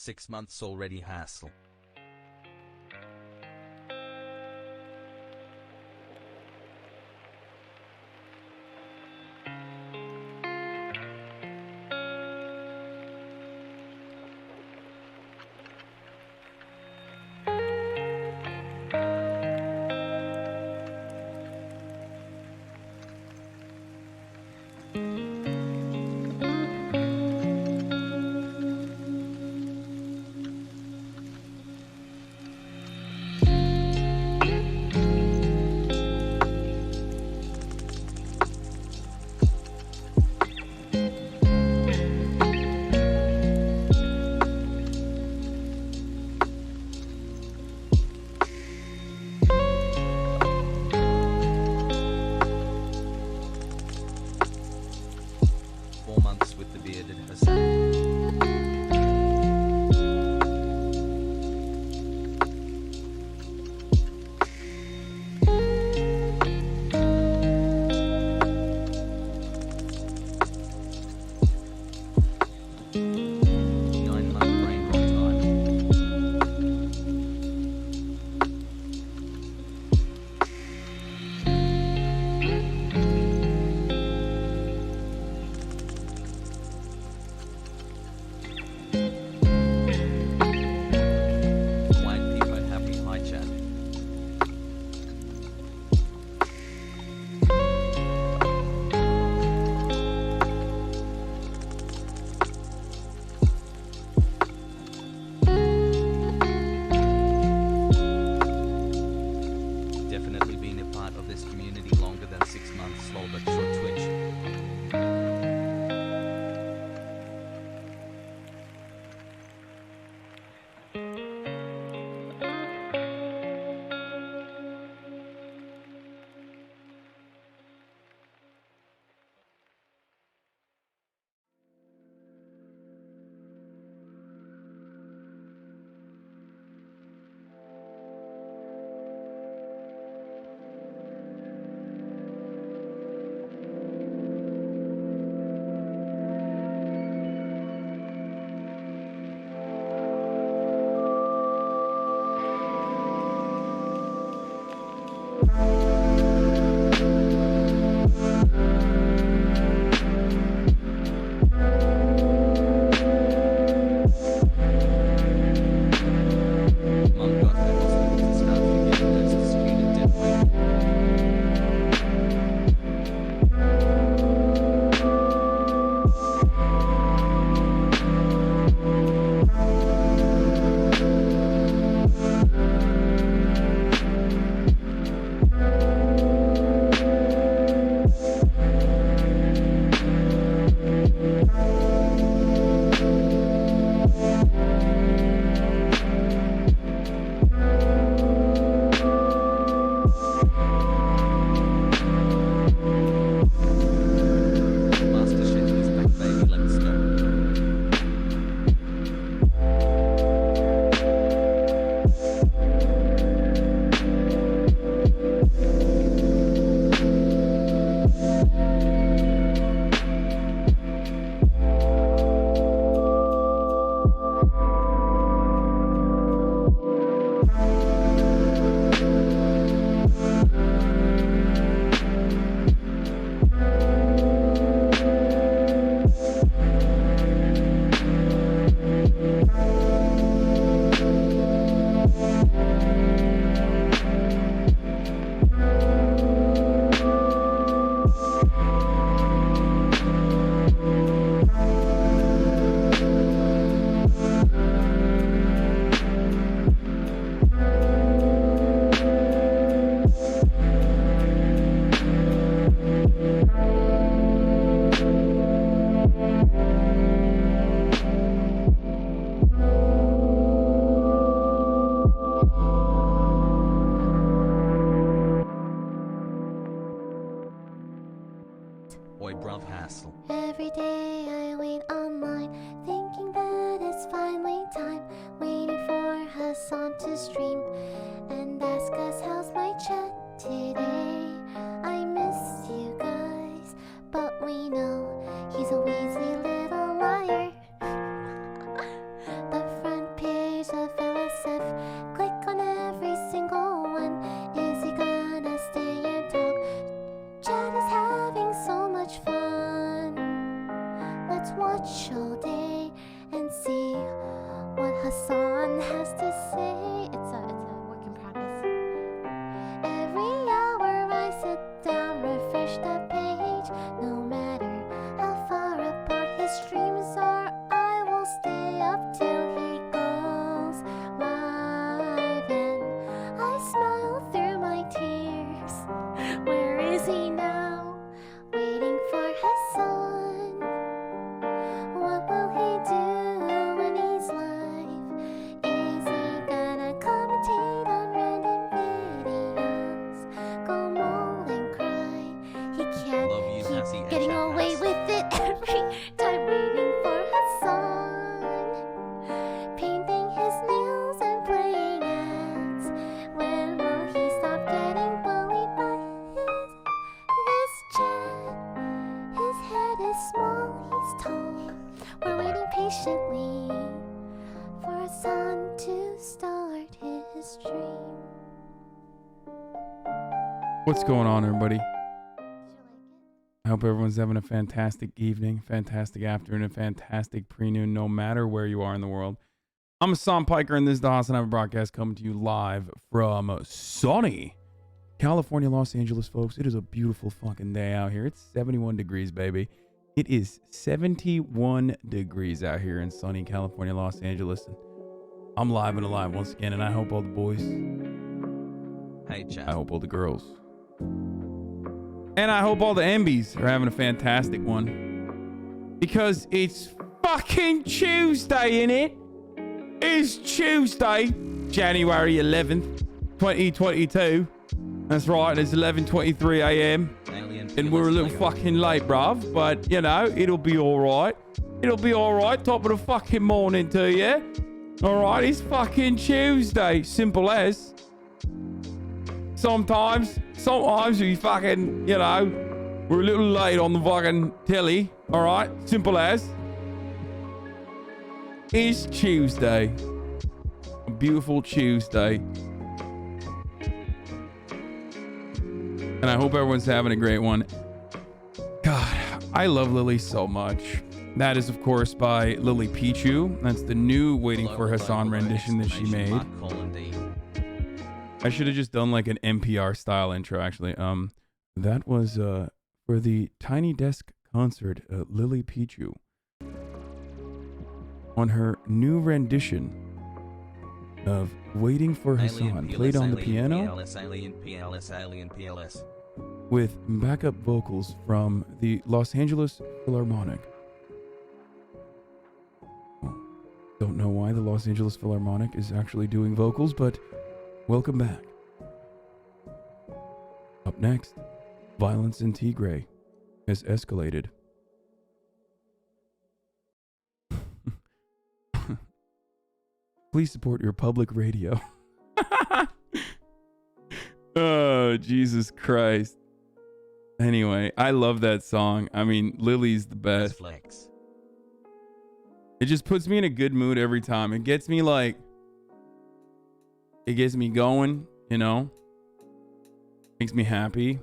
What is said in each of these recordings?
6 months already hassle. With the bearded Hassan. CHEWSDAY and see what Hassan has to say. It's a work in progress. Every hour I sit down, refresh the page. No matter how far apart his streams are, I will stay up till he goes live. And I smile through my tears. Where is he now? Waiting for Hassan. What will he do when he's live? Is he gonna commentate on random videos? Go mold and cry. He can't Love you, keep Hassie, getting Hassan. away with it every time. Waiting for Hassan, painting his nails and playing ads. When will he stop getting bullied by this chat? His head is small, he's tall. We're waiting patiently for Hassan to start his stream. What's going on, everybody? Did you like I hope everyone's having a fantastic evening, fantastic afternoon, and fantastic pre-noon, no matter where you are in the world. I'm Hassan Piker, and this is the Hasanabi broadcast coming to you live from sunny California, Los Angeles, folks. It is a beautiful fucking day out here. It's 71 degrees, baby. It is 71 degrees out here in sunny California, Los Angeles. And I'm live and alive once again, and I hope all the boys, Hey, chat. I hope all the girls, and I hope all the MBs are having a fantastic one. Because it's fucking Tuesday, innit? It's Tuesday, January 11th, 2022. That's right, it's 11:23 a.m. Alien And we're a little Lego. fucking late, bruv. But, you know, it'll be alright. It'll be alright. Top of the fucking morning to you. Alright, it's fucking Tuesday. Simple as. Sometimes we fucking, you know, we're a little late on the fucking telly. Alright, simple as. It's Tuesday. A beautiful Tuesday. And I hope everyone's having a great one. God, I love Lily so much. That is, of course, by Lily Pichu. That's the new Waiting for Hassan rendition that she made. I should have just done like an NPR style intro, actually. That was for the Tiny Desk concert, Lily Pichu, on her new rendition of Waiting for Hassan, played on the piano with backup vocals from the Los Angeles Philharmonic. Don't know why the Los Angeles Philharmonic is actually doing vocals, but welcome back. Up next, violence in Tigray has escalated. Please support your public radio. Oh, Jesus Christ. Anyway, I love that song. I mean, Lily's the best. Flex. It just puts me in a good mood every time. It gets me like, it gets me going, you know? Makes me happy.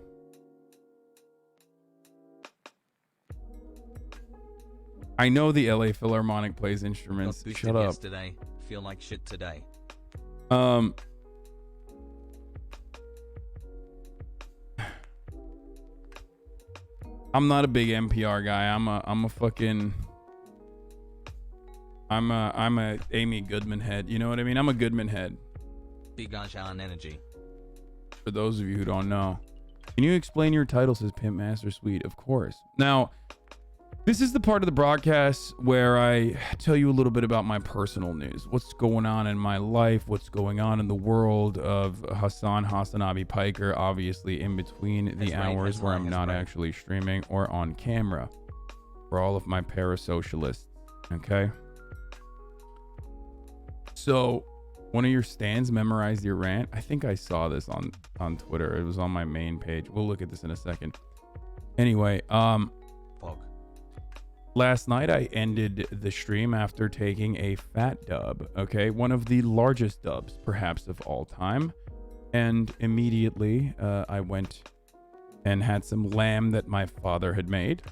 I know the LA Philharmonic plays instruments. Got Shut boosted up. Yesterday. Feel like shit today. I'm not a big NPR guy. I'm a Amy Goodman head. You know what I mean? I'm a Goodman head. Big on energy. For those of you who don't know. Can you explain your title, says Pimp Master Sweet? Of course. Now, this is the part of the broadcast where I tell you a little bit about my personal news. What's going on in my life? What's going on in the world of Hasanabi Piker, obviously in between the hours where I'm not actually streaming or on camera. For all of my parasocialists. Okay? So, one of your stands memorized your rant. I think I saw this on Twitter. It was on my main page. We'll look at this in a second. Anyway, last night I ended the stream after taking a fat dub, okay? One of the largest dubs, perhaps, of all time. And immediately I went and had some lamb that my father had made.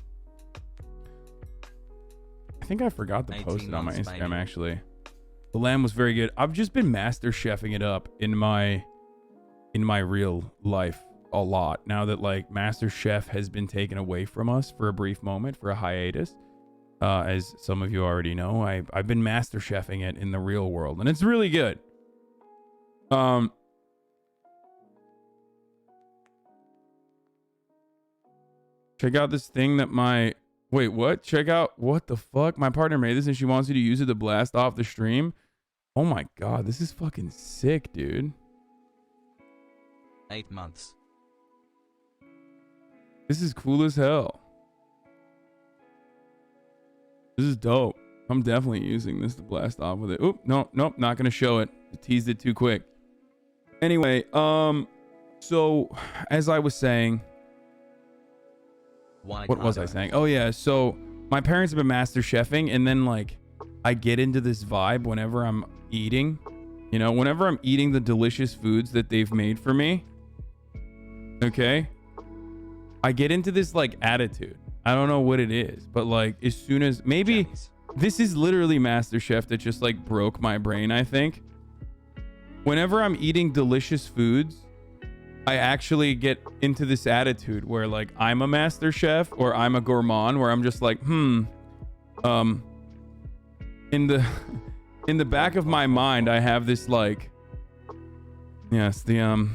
I think I forgot to 18 post it on my months, Instagram baby. actually. The lamb was very good. I've just been master chefing it up in my real life a lot now that like Master Chef has been taken away from us for a brief moment, for a hiatus. As some of you already know, I've been master chefing it in the real world, and it's really good. Check out this thing that my wait, what? Check out what the fuck? My partner made this and she wants you to use it to blast off the stream. Oh my god, this is fucking sick, dude. 8 months. This is cool as hell. This is dope. I'm definitely using this to blast off with it. Oop, nope, not gonna show it. I teased it too quick. Anyway, so as I was saying, what was I saying? Oh yeah, so my parents have been master chefing, and then like I get into this vibe whenever I'm eating. You know, whenever I'm eating the delicious foods that they've made for me. Okay? I get into this like attitude. I don't know what it is, but like as soon as maybe Jenny's. this is literally MasterChef that just like broke my brain, I think. Whenever I'm eating delicious foods, I actually get into this attitude where like I'm a master chef or I'm a gourmand, where I'm just like, in the back of my mind, I have this like, yes, the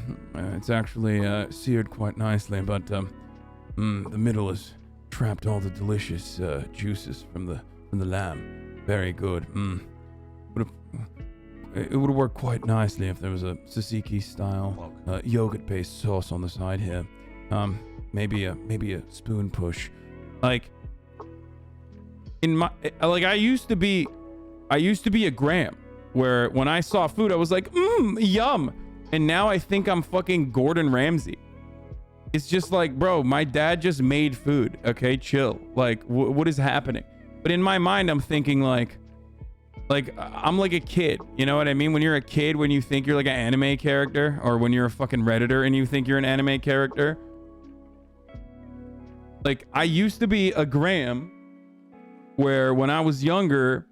it's actually seared quite nicely, but the middle has trapped all the delicious juices from the lamb. Very good. It would work quite nicely if there was a tzatziki style yogurt-based sauce on the side here. Maybe a spoon push. Like in my I used to be a Graham, where when I saw food I was like, yum. And now I think I'm fucking Gordon Ramsay. It's just like, bro, my dad just made food. Okay, chill. Like, what is happening? But in my mind, I'm thinking like I'm like a kid. You know what I mean? When you're a kid, when you think you're like an anime character, or when you're a fucking Redditor and you think you're an anime character. Like, I used to be a Graham, where when I was younger,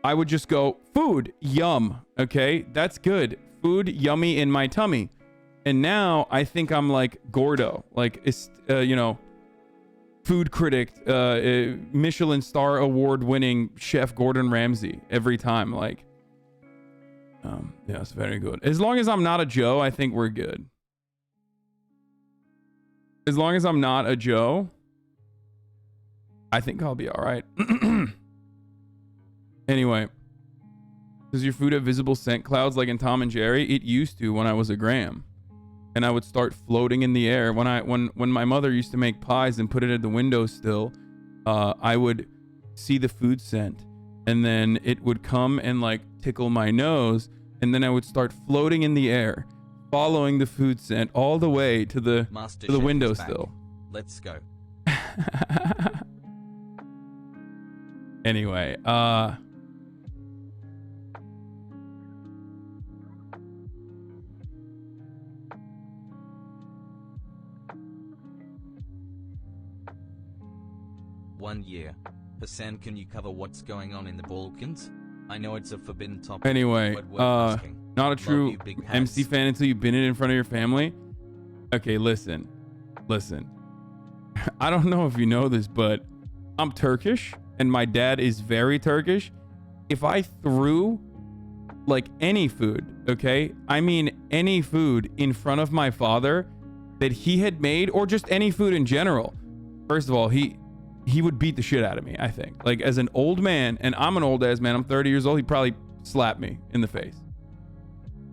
I would just go, food, yum. Okay, that's good. Food, yummy in my tummy. And now I think I'm like Gordo, like, you know, food critic, Michelin star award winning chef Gordon Ramsay every time. Like, yeah, it's very good. As long as I'm not a Joe, I think we're good. As long as I'm not a Joe, I think I'll be all right. Anyway, does your food have visible scent clouds like in Tom and Jerry? It used to when I was a Graham. And I would start floating in the air. When my mother used to make pies and put it at the windowsill, I would see the food scent, and then it would come and like tickle my nose, and then I would start floating in the air, following the food scent all the way to the windowsill. Let's go. Anyway, One year. Hassan, can you cover what's going on in the Balkans? I know it's a forbidden topic. Anyway, but worth asking. not a Love true you, big MC hats. fan until you've been in front of your family. Okay, listen. I don't know if you know this, but I'm Turkish, and my dad is very Turkish. If I threw like any food, okay, I mean any food in front of my father that he had made, or just any food in general, first of all, he would beat the shit out of me, I think. Like, as an old man, and I'm an old ass man, I'm 30 years old, he'd probably slap me in the face.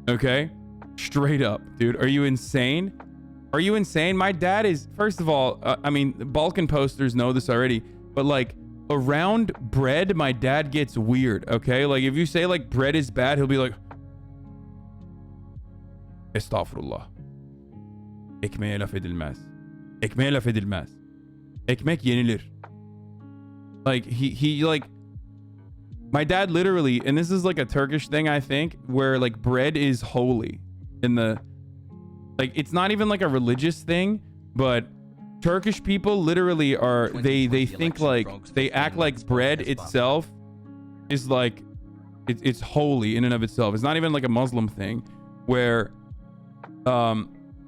Okay? Straight up, dude. Are you insane? Are you insane? My dad is, first of all, I mean, Balkan posters know this already, but like, around bread, my dad gets weird, okay? Like, if you say like bread is bad, he'll be like, Estağfurullah. Ekmeğe laf edilmez. Ekmeğe laf edilmez. Ekmek yenilir. Like, he like, my dad literally, and this is like a Turkish thing, I think, where like bread is holy in the, like, it's not even like a religious thing, but Turkish people literally are, they think like, they act like bread itself is like, it's holy in and of itself. It's not even like a Muslim thing where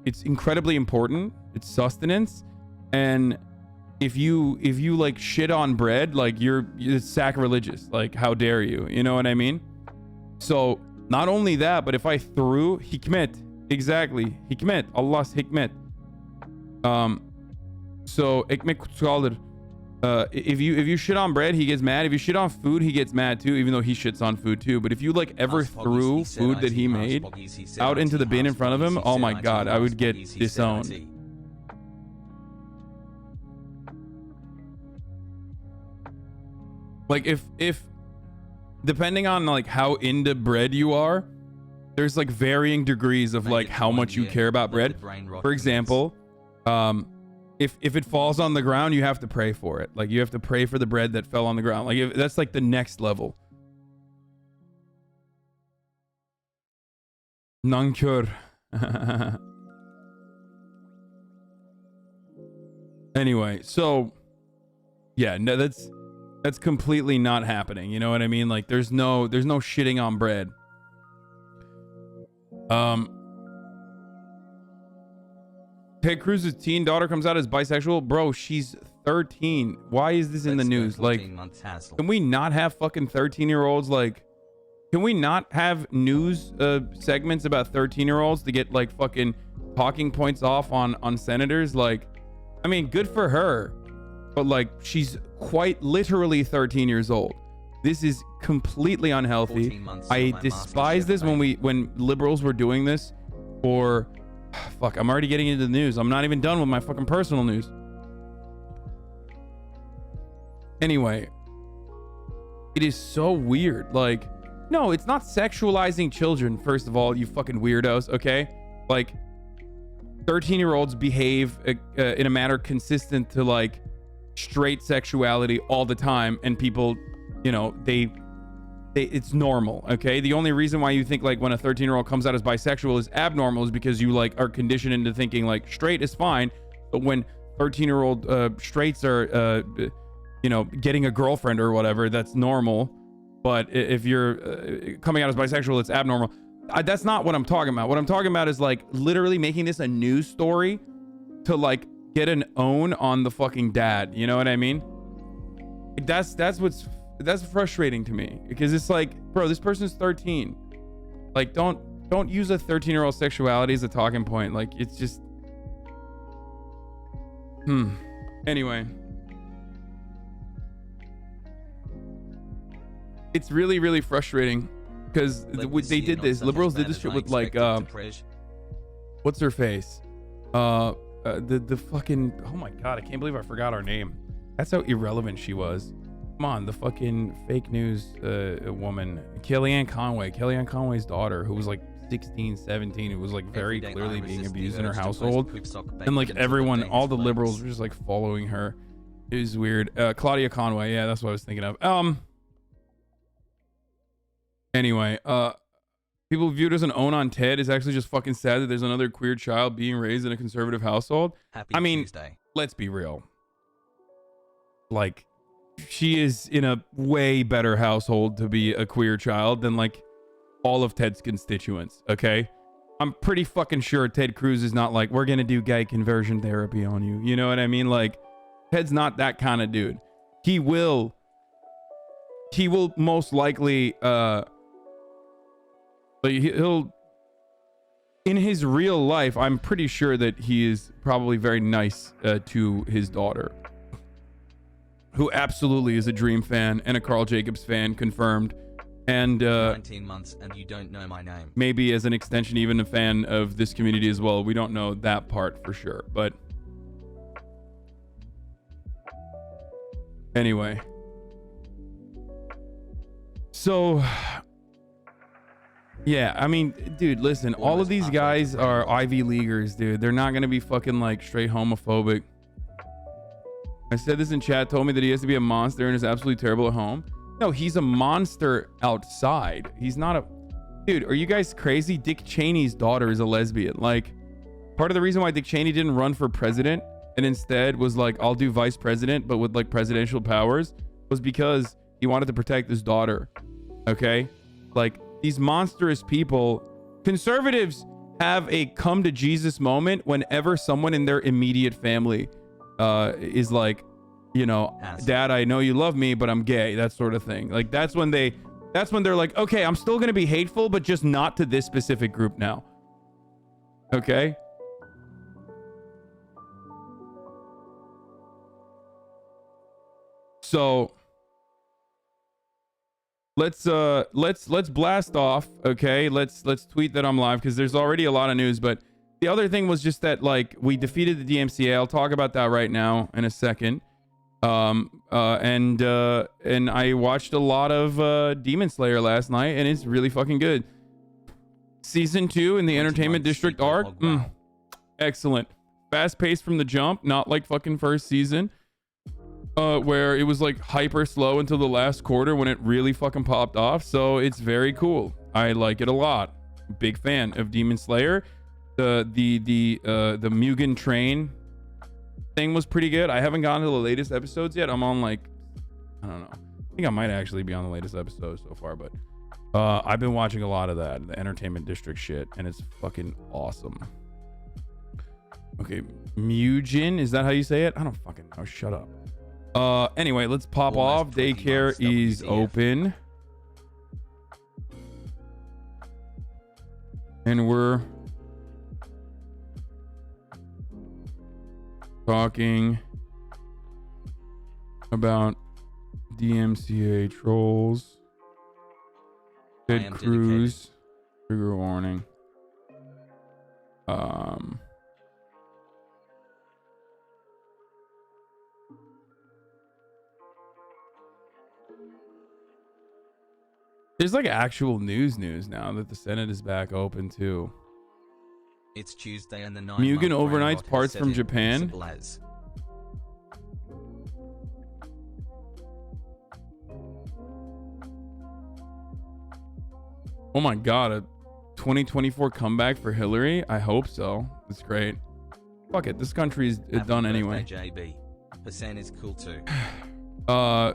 it's incredibly important. It's sustenance. And if you like shit on bread, like it's sacrilegious. Like, how dare you? You know what I mean? So not only that, but if I threw hikmet, exactly, hikmet, Allah's hikmet. So ekmek kutsaldır. If you shit on bread, he gets mad. If you shit on food, he gets mad too, even though he shits on food too. But if you like ever threw food that he made out into the bin in front of him, oh my god, I would get disowned. Like if depending on like how into bread you are, there's like varying degrees of like how much you care about bread. For example, if it falls on the ground, you have to pray for it. Like, you have to pray for the bread that fell on the ground. Like, that's like the next level. Nankör. Anyway, so yeah, no, that's completely not happening. You know what I mean? Like, there's no shitting on bread. Ted Cruz's teen daughter comes out as bisexual. Bro, she's 13. Why is this in the news? Like, can we not have fucking 13-year-olds? Like, can we not have news segments about 13-year-olds to get like fucking talking points off on senators? Like, I mean, good for her, but like, she's quite literally 13 years old. This is completely unhealthy. I despise this when liberals were doing this for... Fuck, I'm already getting into the news. I'm not even done with my fucking personal news. Anyway, it is so weird. Like, no, it's not sexualizing children, first of all, you fucking weirdos, okay? Like, 13-year-olds behave in a manner consistent to, like, straight sexuality all the time, and people, you know, it's normal, okay? The only reason why you think like when a 13-year-old comes out as bisexual is abnormal is because you like are conditioned into thinking like straight is fine, but when 13-year-old straights are you know, getting a girlfriend or whatever, that's normal. But if you're coming out as bisexual, it's abnormal. That's not what I'm talking about. What I'm talking about is like literally making this a news story to like get an own on the fucking dad. You know what I mean? That's frustrating to me, because it's like, bro, this person's 13. Like, don't use a 13-year-old sexuality as a talking point. Like, it's just anyway, it's really, really frustrating because they did this. Liberals did this shit with like what's her face? The fucking, oh my god, I can't believe I forgot her name. That's how irrelevant she was. Come on, the fucking fake news woman, Kellyanne Conway's daughter, who was like 16, 17, who was like very clearly being abused in her household, and like everyone, all the liberals were just like following her. It was weird. Claudia Conway, yeah, that's what I was thinking of. Anyway, people viewed as an own on Ted is actually just fucking sad that there's another queer child being raised in a conservative household. I mean, let's be real. Like, she is in a way better household to be a queer child than like all of Ted's constituents, okay? I'm pretty fucking sure Ted Cruz is not like, we're gonna do gay conversion therapy on you. You know what I mean? Like, Ted's not that kind of dude. He will most likely he'll in his real life, I'm pretty sure that he is probably very nice to his daughter, who absolutely is a Dream fan and a Carl Jacobs fan, confirmed, and 19 months and you don't know my name. Maybe as an extension, even a fan of this community as well. We don't know that part for sure, but anyway. So yeah, I mean, dude, listen, all of these guys are Ivy Leaguers, dude. They're not gonna be fucking like straight homophobic. I said this in chat, told me that he has to be a monster and is absolutely terrible at home. No, he's a monster outside. He's not a... Dude, are you guys crazy? Dick Cheney's daughter is a lesbian. Like, part of the reason why Dick Cheney didn't run for president and instead was like, I'll do vice president, but with like presidential powers, was because he wanted to protect his daughter. Okay? Like, these monstrous people, conservatives have a come to Jesus moment whenever someone in their immediate family is like, you know, Dad, I know you love me, but I'm gay, that sort of thing. Like, that's when they're like, okay, I'm still gonna be hateful, but just not to this specific group now. Okay? So let's blast off. Okay, let's tweet that I'm live, because there's already a lot of news. But the other thing was just that, like, we defeated the DMCA. I'll talk about that right now in a second. And I watched a lot of Demon Slayer last night, and it's really fucking good. Season 2 in the Entertainment District arc, excellent. Fast paced from the jump, not like fucking first season, where it was like hyper slow until the last quarter when it really fucking popped off. So it's very cool. I like it a lot. Big fan of Demon Slayer. The Mugen Train thing was pretty good. I haven't gotten to the latest episodes yet. I'm on, like, I don't know. I think I might actually be on the latest episode so far, but I've been watching a lot of that, the Entertainment District shit, and it's fucking awesome. Okay, Mugen, is that how you say it? I don't fucking know. Shut up. Anyway, let's pop off. Daycare is open. And we're talking about DMCA trolls. Ted Cruz. Trigger warning. There's like actual news now that the Senate is back open too. It's Tuesday and the Mugen overnights parts from Japan. Oh my god, a 2024 comeback for Hillary? I hope so. It's great. Fuck it, this country's done anyway. JB. Hassan is cool too.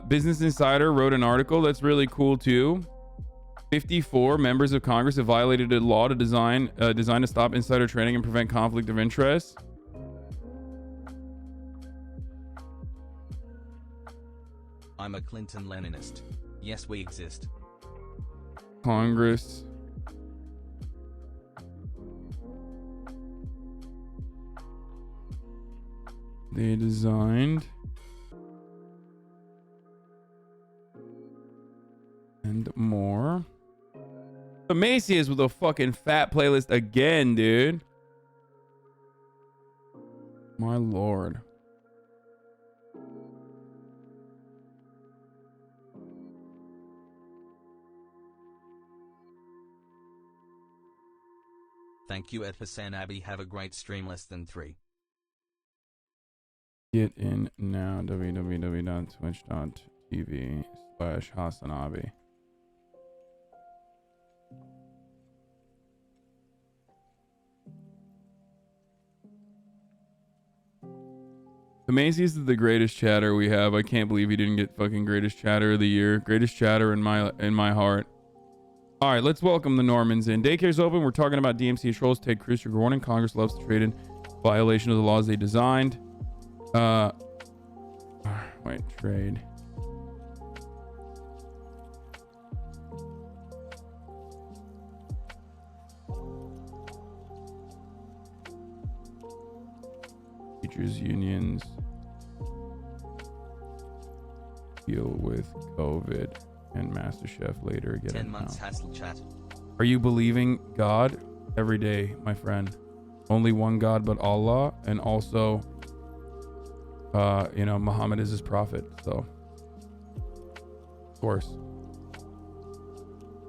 Business Insider wrote an article that's really cool too. 54 members of Congress have violated a law to designed to stop insider trading and prevent conflict of interest. I'm a Clinton Leninist. Yes, we exist. Congress they designed and more. The Macy is with a fucking fat playlist again, dude. My lord. Thank you, Ed Hasanabi. Have a great stream. Less than 3. Get in now. www.twitch.tv/Hasanabi. The Macy's is the greatest chatter we have. I can't believe he didn't get fucking greatest chatter of the year. Greatest chatter in my heart. All right, let's welcome the Normans in. Daycare's open. We're talking about DMCA trolls. Ted Cruz, trigger warning. Congress loves to trade in violation of the laws they designed. Wait, trade. Teachers unions deal with COVID and MasterChef later. Get 10 months hassle chat. Are you believing God every day, my friend? Only one God but Allah, and also Muhammad is his prophet, so of course.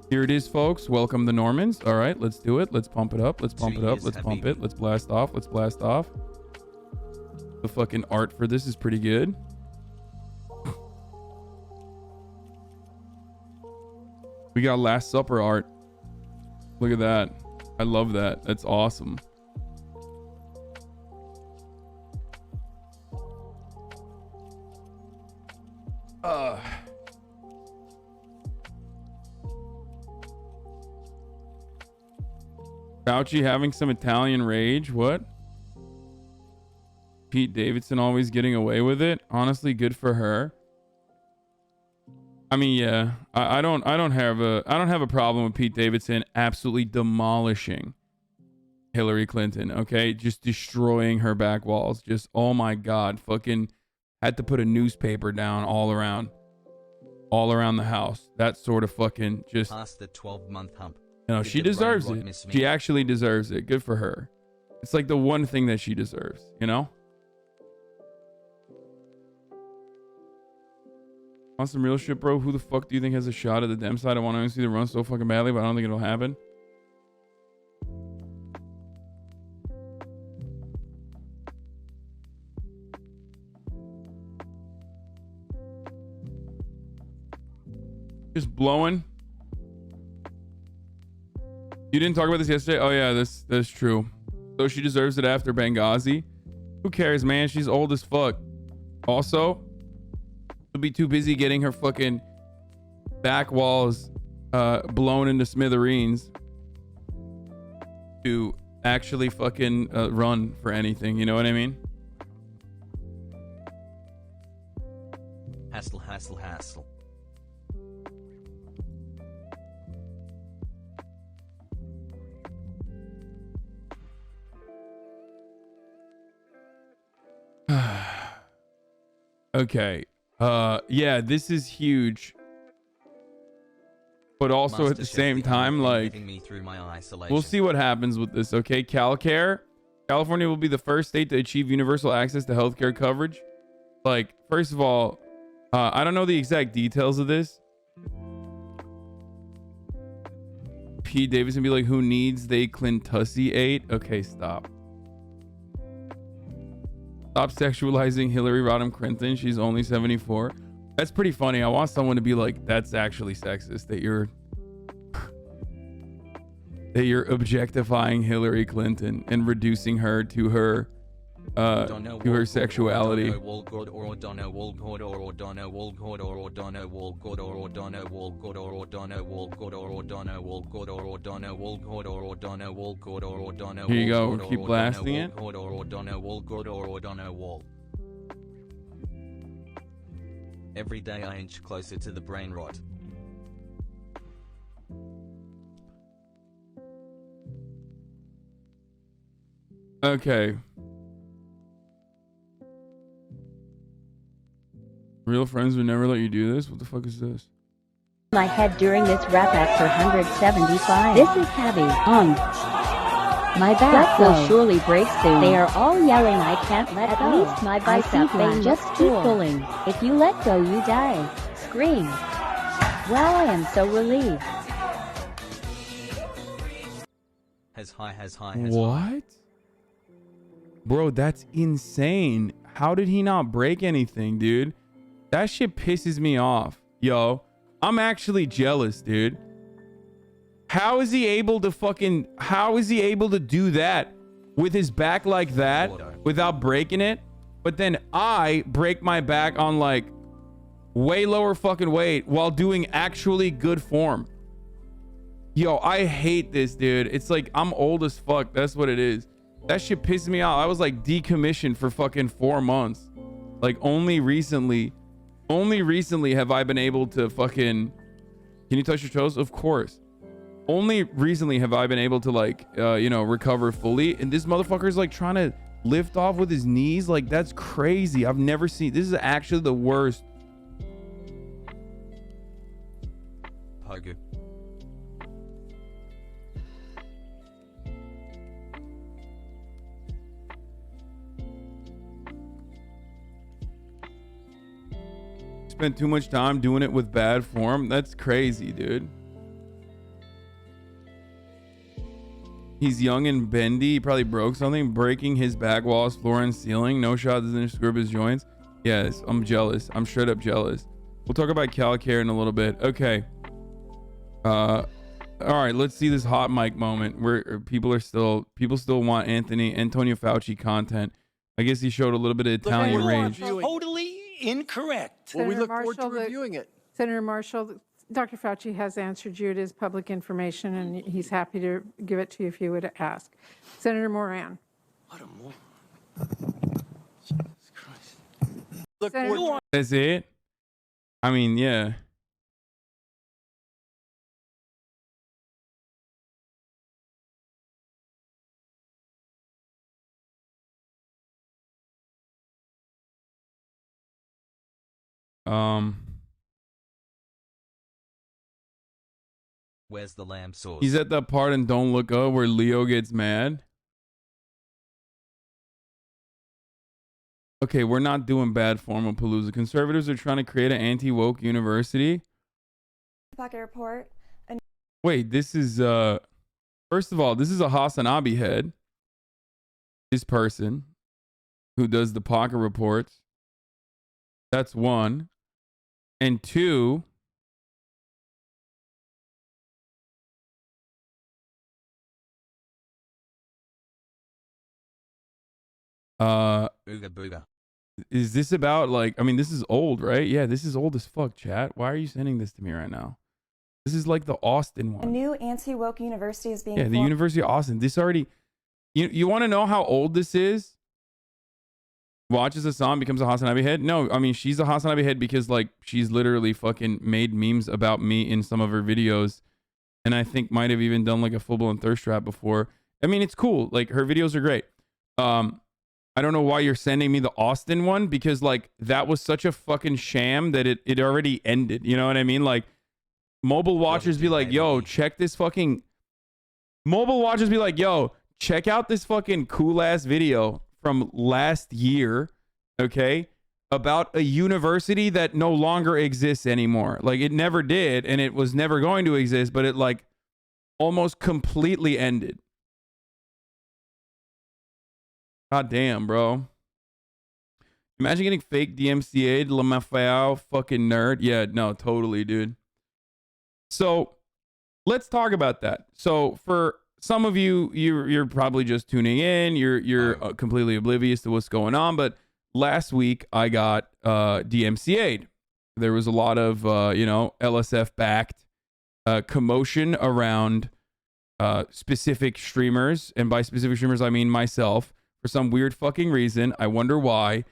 Here it is, folks. Welcome the Normans. All right, let's do it. Let's pump it up. Let's pump it up. Let's pump it. Let's blast off. Let's blast off. The fucking art for this is pretty good. We got Last Supper art. Look at that. I love that. That's awesome. Fauci having some Italian rage. What? Pete Davidson always getting away with it. Honestly, good for her. I mean, yeah, I don't have a problem with Pete Davidson absolutely demolishing Hillary Clinton. Okay, just destroying her back walls. Just, oh my God, fucking had to put a newspaper down all around the house. That sort of fucking just. Past the 12-month hump. No, she deserves it. She actually deserves it. Good for her. It's like the one thing that she deserves, you know? On some real shit, bro. Who the fuck do you think has a shot at the Dem side? I want to see the run so fucking badly, but I don't think it'll happen. Just blowing. You didn't talk about this yesterday? Oh yeah, that's true. So she deserves it after Benghazi. Who cares, man? She's old as fuck. Also, she'll be too busy getting her fucking back walls blown into smithereens to actually fucking run for anything. You know what I mean? Hassle, hassle, hassle. Okay. Yeah, this is huge. But also Master at the Chef, same time, like, getting me through my isolation. we'll see what happens with this, okay? CalCare. California will be the first state to achieve universal access to healthcare coverage. Like, first of all, I don't know the exact details of this. P. Davidson be like, who needs they Clintussiate? Okay, stop. Stop sexualizing Hillary Rodham Clinton. She's only 74. That's pretty funny. I want someone to be like, that's actually sexist that you're objectifying Hillary Clinton and reducing her to her sexuality. Here you go. Keep blasting it. Every day I inch closer to the brain rot. Okay. Real friends would never let you do this? What the fuck is this? My head during this rap after 175. This is heavy. My back will surely break soon. They are all yelling, I can't let go. At least my bicep vein just keep pulling. If you let go, you die. Scream. Wow, I am so relieved. Has high. What? Bro, that's insane. How did he not break anything, dude? That shit pisses me off. Yo, I'm actually jealous, dude. How is he able to do that with his back like that without breaking it? But then I break my back on like way lower fucking weight while doing actually good form. Yo, I hate this, dude. It's like I'm old as fuck. That's what it is. That shit pisses me off. I was like decommissioned for fucking 4 months. Like only recently have I been able to fucking... Can you touch your toes? Of course. Only recently have I been able to like, recover fully. And this motherfucker's like trying to lift off with his knees. Like that's crazy. I've never seen... This is actually the worst. Pogu. Spent too much time doing it with bad form. That's crazy, dude. He's young and bendy. He probably broke something. Breaking his back walls, floor and ceiling. No shot doesn't screw up his joints. Yes, I'm jealous. I'm straight up jealous. We'll talk about CalCare in a little bit. Okay. All right, let's see this hot mic moment where people still want Antonio Fauci content. I guess he showed a little bit of Italian range. Totally incorrect. Well, we look forward to reviewing it. Senator Marshall, Dr. Fauci has answered you. It is public information, and he's happy to give it to you if you would ask. Senator Moran. What a moron. Jesus Christ. Look, Senator, That's it. I mean, yeah. Where's the lamb sauce? He's at that part in Don't Look Up where Leo gets mad. Okay, we're not doing bad form of Palooza. Conservatives are trying to create an anti-woke university. Pocket report. Wait, this is first of all, this is a Hasanabi head. This person who does the pocket reports. That's one. And two, Ooga booga. is this about like, I mean, this is old, right? Yeah, this is old as fuck, chat. Why are you sending this to me right now? This is like the Austin A one. new anti-woke university is being Yeah, the formed. University of Austin. This already, you want to know how old this is? Watches a song, becomes a Hasanabi head? No, I mean, she's a Hasanabi head because like she's literally fucking made memes about me in some of her videos. And I think might have even done like a full-blown thirst trap before. I mean, it's cool. Like her videos are great. I don't know why you're sending me the Austin one because like that was such a fucking sham that it already ended. You know what I mean? Like mobile watchers be like, yo, check this fucking mobile watchers be like, yo, check out this fucking cool ass video from last year, okay, about a university that no longer exists anymore. Like it never did and it was never going to exist, but it like almost completely ended. God damn, bro. Imagine getting fake DMCA'd, LaMafiao, fucking nerd. Yeah, no, totally, dude. So let's talk about that. So for some of you, you're probably just tuning in. You're completely oblivious to what's going on. But last week I got DMCA'd. There was a lot of LSF backed commotion around specific streamers, and by specific streamers I mean myself. For some weird fucking reason, I wonder why.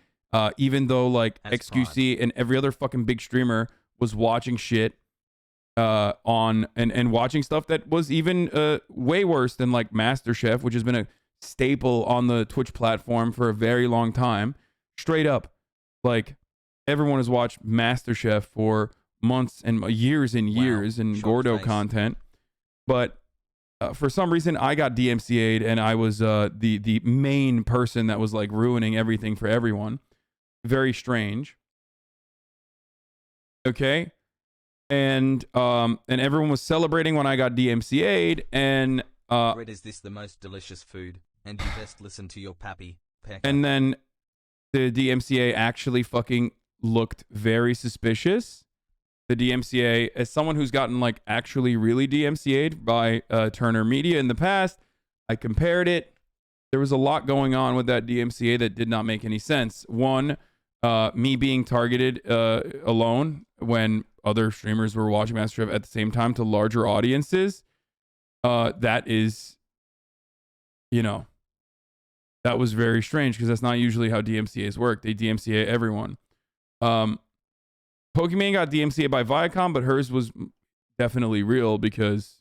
Even though like That's XQC and every other fucking big streamer was watching shit on and watching stuff that was even way worse than like MasterChef, which has been a staple on the Twitch platform for a very long time. Straight up, like everyone has watched MasterChef for months and years and years and Shock Gordo face. content, but for some reason I got DMCA'd and I was the main person that was like ruining everything for everyone. Very strange. Okay. And everyone was celebrating when I got DMCA'd and Bread, is this the most delicious food? And you best listen to your pappy. Pecker. and then the DMCA actually fucking looked very suspicious. The DMCA, as someone who's gotten like actually really DMCA'd by Turner Media in the past, I compared it. There was a lot going on with that DMCA that did not make any sense. One, me being targeted alone when other streamers were watching MasterChef at the same time to larger audiences. That is, that was very strange because that's not usually how DMCAs work. They DMCA everyone. Pokemon got DMCA by Viacom, but hers was definitely real because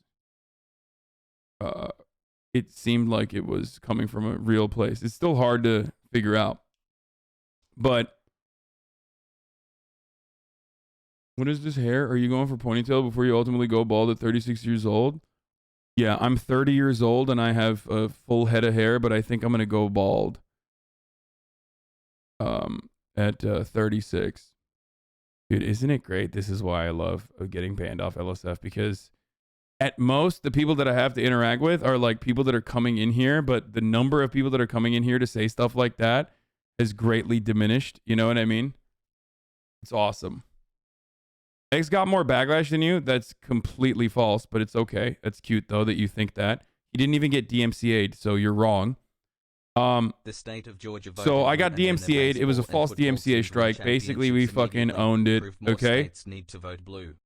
it seemed like it was coming from a real place. It's still hard to figure out. But what is this hair? Are you going for ponytail before you ultimately go bald at 36 years old? Yeah, I'm 30 years old and I have a full head of hair, but I think I'm going to go bald at 36. Dude, isn't it great? This is why I love getting banned off LSF, because at most the people that I have to interact with are like people that are coming in here, but the number of people that are coming in here to say stuff like that has greatly diminished. You know what I mean? It's awesome. X got more backlash than you. That's completely false, but it's okay. It's cute though that you think that. He didn't even get DMCA'd, so you're wrong. The state of Georgia So I got voted, and then the DMCA'd. It was a baseball and false football DMCA season strike. Basically, we championships fucking immediately owned it. proved more Okay. states need to vote blue.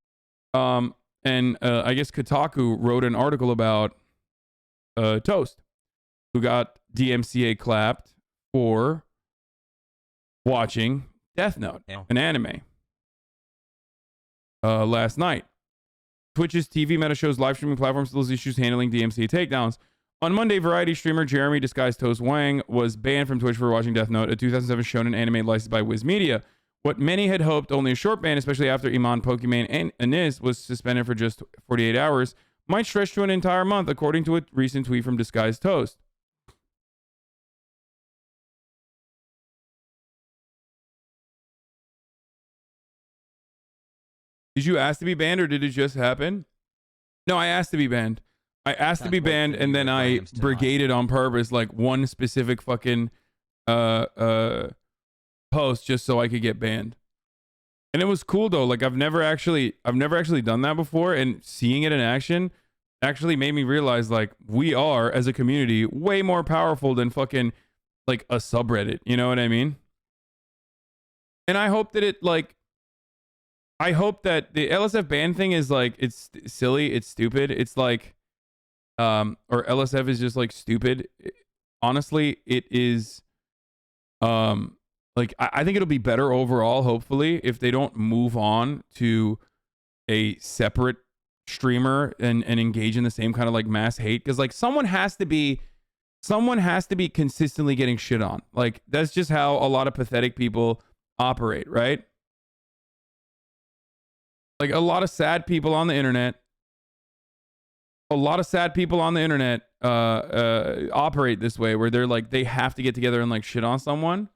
And I guess Kotaku wrote an article about Toast, who got DMCA clapped for watching Death Note, an anime, last night. Twitch's TV meta shows live streaming platform still has issues handling DMCA takedowns. On Monday, variety streamer Jeremy disguised Toast Wang was banned from Twitch for watching Death Note, a 2007 shonen anime licensed by Wiz Media. What many had hoped only a short ban, especially after Iman, Pokimane, and Anis was suspended for just 48 hours, might stretch to an entire month, according to a recent tweet from Disguised Toast. Did you ask to be banned or did it just happen? No, I asked to be banned. I asked to be banned and then I brigaded on purpose like one specific fucking post just so I could get banned. And it was cool though. Like I've never actually done that before, and seeing it in action actually made me realize like we are as a community way more powerful than fucking like a subreddit, you know what I mean? And I hope that I hope that the LSF ban thing is like, it's silly, it's stupid. It's like, or LSF is just like stupid. Honestly, it is, like, I think it'll be better overall, hopefully, if they don't move on to a separate streamer and engage in the same kind of like mass hate. Cause like someone has to be consistently getting shit on. Like that's just how a lot of pathetic people operate, right? Like a lot of sad people on the internet, operate this way where they're like, they have to get together and like shit on someone.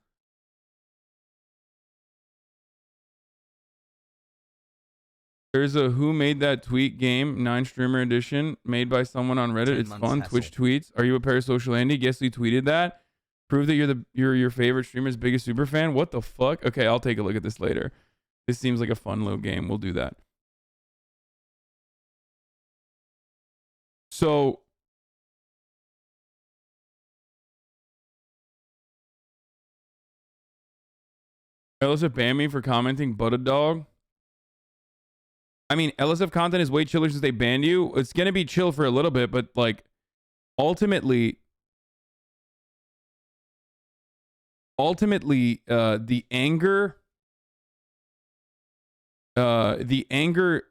There's a Who Made That Tweet game, 9 streamer edition, made by someone on Reddit. It's fun. Hassle. Twitch tweets. Are you a parasocial Andy? Guess who tweeted that? Prove that you're your favorite streamer's biggest super fan. What the fuck? Okay, I'll take a look at this later. This seems like a fun little game. We'll do that. So LSF banned me for commenting but a dog. I mean, LSF content is way chiller since they banned you. It's gonna be chill for a little bit, but like ultimately, the anger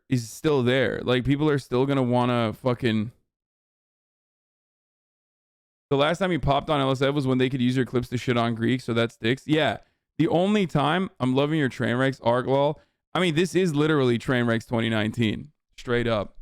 is still there. Like people are still gonna wanna fucking. The last time you popped on LSF was when they could use your clips to shit on Greek, so that sticks. Yeah, the only time. I'm loving your Trainwrecks arc lol. I mean, this is literally Trainwrecks 2019, straight up.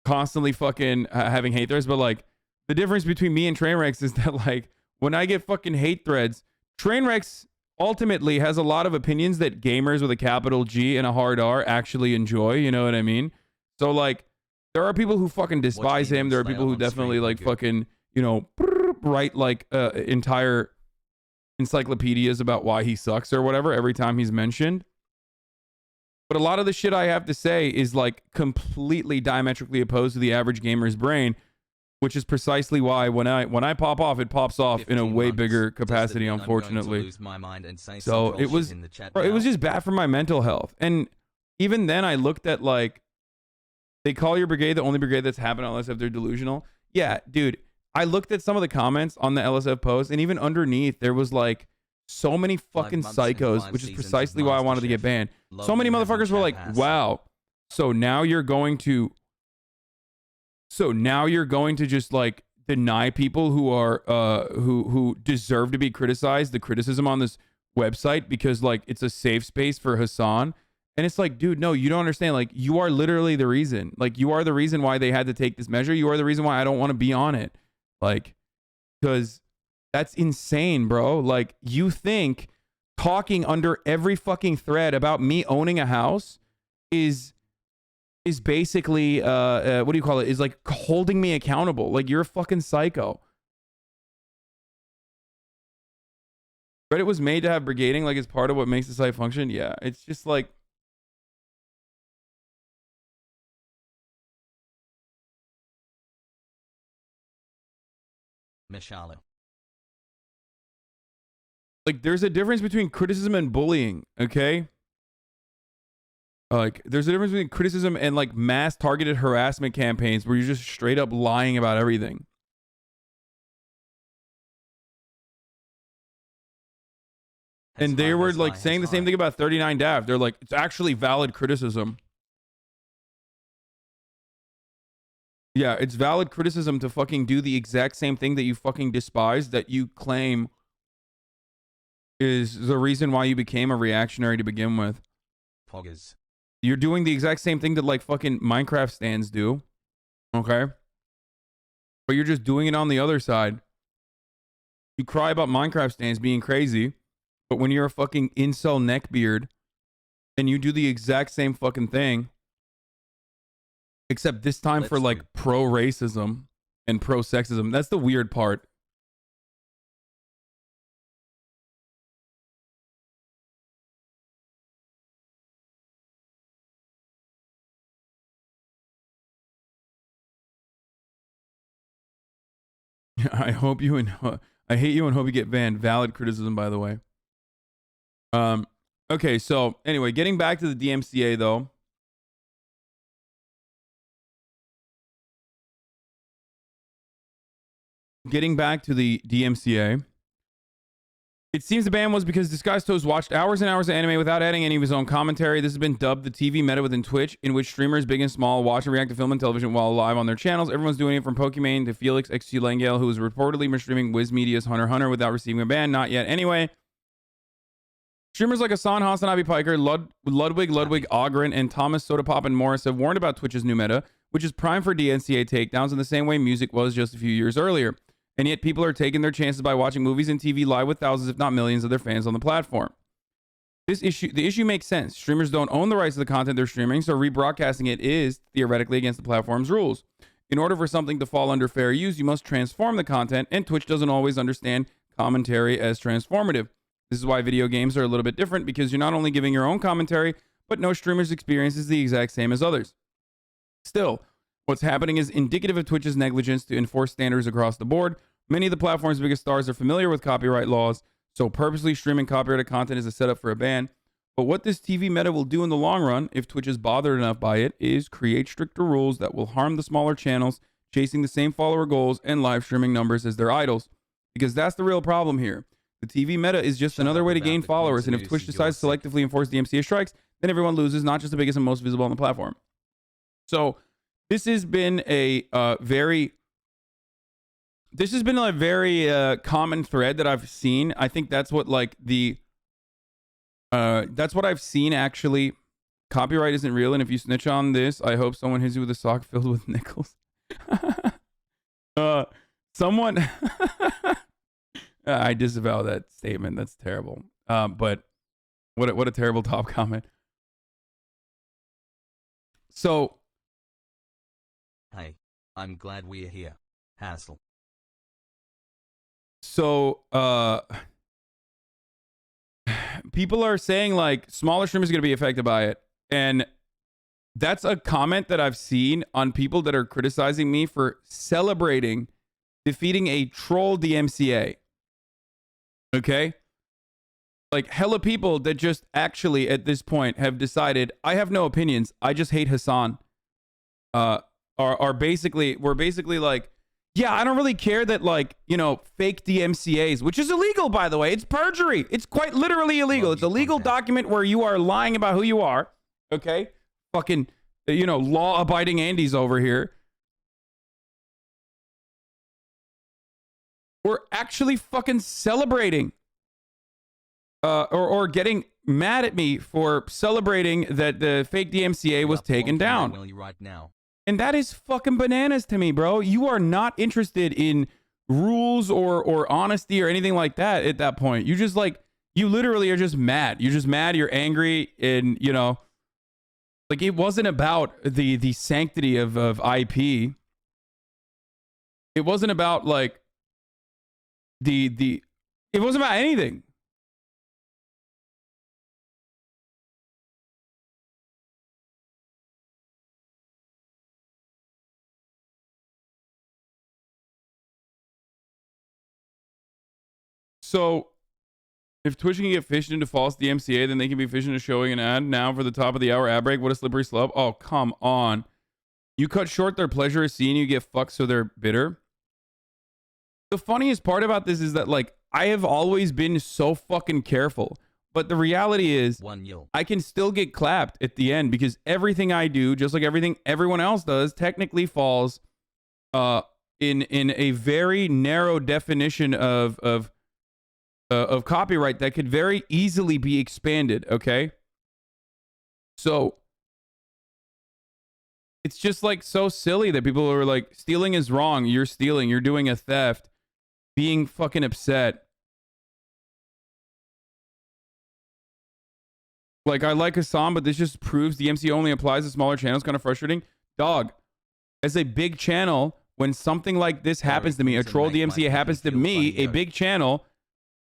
Constantly fucking having hate threads, but like the difference between me and Trainwrecks is that like when I get fucking hate threads, Trainwrecks ultimately has a lot of opinions that gamers with a capital G and a hard R actually enjoy. You know what I mean? So like, there are people who fucking despise him. There are people who definitely like fucking, you know, write like entire encyclopedias about why he sucks or whatever every time he's mentioned. But a lot of the shit I have to say is like completely diametrically opposed to the average gamer's brain, which is precisely why when I pop off, it pops off in a way bigger capacity, unfortunately. So it was, bro, it was just bad for my mental health. And even then I looked at like, they call your brigade the only brigade that's happened unless if they're delusional. Yeah, dude, I looked at some of the comments on the LSF post, and even underneath there was like, so many fucking psychos, which is precisely why I wanted to get banned. So many motherfuckers were like, wow, so now you're going to just like deny people who are who deserve to be criticized the criticism on this website because like it's a safe space for Hassan. And it's like, dude, no, you don't understand. Like, you are literally the reason. Like, you are the reason why they had to take this measure. You are the reason why I don't want to be on it. Like, because that's insane, bro. Like, you think talking under every fucking thread about me owning a house is basically what do you call it? Is like holding me accountable. Like, you're a fucking psycho. Reddit was made to have brigading, like it's part of what makes the site function. Yeah, it's just like, Mishalo. Like, there's a difference between criticism and bullying, okay? Like, there's a difference between criticism and like mass targeted harassment campaigns where you're just straight up lying about everything. And they were like saying the same thing about 39 Dav. They're like, it's actually valid criticism. Yeah, it's valid criticism to fucking do the exact same thing that you fucking despise, that you claim is the reason why you became a reactionary to begin with. Poggers. You're doing the exact same thing that like fucking Minecraft stands do. Okay? But you're just doing it on the other side. You cry about Minecraft stands being crazy, but when you're a fucking incel neckbeard and you do the exact same fucking thing, except this time for like pro-racism and pro-sexism. That's the weird part. I hope you and I hate you and hope you get banned. Valid criticism, by the way. Okay, so anyway, getting back to the DMCA though. Getting back to the DMCA. It seems the ban was because Disguised Toast watched hours and hours of anime without adding any of his own commentary. This has been dubbed the TV meta within Twitch, in which streamers big and small watch and react to film and television while live on their channels. Everyone's doing it from Pokimane to Felix XG Langale, who is reportedly been streaming Wiz Media's Hunter x Hunter without receiving a ban. Not yet. Anyway, streamers like Hasanabi Piker, Ludwig Ogren, and Thomas Sodapop and Morris have warned about Twitch's new meta, which is prime for DNCA takedowns in the same way music was just a few years earlier. And yet people are taking their chances by watching movies and TV live with thousands, if not millions, of their fans on the platform. The issue makes sense. Streamers don't own the rights to the content they're streaming, so rebroadcasting it is theoretically against the platform's rules. In order for something to fall under fair use, you must transform the content, and Twitch doesn't always understand commentary as transformative. This is why video games are a little bit different, because you're not only giving your own commentary, but no streamer's experience is the exact same as others. Still, what's happening is indicative of Twitch's negligence to enforce standards across the board. Many of the platform's biggest stars are familiar with copyright laws, so purposely streaming copyrighted content is a setup for a ban. But what this TV meta will do in the long run, if Twitch is bothered enough by it, is create stricter rules that will harm the smaller channels chasing the same follower goals and live streaming numbers as their idols. Because that's the real problem here. The TV meta is just another way to gain followers, and if Twitch decides to selectively enforce DMCA strikes, then everyone loses, not just the biggest and most visible on the platform. So this has been a very common thread that I've seen. I think that's what like that's what I've seen actually. Copyright isn't real, and if you snitch on this, I hope someone hits you with a sock filled with nickels. Someone I disavow that statement. That's terrible. But what a terrible top comment. So hey, I'm glad we're here. Hassle. So, people are saying like smaller streamers are going to be affected by it. And that's a comment that I've seen on people that are criticizing me for celebrating defeating a troll DMCA. Okay? Like hella people that just actually at this point have decided, I have no opinions. I just hate Hassan. We're basically like, yeah, I don't really care that, like, you know, fake DMCAs, which is illegal, by the way. It's perjury. It's quite literally illegal. It's a legal document where you are lying about who you are. Okay? Fucking, you know, law-abiding Andes over here. We're actually fucking celebrating. Or getting mad at me for celebrating that the fake DMCA was taken down. Right now. And that is fucking bananas to me, bro. You are not interested in rules or honesty or anything like that at that point. You just like, you literally are just mad. You're just mad. You're angry. And, you know, like it wasn't about the sanctity of IP. It wasn't about like it wasn't about anything. So If Twitch can get fished into false DMCA, then they can be fished into showing an ad now for the top of the hour ad break. What a slippery slope. Oh, come on. You cut short their pleasure of seeing you get fucked so they're bitter. The funniest part about this is that, like, I have always been so fucking careful. But the reality is, I can still get clapped at the end because everything I do, just like everything everyone else does, technically falls in a very narrow definition of copyright that could very easily be expanded. Okay, so it's just like so silly that people are like, stealing is wrong. You're stealing. You're doing a theft. Being fucking upset. Like, I like Hassan, but this just proves the MC only applies to smaller channels. Kind of frustrating. Dog, as a big channel, when something like this happens to me, a troll DMCA happens to me, a big channel,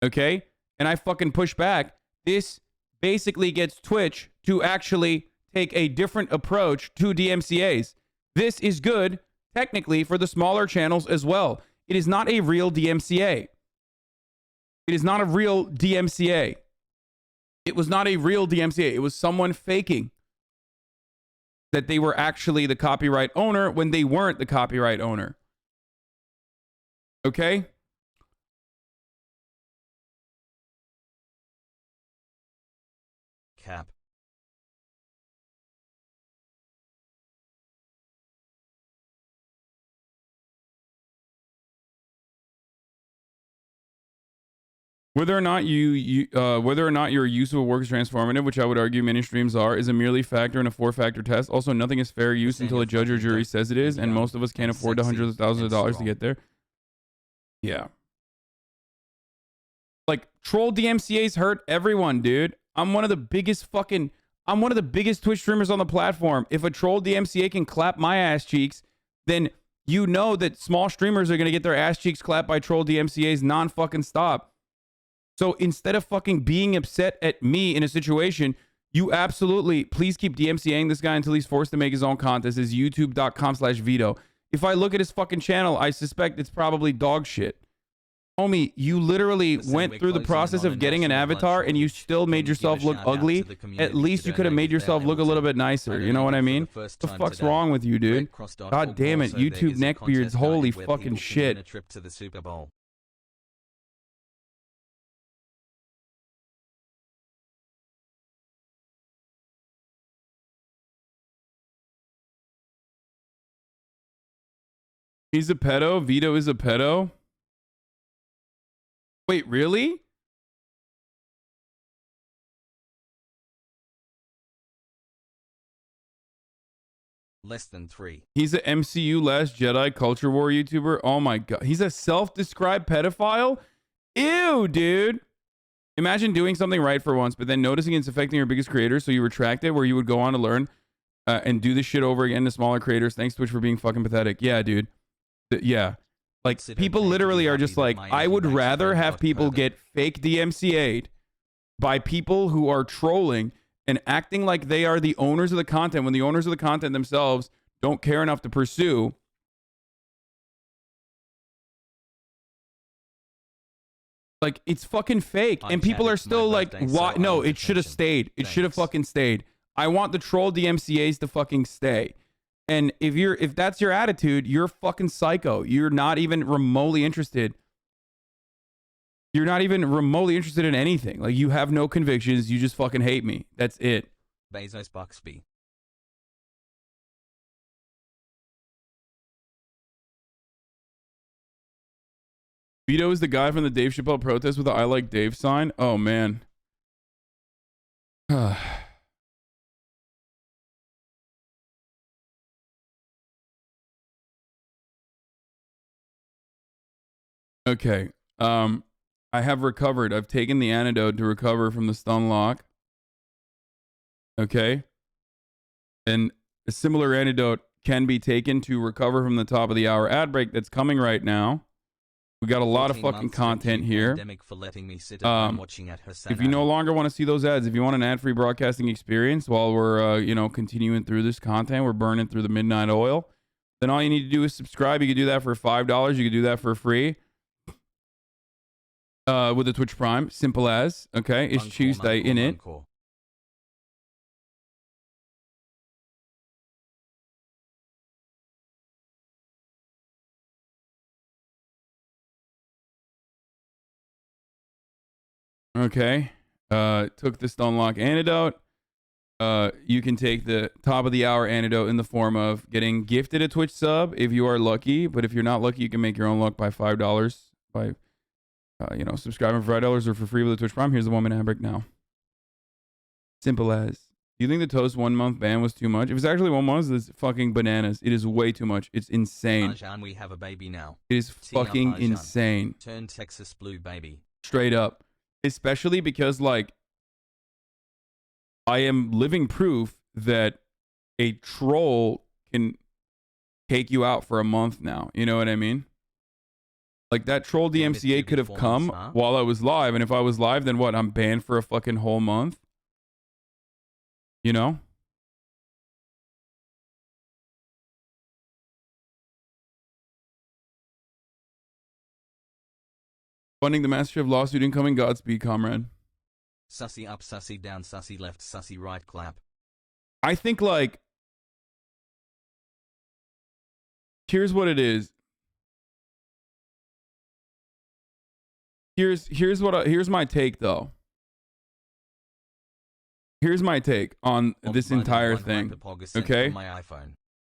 okay, and I fucking push back, this basically gets Twitch to actually take a different approach to DMCAs. This is good, technically, for the smaller channels as well. It is not a real DMCA. It is not a real DMCA. It was not a real DMCA. It was someone faking that they were actually the copyright owner when they weren't the copyright owner. Okay? Cap. Whether or not your use of a work is transformative, which I would argue many streams are, is a merely factor in a 4-factor test. Also, nothing is fair use until a judge or jury says it is, and most of us can't afford the hundreds of thousands of dollars to get there. Yeah. Like, troll DMCAs hurt everyone, dude. I'm one of the biggest Twitch streamers on the platform. If a troll DMCA can clap my ass cheeks, then you know that small streamers are going to get their ass cheeks clapped by troll DMCAs non-fucking stop. So instead of fucking being upset at me in a situation, you absolutely, please keep DMCAing this guy until he's forced to make his own content. This is youtube.com/veto. If I look at his fucking channel, I suspect it's probably dog shit. Homie, you literally went through the process of getting an avatar and you still made yourself look ugly. At least you could have made yourself look a little bit nicer. You know what I mean? What the fuck's wrong with you, dude? God damn it, YouTube neckbeards, holy fucking shit. He's a pedo? Vito is a pedo? Wait, really? Less than 3. He's a MCU Last Jedi Culture War YouTuber? Oh my god. He's a self-described pedophile? Ew, dude. Imagine doing something right for once, but then noticing it's affecting your biggest creators, so you retract it, where you would go on to learn and do this shit over again to smaller creators. Thanks, Twitch, for being fucking pathetic. Yeah, dude. Yeah. Like, people literally are just like, I would rather have people get fake DMCA'd by people who are trolling and acting like they are the owners of the content when the owners of the content themselves don't care enough to pursue. Like, it's fucking fake. And people are still like, why? No, it should have stayed. It should have fucking stayed. I want the troll DMCAs to fucking stay. And if that's your attitude, you're fucking psycho. You're not even remotely interested. You're not even remotely interested in anything. Like, you have no convictions. You just fucking hate me. That's it. Bezos Buxby. Vito is the guy from the Dave Chappelle protest with the I Like Dave sign. Oh, man. Okay. I have recovered. I've taken the antidote to recover from the stun lock. Okay. And a similar antidote can be taken to recover from the top of the hour ad break that's coming right now. We got a lot of fucking content here. If you no longer want to see those ads, if you want an ad-free broadcasting experience while we're, continuing through this content, we're burning through the midnight oil, then all you need to do is subscribe. You can do that for $5. You can do that for free. with the Twitch Prime. Simple as. Okay, it's CHEWSDAY in it. Okay. Took the Stone Lock antidote. You can take the top of the hour antidote in the form of getting gifted a Twitch sub if you are lucky. But if you're not lucky, you can make your own luck by $5 by, subscribing for $5 or for free with the Twitch Prime. Here's the 1 minute break now. Simple as. Do you think the Toast 1 month ban was too much? If it's actually 1 month, it's fucking bananas. It is way too much. It's insane. Arjan, we have a baby now. It is fucking insane. Turn Texas blue, baby. Straight up. Especially because, like, I am living proof that a troll can take you out for a month now. You know what I mean? Like, that troll DMCA could have come while I was live. And if I was live, then what? I'm banned for a fucking whole month? You know? Funding the MasterChef lawsuit incoming. Godspeed, comrade. Sussy up, sussy down, sussy left, sussy right, clap. I think, like, here's what it is. Here's my take, though. Here's my take on this entire thing. Okay?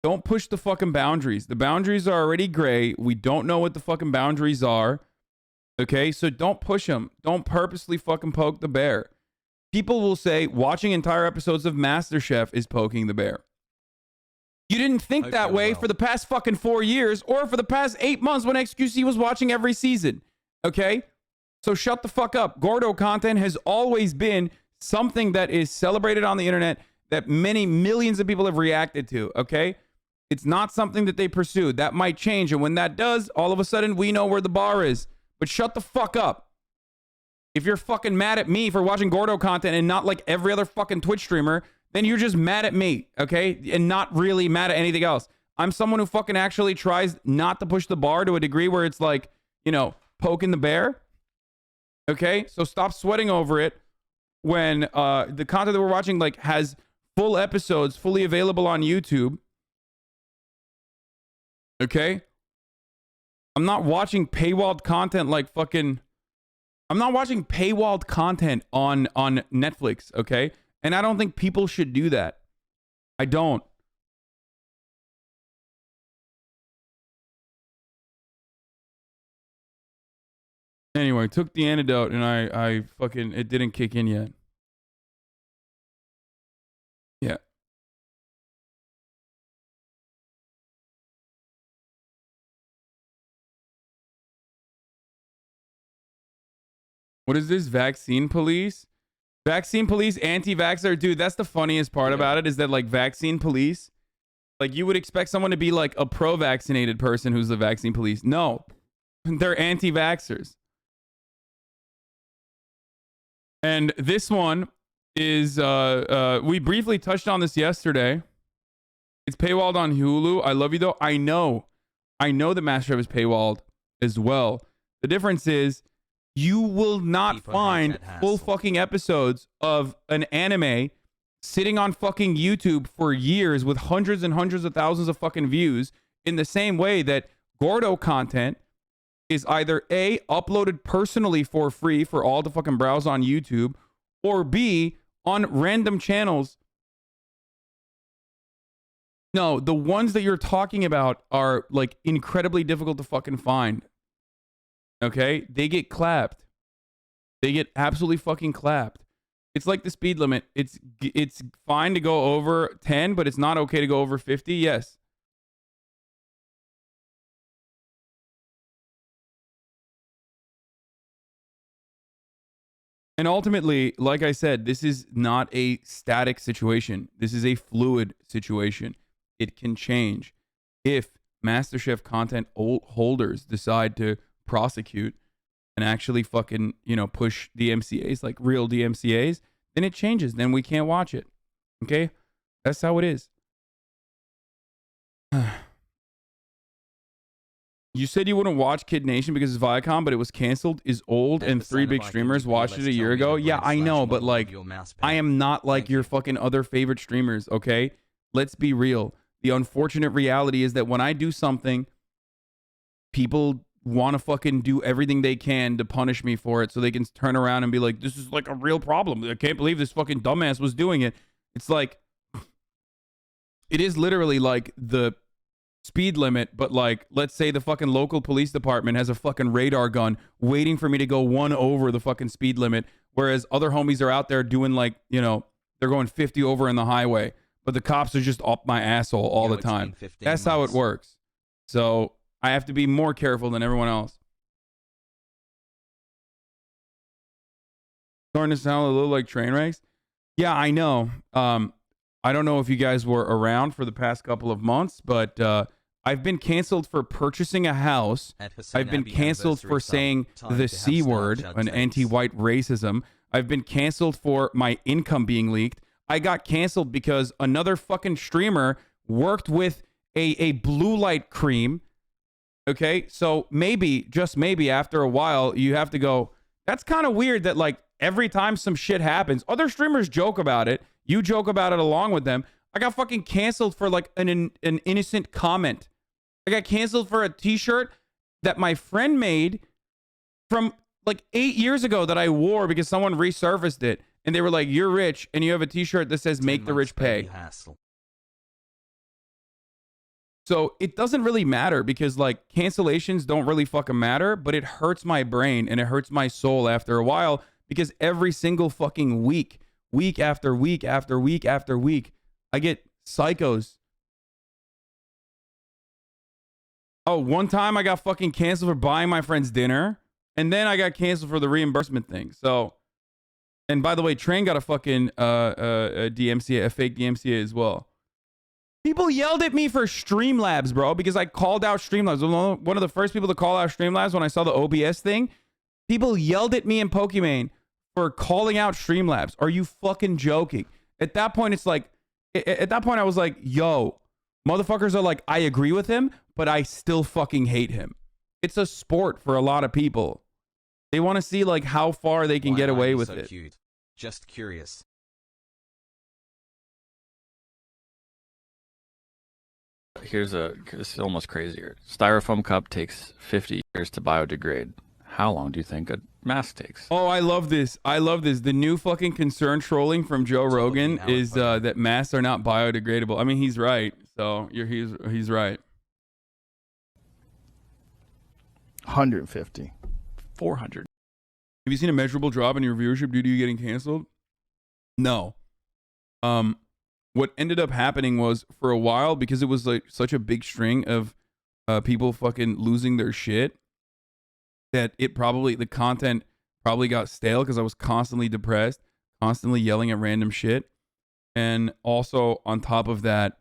Don't push the fucking boundaries. The boundaries are already gray. We don't know what the fucking boundaries are. Okay, so don't push them. Don't purposely fucking poke the bear. People will say watching entire episodes of MasterChef is poking the bear. You didn't think that way for the past fucking 4 years or for the past 8 months when XQC was watching every season. Okay, so shut the fuck up. Gordo content has always been something that is celebrated on the internet that many millions of people have reacted to. Okay, it's not something that they pursued. That might change, and when that does, all of a sudden we know where the bar is. But shut the fuck up. If you're fucking mad at me for watching Gordo content and not like every other fucking Twitch streamer, then you're just mad at me, okay? And not really mad at anything else. I'm someone who fucking actually tries not to push the bar to a degree where it's like, poking the bear. Okay? So stop sweating over it when the content that we're watching like has full episodes fully available on YouTube. Okay? I'm not watching paywalled content like fucking... I'm not watching paywalled content on Netflix, okay? And I don't think people should do that. I don't. Anyway, took the antidote and I fucking... It didn't kick in yet. Yeah. What is this? Vaccine police? Vaccine police, anti-vaxxer? Dude, that's the funniest part about it is that, like, vaccine police, like, you would expect someone to be, like, a pro-vaccinated person who's the vaccine police. No. They're anti-vaxxers. And this one is, we briefly touched on this yesterday. It's paywalled on Hulu. I love you, though. I know that MasterChef is paywalled as well. The difference is, you will not find full fucking episodes of an anime sitting on fucking YouTube for years with hundreds and hundreds of thousands of fucking views in the same way that Gordo content is either A, uploaded personally for free for all to fucking browse on YouTube, or B, on random channels. No, the ones that you're talking about are like incredibly difficult to fucking find. Okay, they get clapped. They get absolutely fucking clapped. It's like the speed limit. It's fine to go over 10, but it's not okay to go over 50. Yes. And ultimately, like I said, this is not a static situation. This is a fluid situation. It can change if MasterChef content holders decide to prosecute and actually fucking, push DMCAs like real DMCAs, then it changes. Then we can't watch it. Okay? That's how it is. You said you wouldn't watch Kid Nation because it's Viacom, but it was canceled, is old, and 3 big streamers watched it a year ago. Yeah, I know, but like, I am not like your fucking other favorite streamers, okay? Let's be real. The unfortunate reality is that when I do something, people want to fucking do everything they can to punish me for it so they can turn around and be like, this is like a real problem. I can't believe this fucking dumbass was doing it. It's like, it is literally like the speed limit, but like, let's say the fucking local police department has a fucking radar gun waiting for me to go 1 over the fucking speed limit, whereas other homies are out there doing like, you know, they're going 50 over in the highway, but the cops are just up my asshole all the time. That's how it works. So I have to be more careful than everyone else. Starting to sound a little like train wrecks. Yeah, I know. I don't know if you guys were around for the past couple of months, but I've been canceled for purchasing a house. I've been canceled for saying the C word, an anti-white racism. I've been canceled for my income being leaked. I got canceled because another fucking streamer worked with a blue light cream. Okay, so maybe, just maybe, after a while, you have to go, that's kind of weird that like every time some shit happens, other streamers joke about it. You joke about it along with them. I got fucking canceled for like an innocent comment. I got canceled for a t-shirt that my friend made from like 8 years ago that I wore because someone resurfaced it. And they were like, you're rich and you have a t-shirt that says make the rich pay. So it doesn't really matter because like cancellations don't really fucking matter, but it hurts my brain and it hurts my soul after a while because every single fucking week after week after week after week, I get psychos. Oh, one time I got fucking canceled for buying my friend's dinner, and then I got canceled for the reimbursement thing. So, and by the way, Train got a fucking a DMCA, a fake DMCA as well. People yelled at me for Streamlabs, bro, because I called out Streamlabs. One of the first people to call out Streamlabs when I saw the OBS thing. People yelled at me in Pokimane for calling out Streamlabs. Are you fucking joking? At that point, it's like, at that point, I was like, yo, motherfuckers are like, I agree with him, but I still fucking hate him. It's a sport for a lot of people. They want to see like how far they can get away with it. Cute? Just curious. It's almost crazier. Styrofoam cup takes 50 years to biodegrade. How long do you think a mask takes? Oh, I love this. I love this. The new fucking concern trolling from Joe Rogan is that masks are not biodegradable. I mean, he's right. So he's right. 150. 400. Have you seen a measurable drop in your viewership due to you getting canceled? No. What ended up happening was for a while, because it was like such a big string of people fucking losing their shit, that the content probably got stale because I was constantly depressed, constantly yelling at random shit. And also on top of that,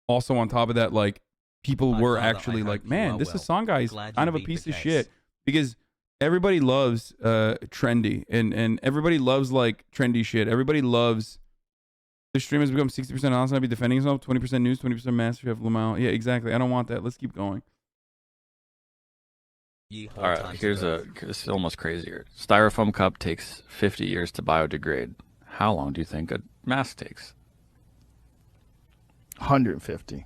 like people were actually like, man, this Hassan guy is kind of a piece of shit, because everybody loves trendy and everybody loves like trendy shit. Everybody loves the stream has become 60% honest. I'd be defending himself, 20% news, 20% master chef Lamau. Yeah, exactly. I don't want that. Let's keep going. All right, it's almost crazier. Styrofoam cup takes 50 years to biodegrade. How long do you think a mask takes? 150.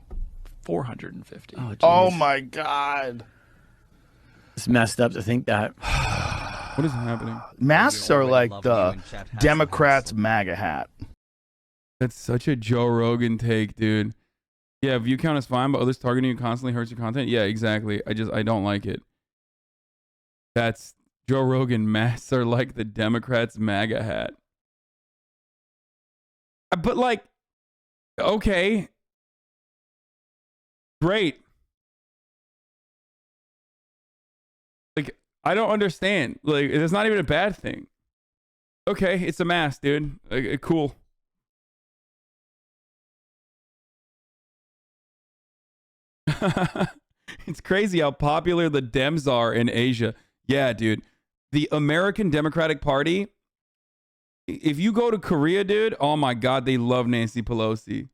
450. Oh my God. It's messed up to think that. What is happening? Masks are like the Democrats' MAGA hat. That's such a Joe Rogan take, dude. Yeah, view count is fine, but others targeting you constantly hurts your content. Yeah, exactly. I don't like it. That's Joe Rogan. Masks are like the Democrats' MAGA hat. But like, okay. Great. Like, I don't understand. Like, it's not even a bad thing. Okay, it's a mask, dude. Cool. It's crazy how popular the Dems are in Asia. Yeah, dude. The American Democratic Party, if you go to Korea, dude, oh my God, they love Nancy Pelosi.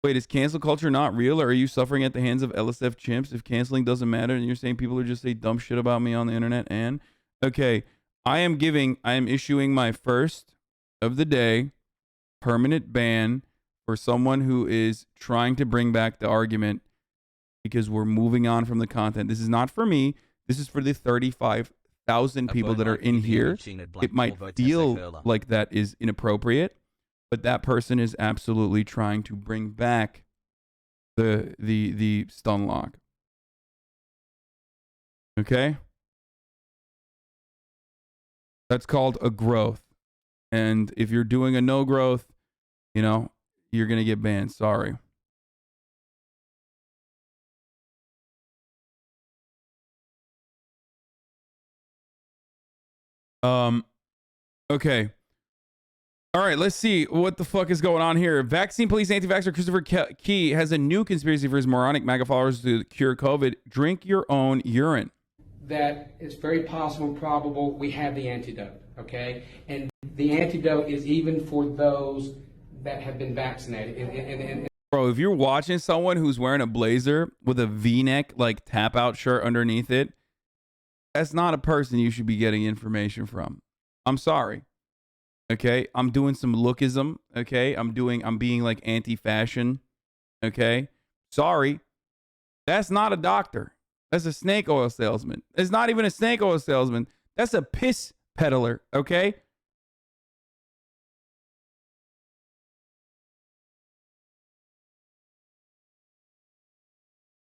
Wait, is cancel culture not real, or are you suffering at the hands of LSF chimps? If canceling doesn't matter, and you're saying people are just say dumb shit about me on the internet, and okay, I am issuing my first of the day permanent ban for someone who is trying to bring back the argument, because we're moving on from the content. This is not for me. This is for the 35,000 people that are in here. It might feel like that is inappropriate, but that person is absolutely trying to bring back the stun lock. Okay? That's called a growth. And if you're doing a no growth, you know, you're going to get banned. Sorry. Okay. All right, let's see what the fuck is going on here. Vaccine police anti-vaxxer Christopher Key has a new conspiracy for his moronic MAGA followers to cure COVID. Drink your own urine. That it's very possible and probable we have the antidote, okay? And the antidote is even for those that have been vaccinated. Bro, if you're watching someone who's wearing a blazer with a V-neck, like tap-out shirt underneath it, that's not a person you should be getting information from. I'm sorry. Okay, I'm doing some lookism. Okay, I'm being like anti-fashion. Okay, sorry, that's not a doctor. That's a snake oil salesman. It's not even a snake oil salesman. That's a piss peddler. Okay.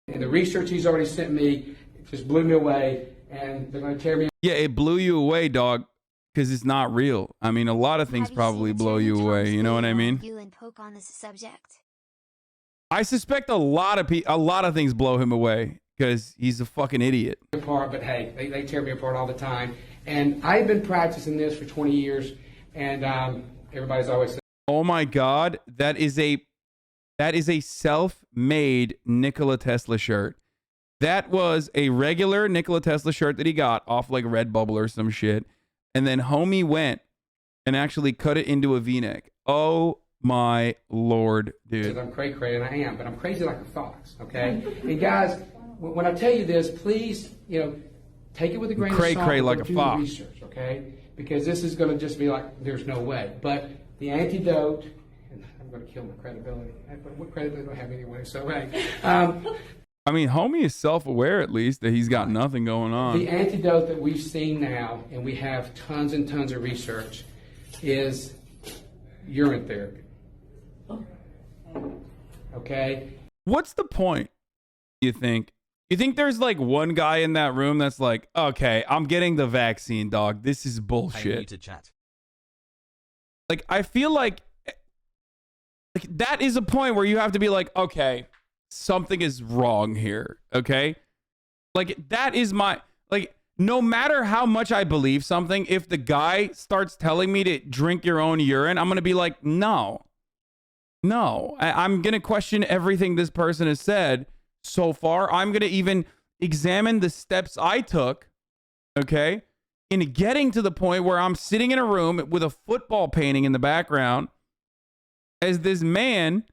And the research he's already sent me just blew me away, and they're going to tear me. Yeah, it blew you away, dog. Because it's not real. I mean, a lot of things probably blow you away. You know what I mean? You and poke on this subject. I suspect a lot of things blow him away because he's a fucking idiot. Apart, but hey, they tear me apart all the time. And I've been practicing this for 20 years, and everybody's always saying, "Oh my God, that is a self-made Nikola Tesla shirt." That was a regular Nikola Tesla shirt that he got off like Redbubble or some shit. And then homie went and actually cut it into a V-neck. Oh my Lord, dude. I'm cray-cray, and I am, but I'm crazy like a fox, okay? And guys, when I tell you this, please, take it with a grain of salt. Cray-cray like a fox. Research, okay? Because this is going to just be like, there's no way. But the antidote, and I'm going to kill my credibility. What credibility do I have anyway? So, hey. I mean, homie is self-aware at least that he's got nothing going on. The antidote that we've seen now, and we have tons and tons of research, is urine therapy. Okay? What's the point, you think? You think there's like one guy in that room that's like, okay, I'm getting the vaccine, dog. This is bullshit. I need to chat. Like, I feel like that is a point where you have to be like, okay, something is wrong here, okay? Like, that is no matter how much I believe something, if the guy starts telling me to drink your own urine, I'm going to be like, no. I'm going to question everything this person has said so far. I'm going to even examine the steps I took, okay, in getting to the point where I'm sitting in a room with a football painting in the background as this man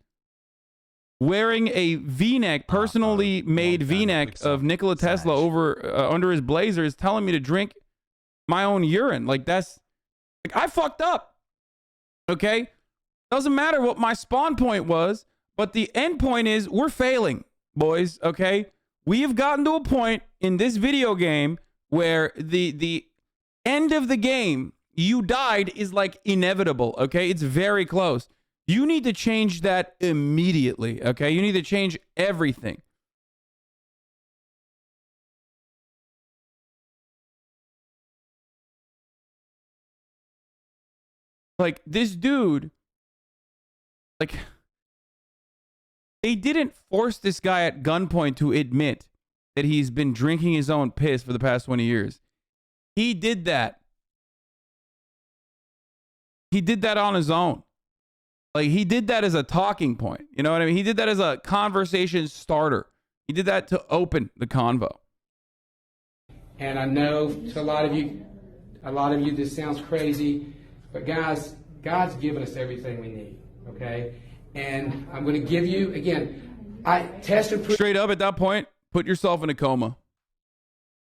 wearing a V-neck, personally made V-neck of Nikola Tesla under his blazer, is telling me to drink my own urine. Like, that's like, I fucked up. Okay? Doesn't matter what my spawn point was, but the end point is we're failing, boys. Okay? We have gotten to a point in this video game where the end of the game, you died, is like inevitable. Okay? It's very close. You need to change that immediately, okay? You need to change everything. Like, this dude, like, they didn't force this guy at gunpoint to admit that he's been drinking his own piss for the past 20 years. He did that. He did that on his own. Like, he did that as a talking point. You know what I mean? He did that as a conversation starter. He did that to open the convo. And I know to a lot of you, this sounds crazy, but guys, God's given us everything we need, okay? And I'm going to give you, again, I tested... Straight up at that point, put yourself in a coma.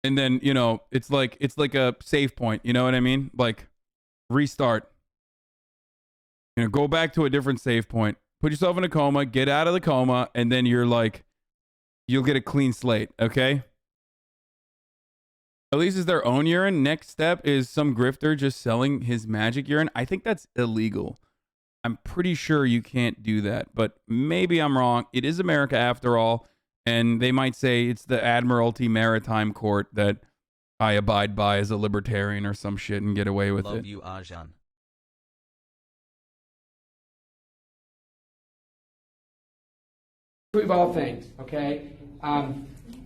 And then, you know, it's like a save point. You know what I mean? Like, restart. You know, go back to a different save point. Put yourself in a coma, get out of the coma, and then you're like, you'll get a clean slate, okay? At least it's their own urine. Next step is some grifter just selling his magic urine. I think that's illegal. I'm pretty sure you can't do that, but maybe I'm wrong. It is America after all, and they might say it's the Admiralty Maritime Court that I abide by as a libertarian or some shit and get away with it. Love you, Arjan. Prove all things, okay?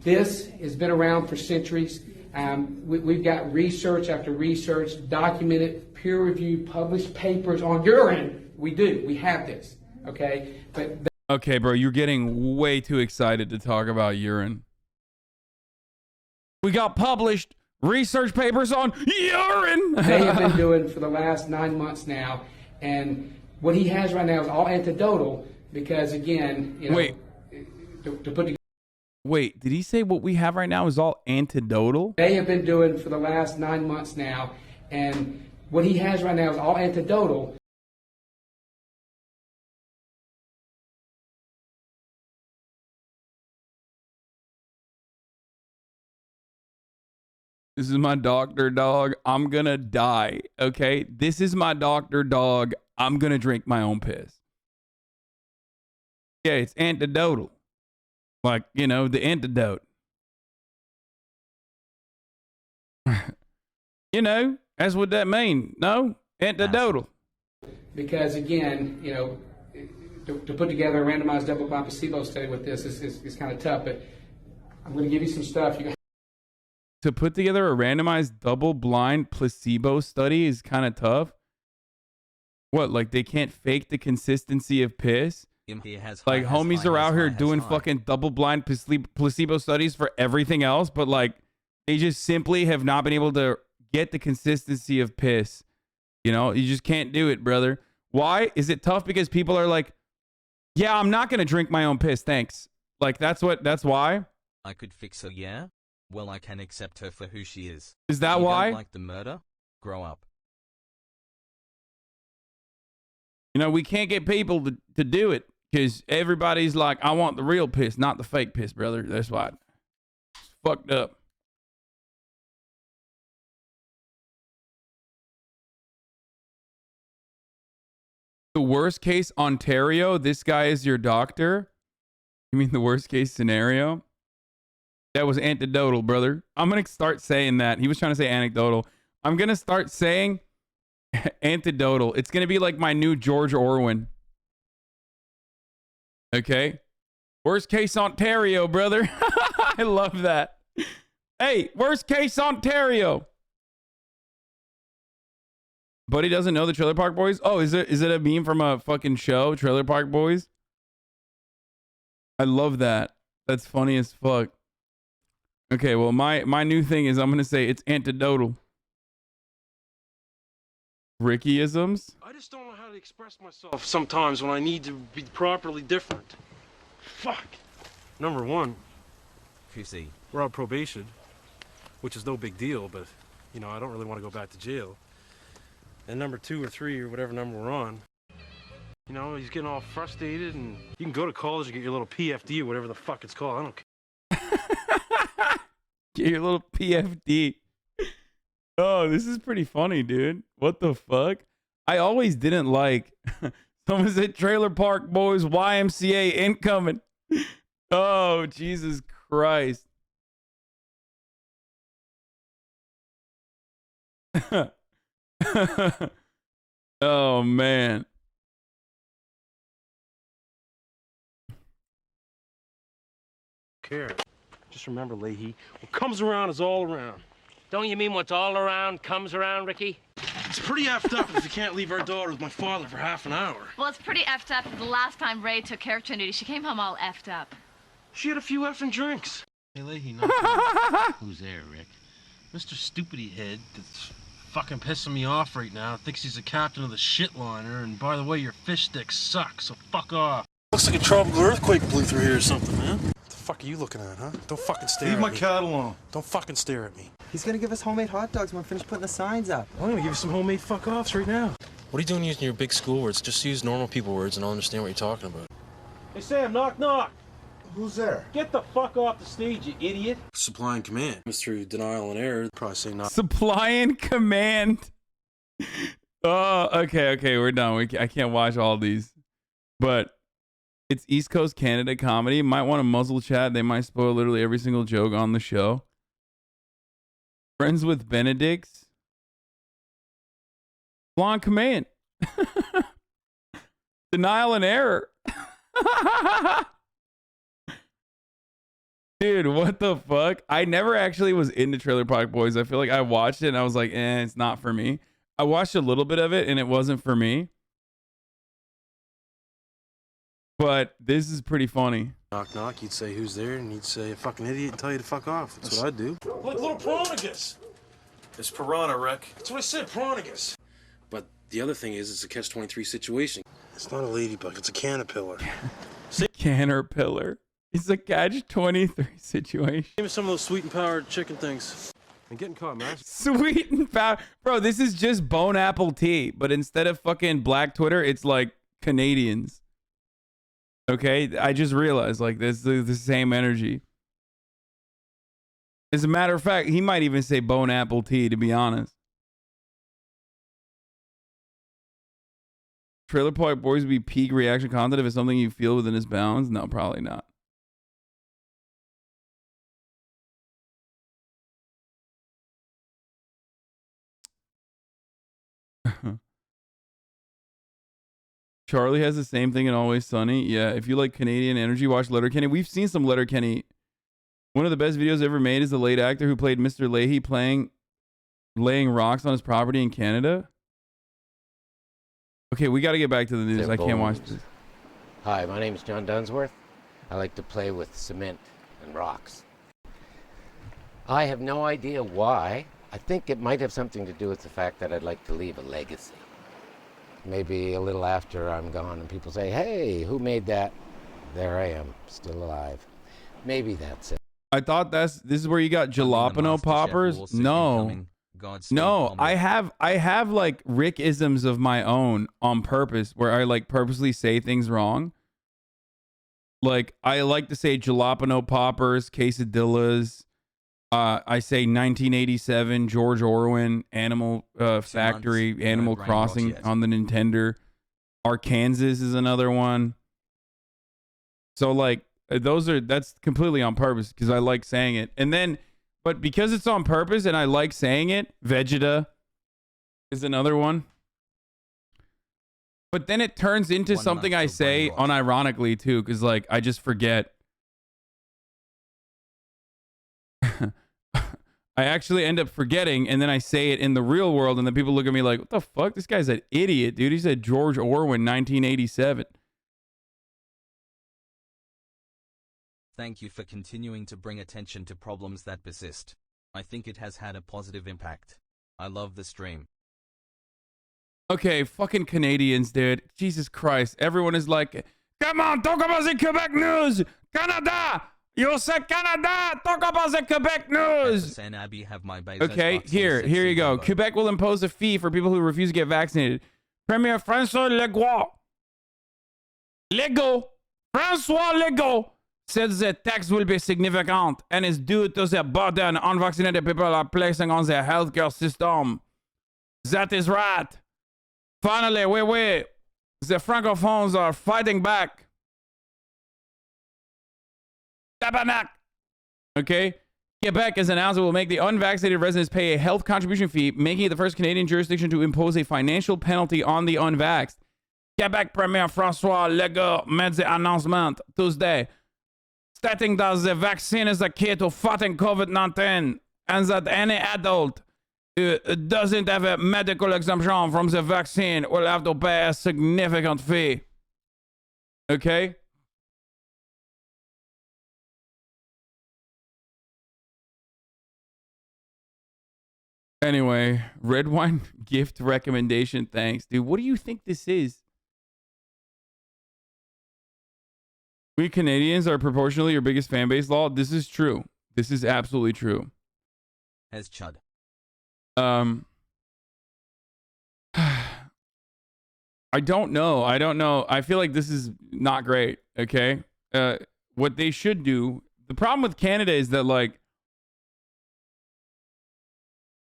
This has been around for centuries. We've got research after research, documented, peer-reviewed, published papers on urine. We do. We have this, okay? But okay, bro, you're getting way too excited to talk about urine. We got published research papers on urine. They have been doing for the last 9 months now, and what he has right now is all anecdotal because, again, you know, wait, to put together. Wait, did he say what we have right now is all antidotal? They have been doing for the last 9 months now, and what he has right now is all anecdotal. This is my doctor, dog. I'm gonna die, okay? This is my doctor, dog. I'm gonna drink my own piss. Yeah, it's antidotal. Like, you know, the antidote. You know, that's what that mean. No? Antidotal. Because, again, you know, to put together a randomized double-blind placebo study with this is kind of tough, but I'm going to give you some stuff. To put together a randomized double-blind placebo study is kind of tough? What, like they can't fake the consistency of piss? Like homies are out here doing fucking double-blind placebo studies for everything else, but like they just simply have not been able to get the consistency of piss. You know, you just can't do it, brother. Why? Is it tough because people are like, yeah, I'm not going to drink my own piss, thanks. Like that's why? I could fix her, yeah? Well, I can accept her for who she is. Is that you why? Don't like the murder? Grow up. You know, we can't get people to do it because everybody's like, I want the real piss, not the fake piss, brother. That's why. It's fucked up. The worst case Ontario, this guy is your doctor? You mean the worst case scenario? That was anecdotal, brother. I'm going to start saying that. He was trying to say anecdotal. I'm going to start saying anecdotal. It's going to be like my new George Orwin. Okay? Worst case Ontario, brother. I love that. Hey, worst case Ontario. Buddy doesn't know the Trailer Park Boys? Oh, is it a meme from a fucking show, Trailer Park Boys? I love that. That's funny as fuck. Okay, well, my new thing is I'm going to say it's anecdotal. Rickyisms? I just don't know how to express myself sometimes when I need to be properly different. Fuck. Number one, QC. we're on probation, which is no big deal, but, you know, I don't really want to go back to jail. And number 2 or 3 or whatever number we're on, you know, he's getting all frustrated, and you can go to college and get your little PFD or whatever the fuck it's called. I don't care. Get your little PFD. Oh, this is pretty funny, dude. What the fuck? I always didn't like. Someone said Trailer Park Boys YMCA incoming. Oh, Jesus Christ. Oh, man. Care. Just remember, Leahy, what comes around is all around. Don't you mean what's all around comes around, Ricky? It's pretty effed up if you can't leave our daughter with my father for half an hour. Well, it's pretty effed up. The last time Ray took care of Trinity, she came home all effed up. She had a few effing drinks. Hey, Leahy, who's there, Rick? Mr. Stupidity Head that's fucking pissing me off right now. Thinks he's the captain of the shitliner, and by the way, your fish sticks suck, so fuck off. Looks like a tropical earthquake blew through here or something, man. What the fuck are you looking at, huh? Don't fucking stare at me. Leave my cat alone. Don't fucking stare at me. He's gonna give us homemade hot dogs when we're finished putting the signs up. I'm gonna give you some homemade fuck-offs right now. What are you doing using your big school words? Just use normal people words and I'll understand what you're talking about. Hey, Sam, knock, knock. Who's there? Get the fuck off the stage, you idiot. Supply and command. Mr. Denial and Error, probably say not. Supply and command. Oh, okay, we're done. I can't watch all these. But it's East Coast Canada comedy. Might want to muzzle chat. They might spoil literally every single joke on the show. Friends with Benedicts. Supply and command. Denial and Error. Dude, what the fuck? I never actually was into Trailer Park Boys. I feel like I watched it and I was like, it's not for me. I watched a little bit of it and it wasn't for me. But this is pretty funny. Knock, knock, you'd say who's there, and you'd say a fucking idiot and tell you to fuck off. That's what I'd do. Like little Piranhagus. It's Piranha, Wreck. That's what I said, Piranhagus. But the other thing is, it's a catch-23 situation. It's not a ladybug, it's a caterpillar. Caterpillar. It's a catch-23 situation. Give me some of those sweet and powdered chicken things. I'm getting caught, man. Sweet and powdered. Bro, this is just bone apple tea. But instead of fucking Black Twitter, it's like Canadians. Okay? I just realized, like, this is the same energy. As a matter of fact, he might even say bone apple tea, to be honest. Trailer Park Boys would be peak reaction content if it's something you feel within its bounds? No, probably not. Charlie has the same thing in Always Sunny. Yeah, if you like Canadian energy, watch Letterkenny. We've seen some Letterkenny. One of the best videos ever made is the late actor who played Mr. Leahy laying rocks on his property in Canada. Okay, we got to get back to the news. I can't watch this. Hi, my name is John Dunsworth. I like to play with cement and rocks. I have no idea why. I think it might have something to do with the fact that I'd like to leave a legacy. Maybe a little after I'm gone and people say, hey, who made that? There I am, still alive. Maybe that's it. I thought this is where you got jalapeno poppers. No. No, I have like Rick-isms of my own on purpose where I like purposely say things wrong. Like I like to say jalapeno poppers, quesadillas. I say 1987, George Orwell, Animal Factory, Animal Crossing on the Nintendo. Arkansas is another one. So like that's completely on purpose because I like saying it. And then, but because it's on purpose and I like saying it, Vegeta is another one. But then it turns into something I say unironically too, because like I just forget. I actually end up forgetting, and then I say it in the real world, and then people look at me like, what the fuck? This guy's an idiot, dude. He said George Orwell, 1987. Thank you for continuing to bring attention to problems that persist. I think it has had a positive impact. I love the stream. Okay, fucking Canadians, dude. Jesus Christ. Everyone is like, come on, talk about the Quebec news. Canada. You said Canada. Talk about the Quebec news. Hasanabi have my okay, here you go. Quebec will impose a fee for people who refuse to get vaccinated. Premier François Legault said the tax will be significant and is due to the burden unvaccinated people are placing on their healthcare system. That is right. Finally, oui, the francophones are fighting back. Tabarnak. Okay. Quebec has announced it will make the unvaccinated residents pay a health contribution fee, making it the first Canadian jurisdiction to impose a financial penalty on the unvaxxed. Quebec Premier François Legault made the announcement Tuesday, stating that the vaccine is a key to fighting COVID-19 and that any adult who doesn't have a medical exemption from the vaccine will have to pay a significant fee. Okay? Anyway, red wine gift recommendation. Thanks, dude. What do you think this is? We Canadians are proportionally your biggest fan base, Law. This is true. This is absolutely true. As Chud. I don't know. I feel like this is not great. Okay. What they should do. The problem with Canada is that, like,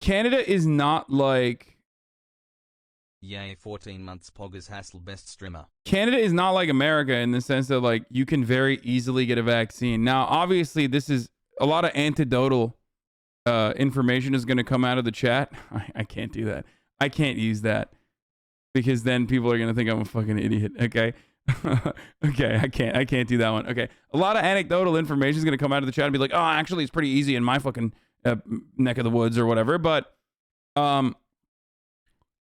Canada is not like. Yay, 14 months Poggers Hassel best streamer. Canada is not like America in the sense that, like, you can very easily get a vaccine. Now, obviously, this is a lot of anecdotal information is going to come out of the chat. I can't do that. I can't use that because then people are going to think I'm a fucking idiot. Okay. Okay. I can't do that one. Okay. A lot of anecdotal information is going to come out of the chat and be like, oh, actually, it's pretty easy in my fucking neck of the woods or whatever. But, I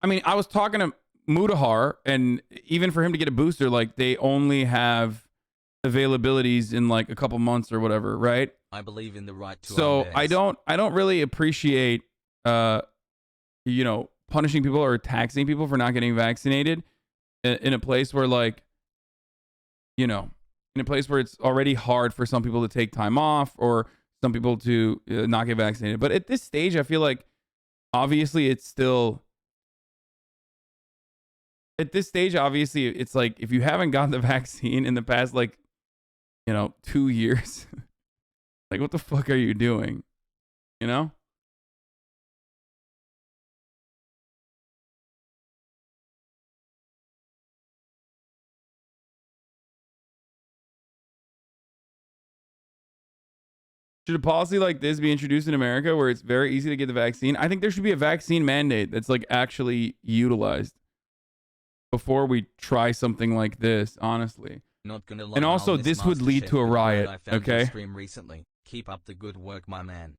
mean, I was talking to Mudahar, and even for him to get a booster, like, they only have availabilities in like a couple months or whatever, right? I believe in the right to So I don't really appreciate you know, punishing people or taxing people for not getting vaccinated in a place where, like, you know, in a place where it's already hard for some people to take time off or some people to not get vaccinated. But at this stage, I feel like obviously it's still. At this stage, obviously, it's like if you haven't gotten the vaccine in the past, like, you know, 2 years, like, what the fuck are you doing? You know? Should a policy like this be introduced in America where it's very easy to get the vaccine? I think there should be a vaccine mandate that's, like, actually utilized before we try something like this, honestly. Not gonna lie, And also, this would lead to a riot, I found okay? your stream recently. Keep up the good work, my man.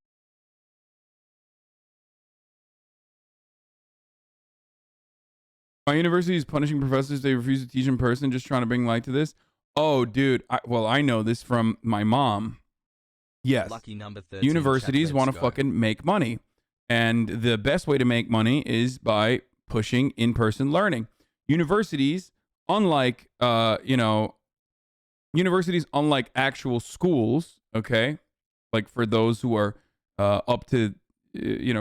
My university is punishing professors. They refuse to teach in person, just trying to bring light to this. Oh, dude. I know this from my mom. Yes. Lucky number 13. Universities want to fucking make money. And the best way to make money is by pushing in-person learning. Universities, unlike, universities, unlike actual schools, okay? Like for those who are up to,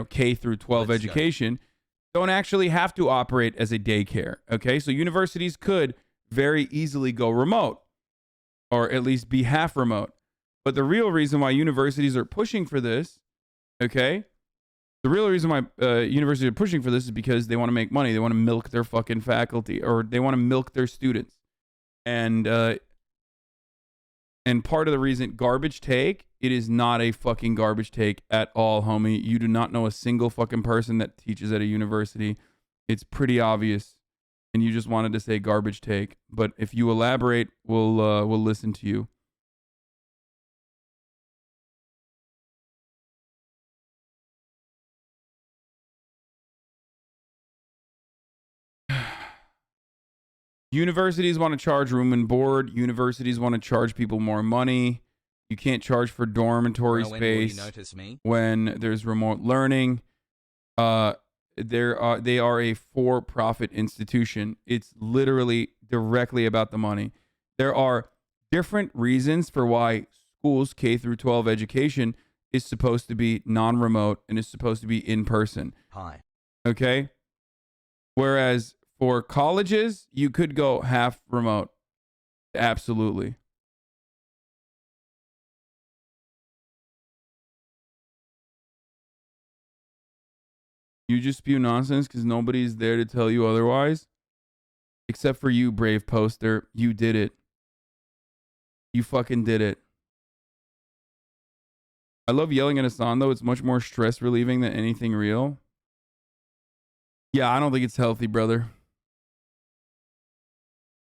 K through 12 education, don't actually have to operate as a daycare, okay? So universities could very easily go remote, or at least be half remote. But the real reason why universities are pushing for this, okay? The real reason why universities are pushing for this is because they want to make money. They want to milk their fucking faculty, or they want to milk their students. And part of the reason, garbage take, it is not a fucking garbage take at all, homie. You do not know a single fucking person that teaches at a university. It's pretty obvious. And you just wanted to say garbage take. But if you elaborate, we'll listen to you. Universities want to charge room and board. Universities want to charge people more money. You can't charge for dormitory space when there's remote learning. They are a for-profit institution. It's literally directly about the money. There are different reasons for why schools, K through 12 education, is supposed to be non-remote and is supposed to be in person. Hi. Okay? Whereas for colleges, you could go half remote. Absolutely. You just spew nonsense because nobody's there to tell you otherwise. Except for you, brave poster. You did it. You fucking did it. I love yelling at Hassan, though. It's much more stress relieving than anything real. Yeah, I don't think it's healthy, brother.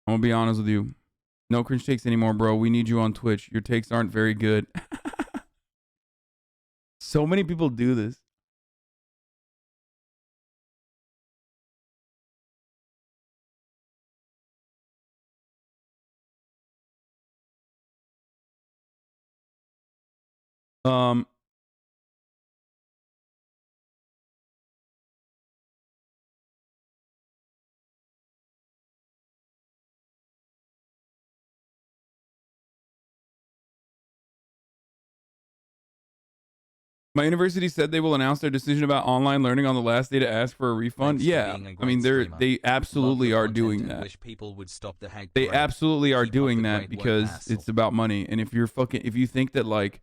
I'm gonna be honest with you. No cringe takes anymore, bro. We need you on Twitch. Your takes aren't very good. So many people do this. My university said they will announce their decision about online learning on the last day to ask for a refund. Thanks for Yeah, being a I great mean streamer. they absolutely Love your are content doing and that. Wish people would stop the hate They parade. absolutely are Keep up doing the that great work, because Hassel. it's about money. And if you think that like,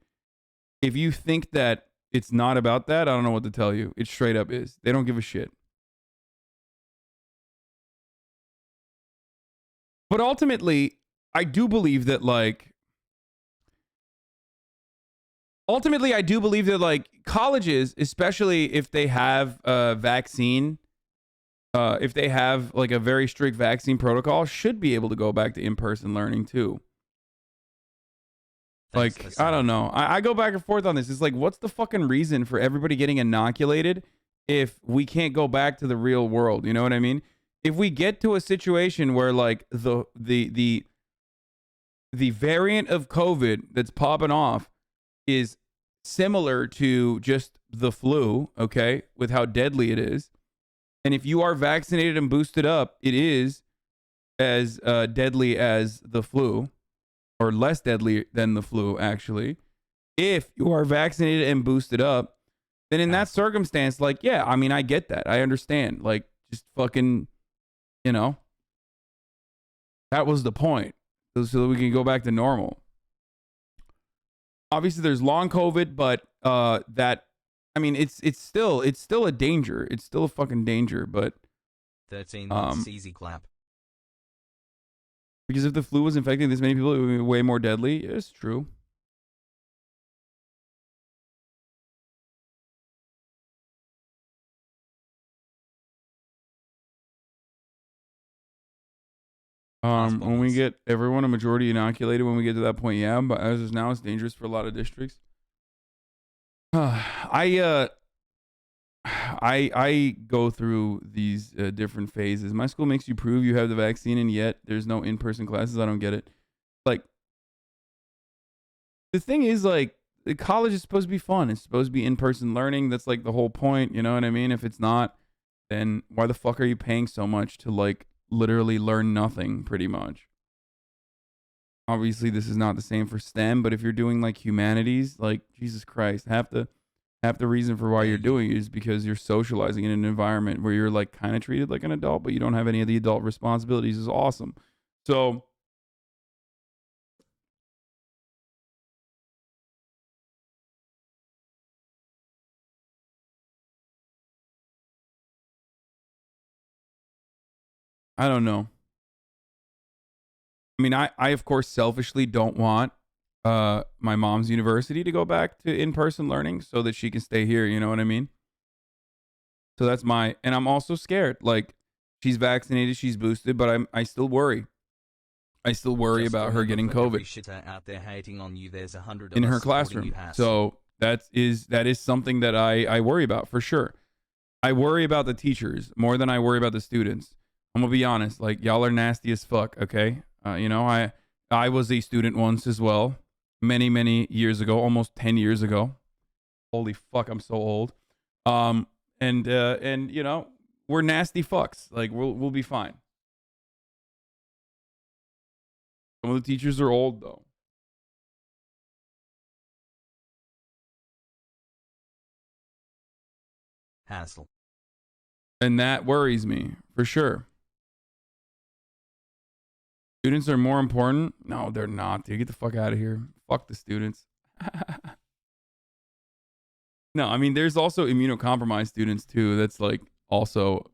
if you think that it's not about that, I don't know what to tell you. It straight up is. They don't give a shit. But ultimately, I do believe that like, colleges, especially if they have a vaccine, if they have like a very strict vaccine protocol, should be able to go back to in-person learning too. Thanks, Like, I don't know. I go back and forth on this. It's like, what's the fucking reason for everybody getting inoculated if we can't go back to the real world? You know what I mean? If we get to a situation where like the variant of COVID that's popping off is similar to just the flu, okay, with how deadly it is. And if you are vaccinated and boosted up, it is as deadly as the flu, or less deadly than the flu, actually. If you are vaccinated and boosted up, then in that circumstance, like, yeah, I mean, I get that. I understand. Like, just fucking, you know, that was the point. So that we can go back to normal. Obviously, there's long COVID, but that, I mean, it's still a danger. It's still a fucking danger, but 13 months, easy clap. Because if the flu was infecting this many people, it would be way more deadly. It's true. When we get everyone a majority inoculated, when we get to that point, yeah. But as of now, it's dangerous for a lot of districts. I go through these different phases. My school makes you prove you have the vaccine, and yet there's no in-person classes. I don't get it. Like, the thing is, like, the college is supposed to be fun. It's supposed to be in-person learning. That's like the whole point. You know what I mean? If it's not, then why the fuck are you paying so much to like literally learn nothing, pretty much? Obviously, this is not the same for STEM, but if you're doing like humanities, like, Jesus Christ, half the reason for why you're doing it is because you're socializing in an environment where you're like kind of treated like an adult, but you don't have any of the adult responsibilities. Is awesome. So I don't know. I mean, I of course selfishly don't want my mom's university to go back to in-person learning so that she can stay here, you know what I mean? So that's and I'm also scared. Like, she's vaccinated, she's boosted, but I still worry. I still worry about her getting COVID Out there hating on you, there's 100 in her classroom. So that is something that I worry about for sure. I worry about the teachers more than I worry about the students. I'm gonna be honest. Like, y'all are nasty as fuck. Okay, you know, I was a student once as well, many years ago, almost 10 years ago. Holy fuck, I'm so old. And you know, we're nasty fucks. Like, we'll be fine. Some of the teachers are old though. Hassle. And that worries me for sure. Students are more important? No, they're not, dude. Get the fuck out of here. Fuck the students. No, I mean, there's also immunocompromised students too. That's like also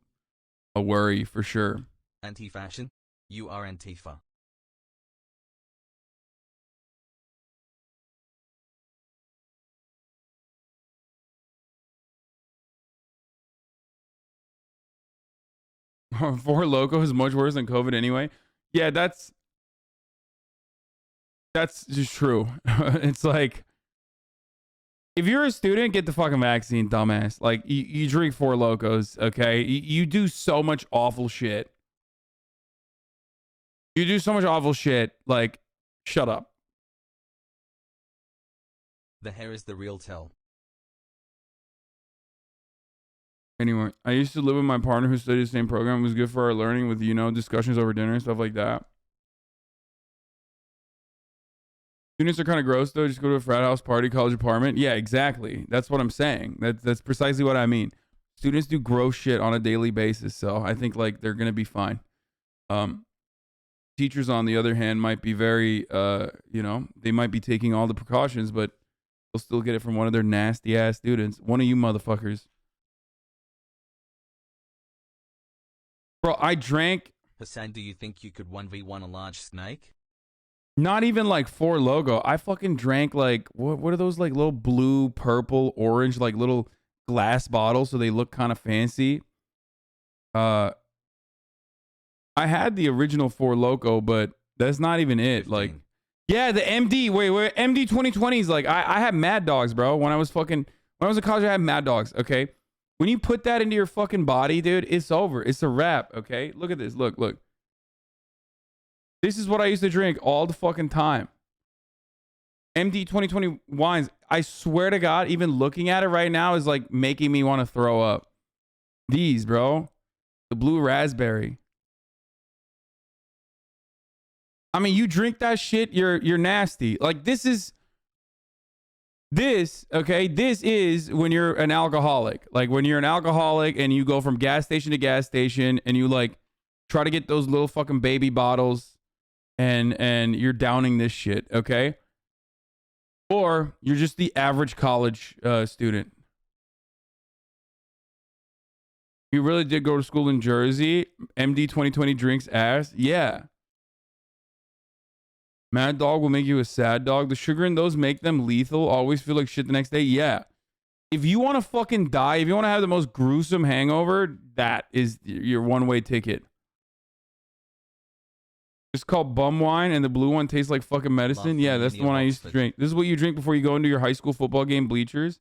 a worry for sure. Anti-fashion? You are Antifa. Four Loko is much worse than COVID anyway. Yeah, that's just true. It's like, if you're a student, get the fucking vaccine, dumbass. Like, you drink Four Lokos, okay? You do so much awful shit. You do so much awful shit. Like, shut up. The hair is the real tell. Anyway, I used to live with my partner who studied the same program. It was good for our learning with, you know, discussions over dinner and stuff like that. Students are kind of gross though. Just go to a frat house, party, college apartment. Yeah, exactly. That's what I'm saying. That's precisely what I mean. Students do gross shit on a daily basis, so I think like they're gonna be fine. Teachers, on the other hand, might be very, they might be taking all the precautions, but they'll still get it from one of their nasty ass students. One of you motherfuckers. Bro, I drank. Hassan, do you think you could 1v1 a large snake? Not even like Four Logo. I fucking drank like what are those like little blue, purple, orange like little glass bottles so they look kind of fancy. I had the original Four Loco, but that's not even it. 15. Like, yeah, the MD. Wait, MD 2020s. Like, I had Mad Dogs, bro. When I was in college, I had Mad Dogs. Okay, when you put that into your fucking body, dude, it's over. It's a wrap. Okay, look at this. Look. This is what I used to drink all the fucking time. MD 2020 wines. I swear to God, even looking at it right now is like making me want to throw up. These, bro. The blue raspberry. I mean, you drink that shit, you're nasty. Like this is when you're an alcoholic. Like when you're an alcoholic and you go from gas station to gas station and you like try to get those little fucking baby bottles and you're downing this shit, okay? Or you're just the average college student. You really did go to school in Jersey? MD 2020 drinks ass? Yeah. Mad Dog will make you a sad dog. The sugar in those make them lethal. Always feel like shit the next day. Yeah. If you want to fucking die, if you want to have the most gruesome hangover, that is your one-way ticket. It's called bum wine, and the blue one tastes like fucking medicine. Yeah, that's the one I used to drink. This is what you drink before you go into your high school football game bleachers.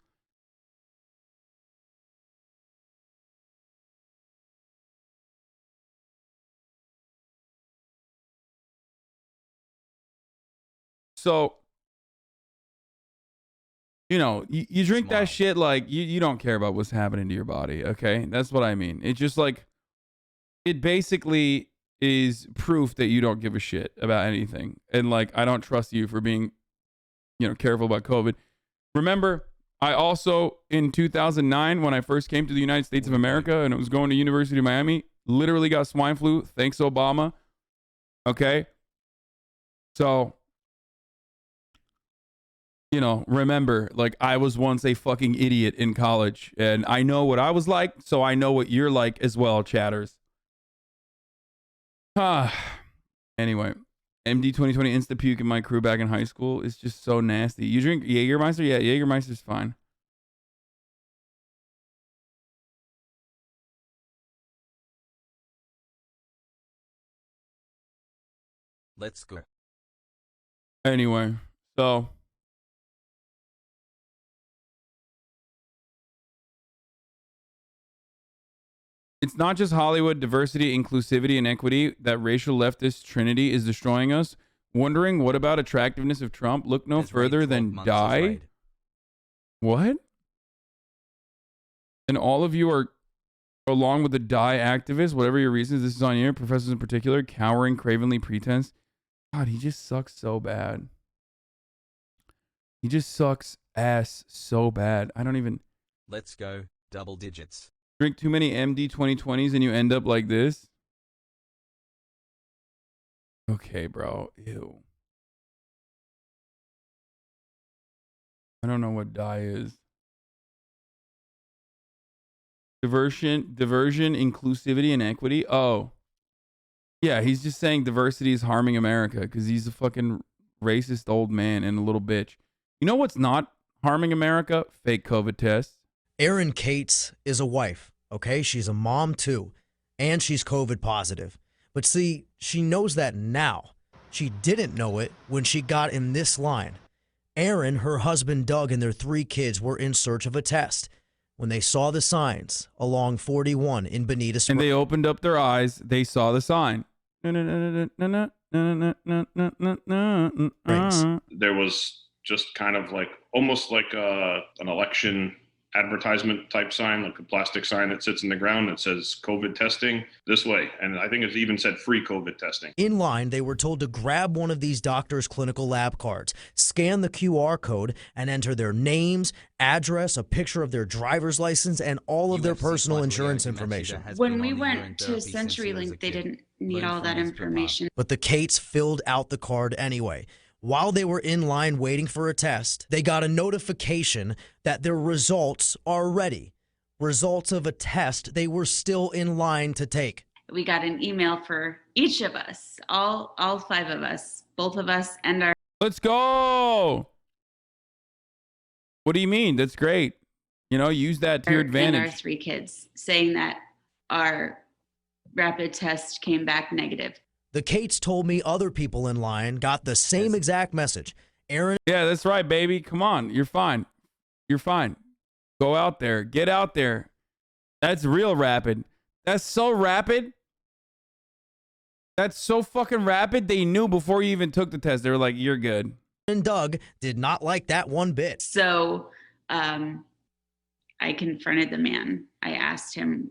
So, you drink that shit like you don't care about what's happening to your body, okay? That's what I mean. It's just like, it basically is proof that you don't give a shit about anything. And like, I don't trust you for being, careful about COVID. Remember, I also, in 2009, when I first came to the United States of America and it was going to University of Miami, literally got swine flu. Thanks, Obama. Okay? So, remember, like, I was once a fucking idiot in college, and I know what I was like, so I know what you're like as well, chatters. Anyway, MD 2020 insta puke in my crew back in high school is just so nasty. You drink Jägermeister? Yeah, Jägermeister's fine. Let's go. Anyway, so it's not just Hollywood, diversity, inclusivity, and equity. That racial leftist trinity is destroying us. Wondering what about attractiveness of Trump? Look no further than die. What? And all of you are along with the die activists, whatever your reasons. This is on you, professors in particular, cowering, cravenly pretense. God, he just sucks so bad. He just sucks ass so bad. I don't even. Let's go. Double digits. Drink too many MD 2020s and you end up like this? Okay, bro. Ew. I don't know what die is. Diversion, inclusivity, and equity. Oh. Yeah, he's just saying diversity is harming America because he's a fucking racist old man and a little bitch. You know what's not harming America? Fake COVID tests. Erin Cates is a wife, okay? She's a mom too, and she's COVID positive. But see, she knows that now. She didn't know it when she got in this line. Erin, her husband Doug, and their 3 kids were in search of a test when they saw the signs along 41 in Bonita Springs. And they opened up their eyes. They saw the sign. There was just kind of like almost like an election advertisement type sign, like a plastic sign that sits in the ground that says COVID testing this way. And I think it's even said free COVID testing. In line, they were told to grab one of these doctors' clinical lab cards, scan the QR code, and enter their names, address, a picture of their driver's license, and all of their personal insurance information. When we went to CenturyLink, they didn't need all that information. But the Cates filled out the card anyway. While they were in line waiting for a test, they got a notification that their results are ready. Results of a test they were still in line to take. We got an email for each of us, all 5 of us, both of us and our... Let's go! What do you mean? That's great. You know, use that to your advantage. And our 3 kids, saying that our rapid test came back negative. The Cates told me other people in line got the same exact message. Aaron. Yeah, that's right, baby. Come on. You're fine. You're fine. Go out there. Get out there. That's real rapid. That's so rapid. That's so fucking rapid. They knew before you even took the test. They were like, you're good. And Doug did not like that one bit. So I confronted the man. I asked him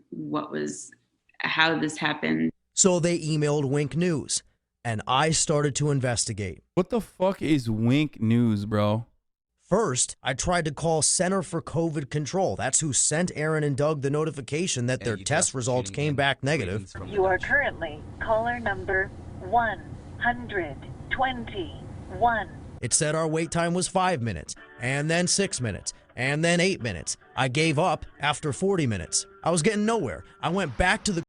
how this happened. So they emailed Wink News, and I started to investigate. What the fuck is Wink News, bro? First, I tried to call Center for COVID Control. That's who sent Aaron and Doug the notification that their test results came back negative. You are currently caller number 121. It said our wait time was 5 minutes, and then 6 minutes, and then 8 minutes. I gave up after 40 minutes. I was getting nowhere. I went back to the...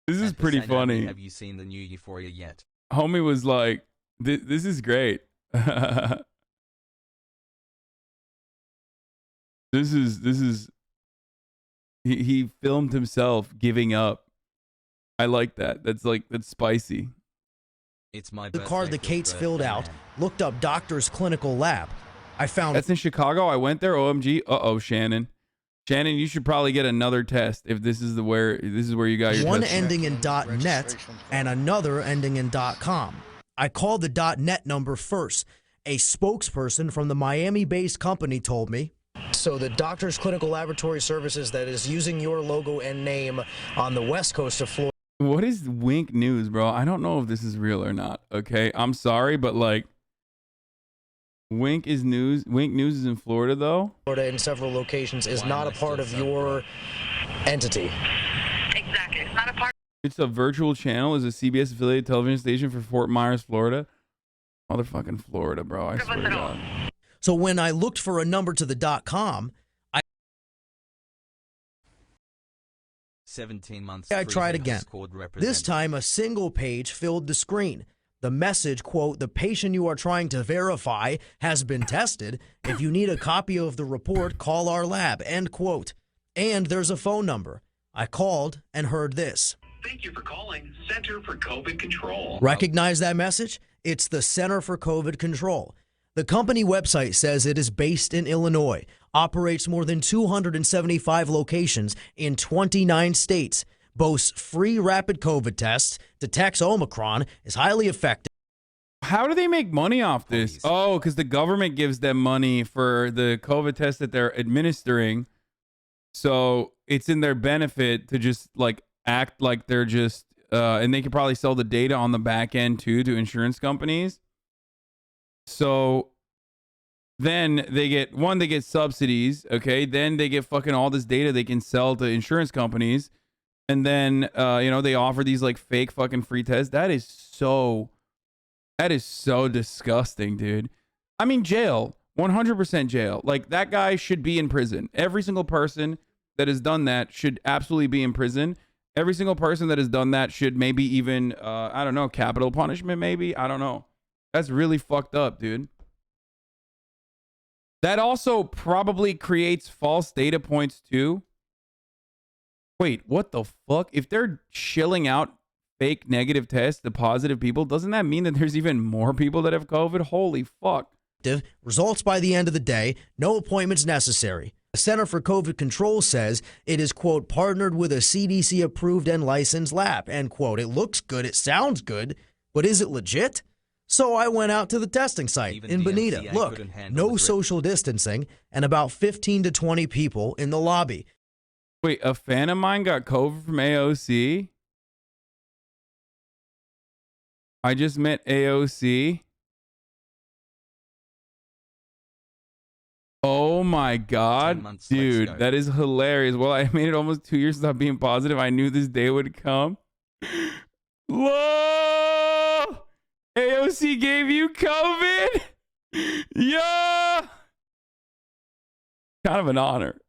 This is pretty funny. Have you seen the new Euphoria yet? Homie was like, this is great. This is he filmed himself giving up. I like that. That's spicy. It's my the card the Cates filled out, looked up doctor's clinical lab. I found... That's in Chicago. I went there. OMG. Uh-oh, Shannon. Shannon, you should probably get another test if this is where you got your one test. Ending in .net and another ending in .com. I called the .net number first. A spokesperson from the Miami-based company told me. So the Doctors Clinical Laboratory Services that is using your logo and name on the west coast of Florida. What is Wink News, bro? I don't know if this is real or not. Okay, I'm sorry, but like. Wink News is in Florida, though. Florida in several locations is not a part of your entity. Exactly. It's not a part. It's a virtual channel. Is a CBS affiliated television station for Fort Myers, Florida. Motherfucking Florida, bro. I swear to God. So when I looked for a number to the .com, 17 months. I tried again. This time, a single page filled the screen. The message, quote, the patient you are trying to verify has been tested. If you need a copy of the report, call our lab, end quote. And there's a phone number. I called and heard this. Thank you for calling Center for COVID Control. Recognize that message? It's the Center for COVID Control. The company website says it is based in Illinois, operates more than 275 locations in 29 states, boasts free rapid COVID tests, detects Omicron, is highly effective. How do they make money off this? Oh, because the government gives them money for the COVID test that they're administering. So it's in their benefit to just like act like they're just, and they could probably sell the data on the back end too to insurance companies. So then they get subsidies. Okay. Then they get fucking all this data they can sell to insurance companies. And then, they offer these like fake fucking free tests. That is so disgusting, dude. I mean, jail, 100% jail. Like that guy should be in prison. Every single person that has done that should absolutely be in prison. Every single person that has done that should maybe even, capital punishment, maybe. I don't know. That's really fucked up, dude. That also probably creates false data points too. Wait, what the fuck? If they're shilling out fake negative tests to positive people, doesn't that mean that there's even more people that have COVID? Holy fuck. Results by the end of the day, no appointments necessary. The Center for COVID Control says it is, quote, partnered with a CDC approved and licensed lab, end quote. It looks good, it sounds good, but is it legit? So I went out to the testing site in Bonita. Look, no social distancing and about 15 to 20 people in the lobby. Wait, a fan of mine got COVID from AOC? I just met AOC. Oh my God, dude, that is hilarious. Well, I made it almost 2 years without being positive. I knew this day would come. Whoa! AOC gave you COVID? Yeah! Kind of an honor.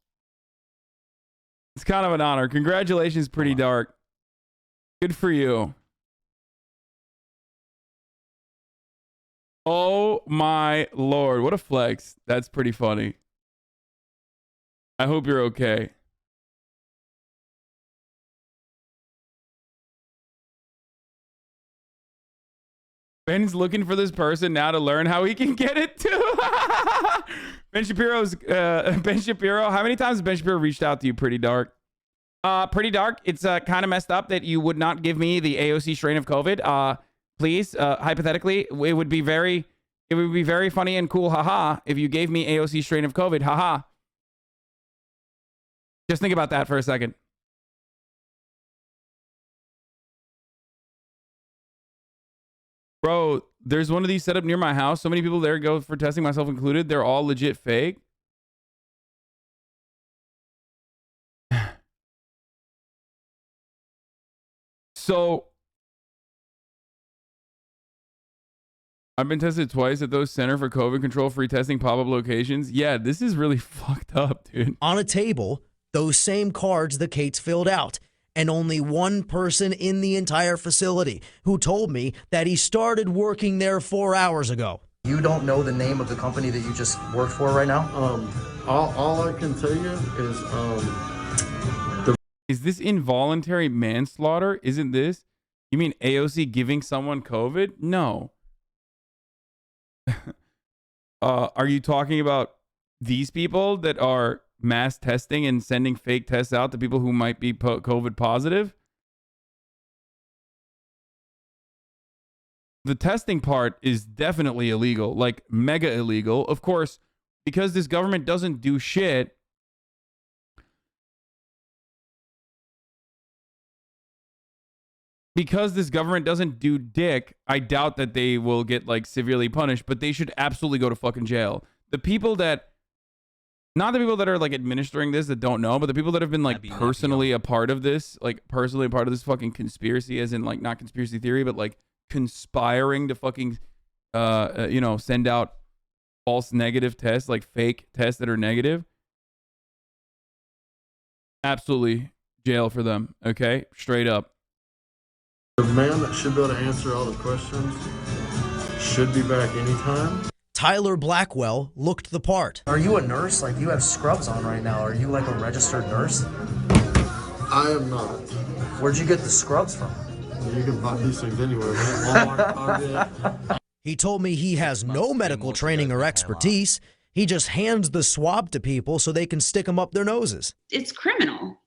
It's kind of an honor. Congratulations, Pretty Dark. Good for you. Oh my Lord. What a flex. That's pretty funny. I hope you're okay. Ben's looking for this person now to learn how he can get it too. Ben Shapiro, how many times has Ben Shapiro reached out to you, Pretty Dark? Pretty Dark, it's kind of messed up that you would not give me the AOC strain of COVID. Please, hypothetically, it would be very funny and cool, haha, if you gave me AOC strain of COVID, haha. Just think about that for a second. Bro, there's one of these set up near my house. So many people there go for testing, myself included. They're all legit fake. So I've been tested twice at those Center for COVID Control free testing pop-up locations. Yeah, this is really fucked up, dude. On a table, those same cards that Kate's filled out. And only one person in the entire facility who told me that he started working there 4 hours ago. You don't know the name of the company that you just worked for right now? All I can tell you is Is this involuntary manslaughter? Isn't this? You mean AOC giving someone COVID? No. Are you talking about these people that are mass testing and sending fake tests out to people who might be COVID positive? The testing part is definitely illegal, like mega illegal. Of course, because this government doesn't do shit. Because this government doesn't do dick, I doubt that they will get like severely punished, but they should absolutely go to fucking jail. The people that, not the people that are like administering this that don't know, but the people that have been like personally a part of this, like personally a part of this fucking conspiracy, as in like not conspiracy theory, but like conspiring to fucking, you know, send out false negative tests, like fake tests that are negative. Absolutely jail for them. Okay. Straight up. the man that should be able to answer all the questions should be back anytime. Tyler Blackwell looked the part. Are you a nurse? Like, you have scrubs on right now. Are you like a registered nurse? I am not. Where'd you get the scrubs from? You can buy these things anywhere, man. Walmart, Target. He told me he has no medical training or expertise. He just hands the swab to people so they can stick them up their noses. It's criminal.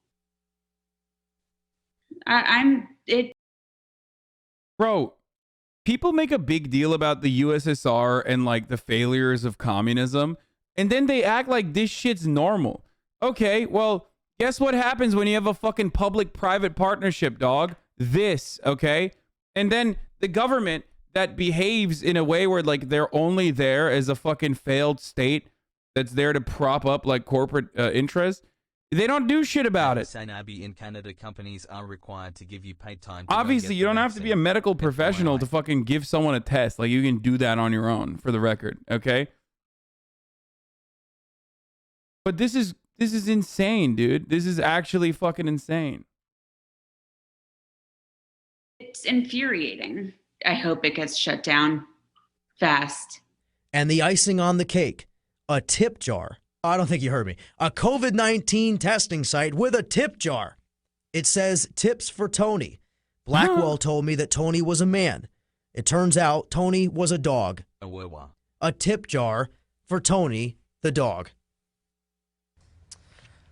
Bro, people make a big deal about the USSR and like the failures of communism, and then they act like this shit's normal. Okay, well, guess what happens when you have a fucking public-private partnership, dog? This, okay? And then the government that behaves in a way where like they're only there as a fucking failed state that's there to prop up like corporate interests. They don't do shit about it. Hasanabi in Canada, companies are required to give you paid time. Obviously, you don't have to be a medical professional to fucking give someone a test. Like, you can do that on your own, for the record, okay? But this is insane, dude. This is actually fucking insane. It's infuriating. I hope it gets shut down fast. And the icing on the cake, a tip jar. I don't think you heard me. A COVID-19 testing site with a tip jar. It says tips for Tony. Blackwell told me that Tony was a man. It turns out Tony was a dog. A tip jar for Tony, the dog.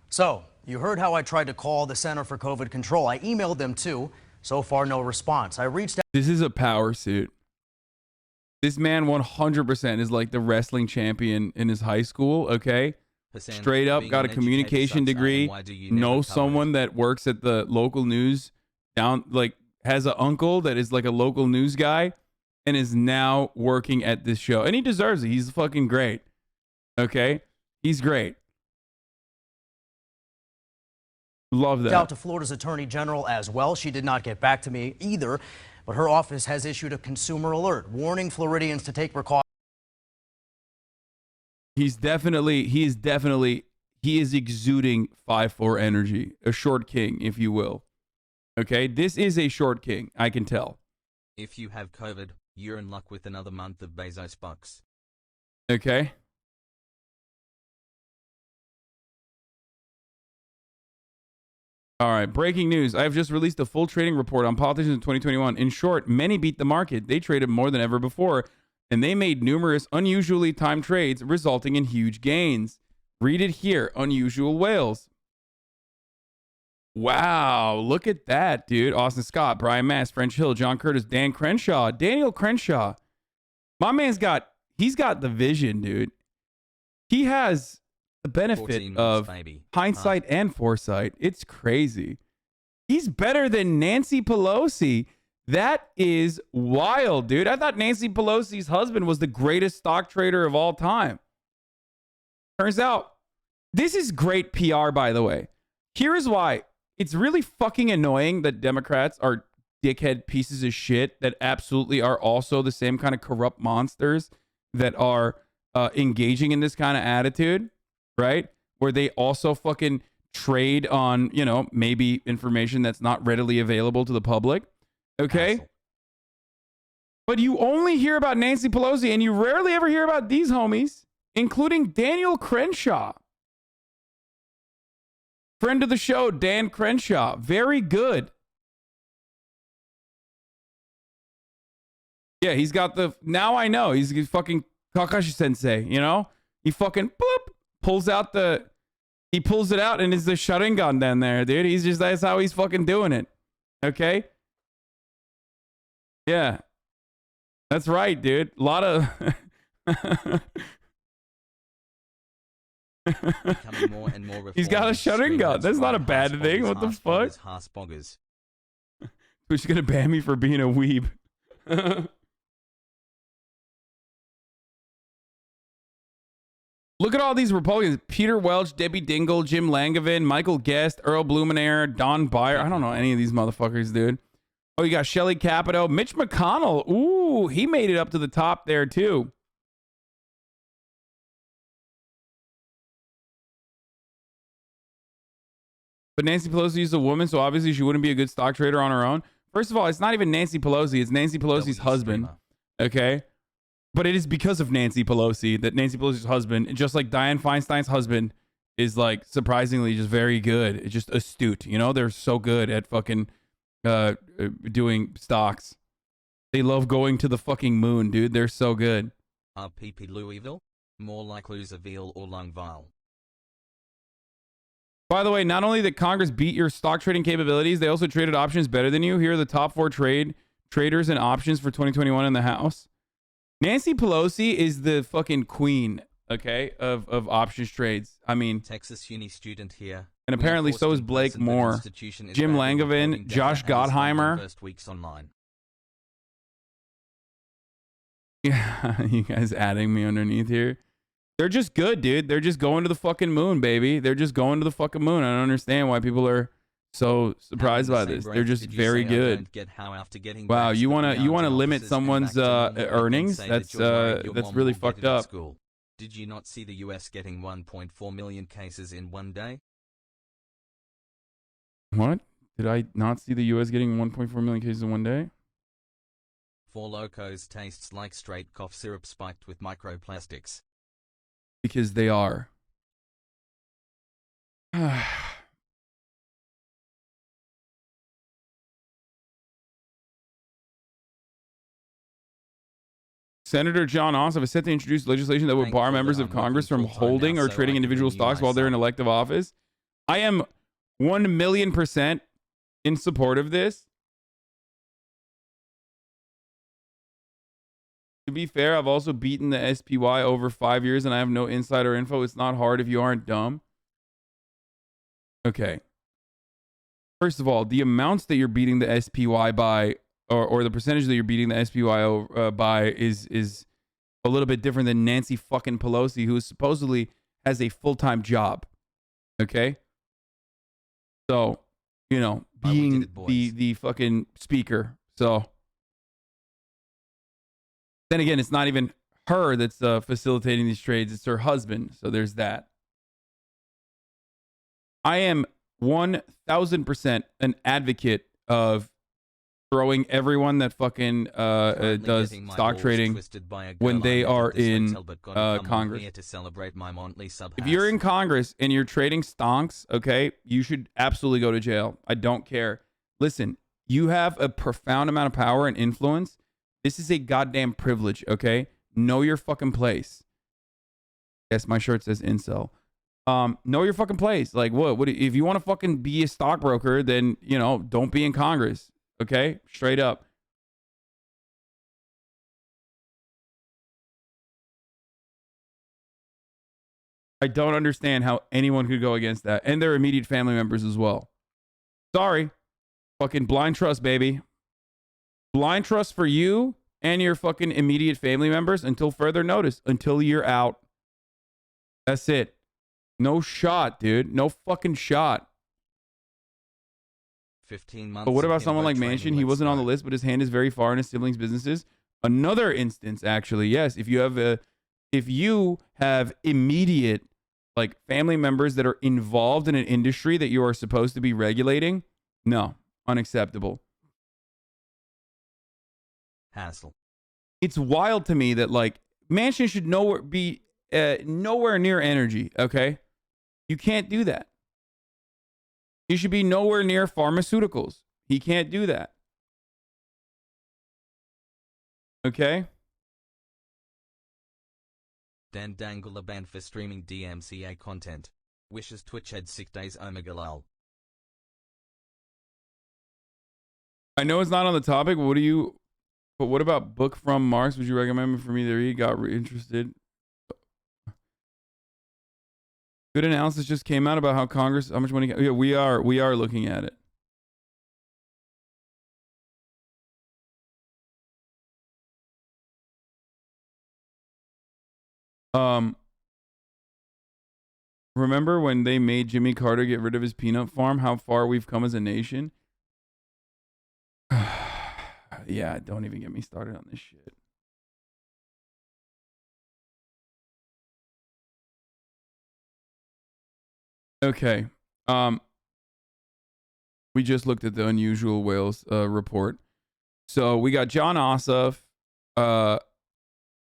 So, you heard how I tried to call the Center for COVID Control. I emailed them too. So far, no response. I reached out. This is a power suit. This man 100% is like the wrestling champion in his high school, okay? Hassan, Straight up, being got a an educator communication sucks, degree, why do you never knows cover someone that works at the local news down, like has an uncle that is like a local news guy and is now working at this show. And he deserves it. He's fucking great. Okay? He's great. Love that. Out to Florida's Attorney General as well. She did not get back to me either, but her office has issued a consumer alert warning Floridians to take precautions. He is exuding 5'4" energy, a short king, if you will. Okay, this is a short king, I can tell. If you have COVID, you're in luck with another month of Bezos bucks. Okay. All right, breaking news. I have just released a full trading report on politicians in 2021. In short, many beat the market. They traded more than ever before, and they made numerous unusually timed trades, resulting in huge gains. Read it here, Unusual Whales. Wow, look at that, dude. Austin Scott, Brian Mass, French Hill, John Curtis, Dan Crenshaw, Daniel Crenshaw. My man's he's got the vision, dude. He has the benefit of hindsight and foresight. It's crazy. He's better than Nancy Pelosi. That is wild, dude. I thought Nancy Pelosi's husband was the greatest stock trader of all time. Turns out, this is great PR, by the way. Here's why. It's really fucking annoying that Democrats are dickhead pieces of shit that absolutely are also the same kind of corrupt monsters that are engaging in this kind of attitude, right? Where they also fucking trade on, you know, maybe information that's not readily available to the public. Okay? Asshole. But you only hear about Nancy Pelosi and you rarely ever hear about these homies, including Daniel Crenshaw. Friend of the show, Dan Crenshaw. Very good. Yeah, he's got the... Now I know. He's fucking Kakashi Sensei, you know? He fucking boop, pulls out the... He pulls it out and it's the Sharingan down there, dude. He's just... That's how he's fucking doing it. Okay? Yeah. That's right, dude. A lot of... More and more he's got a Sharingan. That's not a bad thing. What the fuck? Who's gonna ban me for being a weeb? Look at all these Republicans. Peter Welch, Debbie Dingell, Jim Langevin, Michael Guest, Earl Blumenauer, Don Beyer. I don't know any of these motherfuckers, dude. Oh, you got Shelley Capito. Mitch McConnell. Ooh, he made it up to the top there, too. But Nancy Pelosi is a woman, so obviously she wouldn't be a good stock trader on her own. First of all, it's not even Nancy Pelosi. It's Nancy Pelosi's husband. Okay? But it is because of Nancy Pelosi that Nancy Pelosi's husband, just like Dianne Feinstein's husband, is like surprisingly just very good. It's just astute. You know, they're so good at fucking doing stocks. They love going to the fucking moon, dude. They're so good. PP Louisville? More like Louisville or Lungville. By the way, not only did Congress beat your stock trading capabilities, they also traded options better than you. Here are the top 4 traders and options for 2021 in the House. Nancy Pelosi is the fucking queen, okay, of options trades. I mean, Texas Uni student here. And apparently so is Blake Moore, Jim Langevin, Josh Gottheimer. First weeks online. Yeah, you guys adding me underneath here. They're just good, dude. They're just going to the fucking moon, baby. They're just going to the fucking moon. I don't understand why people are so surprised by this. They're just very good. Wow, you wanna limit someone's earnings? That's really fucked up. Did you not see the US getting 1.4 million cases in one day? What? Did I not see the US getting 1.4 million cases in one day? Four Locos tastes like straight cough syrup spiked with microplastics. Because they are. Senator John Ossoff is set to introduce legislation that would bar members of Congress from holding or trading individual stocks while they're in elective office. I am 1,000,000% in support of this. To be fair, I've also beaten the SPY over 5 years and I have no insider info. It's not hard if you aren't dumb. Okay. First of all, the amounts that you're beating the SPY by, or the percentage that you're beating the SPY by is a little bit different than Nancy fucking Pelosi, who supposedly has a full-time job. Okay? So, you know, being the fucking speaker. So, then again, it's not even her that's facilitating these trades. It's her husband. So there's that. I am 1,000% an advocate of throwing everyone that fucking does stock trading when they are in Congress. If you're in Congress and you're trading stonks, okay, you should absolutely go to jail. I don't care. Listen, you have a profound amount of power and influence. This is a goddamn privilege, okay? Know your fucking place. Yes, my shirt says incel. Know your fucking place. Like, what if you want to fucking be a stockbroker, then, you know, don't be in Congress. Okay? Straight up. I don't understand how anyone could go against that. And their immediate family members as well. Sorry. Fucking blind trust, baby. Blind trust for you and your fucking immediate family members until further notice. Until you're out. That's it. No shot, dude. No fucking shot. 15 months. But what about someone like Manchin? He wasn't on the list, but his hand is very far in his siblings' businesses. Another instance, actually, yes. If you have immediate like family members that are involved in an industry that you are supposed to be regulating, no, unacceptable. Hassle. It's wild to me that like Manchin should be nowhere near energy. Okay, you can't do that. He should be nowhere near pharmaceuticals. He can't do that. Okay? Dan Dangula banned for streaming DMCA content. Wishes Twitch had 6 days Omega lol. I know it's not on the topic, but what about Book from Marx? Would you recommend for me to read? Got interested. Good analysis just came out about how Congress, how much money. Yeah, we are looking at it. Remember when they made Jimmy Carter get rid of his peanut farm? How far we've come as a nation? Yeah, don't even get me started on this shit. Okay. We just looked at the unusual whales report. So we got John Ossoff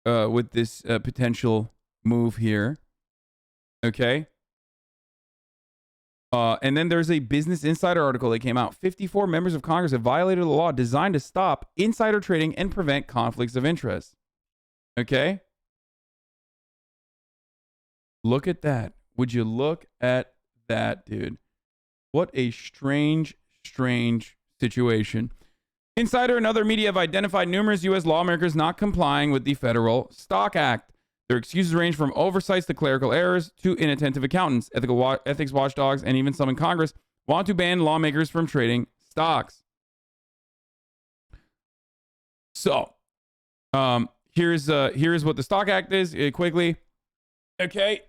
with this potential move here. Okay. And then there's a Business Insider article that came out. 54 members of Congress have violated a law designed to stop insider trading and prevent conflicts of interest. Okay. Look at that. Would you look at that, dude? What a strange situation. Insider and other media have identified numerous U.S. lawmakers not complying with the Federal Stock Act. Their excuses range from oversights to clerical errors to inattentive accountants. Ethics watchdogs and even some in Congress want to ban lawmakers from trading stocks. So, here's what the Stock Act is quickly. Okay.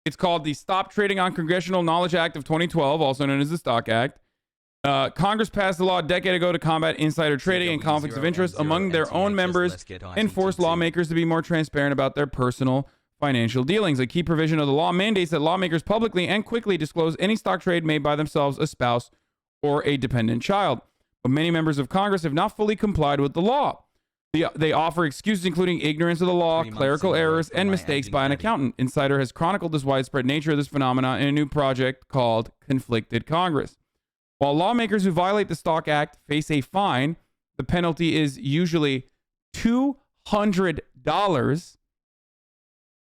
It's called the Stop Trading on Congressional Knowledge Act of 2012, also known as the Stock Act. Congress passed the law a decade ago to combat insider trading and conflicts of interest among their own members and force lawmakers to be more transparent about their personal financial dealings. A key provision of the law mandates that lawmakers publicly and quickly disclose any stock trade made by themselves, a spouse, or a dependent child. But many members of Congress have not fully complied with the law. They offer excuses including ignorance of the law, clerical errors, and mistakes by an accountant. Insider has chronicled this widespread nature of this phenomenon in a new project called Conflicted Congress. While lawmakers who violate the Stock Act face a fine, the penalty is usually $200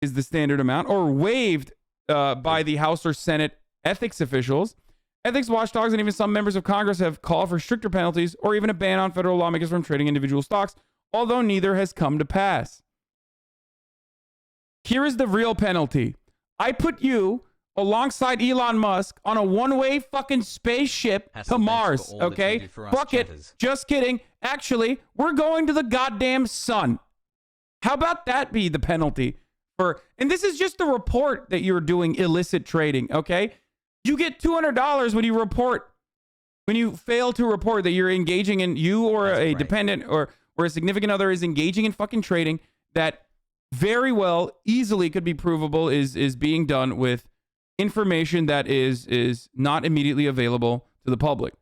is the standard amount, or waived by the House or Senate ethics officials. Ethics watchdogs and even some members of Congress have called for stricter penalties or even a ban on federal lawmakers from trading individual stocks, although neither has come to pass. Here is the real penalty. I put you alongside Elon Musk on a one-way fucking spaceship to Mars, okay? Fuck it. Just kidding. Actually, we're going to the goddamn sun. How about that be the penalty for, and this is just the report that you're doing illicit trading, okay? You get $200 when you fail to report that you're engaging in, you or a dependent or a significant other is engaging in fucking trading that very well, easily could be provable is being done with information that is not immediately available to the public.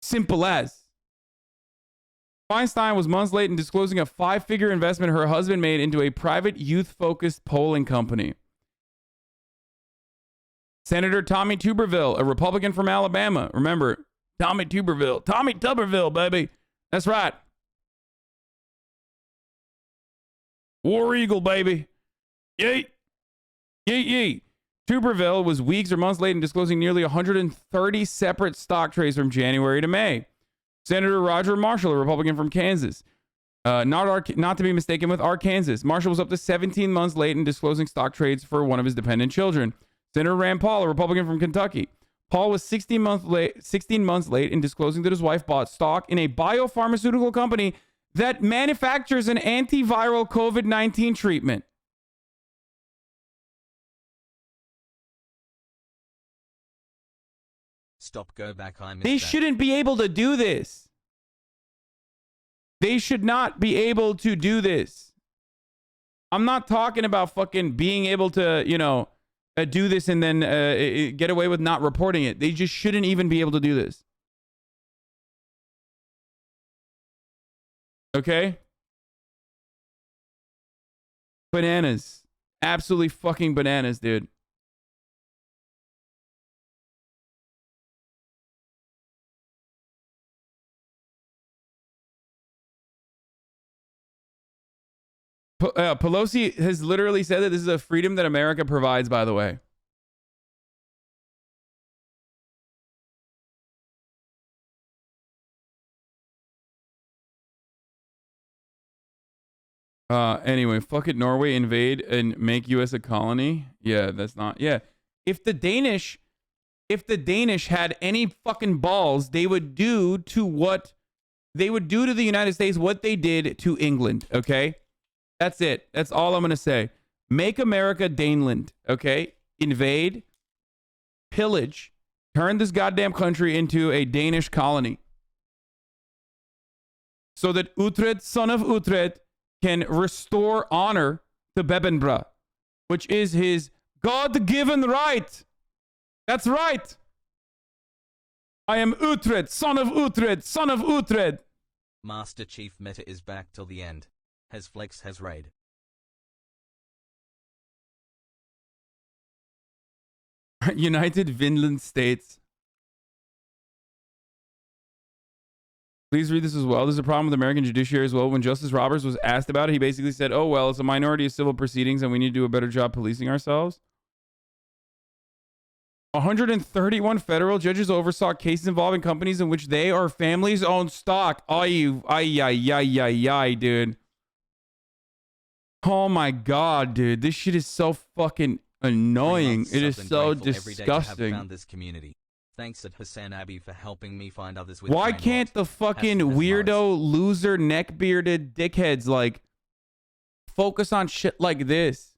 Simple as. Feinstein was months late in disclosing a 5-figure investment her husband made into a private youth-focused polling company. Senator Tommy Tuberville, a Republican from Alabama. Remember, Tommy Tuberville, baby. That's right. War Eagle, baby. Yeet. Yeet, yeet. Tuberville was weeks or months late in disclosing nearly 130 separate stock trades from January to May. Senator Roger Marshall, a Republican from Kansas. Not to be mistaken with Arkansas. Marshall was up to 17 months late in disclosing stock trades for one of his dependent children. Senator Rand Paul, a Republican from Kentucky. Paul was 16 months late in disclosing that his wife bought stock in a biopharmaceutical company that manufactures an antiviral COVID-19 treatment. Stop, go back, I missed They that. shouldn't be able to do this. They should not be able to do this. I'm not talking about fucking being able to, do this and then get away with not reporting it. They just shouldn't even be able to do this. Okay? Bananas. Absolutely fucking bananas, dude. Pelosi has literally said that this is a freedom that America provides, by the way. Anyway, fuck it, Norway invade and make US a colony. Yeah, that's not. Yeah. If the Danish had any fucking balls, they would do to the United States what they did to England, okay? That's it. That's all I'm going to say. Make America Daneland, okay? Invade, pillage, turn this goddamn country into a Danish colony. So that Utrecht, son of Utrecht, can restore honor to Bebenbra, which is his God-given right. That's right. I am Utrecht, son of Utrecht, son of Utrecht. Master Chief Meta is back till the end. Has flex, has raid. United Vinland States. Please read this as well. There's a problem with the American judiciary as well. When Justice Roberts was asked about it, he basically said, oh, well, it's a minority of civil proceedings and we need to do a better job policing ourselves. 131 federal judges oversaw cases involving companies in which they or families own stock. Ay, dude. Oh my God, dude. This shit is so fucking annoying. It is so disgusting. Found this community. Thanks at Hasanabi for helping me find others with. Why can't the fucking weirdo, loser, neck-bearded dickheads like focus on shit like this?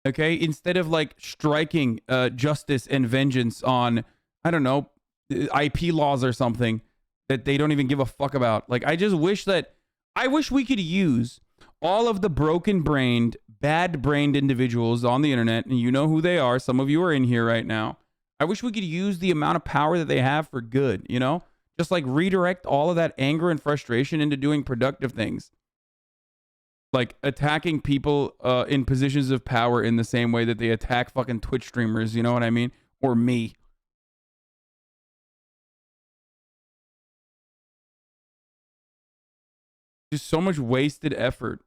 Okay, instead of like striking justice and vengeance on, I don't know, IP laws or something that they don't even give a fuck about. Like, I wish we could use all of the broken-brained, bad-brained individuals on the internet, and you know who they are. Some of you are in here right now. I wish we could use the amount of power that they have for good, you know? Just like redirect all of that anger and frustration into doing productive things. Like attacking people in positions of power in the same way that they attack fucking Twitch streamers, you know what I mean? Or me. Just so much wasted effort.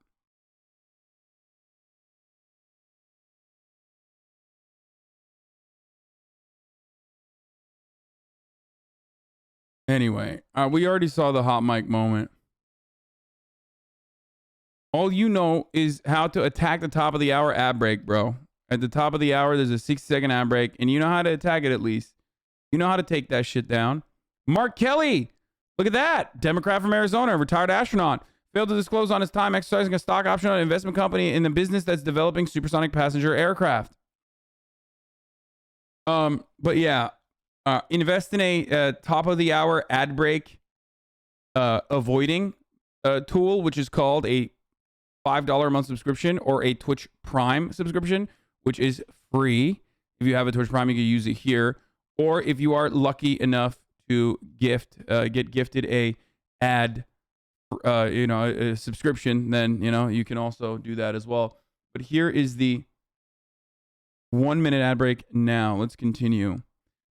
Anyway, we already saw the hot mic moment. All you know is how to attack the top of the hour ad break, bro. At the top of the hour, there's a 60-second ad break, and you know how to attack it at least. You know how to take that shit down. Mark Kelly, look at that. Democrat from Arizona, retired astronaut. Failed to disclose on his time exercising a stock option on an investment company in the business that's developing supersonic passenger aircraft. But yeah, invest in a top of the hour ad break avoiding tool, which is called a $5 a month subscription or a Twitch Prime subscription, which is free. If you have a Twitch Prime, you can use it here. Or if you are lucky enough to get gifted a ad, a subscription, then, you can also do that as well. But here is the 1-minute ad break now. Let's continue.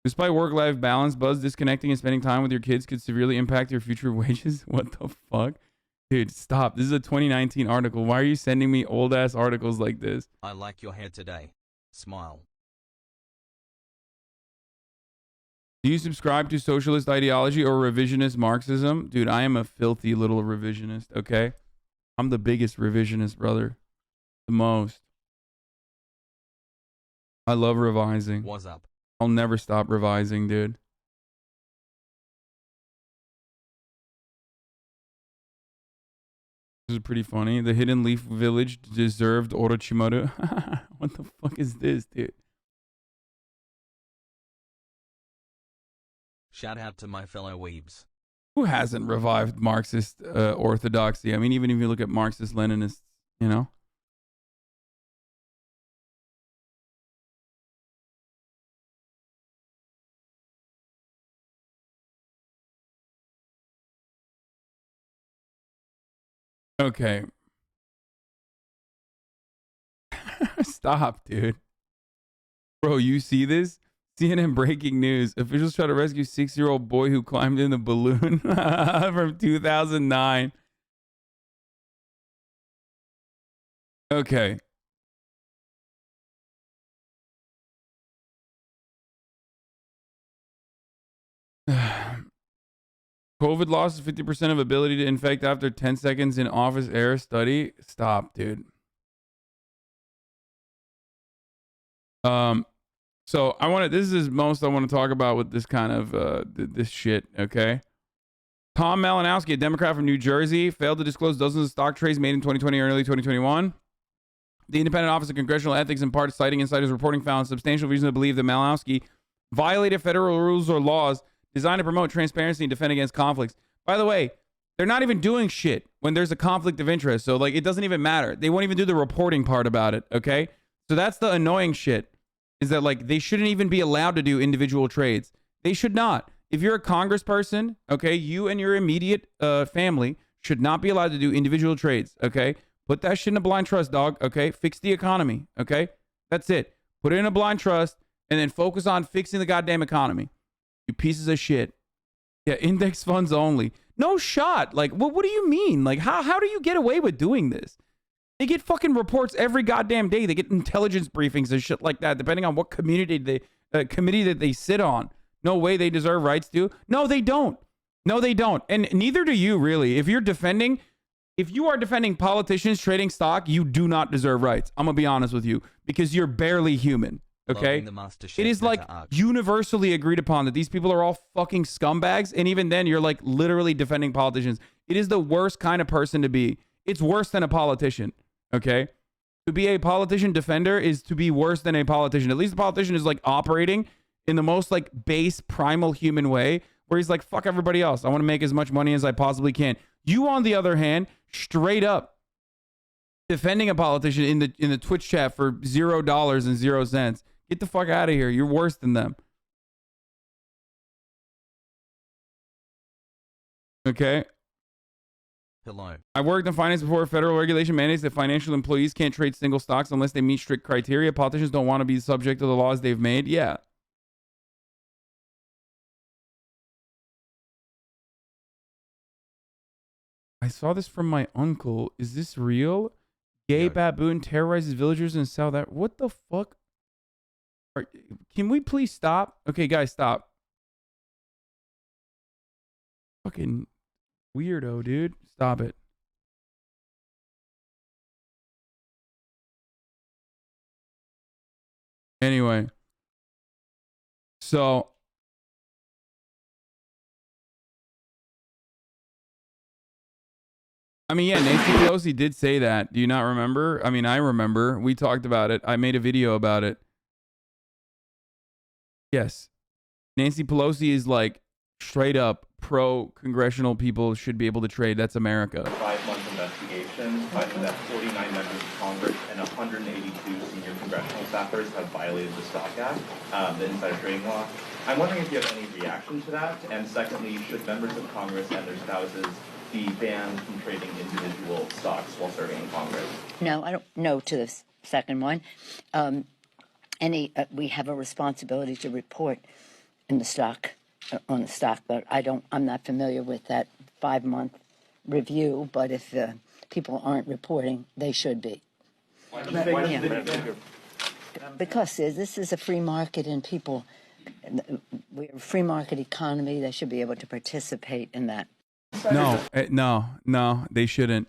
Despite work-life balance, Buzz, disconnecting and spending time with your kids could severely impact your future wages. What the fuck? Dude, stop. This is a 2019 article. Why are you sending me old-ass articles like this? I like your hair today. Smile. Do you subscribe to socialist ideology or revisionist Marxism? Dude, I am a filthy little revisionist, okay? I'm the biggest revisionist, brother. The most. I love revising. What's up? I'll never stop revising, dude. This is pretty funny. The Hidden Leaf Village deserved Orochimaru. What the fuck is this, dude? Shout out to my fellow weebs. Who hasn't revived Marxist orthodoxy? I mean, even if you look at Marxist-Leninists, you know? Okay. Stop, dude. Bro, you see this? CNN breaking news. Officials try to rescue 6-year-old boy who climbed in the balloon from 2009. Okay. COVID losses 50% of ability to infect after 10 seconds in office air study. Stop, dude. So this is most I want to talk about with this kind of this shit, okay? Tom Malinowski, a Democrat from New Jersey, failed to disclose dozens of stock trades made in 2020 or early 2021. The Independent Office of Congressional Ethics, in part citing insiders reporting, found substantial reason to believe that Malinowski violated federal rules or laws designed to promote transparency and defend against conflicts. By the way, they're not even doing shit when there's a conflict of interest. So, it doesn't even matter. They won't even do the reporting part about it, okay? So that's the annoying shit, is that, they shouldn't even be allowed to do individual trades. They should not. If you're a congressperson, okay, you and your immediate family should not be allowed to do individual trades, okay? Put that shit in a blind trust, dog, okay? Fix the economy, okay? That's it. Put it in a blind trust and then focus on fixing the goddamn economy. You pieces of shit. Yeah, index funds only. No shot. What do you mean? How do you get away with doing this? They get fucking reports every goddamn day. They get intelligence briefings and shit like that, depending on what community committee that they sit on. No way they deserve rights to. No, they don't. No, they don't. And neither do you, really. If you are defending politicians trading stock, you do not deserve rights. I'm going to be honest with you, because you're barely human. Okay? It is universally agreed upon that these people are all fucking scumbags. And even then, you're literally defending politicians. It is the worst kind of person to be. It's worse than a politician. Okay? To be a politician defender is to be worse than a politician. At least the politician is operating in the most base primal human way, where he's fuck everybody else. I want to make as much money as I possibly can. You, on the other hand, straight up defending a politician in the Twitch chat for $0 and 0 cents. Get the fuck out of here. You're worse than them. Okay? Hello. I worked in finance before. Federal regulation mandates that financial employees can't trade single stocks unless they meet strict criteria. Politicians don't want to be subject to the laws they've made. Yeah. I saw this from my uncle. Is this real? Gay baboon terrorizes villagers in South Africa. What the fuck? Can we please stop? Okay, guys, stop. Fucking weirdo, dude. Stop it. Anyway. So I mean, yeah, Nancy Pelosi did say that. Do you not remember? I mean, I remember. We talked about it. I made a video about it. Yes. Nancy Pelosi is like straight up pro-congressional people should be able to trade. That's America. 5-month investigation finding that 49 members of Congress and 182 senior congressional staffers have violated the Stock Act, the insider trading law. I'm wondering if you have any reaction to that. And secondly, should members of Congress and their spouses be banned from trading individual stocks while serving in Congress? No, I don't know to the second one. We have a responsibility to report in the stock, on the stock, but I'm not familiar with that 5-month review, but if people aren't reporting, they should be. Because this is a free market and people, we're a free market economy, they should be able to participate in that. No, they shouldn't.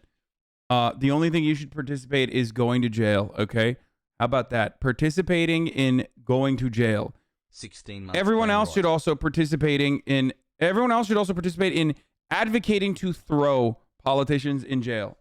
The only thing you should participate is going to jail, okay? How about that? Participating in going to jail. 16 months. Everyone else should also participate in advocating to throw politicians in jail.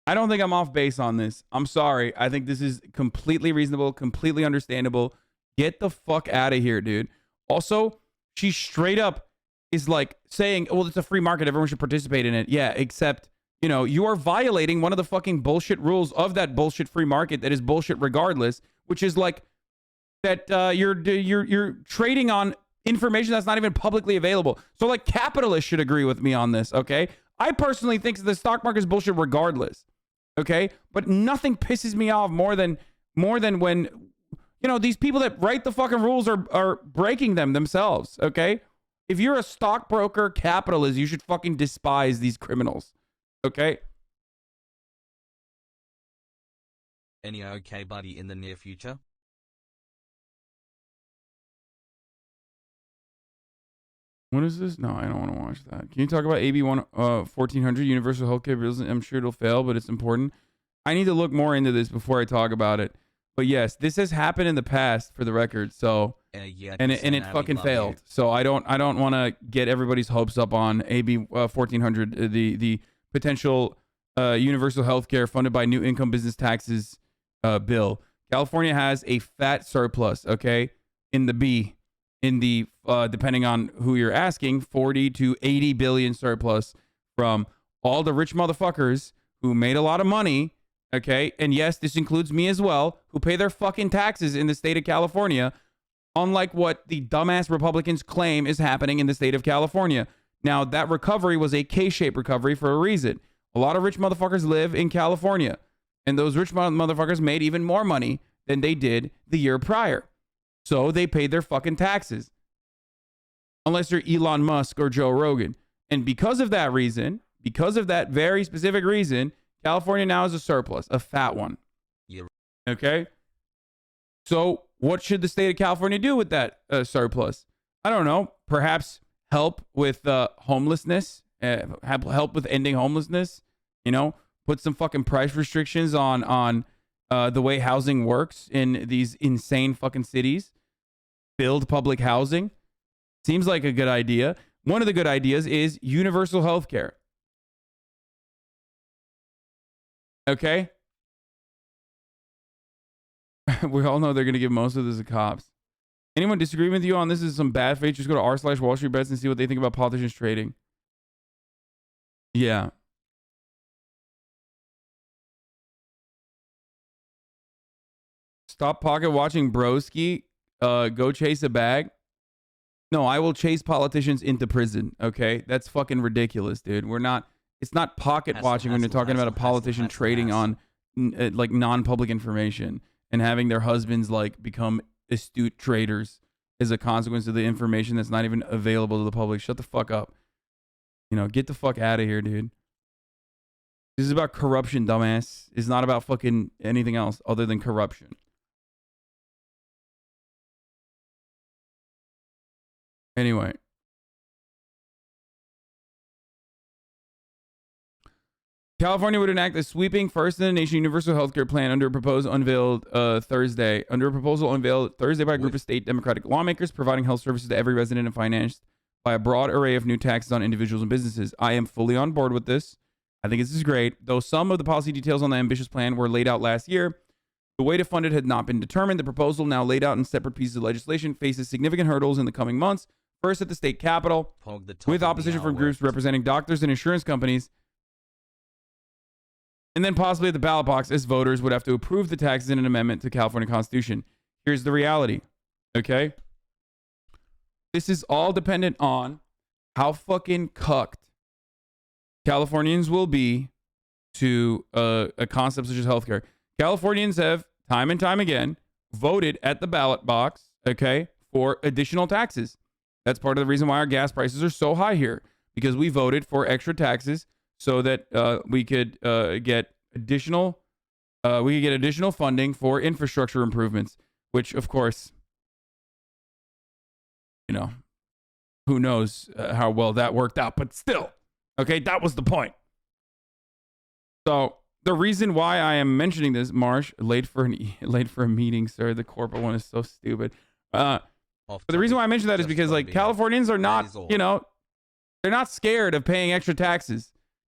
I don't think I'm off base on this. I'm sorry. I think this is completely reasonable, completely understandable. Get the fuck out of here, dude. Also, she straight up is like saying, well, it's a free market. Everyone should participate in it. Yeah, except, you know, you are violating one of the fucking bullshit rules of that bullshit free market that is bullshit regardless, which is like that you're trading on information that's not even publicly available. So like capitalists should agree with me on this, okay? I personally think the stock market is bullshit regardless, okay? But nothing pisses me off more than when, you know, these people that write the fucking rules are breaking them themselves, okay? If you're a stockbroker capitalist, you should fucking despise these criminals, okay? Any okay buddy in the near future? What is this? No, I don't want to watch that. Can you talk about AB 1400 Universal Healthcare Bills? I'm sure it'll fail, but it's important. I need to look more into this before I talk about it. But yes, this has happened in the past, for the record. So and it fucking failed. So I don't want to get everybody's hopes up on AB 1400, the potential universal healthcare funded by new income business taxes bill. California has a fat surplus, okay, in the depending on who you're asking, 40 to 80 billion surplus from all the rich motherfuckers who made a lot of money, okay? And yes, this includes me as well, who pay their fucking taxes in the state of California, unlike what the dumbass Republicans claim is happening in the state of California. Now, that recovery was a K-shaped recovery for a reason. A lot of rich motherfuckers live in California, and those rich motherfuckers made even more money than they did the year prior. So they paid their fucking taxes. Unless you're Elon Musk or Joe Rogan. And because of that reason, because of that very specific reason, California now has a surplus, a fat one. Yeah. Okay? So what should the state of California do with that surplus? I don't know. Perhaps help with homelessness, help with ending homelessness, you know, put some fucking price restrictions on the way housing works in these insane fucking cities. Build public housing. Seems like a good idea. One of the good ideas is universal health care. Okay? We all know they're going to give most of this to cops. Anyone disagree with you on this is some bad faith? Just go to r/Wall Street Bets and see what they think about politicians trading. Yeah. Stop pocket watching broski. Go chase a bag. No, I will chase politicians into prison, okay? That's fucking ridiculous, dude. It's not pocket watching when you're talking about a politician trading on like non-public information and having their husbands like become astute traders as a consequence of the information that's not even available to the public. Shut the fuck up. You know, get the fuck out of here, dude. This is about corruption, dumbass. It's not about fucking anything else other than corruption. Anyway, California would enact a sweeping first-in-the-nation universal health care plan under a proposal unveiled Thursday by a group of state Democratic lawmakers, providing health services to every resident and financed by a broad array of new taxes on individuals and businesses. I am fully on board with this. I think this is great. Though some of the policy details on the ambitious plan were laid out last year, the way to fund it had not been determined. The proposal, now laid out in separate pieces of legislation, faces significant hurdles in the coming months. First, at the state capitol, with opposition from groups representing doctors and insurance companies, and then possibly at the ballot box, as voters would have to approve the taxes in an amendment to the California Constitution. Here's the reality, okay? This is all dependent on how fucking cucked Californians will be to a concept such as healthcare. Californians have, time and time again, voted at the ballot box, okay, for additional taxes. That's part of the reason why our gas prices are so high here, because we voted for extra taxes so that we could get additional funding for infrastructure improvements, which, of course, you know, who knows how well that worked out, but still, okay, that was the point. So the reason why I am mentioning this, Marsh, late for a meeting, sir. The corporate one is so stupid. But the reason why I mention that is because, like, Californians are not, you know, they're not scared of paying extra taxes,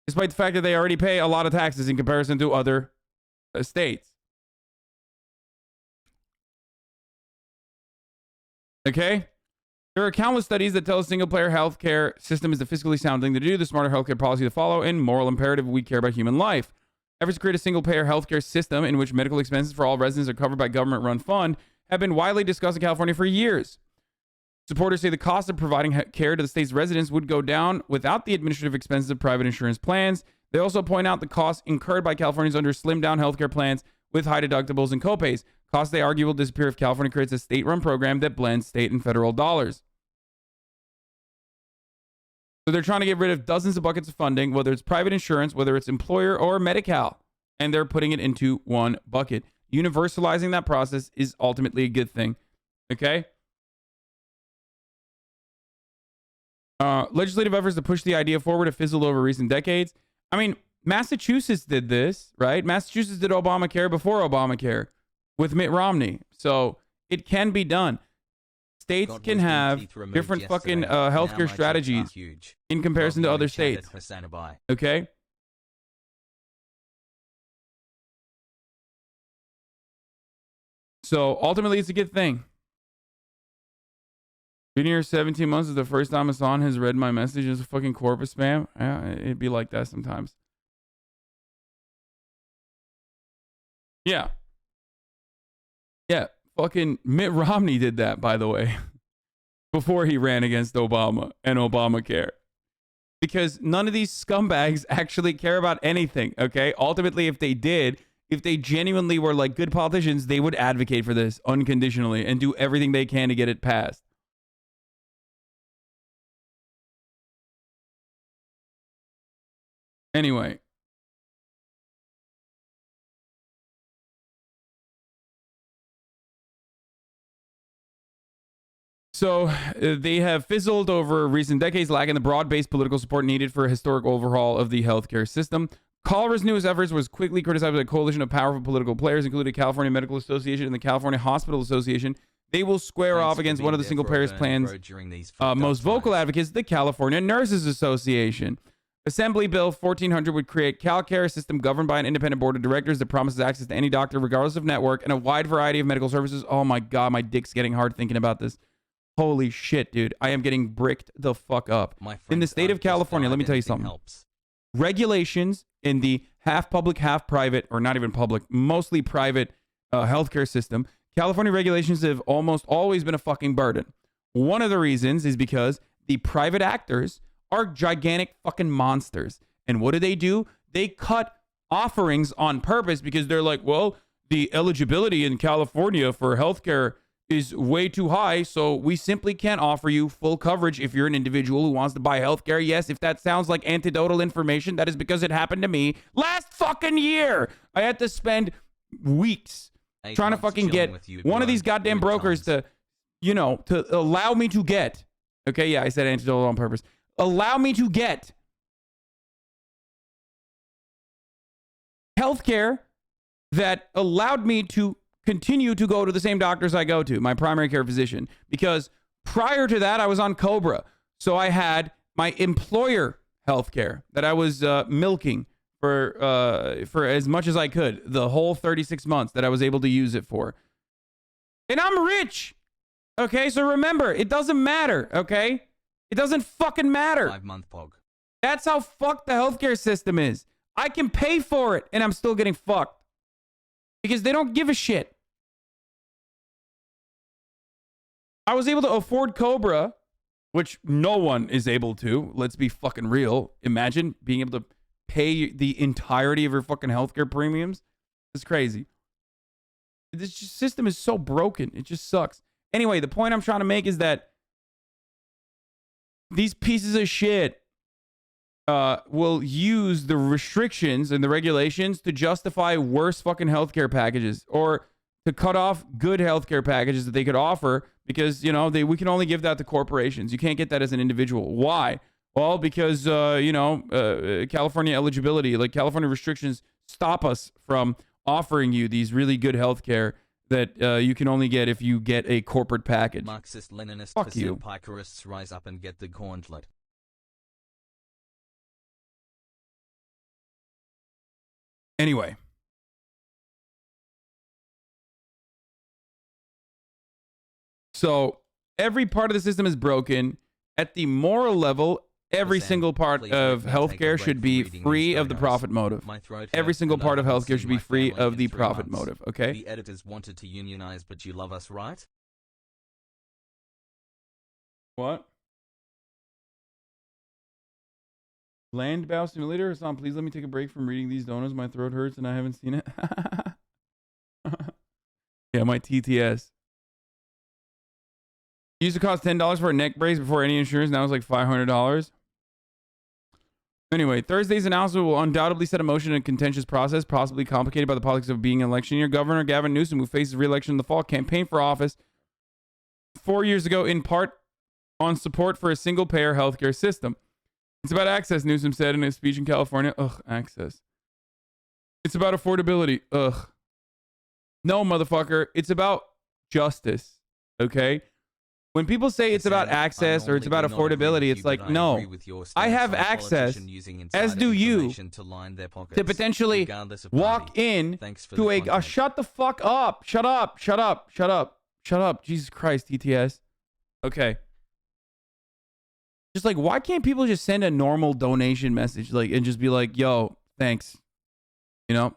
despite the fact that they already pay a lot of taxes in comparison to other states. Okay? There are countless studies that tell a single-player healthcare system is the fiscally sound thing to do, the smarter healthcare policy to follow, and moral imperative we care about human life. Efforts to create a single-payer healthcare system in which medical expenses for all residents are covered by government-run fund have been widely discussed in California for years. Supporters say the cost of providing care to the state's residents would go down without the administrative expenses of private insurance plans. They also point out the costs incurred by Californians under slimmed-down healthcare plans with high deductibles and copays. Costs they argue will disappear if California creates a state-run program that blends state and federal dollars. So they're trying to get rid of dozens of buckets of funding, whether it's private insurance, whether it's employer or Medi-Cal, and they're putting it into one bucket. Universalizing that process is ultimately a good thing. Okay? Legislative efforts to push the idea forward have fizzled over recent decades. I mean, Massachusetts did this, right? Massachusetts did Obamacare before Obamacare with Mitt Romney. So it can be done. States can have different fucking healthcare strategies in comparison to other states. Okay? So ultimately, it's a good thing. Been here 17 months is the first time Hassan has read my message as a fucking corpus spam. Yeah, it'd be like that sometimes. Yeah. Yeah. Fucking Mitt Romney did that, by the way, before he ran against Obama and Obamacare. Because none of these scumbags actually care about anything, okay? Ultimately, if they did, if they genuinely were like good politicians, they would advocate for this unconditionally and do everything they can to get it passed. Anyway. So they have fizzled over recent decades, lacking the broad-based political support needed for a historic overhaul of the healthcare system. Color's newest efforts was quickly criticized by a coalition of powerful political players, including the California Medical Association and the California Hospital Association. They will square off against one of the single-payer plan's most vocal advocates, the California Nurses Association. Assembly Bill 1400 would create CalCare, a system governed by an independent board of directors that promises access to any doctor, regardless of network, and a wide variety of medical services. Oh my God, my dick's getting hard thinking about this. Holy shit, dude. I am getting bricked the fuck up. In the state of California, let me tell you something. Regulations in the half public, half private, or not even public, mostly private healthcare system, California regulations have almost always been a fucking burden. One of the reasons is because the private actors are gigantic fucking monsters. And what do? They cut offerings on purpose because they're like, well, the eligibility in California for healthcare is way too high, so we simply can't offer you full coverage if you're an individual who wants to buy healthcare. Yes, if that sounds like anecdotal information, that is because it happened to me last fucking year. I had to spend weeks trying to fucking get one of these goddamn brokers to, you know, to allow me to get. Okay, yeah, I said anecdotal on purpose. Allow me to get healthcare that allowed me to continue to go to the same doctors I go to, my primary care physician, because prior to that, I was on Cobra. So I had my employer healthcare that I was milking for as much as I could, the whole 36 months that I was able to use it for. And I'm rich. Okay, so remember, it doesn't matter, okay? It doesn't fucking matter. 5-month pog. That's how fucked the healthcare system is. I can pay for it, and I'm still getting fucked. Because they don't give a shit. I was able to afford Cobra, which no one is able to. Let's be fucking real. Imagine being able to pay the entirety of your fucking healthcare premiums. It's crazy. This system is so broken. It just sucks. Anyway, the point I'm trying to make is that these pieces of shit will use the restrictions and the regulations to justify worse fucking healthcare packages, or to cut off good healthcare packages that they could offer because, you know, we can only give that to corporations. You can't get that as an individual. Why? Well, because, California eligibility, like California restrictions stop us from offering you these really good healthcare that you can only get if you get a corporate package. Marxist-Leninist Fuck you. Pikerists rise up and get the gauntlet. Anyway. So every part of the system is broken. At the moral level, every single part of healthcare should be free of the profit motive. Every single part of healthcare should be free of the profit motive, okay? The editors wanted to unionize, but you love us, right? What? Land Bow Simulator? Hassan, please let me take a break from reading these donuts. My throat hurts and I haven't seen it. Yeah, my TTS. It used to cost $10 for a neck brace before any insurance. Now it's like $500. Anyway, Thursday's announcement will undoubtedly set in motion a contentious process, possibly complicated by the politics of being an election year. Governor Gavin Newsom, who faces re-election in the fall, campaigned for office 4 years ago in part on support for a single-payer healthcare system. It's about access, Newsom said in his speech in California. Ugh, access. It's about affordability. Ugh. No, motherfucker. It's about justice. Okay? When people say it's about access or it's about affordability, it's like, no. I have access, as do you, to potentially walk in to a... shut the fuck up. Shut up. Shut up. Shut up. Shut up. Jesus Christ, TTS. Okay. Just like, why can't people just send a normal donation message, like, and just be like, yo, thanks. You know?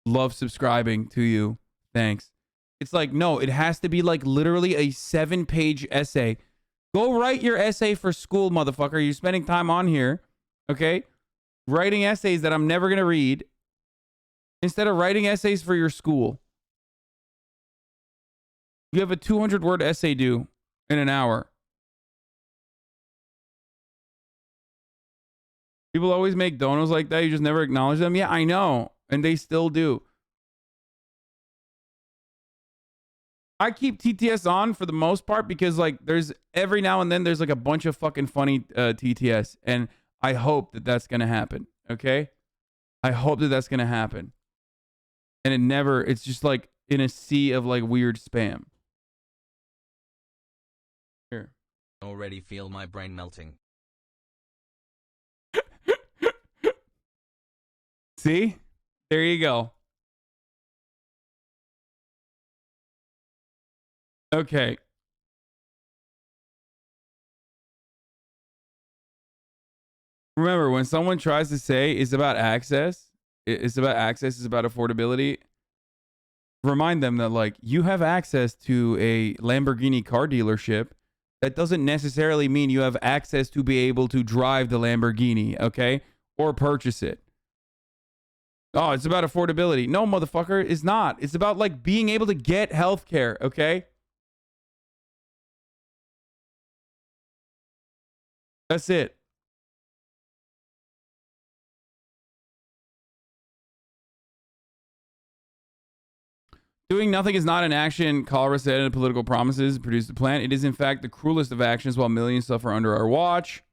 Love subscribing to you. Thanks. It's like, no, it has to be like literally a 7-page essay. Go write your essay for school, motherfucker. You're spending time on here, okay? Writing essays that I'm never going to read instead of writing essays for your school. You have a 200-word essay due in an hour. People always make donos like that. You just never acknowledge them. Yeah, I know. And they still do. I keep TTS on for the most part because, like, there's every now and then there's like a bunch of fucking funny TTS. And I hope that that's going to happen. Okay? I hope that that's going to happen. And it's just like in a sea of like weird spam. Here. Already feel my brain melting. See? There you go. Okay. Remember, when someone tries to say it's about access, it's about affordability, remind them that, like, you have access to a Lamborghini car dealership. That doesn't necessarily mean you have access to be able to drive the Lamborghini, okay? Or purchase it. Oh, it's about affordability. No, motherfucker, it's not. It's about, like, being able to get healthcare, okay? That's it. Doing nothing is not an action, Colorado said in political promises produced a plan. It is, in fact, the cruelest of actions while millions suffer under our watch.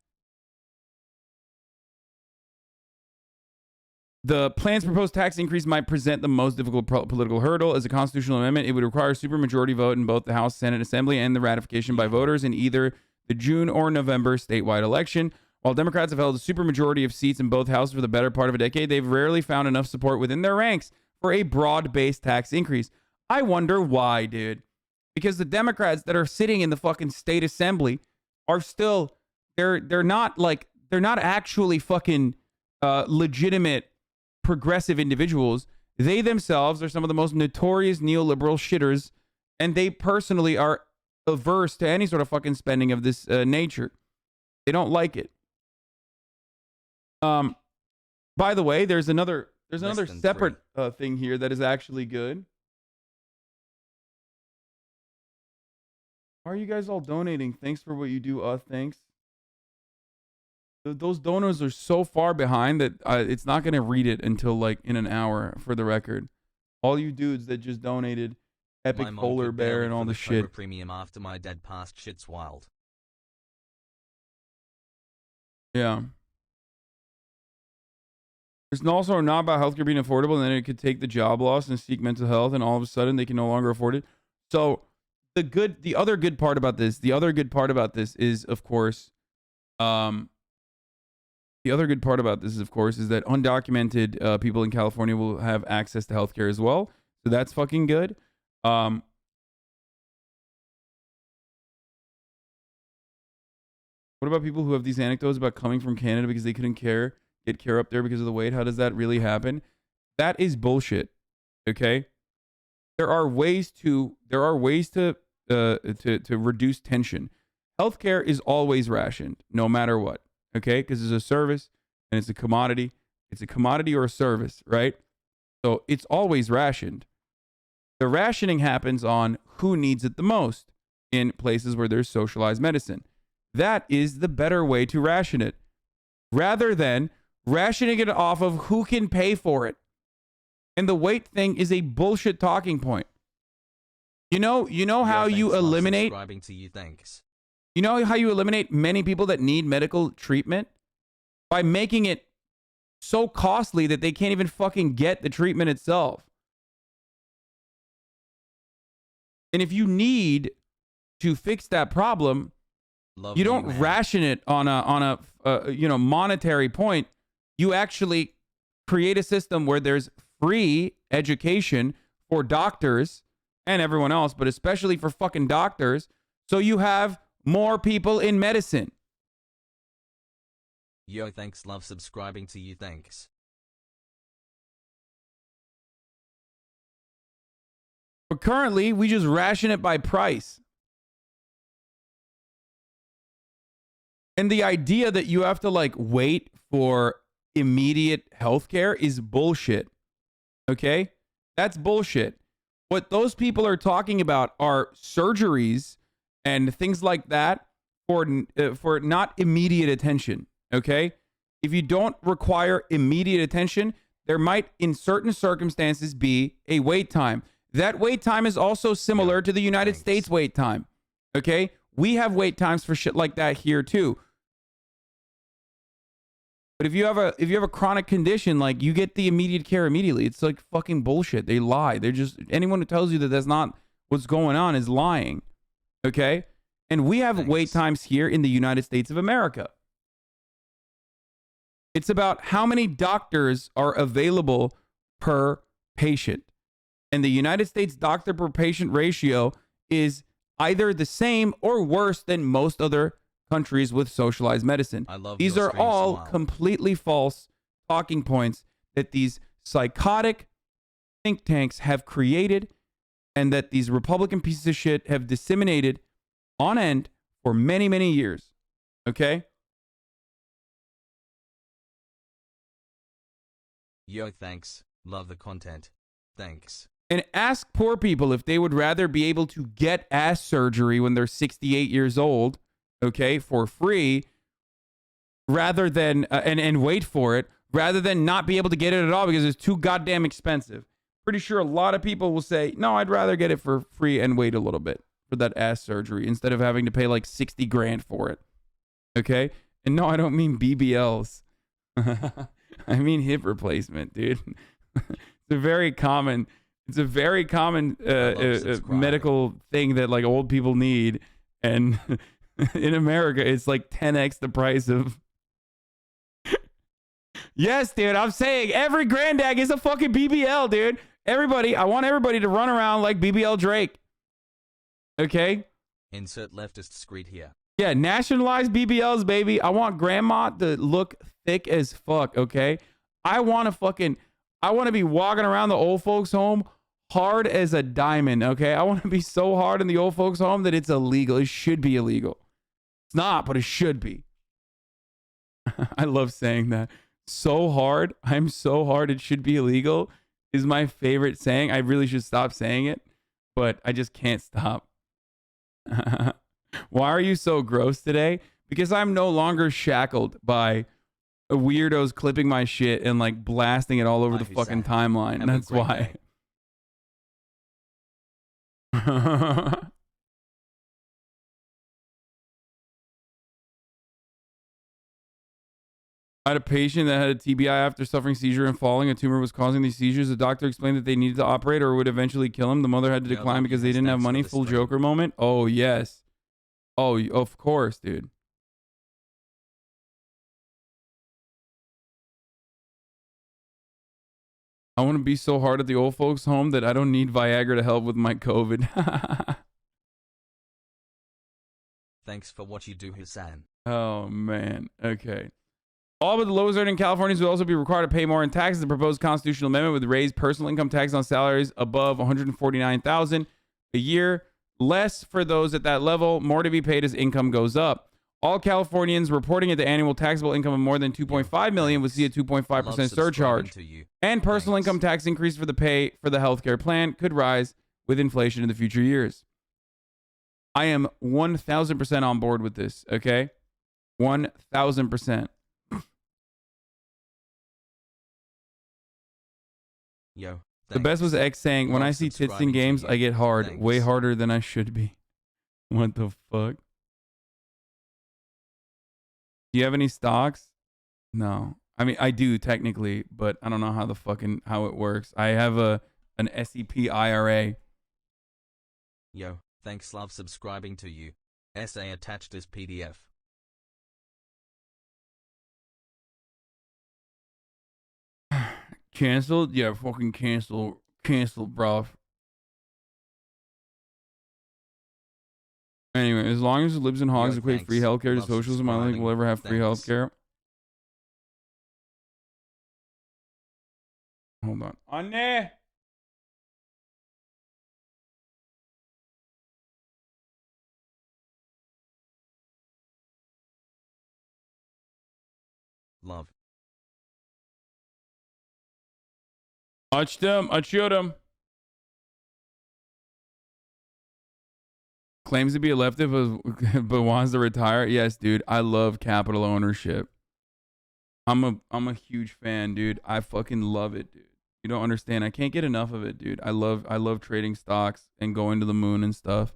The plan's proposed tax increase might present the most difficult political hurdle. As a constitutional amendment, it would require a supermajority vote in both the House, Senate, Assembly, and the ratification by voters in either the June or November statewide election. While Democrats have held a supermajority of seats in both houses for the better part of a decade, they've rarely found enough support within their ranks for a broad-based tax increase. I wonder why, dude. Because the Democrats that are sitting in the fucking state assembly are still, they're not actually fucking legitimate progressive individuals. They themselves are some of the most notorious neoliberal shitters, and they personally are averse to any sort of fucking spending of this nature. They don't like it. By the way, there's another separate thing here that is actually good. Why are you guys all donating? Thanks for what you do. Thanks. Those donors are so far behind that it's not going to read it until like in an hour, for the record. All you dudes that just donated Epic Polar Bear and all the shit. Premium after my dad passed. Shit's wild. Yeah. It's also not about healthcare being affordable, and then it could take the job loss and seek mental health, and all of a sudden they can no longer afford it. So the other good part about this is, of course, is that undocumented people in California will have access to healthcare as well. So that's fucking good. What about people who have these anecdotes about coming from Canada because they couldn't get care up there because of the wait? How does that really happen? That is bullshit. Okay? There are ways to reduce tension. Healthcare is always rationed, no matter what. Okay? Because it's a service and it's a commodity. It's a commodity or a service, right? So it's always rationed. The rationing happens on who needs it the most in places where there's socialized medicine. That is the better way to ration it, rather than rationing it off of who can pay for it. And the weight thing is a bullshit talking point. You know how you eliminate. You know how you eliminate many people that need medical treatment? By making it so costly that they can't even fucking get the treatment itself. And if you need to fix that problem, you don't ration it on a monetary point. You actually create a system where there's free education for doctors and everyone else, but especially for fucking doctors, so you have more people in medicine. Yo, thanks. Love subscribing to you. Thanks. But currently, we just ration it by price. And the idea that you have to like wait for immediate healthcare is bullshit. Okay? That's bullshit. What those people are talking about are surgeries and things like that for not immediate attention. Okay? If you don't require immediate attention, there might, in certain circumstances, be a wait time. That wait time is also similar to the United States wait time. Okay? We have wait times for shit like that here too. But if you have a chronic condition, like, you get the immediate care immediately. It's like fucking bullshit. They lie. They're just, anyone who tells you that that's not what's going on is lying. Okay? And we have wait times here in the United States of America. It's about how many doctors are available per patient. And the United States doctor per patient ratio is either the same or worse than most other countries with socialized medicine. These are all completely false talking points that these psychotic think tanks have created, and that these Republican pieces of shit have disseminated on end for many, many years. Okay? Yo, thanks. Love the content. Thanks. And ask poor people if they would rather be able to get ass surgery when they're 68 years old, okay, for free, rather than, and wait for it, rather than not be able to get it at all because it's too goddamn expensive. Pretty sure a lot of people will say, no, I'd rather get it for free and wait a little bit for that ass surgery instead of having to pay like 60 grand for it. Okay? And no, I don't mean BBLs. I mean hip replacement, dude. It's a very common medical thing that like old people need, and in America it's like 10x the price of. Yes, dude, I'm saying every granddad is a fucking BBL, dude. I want everybody to run around like BBL Drake. Okay? Insert leftist screed here. Yeah, nationalize BBLs, baby. I want grandma to look thick as fuck, okay? I want to be walking around the old folks home hard as a diamond, okay? I want to be so hard in the old folks home that it's illegal. It should be illegal. It's not, but it should be. I love saying that. So hard. I'm so hard it should be illegal is my favorite saying. I really should stop saying it, but I just can't stop. Why are you so gross today? Because I'm no longer shackled by weirdos clipping my shit and like blasting it all over the fucking timeline. That's why. I had a patient that had a TBI after suffering seizure and falling. A tumor was causing these seizures. The doctor explained that they needed to operate or would eventually kill him. The mother had to decline because they didn't have money. Full Joker moment. Oh, yes. Oh, of course, dude. I want to be so hard at the old folks' home that I don't need Viagra to help with my COVID. Thanks for what you do, Hassan. Oh, man. Okay. All but the lowest earning Californians will also be required to pay more in taxes. The proposed constitutional amendment would raise personal income tax on salaries above $149,000 a year, less for those at that level, more to be paid as income goes up. All Californians reporting at the annual taxable income of more than $2.5 million would see a 2.5% surcharge. And personal income tax increase for the pay for the healthcare plan could rise with inflation in the future years. I am 1,000% on board with this, okay? 1,000%. Yo, the best was X saying, when I see tits in games, I get hard. Way harder than I should be. What the fuck? Do you have any stocks? No. I mean, I do technically, but I don't know how it works. I have an SEP IRA. Yo, thanks, love subscribing to you. Essay attached as PDF. Canceled? Yeah, fucking cancel, bro. Anyway, as long as Libs and Hogs equate free healthcare to socialism, I don't think we'll ever have free healthcare. Hold on. Anne! Love. I shot him. Claims to be a leftist, but wants to retire. Yes, dude. I love capital ownership. I'm a huge fan, dude. I fucking love it, dude. You don't understand. I can't get enough of it, dude. I love trading stocks and going to the moon and stuff.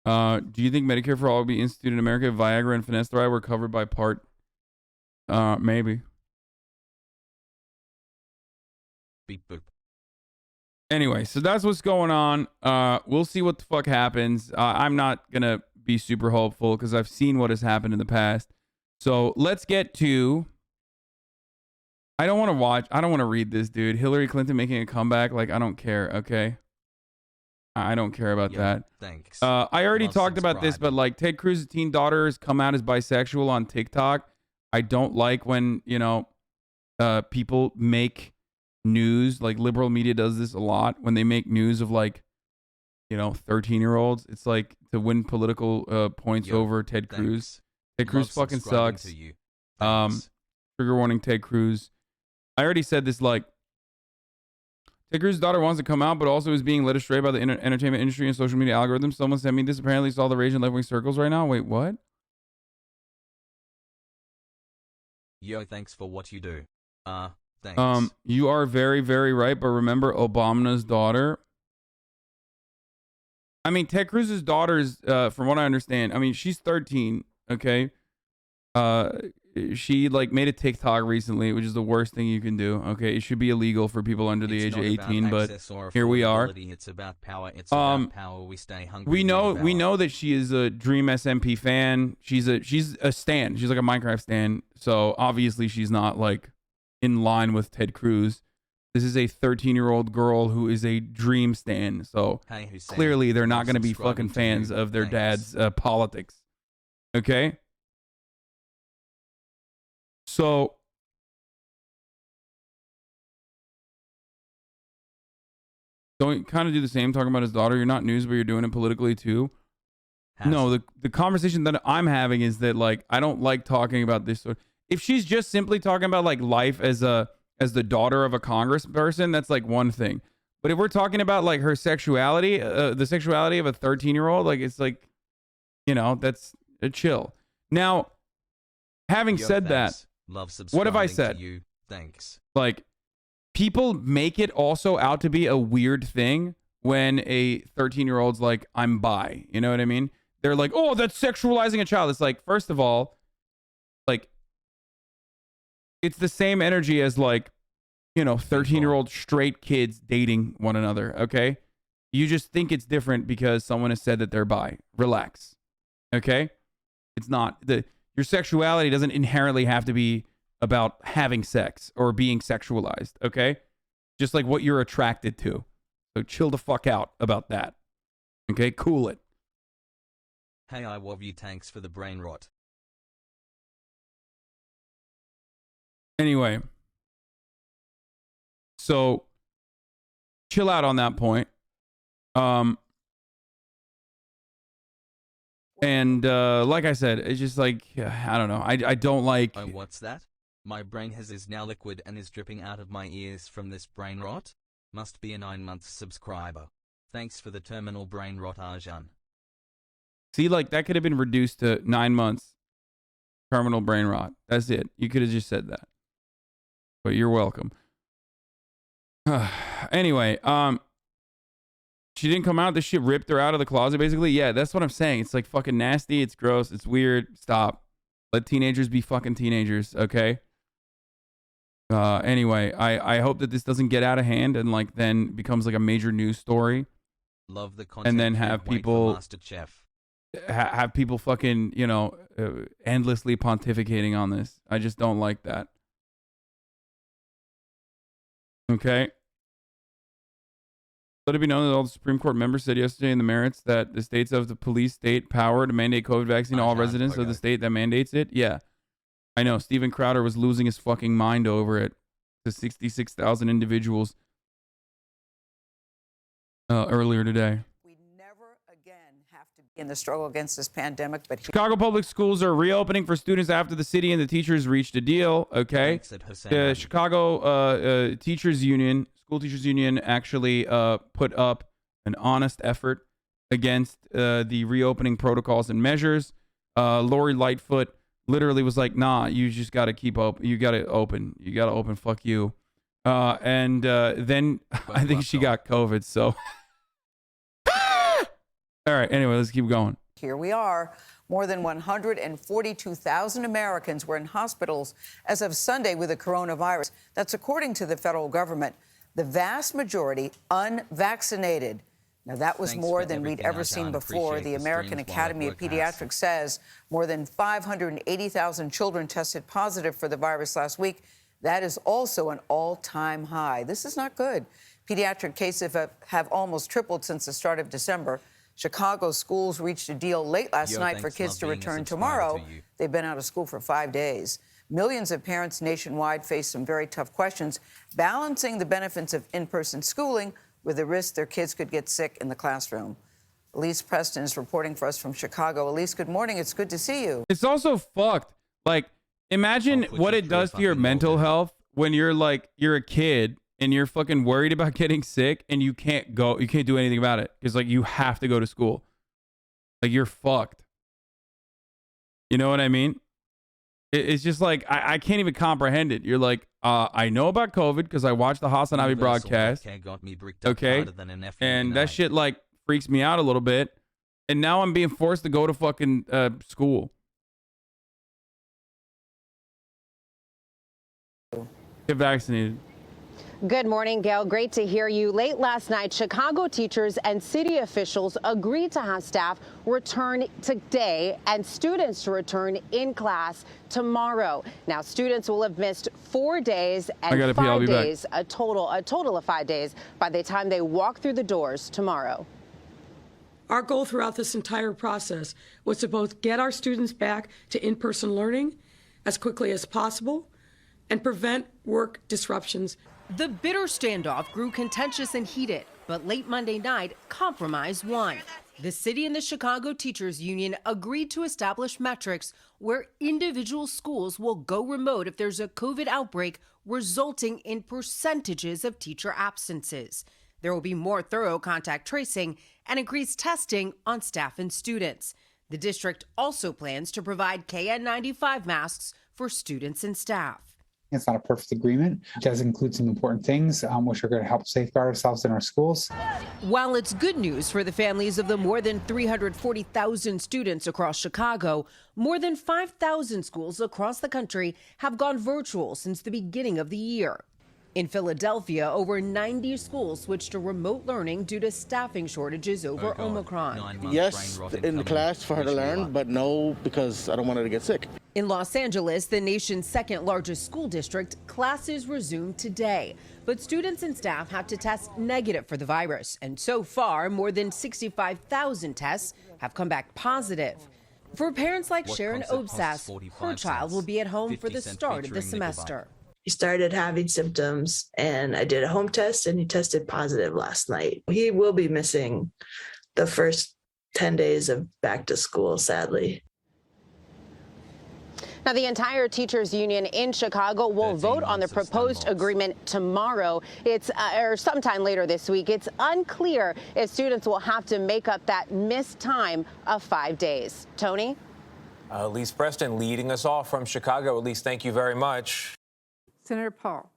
Do you think Medicare for all will be instituted in America if Viagra and finasteride were covered by Part? Maybe. Beep boop. Anyway, so that's what's going on. We'll see what the fuck happens. I'm not gonna be super hopeful because I've seen what has happened in the past. So let's get to. I don't want to read this, dude. Hillary Clinton making a comeback. Like, I don't care. Okay. I don't care about that. Thanks. I already talked about this, but like Ted Cruz's teen daughter has come out as bisexual on TikTok. I don't like when, people make news, like liberal media does this a lot, when they make news of like, 13-year-olds. It's like to win political points over Ted Cruz. Ted Cruz fucking sucks. Trigger warning, Ted Cruz. I already said this, like, Ted Cruz's daughter wants to come out, but also is being led astray by the entertainment industry and social media algorithms. Someone sent me this. Apparently, it's all the rage in left-wing circles right now. Wait, what? Yo, thanks for what you do. Thanks. You are very, very right, but remember Obama's daughter. I mean, Ted Cruz's daughter is, from what I understand, I mean, she's 13, okay? She like made a TikTok recently, which is the worst thing you can do. Okay, it should be illegal for people under the age of 18, but here we are. It's about power. It's about power. We stay hungry. We know that she is a Dream SMP fan. She's a stan. She's like a Minecraft stan. So obviously she's not like in line with Ted Cruz. This is a 13-year-old girl who is a Dream stan. So clearly they're not going to be fucking fans of their dad's politics. Okay. So don't kind of do the same talking about his daughter. You're not news, but you're doing it politically too. No, the conversation that I'm having is that like I don't like talking about this sort. If she's just simply talking about like life as the daughter of a congressperson, that's like one thing. But if we're talking about like her sexuality, the sexuality of a 13-year-old, like it's like, you know, that's a chill. Now, having said that. What have I said? You. Thanks. Like, people make it also out to be a weird thing when a 13-year-old's like, I'm bi. You know what I mean? They're like, oh, that's sexualizing a child. It's like, first of all, like, it's the same energy as like, you know, 13-year-old straight kids dating one another. Okay? You just think it's different because someone has said that they're bi. Relax. Okay? It's not. Your sexuality doesn't inherently have to be about having sex or being sexualized, okay? Just like what you're attracted to. So chill the fuck out about that. Okay? Cool it. Hey, I love you. Thanks for the brain rot. Anyway. So chill out on that point. And like I said, it's just like, I don't know. I don't like... Oh, what's that? My brain is now liquid and is dripping out of my ears from this brain rot? Must be a 9-month subscriber. Thanks for the terminal brain rot, Arjan. See, like, that could have been reduced to 9 months. Terminal brain rot. That's it. You could have just said that. But you're welcome. Anyway, she didn't come out. This shit ripped her out of the closet, basically. Yeah, that's what I'm saying. It's like fucking nasty. It's gross. It's weird. Stop. Let teenagers be fucking teenagers, okay? Anyway, I hope that this doesn't get out of hand and like then becomes like a major news story. Love the content. And then have people have people fucking, you know, endlessly pontificating on this. I just don't like that. Okay? Let it be known that all the Supreme Court members said yesterday in the merits that the states have the police state power to mandate COVID vaccine to all residents of the state that mandates it. Yeah. I know. Steven Crowder was losing his fucking mind over it. The 66,000 individuals earlier today. We never again have to be in the struggle against this pandemic, but Chicago public schools are reopening for students after the city and the teachers reached a deal. Okay. The Chicago Teachers Union, School Teachers Union, actually put up an honest effort against the reopening protocols and measures. Lori Lightfoot literally was like, nah, you just got to keep open. You got to open. You got to open. Fuck you. And then I think she got COVID. So, all right. Anyway, let's keep going. Here we are. More than 142,000 Americans were in hospitals as of Sunday with the coronavirus. That's according to the federal government. The vast majority unvaccinated. Now, that was more than we'd ever seen before. The American Academy of Pediatrics says more than 580,000 children tested positive for the virus last week. That is also an all-time high. This is not good. Pediatric cases have almost tripled since the start of December. Chicago schools reached a deal late last night for kids to return tomorrow. They've been out of school for 5 days. Millions of parents nationwide face some very tough questions, balancing the benefits of in-person schooling with the risk their kids could get sick in the classroom. Elise Preston is reporting for us from Chicago. Elise, good morning. It's good to see you. It's also fucked. Like, imagine what it does to your mental health when you're like, you're a kid and you're fucking worried about getting sick and you can't go, you can't do anything about it because like you have to go to school. Like, you're fucked. You know what I mean? It's just like, I can't even comprehend it. You're like, I know about COVID because I watched the Hasanabi broadcast. Okay. And that shit like freaks me out a little bit. And now I'm being forced to go to fucking school. Get vaccinated. Good morning, Gail. Great to hear you. Late last night, Chicago teachers and city officials agreed to have staff return today and students to return in class tomorrow. Now, students will have missed 4 days and 5 days, a total of 5 days by the time they walk through the doors tomorrow. Our goal throughout this entire process was to both get our students back to in-person learning as quickly as possible and prevent work disruptions. The bitter standoff grew contentious and heated, but late Monday night, compromise won. The city and the Chicago Teachers Union agreed to establish metrics where individual schools will go remote if there's a COVID outbreak, resulting in percentages of teacher absences. There will be more thorough contact tracing and increased testing on staff and students. The district also plans to provide KN95 masks for students and staff. It's not a perfect agreement. It does include some important things which are going to help safeguard ourselves in our schools. While it's good news for the families of the more than 340,000 students across Chicago, more than 5,000 schools across the country have gone virtual since the beginning of the year. In Philadelphia, over 90 schools switched to remote learning due to staffing shortages over Omicron. Yes, in the class for her to learn, but no, because I don't want her to get sick. In Los Angeles, the nation's second largest school district, classes resumed today. But students and staff have to test negative for the virus. And so far, more than 65,000 tests have come back positive. For parents like Sharon Obsas, her child will be at home for the start of the semester. He started having symptoms, and I did a home test, and he tested positive last night. He will be missing the first 10 days of back to school, sadly. Now, the entire teachers union in Chicago will vote on the proposed agreement tomorrow. It's or sometime later this week. It's unclear if students will have to make up that missed time of 5 days. Tony? Elise Preston leading us off from Chicago. Elise, thank you very much. Senator Paul.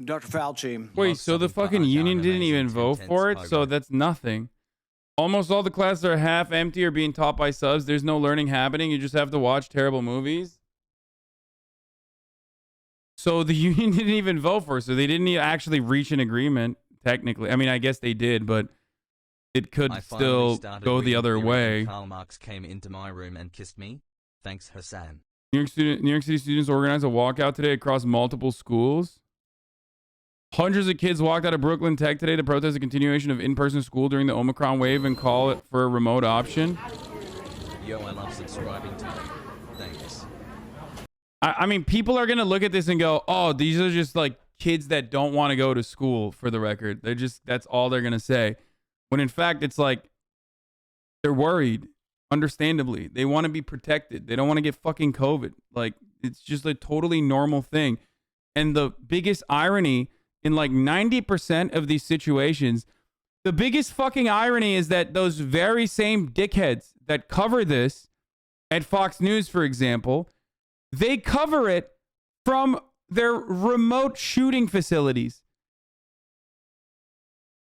Dr. Fauci. Wait, so the fucking union didn't even vote for it? So that's nothing. Almost all the classes are half empty or being taught by subs. There's no learning happening. You just have to watch terrible movies. So the union didn't even vote for it. So they didn't actually reach an agreement, technically. I mean, I guess they did, but it could still go the other way. Karl Marx came into my room and kissed me. Thanks, Hassan. New York City students organized a walkout today across multiple schools. Hundreds of kids walked out of Brooklyn Tech today to protest the continuation of in-person school during the Omicron wave and call it for a remote option. Yo, I love subscribing to you. Thanks. I mean, people are going to look at this and go, oh, these are just like kids that don't want to go to school, for the record. That's all they're going to say. When in fact, it's like they're worried. Understandably, they want to be protected. They don't want to get fucking COVID. Like, it's just a totally normal thing. And the biggest irony in like 90% of these situations, the biggest fucking irony is that those very same dickheads that cover this at Fox News, for example, they cover it from their remote shooting facilities.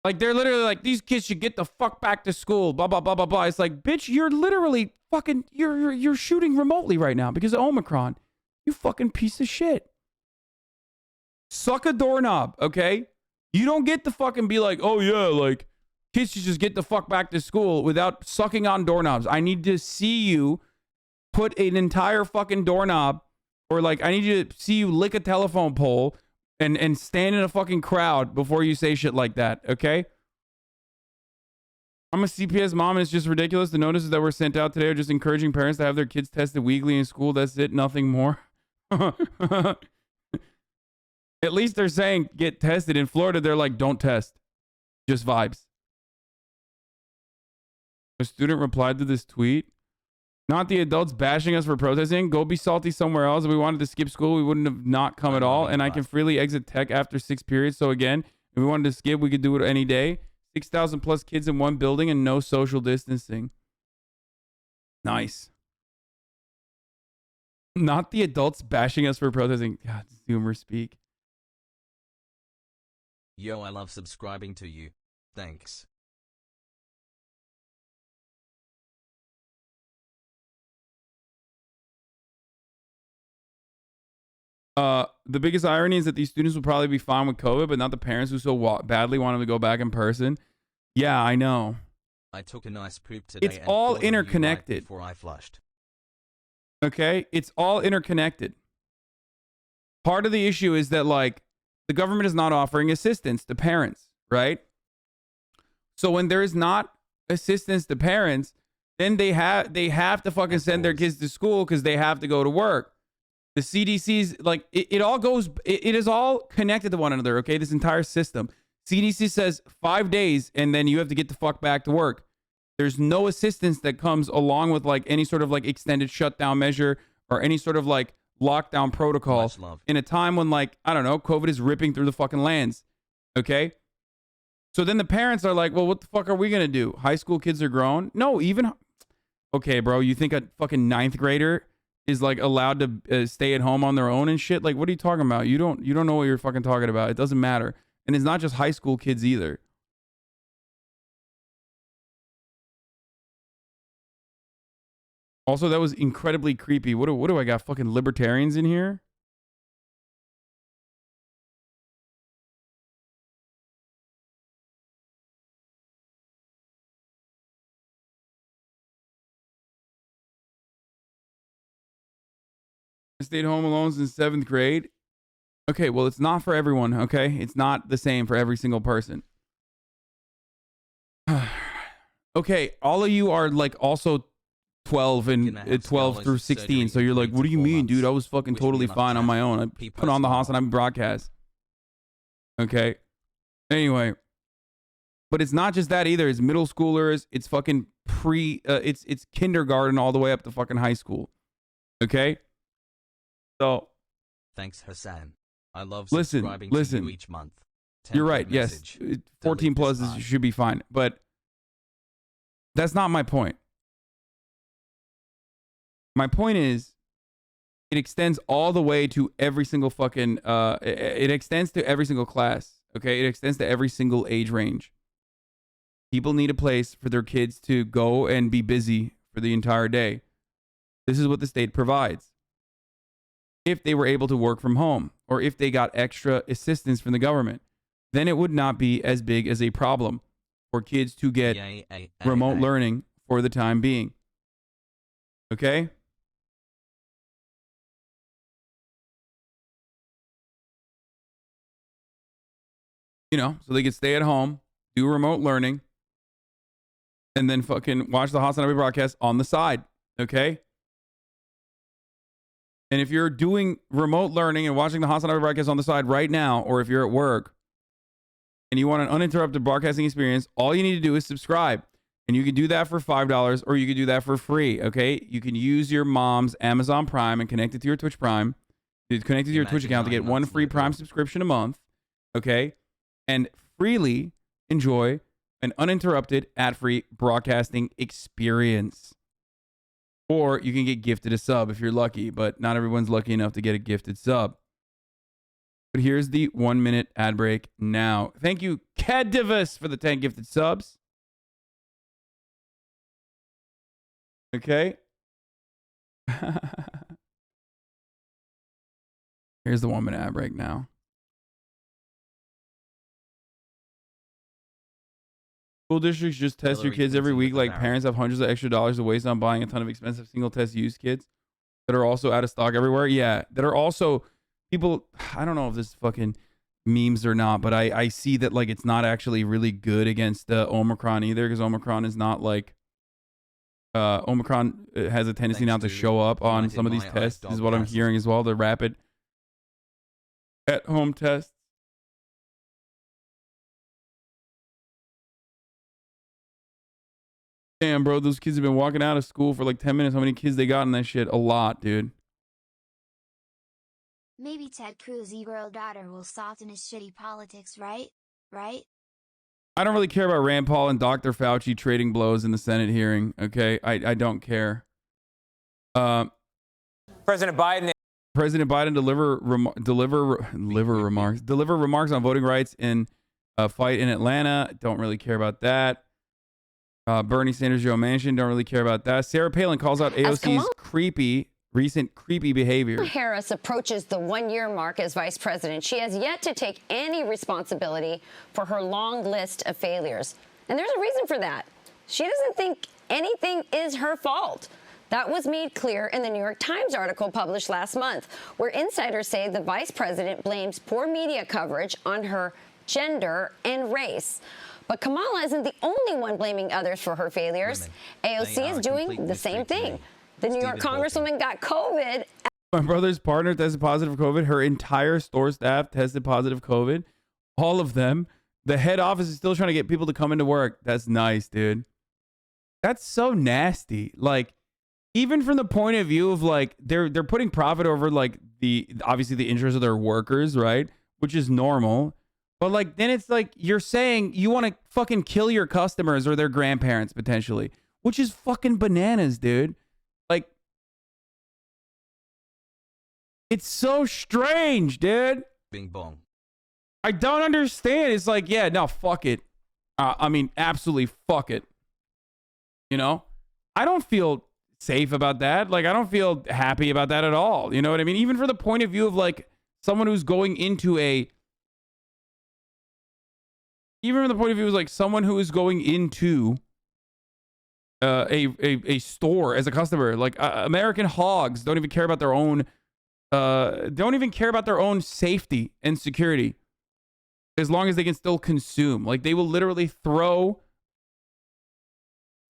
Like, they're literally like, these kids should get the fuck back to school, blah, blah, blah, blah, blah. It's like, bitch, you're literally fucking, you're shooting remotely right now because of Omicron. You fucking piece of shit. Suck a doorknob, okay? You don't get to fucking be like, oh yeah, like, kids should just get the fuck back to school without sucking on doorknobs. I need to see you put an entire fucking doorknob, or like, I need to see you lick a telephone pole and stand in a fucking crowd before you say shit like that, okay? I'm a CPS mom, and it's just ridiculous. The notices that were sent out today are just encouraging parents to have their kids tested weekly in school. That's it, nothing more. At least they're saying get tested. In Florida, they're like, don't test. Just vibes. A student replied to this tweet. Not the adults bashing us for protesting. Go be salty somewhere else. If we wanted to skip school, we wouldn't have not come at all. And I can freely exit tech after 6 periods. So again, if we wanted to skip, we could do it any day. 6,000 plus kids in one building and no social distancing. Nice. Not the adults bashing us for protesting. God, Zoomer speak. Yo, I love subscribing to you. Thanks. The biggest irony is that these students will probably be fine with COVID, but not the parents who so badly want them to go back in person. Yeah, I know. I took a nice poop today. It's all interconnected. Right before I flushed. Okay? It's all interconnected. Part of the issue is that, like, the government is not offering assistance to parents, right? So when there is not assistance to parents, then they have to fucking send their kids to school because they have to go to work. The CDC's, like, it all goes, it is all connected to one another, okay? This entire system. CDC says 5 days, and then you have to get the fuck back to work. There's no assistance that comes along with, like, any sort of, like, extended shutdown measure or any sort of, like, lockdown protocol in a time when, like, I don't know, COVID is ripping through the fucking lands, okay? So then the parents are like, well, what the fuck are we going to do? High school kids are grown? No, even, okay, bro, you think a fucking 9th grader is, like, allowed to stay at home on their own and shit? Like, what are you talking about? You don't know what you're fucking talking about. It doesn't matter. And it's not just high school kids either. Also, that was incredibly creepy. What do I got? Fucking libertarians in here? I stayed home alone since 7th grade. Okay, well, it's not for everyone, okay? It's not the same for every single person. Okay, all of you are, like, also 12 and 12 through 16. So you're like, what do you mean, dude? I was fucking totally fine on my own. I put on the Hasanabi broadcast. Okay. Anyway. But it's not just that either. It's middle schoolers. It's fucking it's kindergarten all the way up to fucking high school. Okay? So. Thanks, Hassan. I love listen. subscribing to you each month. You're right. Message. Yes. 14 plus should be fine. But that's not my point. My point is, it extends all the way to every single fucking, it extends to every single class, okay? It extends to every single age range. People need a place for their kids to go and be busy for the entire day. This is what the state provides. If they were able to work from home, or if they got extra assistance from the government, then it would not be as big as a problem for kids to get remote learning for the time being. Okay? You know, so they could stay at home, do remote learning, and then fucking watch the Hasanabi broadcast on the side, okay? And if you're doing remote learning and watching the Hasanabi broadcast on the side right now, or if you're at work, and you want an uninterrupted broadcasting experience, all you need to do is subscribe. And you can do that for $5, or you can do that for free, okay? You can use your mom's Amazon Prime and connect it to your Twitch Prime. Connect it to your Twitch account to get one free Prime subscription a month, okay? And freely enjoy an uninterrupted, ad-free broadcasting experience. Or you can get gifted a sub if you're lucky, but not everyone's lucky enough to get a gifted sub. But here's the 1-minute ad break now. Thank you, Cadivus, for the 10 gifted subs. Okay. Here's the 1-minute ad break now. School districts just test your kids every week. Like, parents have hundreds of extra dollars to waste on buying a ton of expensive single test used kits that are also out of stock everywhere. Yeah, that are also people. I don't know if this is fucking memes or not, but I see that, like, it's not actually really good against Omicron either, because Omicron is not like Omicron has a tendency now to show up on some of these tests. This is what I'm hearing as well. The rapid at-home tests. Damn, bro, those kids have been walking out of school for like 10 minutes. How many kids they got in that shit? A lot, dude. Maybe Ted Cruz's girl daughter will soften his shitty politics, right? Right? I don't really care about Rand Paul and Dr. Fauci trading blows in the Senate hearing, okay? I don't care. President Biden deliver remarks on voting rights in a fight in Atlanta. Don't really care about that. Bernie Sanders, Joe Manchin, don't really care about that. Sarah Palin calls out AOC's creepy recent creepy behavior. Harris approaches the one-year mark as vice president. She has yet to take any responsibility for her long list of failures. And there's a reason for that. She doesn't think anything is her fault. That was made clear in the New York Times article published last month, where insiders say the vice president blames poor media coverage on her gender and race. But Kamala isn't the only one blaming others for her failures. AOC is doing the same thing. The New York congresswoman got COVID. My brother's partner tested positive for COVID. Her entire store staff tested positive COVID. All of them. The head office is still trying to get people to come into work. That's nice, dude. That's so nasty. Like, even from the point of view of like they're putting profit over like obviously the interests of their workers, right? Which is normal. But like then it's like you're saying you want to fucking kill your customers or their grandparents potentially, which is fucking bananas, dude. Like it's so strange, dude. Bing bong. I don't understand. It's like, yeah, no, fuck it. I mean, absolutely fuck it. You know? I don't feel safe about that. Like, I don't feel happy about that at all. You know what I mean? Even from the point of view of like someone who's going into a store as a customer. Like American hogs don't even care about their own safety and security as long as they can still consume. Like they will literally throw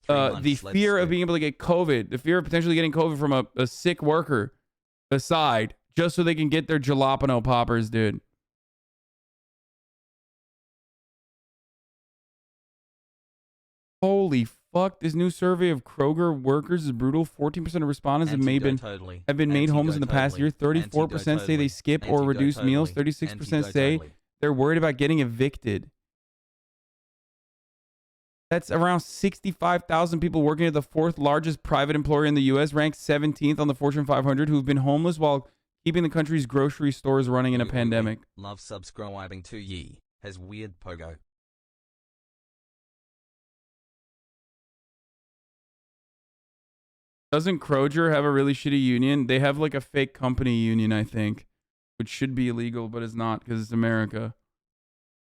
the fear of being able to get COVID, the fear of potentially getting COVID from a sick worker aside, just so they can get their jalapeno poppers, dude. Holy fuck, this new survey of Kroger workers is brutal. 14% of respondents have been made homeless in the past year. 34% say they skip or reduce meals. 36% say they're worried about getting evicted. That's around 65,000 people working at the fourth largest private employer in the U.S., ranked 17th on the Fortune 500, who've been homeless while keeping the country's grocery stores running in a pandemic. Love subscribing to ye. Has weird pogo. Doesn't Kroger have a really shitty union? They have like a fake company union, I think, which should be illegal, but it's not because it's America.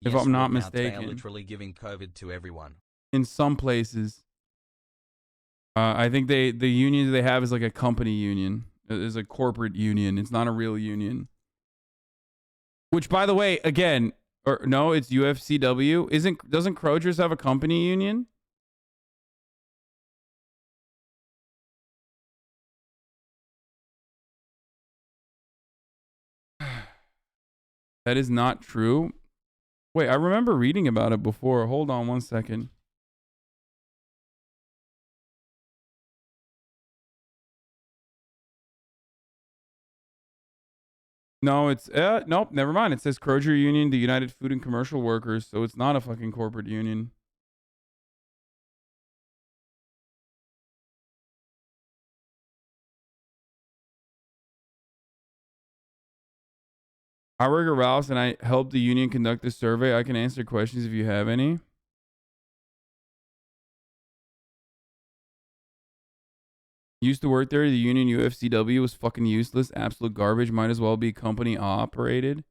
If I'm not mistaken. They are literally giving COVID to everyone. In some places. I think the union they have is like a company union. It's a corporate union. It's not a real union. Which, by the way, again, or no, it's UFCW. Doesn't Kroger's have a company union? That is not true. Wait, I remember reading about it before. Hold on one second. No, it's nope, never mind. It says Kroger Union, the United Food and Commercial Workers, so it's not a fucking corporate union. I work at Ralph's and I helped the union conduct this survey. I can answer questions if you have any. Used to work there. The union UFCW was fucking useless. Absolute garbage. Might as well be company operated.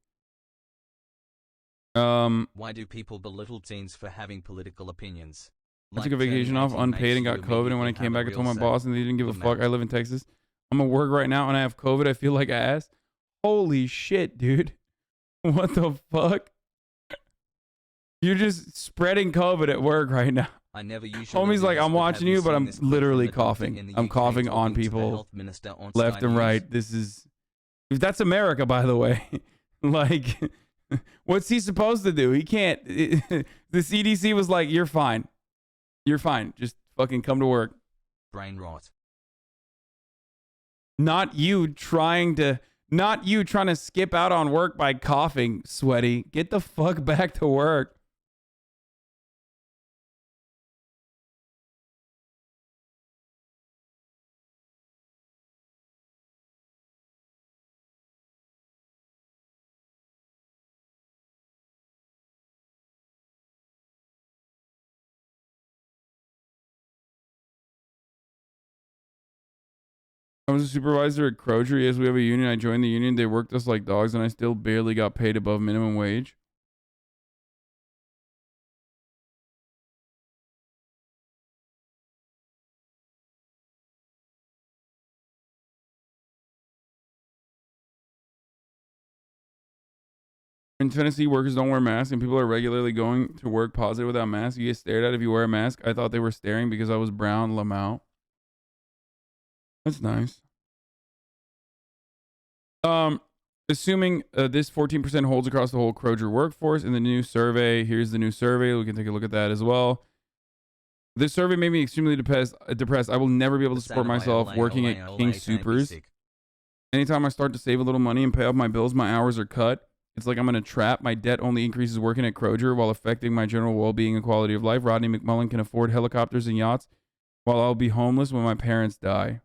Why do people belittle teens for having political opinions? I took a vacation off unpaid and got COVID, and when I came back I told my boss and they didn't give a fuck. I live in Texas. I'm at work right now and I have COVID. I feel like ass. Holy shit, dude. What the fuck? You're just spreading COVID at work right now. I never usually Homie's like, I'm watching you, but I'm literally coughing. I'm coughing on people left and right. That's America, by the way. Like, what's he supposed to do? He can't. The CDC was like, you're fine. You're fine. Just fucking come to work. Brain rot. Not you trying to skip out on work by coughing, sweaty. Get the fuck back to work. was a supervisor at Kroger. Yes, we have a union. I joined the union. They worked us like dogs, and I still barely got paid above minimum wage. In Tennessee, workers don't wear masks, and people are regularly going to work positive without masks. You get stared at if you wear a mask. I thought they were staring because I was brown. Lamau. That's nice. Assuming this 14% holds across the whole Kroger workforce in the new survey. Here's the new survey. We can take a look at that as well. This survey made me extremely depressed. I will never be able to support myself working at King Soopers. Anytime I start to save a little money and pay off my bills, my hours are cut. It's like I'm in a trap. My debt only increases working at Kroger while affecting my general well-being and quality of life. Rodney McMullen can afford helicopters and yachts while I'll be homeless when my parents die.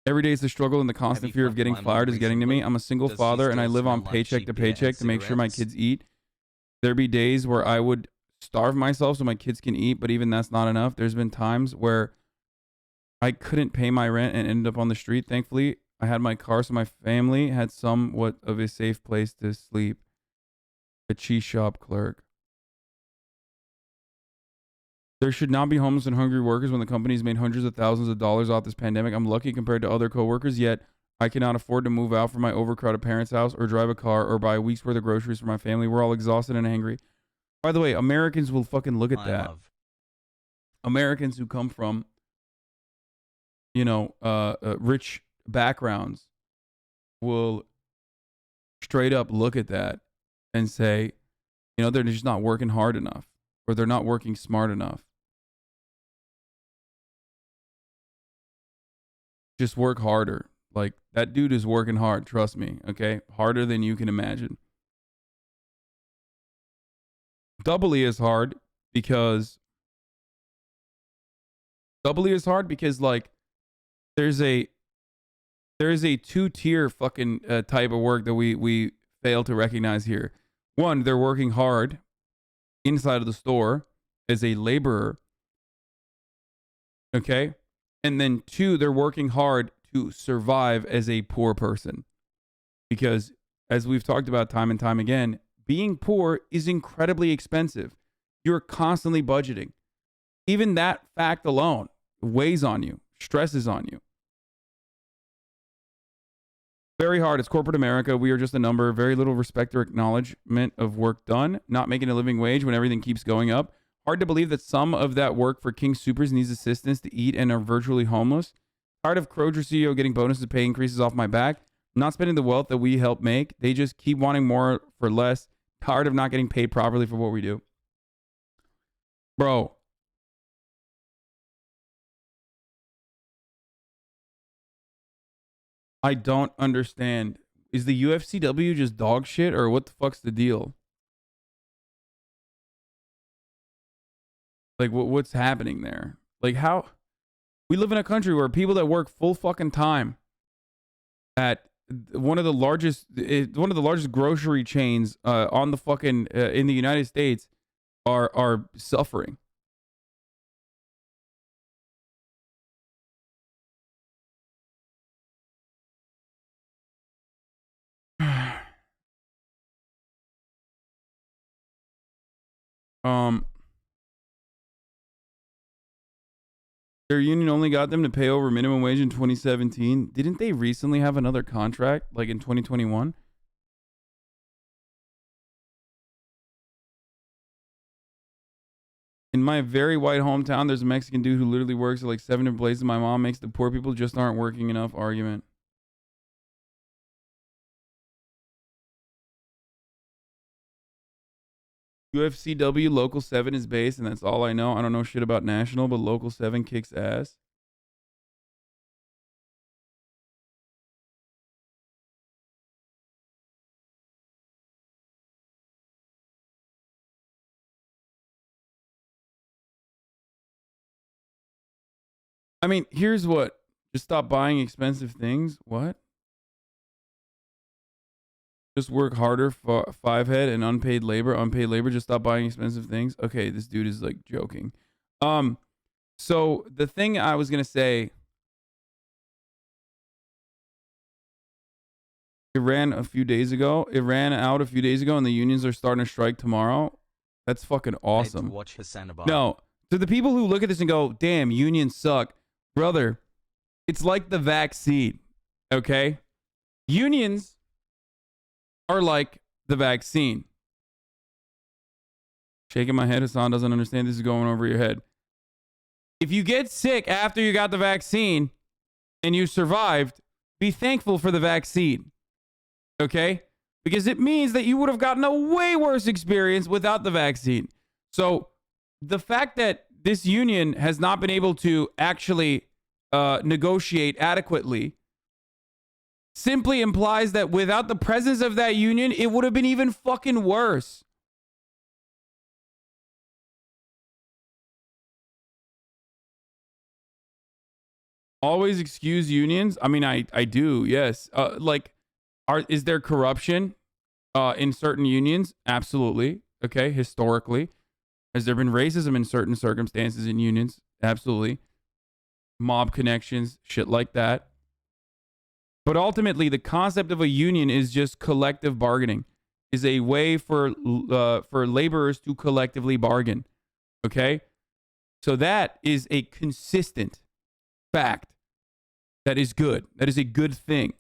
Every day it's a struggle, and the constant fear of getting fired is getting to me. I'm a single father, and I live on paycheck to paycheck to make sure my kids eat. There be days where I would starve myself so my kids can eat, but even that's not enough. There's been times where I couldn't pay my rent and ended up on the street. Thankfully, I had my car, so my family had somewhat of a safe place to sleep. A cheese shop clerk. There should not be homeless and hungry workers when the company's made hundreds of thousands of dollars off this pandemic. I'm lucky compared to other coworkers, yet I cannot afford to move out from my overcrowded parents' house or drive a car or buy a week's worth of groceries for my family. We're all exhausted and angry. By the way, Americans will fucking look at that. Americans who come from, rich backgrounds will straight up look at that and say, they're just not working hard enough, or they're not working smart enough. Just work harder. Like, that dude is working hard, trust me, okay? Harder than you can imagine. Doubly as hard because like there's a two-tier fucking type of work that we fail to recognize here. One, they're working hard inside of the store as a laborer. Okay? And then two, they're working hard to survive as a poor person. Because as we've talked about time and time again, being poor is incredibly expensive. You're constantly budgeting. Even that fact alone weighs on you, stresses on you. Very hard. It's corporate America. We are just a number. Very little respect or acknowledgement of work done. Not making a living wage when everything keeps going up. Hard to believe that some of that work for King Soopers needs assistance to eat and are virtually homeless. Tired of Kroger CEO getting bonuses, pay increases off my back. Not spending the wealth that we help make. They just keep wanting more for less. Tired of not getting paid properly for what we do. Bro. I don't understand. Is the UFCW just dog shit, or what the fuck's the deal? Like, what's happening there? Like, how? We live in a country where people that work full fucking time at one of the largest grocery chains on the fucking in the United States are suffering. Their union only got them to pay over minimum wage in 2017. Didn't they recently have another contract, like in 2021? In my very white hometown, there's a Mexican dude who literally works at like 7 different places. My mom makes the poor people just aren't working enough argument. UFCW Local 7 is based, and that's all I know. I don't know shit about National, but Local 7 kicks ass. I mean, here's what. Just stop buying expensive things. What? Just work harder for 5-head and unpaid labor. Unpaid labor, just stop buying expensive things. Okay, this dude is like joking. So the thing I was gonna say It ran a few days ago. It ran out a few days ago, and the unions are starting to strike tomorrow. That's fucking awesome. Watch Hasanabi. No, to the people who look at this and go, "Damn, unions suck," brother. It's like the vaccine. Okay, unions are like the vaccine. Shaking my head. Hassan doesn't understand. This is going over your head. If you get sick after you got the vaccine and you survived, be thankful for the vaccine. Okay? Because it means that you would have gotten a way worse experience without the vaccine. So the fact that this union has not been able to actually negotiate adequately simply implies that without the presence of that union, it would have been even fucking worse. Always excuse unions. I mean, I do. Yes. Is there corruption in certain unions? Absolutely. Okay. Historically, has there been racism in certain circumstances in unions? Absolutely. Mob connections, shit like that. But ultimately, the concept of a union is just collective bargaining. Is a way for laborers to collectively bargain. Okay. So that is a consistent fact. That is good. That is a good thing.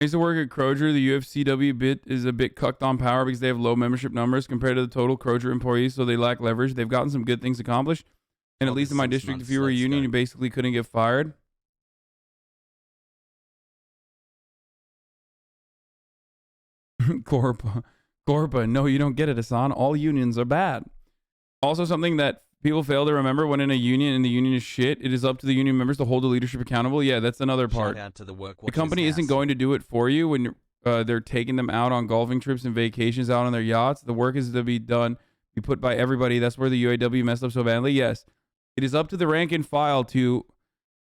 I used to work at Kroger. The UFCW bit is a bit cucked on power because they have low membership numbers compared to the total Kroger employees, so they lack leverage. They've gotten some good things accomplished. And at least in my district, if you were a union, you basically couldn't get fired. Corpa. No, you don't get it, Hassan. All unions are bad. Also, something that people fail to remember when in a union and the union is shit, it is up to the union members to hold the leadership accountable. Yeah, that's another part. Shout out to the company isn't going to do it for you when they're taking them out on golfing trips and vacations out on their yachts. The work is to be done, be put by everybody. That's where the UAW messed up so badly. Yes, it is up to the rank and file to,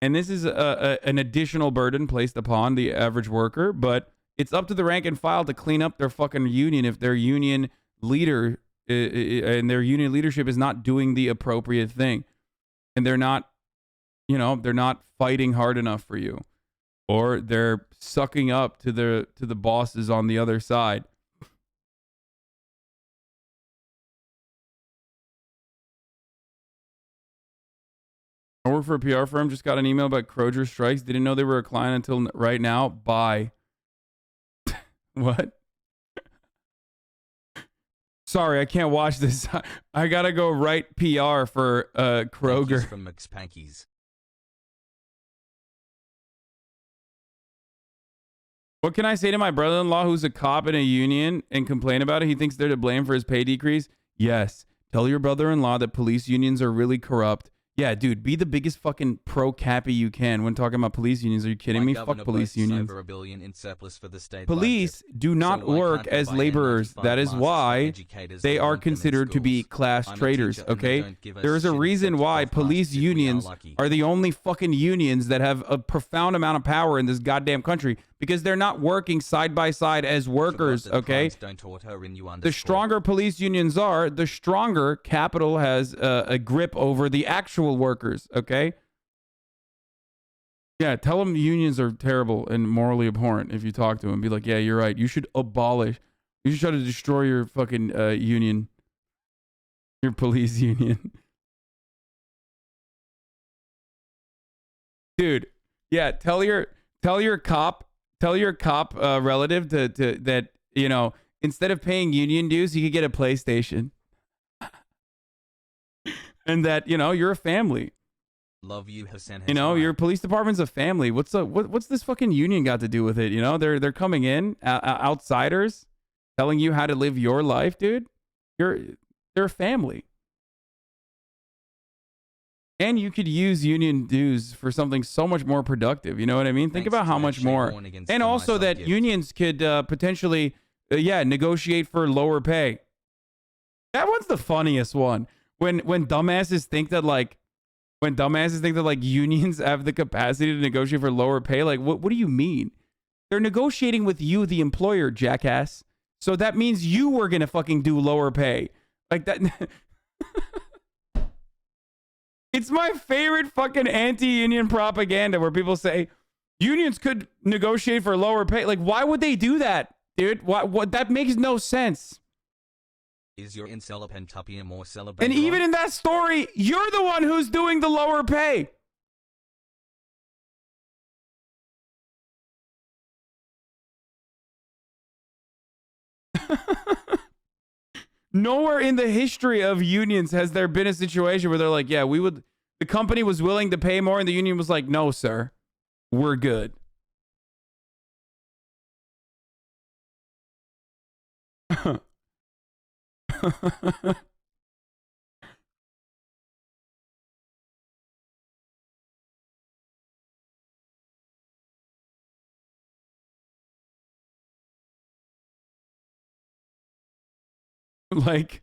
and this is an additional burden placed upon the average worker, but it's up to the rank and file to clean up their fucking union if their union leader and their union leadership is not doing the appropriate thing, and they're not fighting hard enough for you, or they're sucking up to the bosses on the other side. I work for a PR firm. Just got an email about Kroger strikes. Didn't know they were a client until right now. Bye. What? Sorry, I can't watch this. I gotta go write PR for Kroger. From McSpankies. What can I say to my brother-in-law who's a cop in a union and complain about it? He thinks they're to blame for his pay decrease. Yes. Tell your brother-in-law that police unions are really corrupt. Yeah, dude, be the biggest fucking pro-cappy you can when talking about police unions. Are you kidding me? Fuck police unions. Over $1 billion in surplus for the state police budget. do not work as laborers. That is why they are considered to be class traders, okay? There is a reason why police unions are the only fucking unions that have a profound amount of power in this goddamn country, because they're not working side by side as workers, okay? The stronger police unions are, the stronger capital has a grip over the actual workers, okay? Yeah, tell them unions are terrible and morally abhorrent if you talk to them. Be like, yeah, you're right. You should abolish. You should try to destroy your fucking union. Your police union. Dude, yeah, tell your cop relative to that, you know, instead of paying union dues, you could get a PlayStation. And that, you know, you're a family. Love you, Hassan. You know, your police department's a family. What's this fucking union got to do with it? You know, they're coming in, outsiders, telling you how to live your life, dude. They're a family. And you could use union dues for something so much more productive. You know what I mean? Think about how much more. And also that unions could potentially, negotiate for lower pay. That one's the funniest one. When dumbasses think that, like, When dumbasses think that like unions have the capacity to negotiate for lower pay, like what do you mean? They're negotiating with you, the employer, jackass. So that means you were gonna fucking do lower pay. Like that. It's my favorite fucking anti-union propaganda where people say unions could negotiate for lower pay. Like, why would they do that, dude? What? That makes no sense. Is your incel pentupia more celebrated? And even in that story, you're the one who's doing the lower pay. Nowhere in the history of unions has there been a situation where they're like, yeah, the company was willing to pay more and the union was like, no, sir, we're good. Like,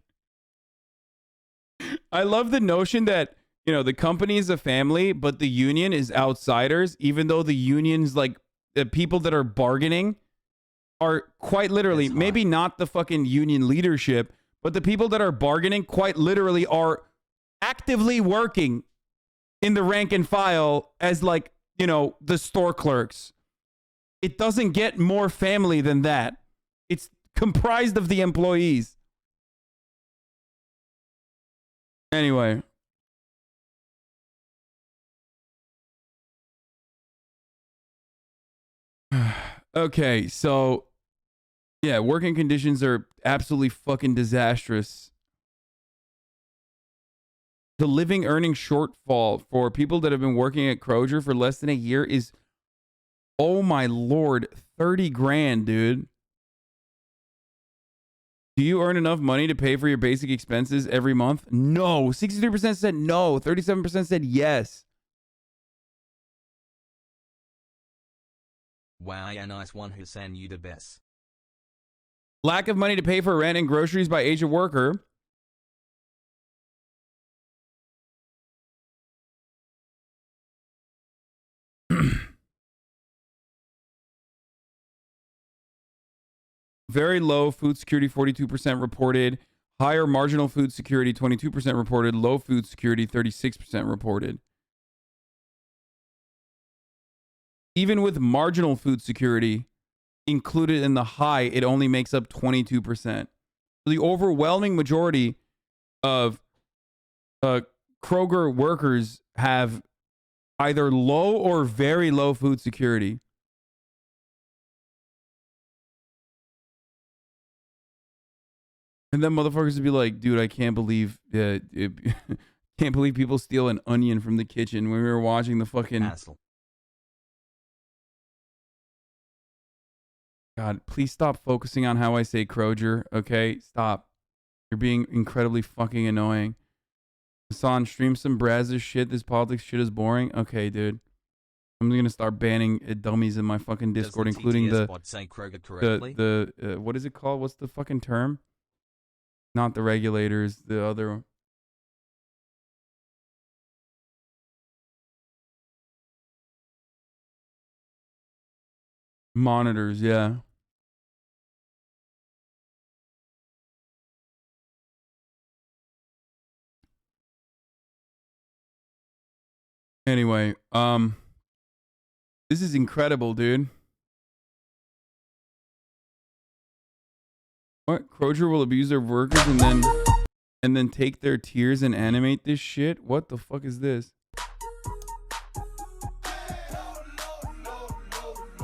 I love the notion that, you know, the company is a family, but the union is outsiders, even though the union's like the people that are bargaining are quite literally, maybe not the fucking union leadership, but the people that are bargaining quite literally are actively working in the rank and file as like, you know, the store clerks. It doesn't get more family than that. It's comprised of the employees. Anyway. Okay, so yeah, working conditions are absolutely fucking disastrous. The living earning shortfall for people that have been working at Kroger for less than a year is, oh my lord, 30 grand, dude. Do you earn enough money to pay for your basic expenses every month? No. 63% said no. 37% said yes. Wow, a nice one, Hussein, you the best. Lack of money to pay for rent and groceries by age of worker. Very low food security, 42% reported. Higher marginal food security, 22% reported. Low food security, 36% reported. Even with marginal food security included in the high, it only makes up 22%. So the overwhelming majority of Kroger workers have either low or very low food security. And then motherfuckers would be like, dude, I can't believe can't believe people steal an onion from the kitchen when we were watching the fucking Hassle. God, please stop focusing on how I say Kroger, okay? Stop. You're being incredibly fucking annoying. Hassan, stream some Brazzers shit. This politics shit is boring. Okay, dude. I'm gonna start banning dummies in my fucking Discord, including the what is it called? What's the fucking term? Not the regulators, the other. Monitors, yeah. Anyway, this is incredible, dude. What? Kroger will abuse their workers and then take their tears and animate this shit? What the fuck is this?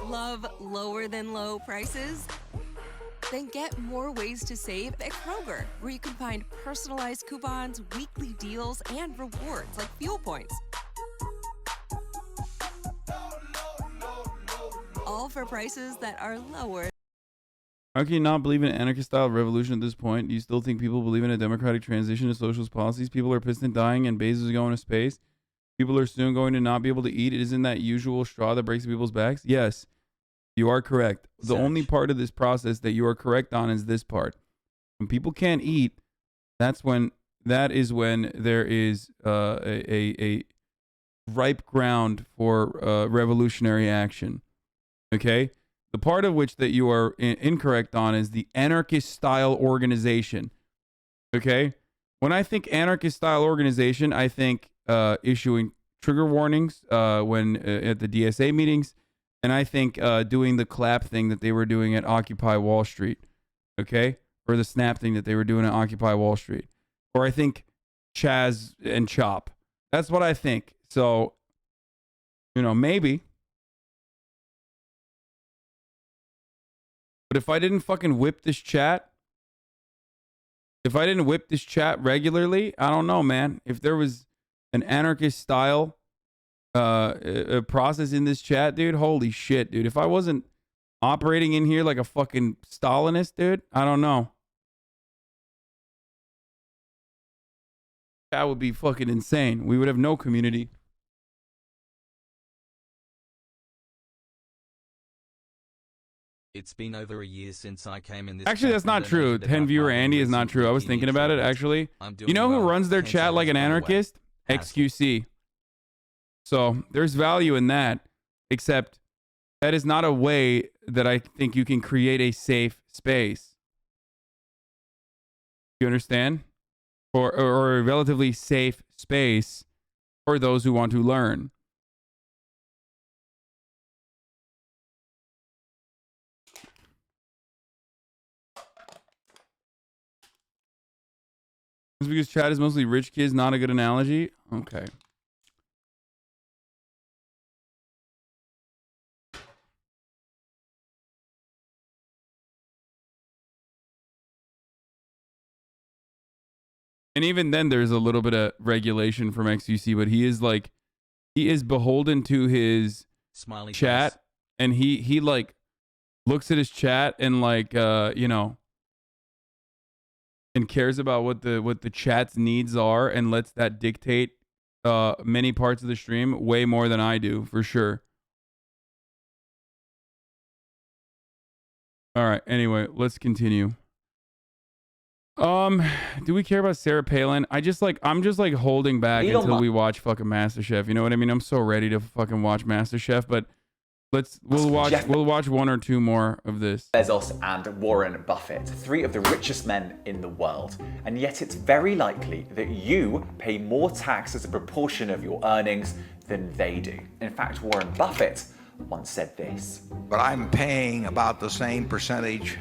Love lower than low prices? Then get more ways to save at Kroger, where you can find personalized coupons, weekly deals, and rewards like fuel points. All for prices that are lower. How can you not believe in an anarchist-style revolution at this point? Do you still think people believe in a democratic transition to socialist policies? People are pissed and dying, and Bezos is going to space. People are soon going to not be able to eat. Isn't that usual straw that breaks people's backs? Yes, you are correct. The only part of this process that you are correct on is this part. When people can't eat, that is when there is ripe ground for revolutionary action. Okay? The part of which that you are incorrect on is the anarchist-style organization. Okay? When I think anarchist-style organization, I think issuing trigger warnings when at the DSA meetings, and I think doing the clap thing that they were doing at Occupy Wall Street. Okay? Or the snap thing that they were doing at Occupy Wall Street. Or I think Chaz and Chop. That's what I think. So, you know, maybe. But if I didn't fucking whip this chat, regularly, I don't know, man. If there was an anarchist style process in this chat, dude, holy shit, dude. If I wasn't operating in here like a fucking Stalinist, dude, I don't know. That would be fucking insane. We would have no community. It's been over a year since I came in this. Actually, that's not true. 10 viewer Andy is not true. I was thinking about it, actually. You know who runs their chat like an anarchist? XQC. So there's value in that, except that is not a way that I think you can create a safe space. You understand? Or a relatively safe space for those who want to learn. Just because chat is mostly rich kids, not a good analogy? Okay. And even then, there's a little bit of regulation from XUC, but he is beholden to his Smiley chat, face. and he like looks at his chat and like you know, and cares about what the chat's needs are and lets that dictate many parts of the stream way more than I do, for sure. All right. Anyway, let's continue. Do we care about Sarah Palin? I'm just like holding back until we watch fucking MasterChef. You know what I mean? I'm so ready to fucking watch MasterChef, but we'll watch one or two more of this. Bezos and Warren Buffett, three of the richest men in the world. And yet it's very likely that you pay more tax as a proportion of your earnings than they do. In fact, Warren Buffett once said this. But I'm paying about the same percentage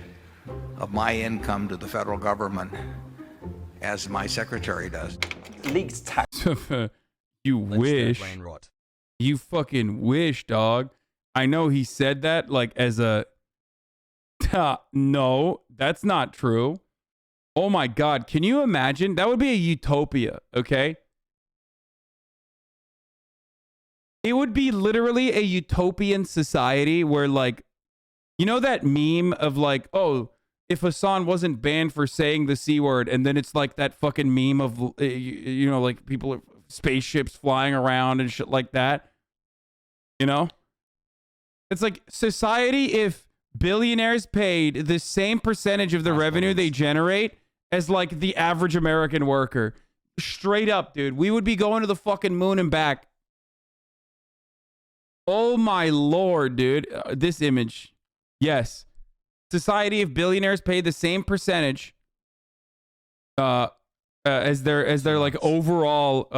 of my income to the federal government as my secretary does. Leaked tax. You wish. You fucking wish, dog. I know he said that like as a... No, that's not true. Oh my God. Can you imagine? That would be a utopia, okay? It would be literally a utopian society where like, you know that meme of like, oh, if Hassan wasn't banned for saying the C word, and then it's like that fucking meme of, you know, like people, spaceships flying around and shit like that. You know? It's like society if billionaires paid the same percentage of the revenue they generate as like the average American worker. Straight up, dude. We would be going to the fucking moon and back. Oh my Lord, dude. This image. Yes. Society if billionaires paid the same percentage as their like overall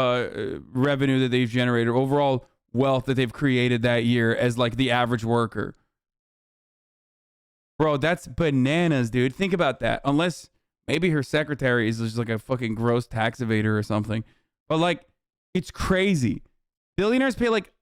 revenue that they've generated, overall wealth that they've created that year as like the average worker. Bro, that's bananas, dude. Think about that. Unless maybe her secretary is just like a fucking gross tax evader or something. But like, it's crazy. Billionaires pay like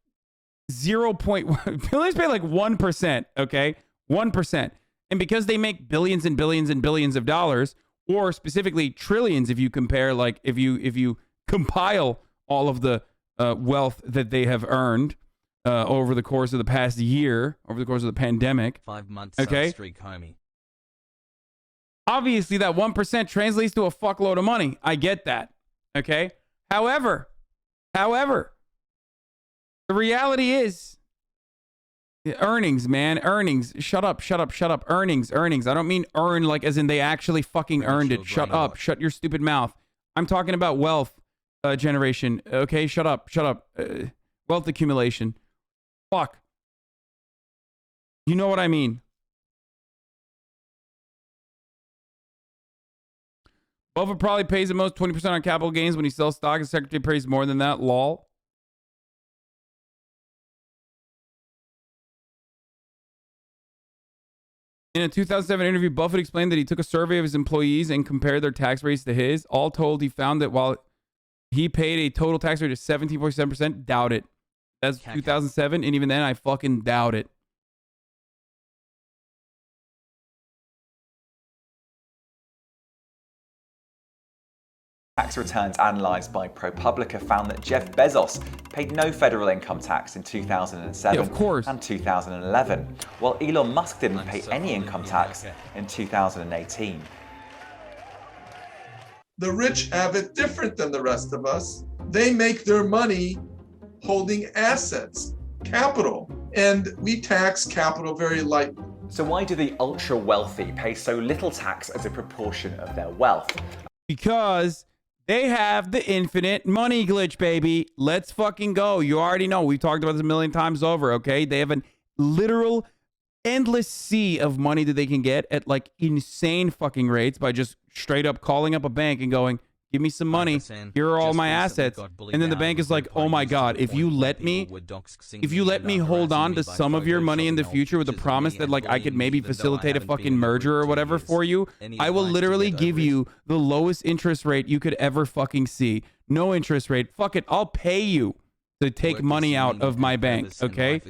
0.1. Billionaires pay like 1%, okay? 1%. And because they make billions and billions and billions of dollars, or specifically trillions if you compare, like if you compile all of the wealth that they have earned over the course of the past year, over the course of the pandemic. 5 months okay? streak, homie. Obviously, that 1% translates to a fuckload of money. I get that. Okay? However, the reality is, earnings, man. Earnings. Shut up. Earnings. I don't mean earn like as in they actually fucking earned it. Shut up. Shut your stupid mouth. I'm talking about wealth generation. Okay? Shut up. Wealth accumulation. Fuck. You know what I mean. Buffett probably pays the most 20% on capital gains when he sells stock. His secretary pays more than that. Lol. In a 2007 interview, Buffett explained that he took a survey of his employees and compared their tax rates to his. All told, he found that while he paid a total tax rate of 17.7%, doubt it. That's 2007, and even then, I fucking doubt it. Tax returns analysed by ProPublica found that Jeff Bezos paid no federal income tax in 2007 and 2011, while Elon Musk didn't pay any income tax in 2018. The rich have it different than the rest of us. They make their money holding assets, capital, and we tax capital very lightly. So why do the ultra wealthy pay so little tax as a proportion of their wealth? Because they have the infinite money glitch, baby. Let's fucking go. You already know. We've talked about this a million times over, okay? They have an literal endless sea of money that they can get at like insane fucking rates by just straight up calling up a bank and going, give me some money. Here are all my assets. And then the bank is like, oh my God, if you let me hold on to some of your money in the future with the promise that like I could maybe facilitate a fucking merger or whatever for you, I will literally give you the lowest interest rate you could ever fucking see. No interest rate. Fuck it. I'll pay you to take money out of my bank, okay?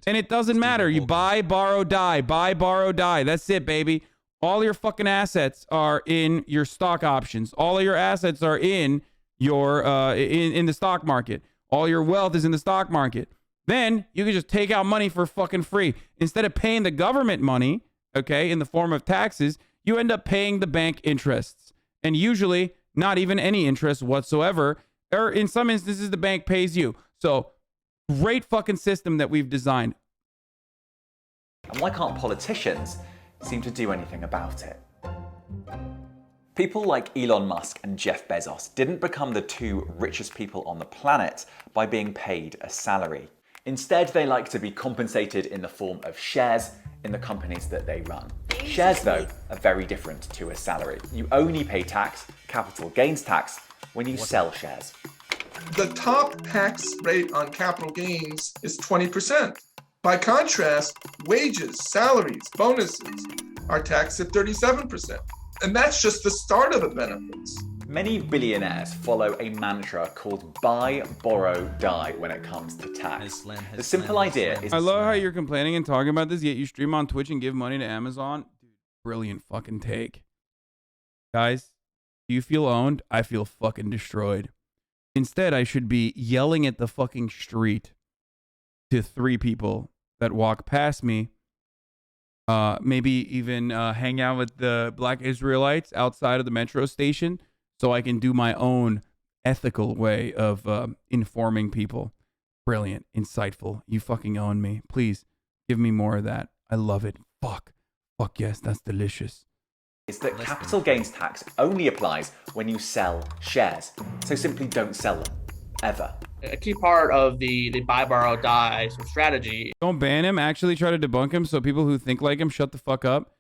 And it doesn't matter. You buy, borrow, die. Buy, borrow, die. That's it, baby. All your fucking assets are in your stock options. All of your assets are in your in the stock market. All your wealth is in the stock market. Then you can just take out money for fucking free. Instead of paying the government money, okay, in the form of taxes, you end up paying the bank interests. And usually not even any interest whatsoever. Or in some instances, the bank pays you. So great fucking system that we've designed. And why can't politicians seem to do anything about it? People like Elon Musk and Jeff Bezos didn't become the two richest people on the planet by being paid a salary. Instead, they like to be compensated in the form of shares in the companies that they run. Shares, though, are very different to a salary. You only pay tax, capital gains tax, when you sell shares. The top tax rate on capital gains is 20%. By contrast, wages, salaries, bonuses are taxed at 37%. And that's just the start of the benefits. Many billionaires follow a mantra called buy, borrow, die when it comes to tax. The simple idea is... I love how you're complaining and talking about this, yet you stream on Twitch and give money to Amazon. Dude, brilliant fucking take. Guys, do you feel owned? I feel fucking destroyed. Instead, I should be yelling at the fucking street to 3 people that walk past me. Maybe even hang out with the Black Israelites outside of the metro station so I can do my own ethical way of informing people. Brilliant. Insightful. You fucking own me. Please give me more of that. I love it. Fuck. Fuck yes, that's delicious. Is that capital gains tax only applies when you sell shares. So simply don't sell them. Ever. A key part of the buy, borrow, die strategy. Don't ban him. Actually try to debunk him so people who think like him shut the fuck up.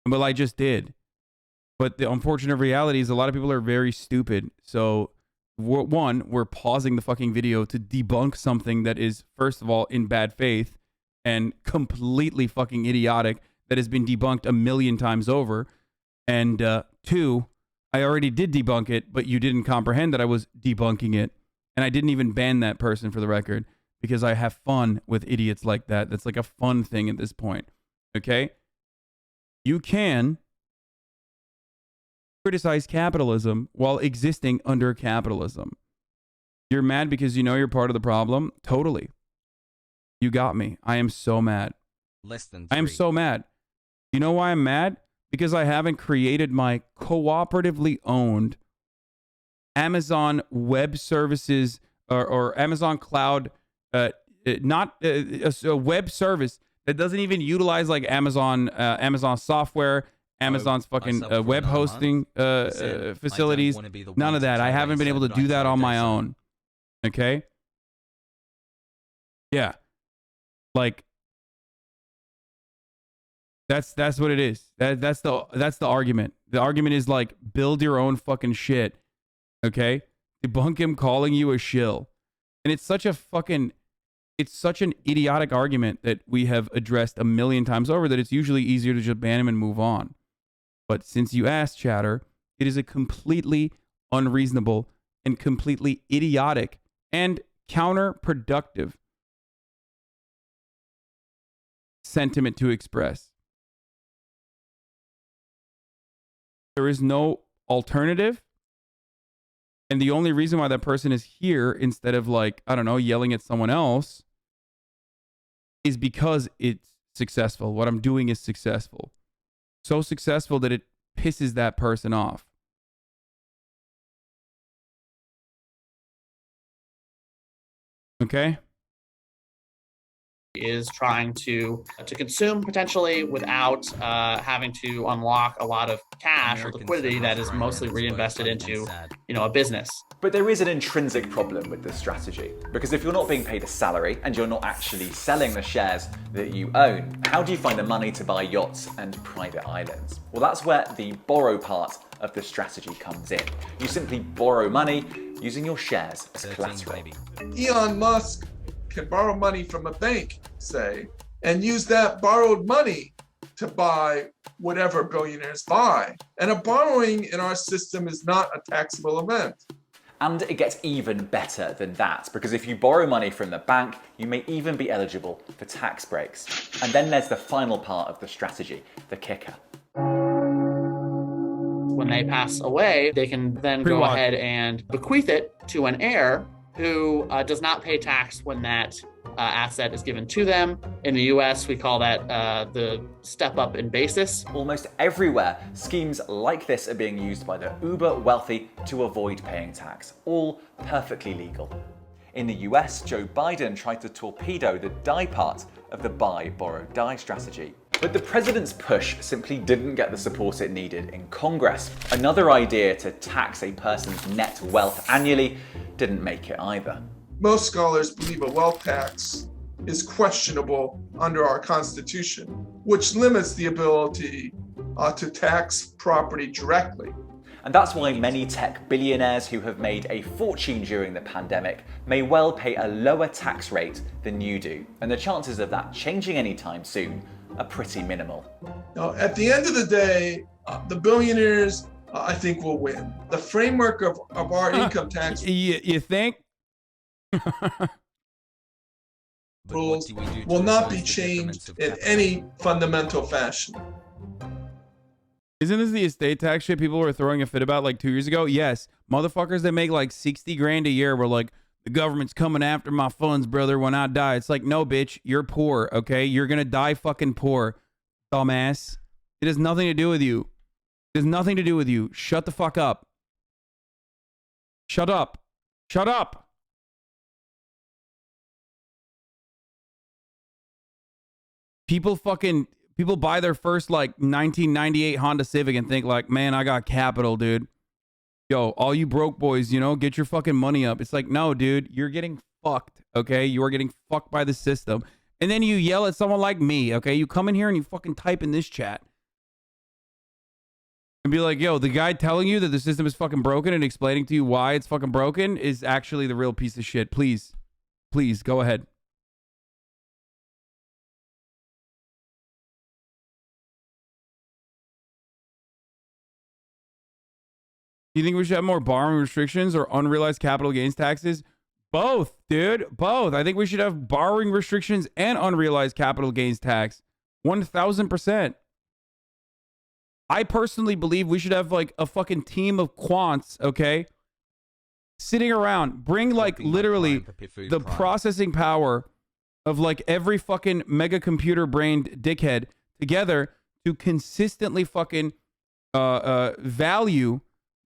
Well, I just did. But the unfortunate reality is a lot of people are very stupid. So, we're pausing the fucking video to debunk something that is, first of all, in bad faith and completely fucking idiotic that has been debunked a million times over. And 2, I already did debunk it, but you didn't comprehend that I was debunking it. And I didn't even ban that person for the record because I have fun with idiots like that. That's like a fun thing at this point. Okay? You can criticize capitalism while existing under capitalism. You're mad because you know you're part of the problem? Totally. You got me. I am so mad. I am so mad. You know why I'm mad? Because I haven't created my cooperatively owned Amazon Web Services or Amazon Cloud, not a web service that doesn't even utilize like Amazon software, Amazon's fucking web hosting facilities. None of that. I haven't been able to do that on my own. Okay? Yeah. Like, that's what it is. That's the argument. The argument is like, build your own fucking shit. Okay? Debunk him calling you a shill. And it's such an idiotic argument that we have addressed a million times over that it's usually easier to just ban him and move on. But since you asked, Chatter, it is a completely unreasonable and completely idiotic and counterproductive sentiment to express. There is no alternative. And the only reason why that person is here instead of, like, I don't know, yelling at someone else is because it's successful. What I'm doing is successful. So successful that it pisses that person off. Okay? Is trying to consume potentially without having to unlock a lot of cash or liquidity that is mostly reinvested into, a business. But there is an intrinsic problem with this strategy, because if you're not being paid a salary and you're not actually selling the shares that you own, how do you find the money to buy yachts and private islands? Well, that's where the borrow part of the strategy comes in. You simply borrow money using your shares as collateral. Elon Musk can borrow money from a bank, say, and use that borrowed money to buy whatever billionaires buy. And a borrowing in our system is not a taxable event. And it gets even better than that, because if you borrow money from the bank, you may even be eligible for tax breaks. And then there's the final part of the strategy, the kicker. When they pass away, they can then go ahead and bequeath it to an heir who does not pay tax when that asset is given to them. In the US, we call that the step up in basis. Almost everywhere, schemes like this are being used by the uber wealthy to avoid paying tax, all perfectly legal. In the US, Joe Biden tried to torpedo the die part of the buy, borrow, die strategy. But the president's push simply didn't get the support it needed in Congress. Another idea to tax a person's net wealth annually didn't make it either. Most scholars believe a wealth tax is questionable under our Constitution, which limits the ability to tax property directly. And that's why many tech billionaires who have made a fortune during the pandemic may well pay a lower tax rate than you do. And the chances of that changing anytime soon are pretty minimal. Now, at the end of the day, the billionaires, I think, will win. The framework of our income tax you think? rules will not be changed in any fundamental fashion. Isn't this the estate tax shit people were throwing a fit about like 2 years ago? Yes. Motherfuckers that make like 60 grand a year were like, the government's coming after my funds, brother, when I die. It's like, no, bitch, you're poor, okay? You're gonna die fucking poor, dumbass. It has nothing to do with you. It has nothing to do with you. Shut the fuck up. Shut up. Shut up. People buy their first like 1998 Honda Civic and think like, man, I got capital, dude. Yo, all you broke boys, get your fucking money up. It's like, no, dude, you're getting fucked, okay? You are getting fucked by the system. And then you yell at someone like me, okay? You come in here and you fucking type in this chat. And be like, yo, the guy telling you that the system is fucking broken and explaining to you why it's fucking broken is actually the real piece of shit. Please, go ahead. Do you think we should have more borrowing restrictions or unrealized capital gains taxes? Both, dude. Both. I think we should have borrowing restrictions and unrealized capital gains tax. 1000%. I personally believe we should have like a fucking team of quants, okay? Sitting around. Bring like literally the processing power of like every fucking mega computer brained dickhead together to consistently fucking value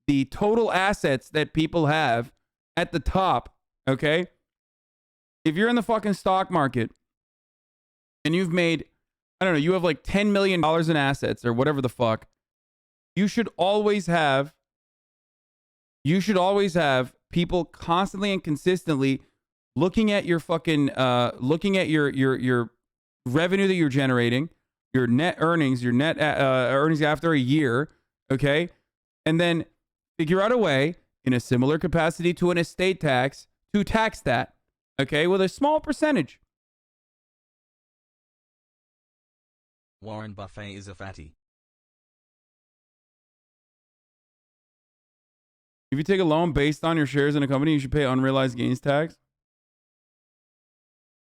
the total assets that people have at the top, okay? If you're in the fucking stock market and you've made, I don't know, you have like $10 million in assets or whatever the fuck, you should always have people constantly and consistently looking at your fucking looking at your revenue that you're generating, your net earnings, your net earnings after a year, okay? And then figure out a way in a similar capacity to an estate tax to tax that, okay, with a small percentage. Warren Buffett is a fatty. If you take a loan based on your shares in a company, you should pay unrealized gains tax.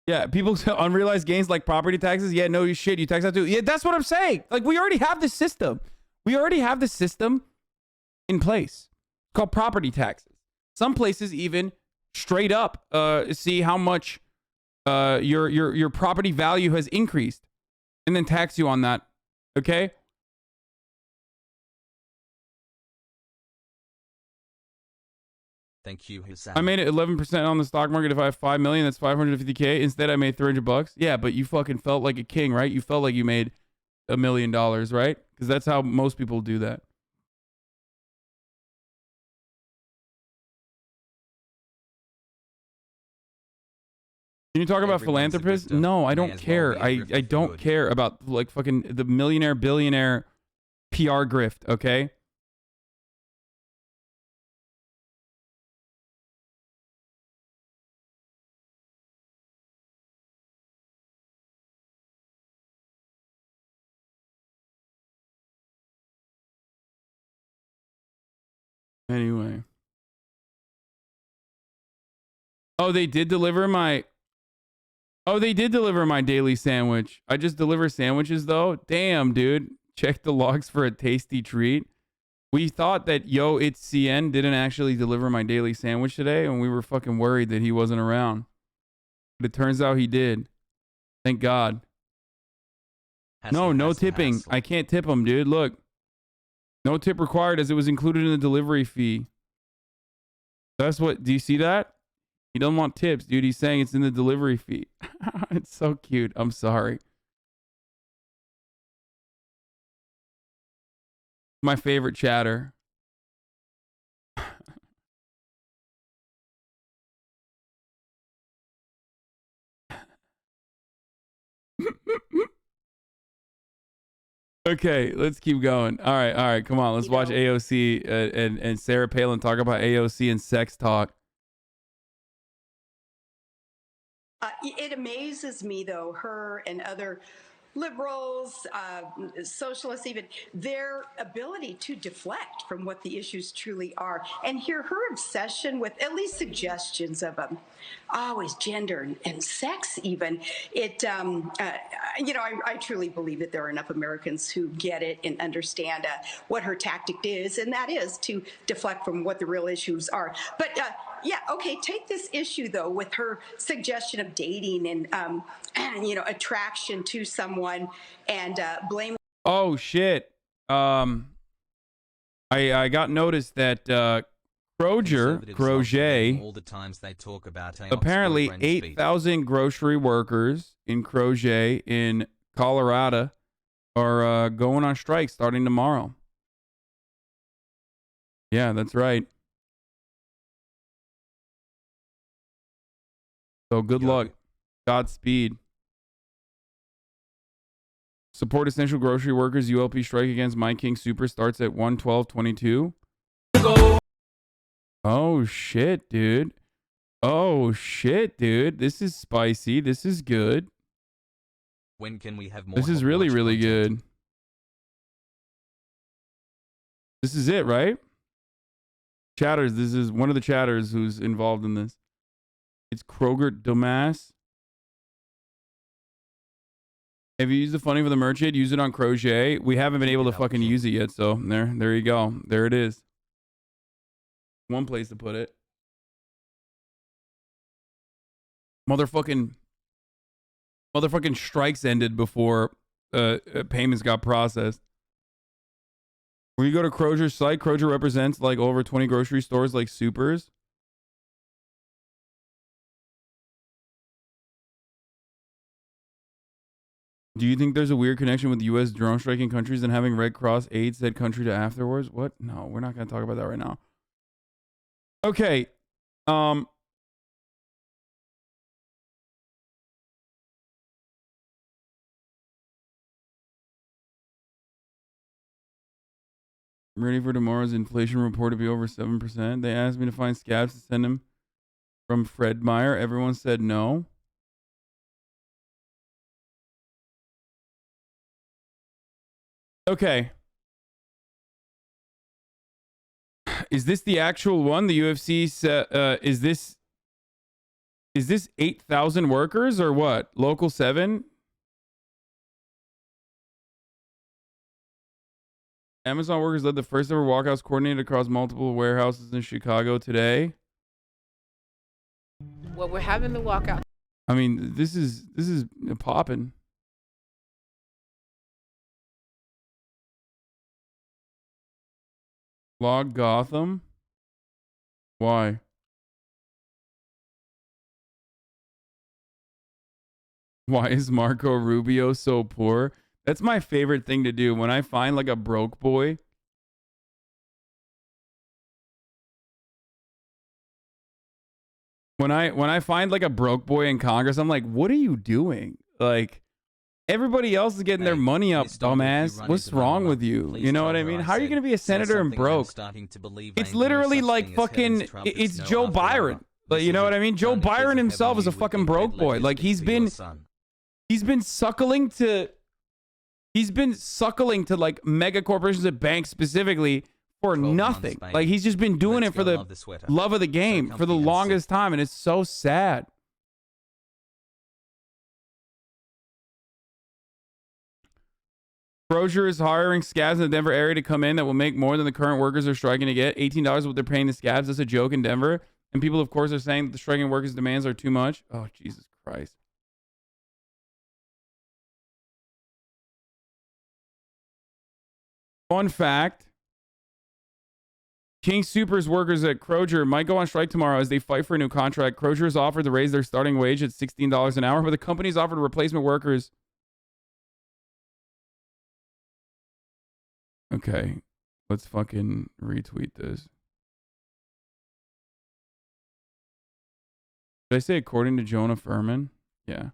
Yeah, people say unrealized gains like property taxes. Yeah, no, you shit. You tax that too. Yeah, that's what I'm saying. Like, we already have the system. We already have the system in place. It's called property taxes. Some places even straight up see how much your property value has increased and then tax you on that. Okay? Thank you, Hassan. I made it 11% on the stock market. If I have 5 million, that's 550K. Instead, I made $300. Yeah, but you fucking felt like a king, right? You felt like you made $1 million, right? Because that's how most people do that. Can you talk about philanthropists? No, I don't care. I don't care about like fucking the millionaire, billionaire PR grift, okay? Anyway. Oh, they did deliver my... Oh, they did deliver my daily sandwich. I just deliver sandwiches, though. Damn, dude. Check the logs for a tasty treat. We thought that Yo It's CN didn't actually deliver my daily sandwich today, and we were fucking worried that he wasn't around. But it turns out he did. Thank God. No tipping. I can't tip him, dude. Look. No tip required as it was included in the delivery fee. That's what... Do you see that? He doesn't want tips, dude. He's saying it's in the delivery fee. It's so cute. I'm sorry. My favorite chatter. Okay, let's keep going. All right. Come on. Let's watch AOC and Sarah Palin talk about AOC and sex talk. It amazes me, though, her and other liberals, socialists even, their ability to deflect from what the issues truly are. And here, her obsession with at least suggestions of always gender and sex even, it, I truly believe that there are enough Americans who get it and understand what her tactic is, and that is to deflect from what the real issues are. But yeah, okay, take this issue, though, with her suggestion of dating and attraction to someone and blame. Oh, shit. I got noticed that Crochet, all the times they talk about apparently 8,000 grocery workers in Crochet in Colorado are going on strike starting tomorrow. Yeah, that's right. So good luck. Godspeed. Support essential grocery workers. ULP strike against My King Super starts at 1/12/22. Oh shit, dude. This is spicy. This is good. When can we have more? This is really, really good. This is it, right? Chatters. This is one of the chatters who's involved in this. It's Kroger Dumas. Have you used the funny for the merchant? Use it on Crochet. We haven't been able to fucking use it yet, so there you go. There it is. One place to put it. Motherfucking strikes ended before payments got processed. When you go to Kroger's site, Kroger represents like over 20 grocery stores like Supers. Do you think there's a weird connection with U.S. drone striking countries and having Red Cross aid said country to afterwards? What? No, we're not going to talk about that right now. Okay. I'm ready for tomorrow's inflation report to be over 7%. They asked me to find scabs to send them from Fred Meyer. Everyone said no. Okay. Is this the actual one? The UFC said, is this 8,000 workers or what? Local 7? Amazon workers led the first ever walkouts coordinated across multiple warehouses in Chicago today. Well, we're having the walkout. I mean, this is popping. Log Gotham. Why? Why is Marco Rubio so poor? That's my favorite thing to do when I find like a broke boy. When I find like a broke boy in Congress, I'm like, what are you doing? Like, everybody else is getting their money up, dumbass. What's wrong with you? You know what I mean? How are you going to be a senator and broke? It's literally like fucking, it's Joe Byron. Like, you know what I mean? Joe Byron himself is a fucking broke boy. Like, he's been suckling to like mega corporations and banks specifically for nothing. Like, he's just been doing it for the love of the game for the longest time, and it's so sad. Crozier is hiring scabs in the Denver area to come in that will make more than the current workers are striking to get. $18 is what they're paying the scabs. That's a joke in Denver. And people, of course, are saying that the striking workers' demands are too much. Oh, Jesus Christ. Fun fact. King Soopers workers at Crozier might go on strike tomorrow as they fight for a new contract. Crozier has offered to raise their starting wage at $16 an hour, but the company's offered replacement workers. Okay, let's fucking retweet this. Did I say according to Jonah Furman? Yeah.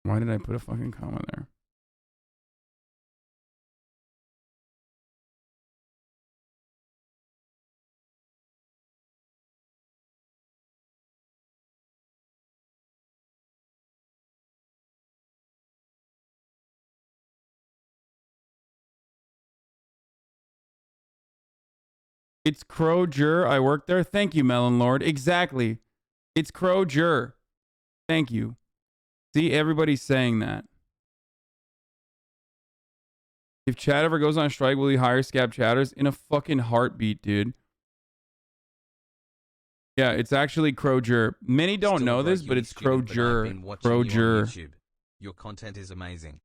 Why did I put a fucking comment there? It's Crozier. I work there. Thank you, Melon Lord. Exactly. It's Crozier. Thank you. See, everybody's saying that. If Chad ever goes on strike, will he hire scab chatters? In a fucking heartbeat, dude. Yeah, it's actually Crozier. Many don't know this, but it's Crozier. Crozier. Your content is amazing.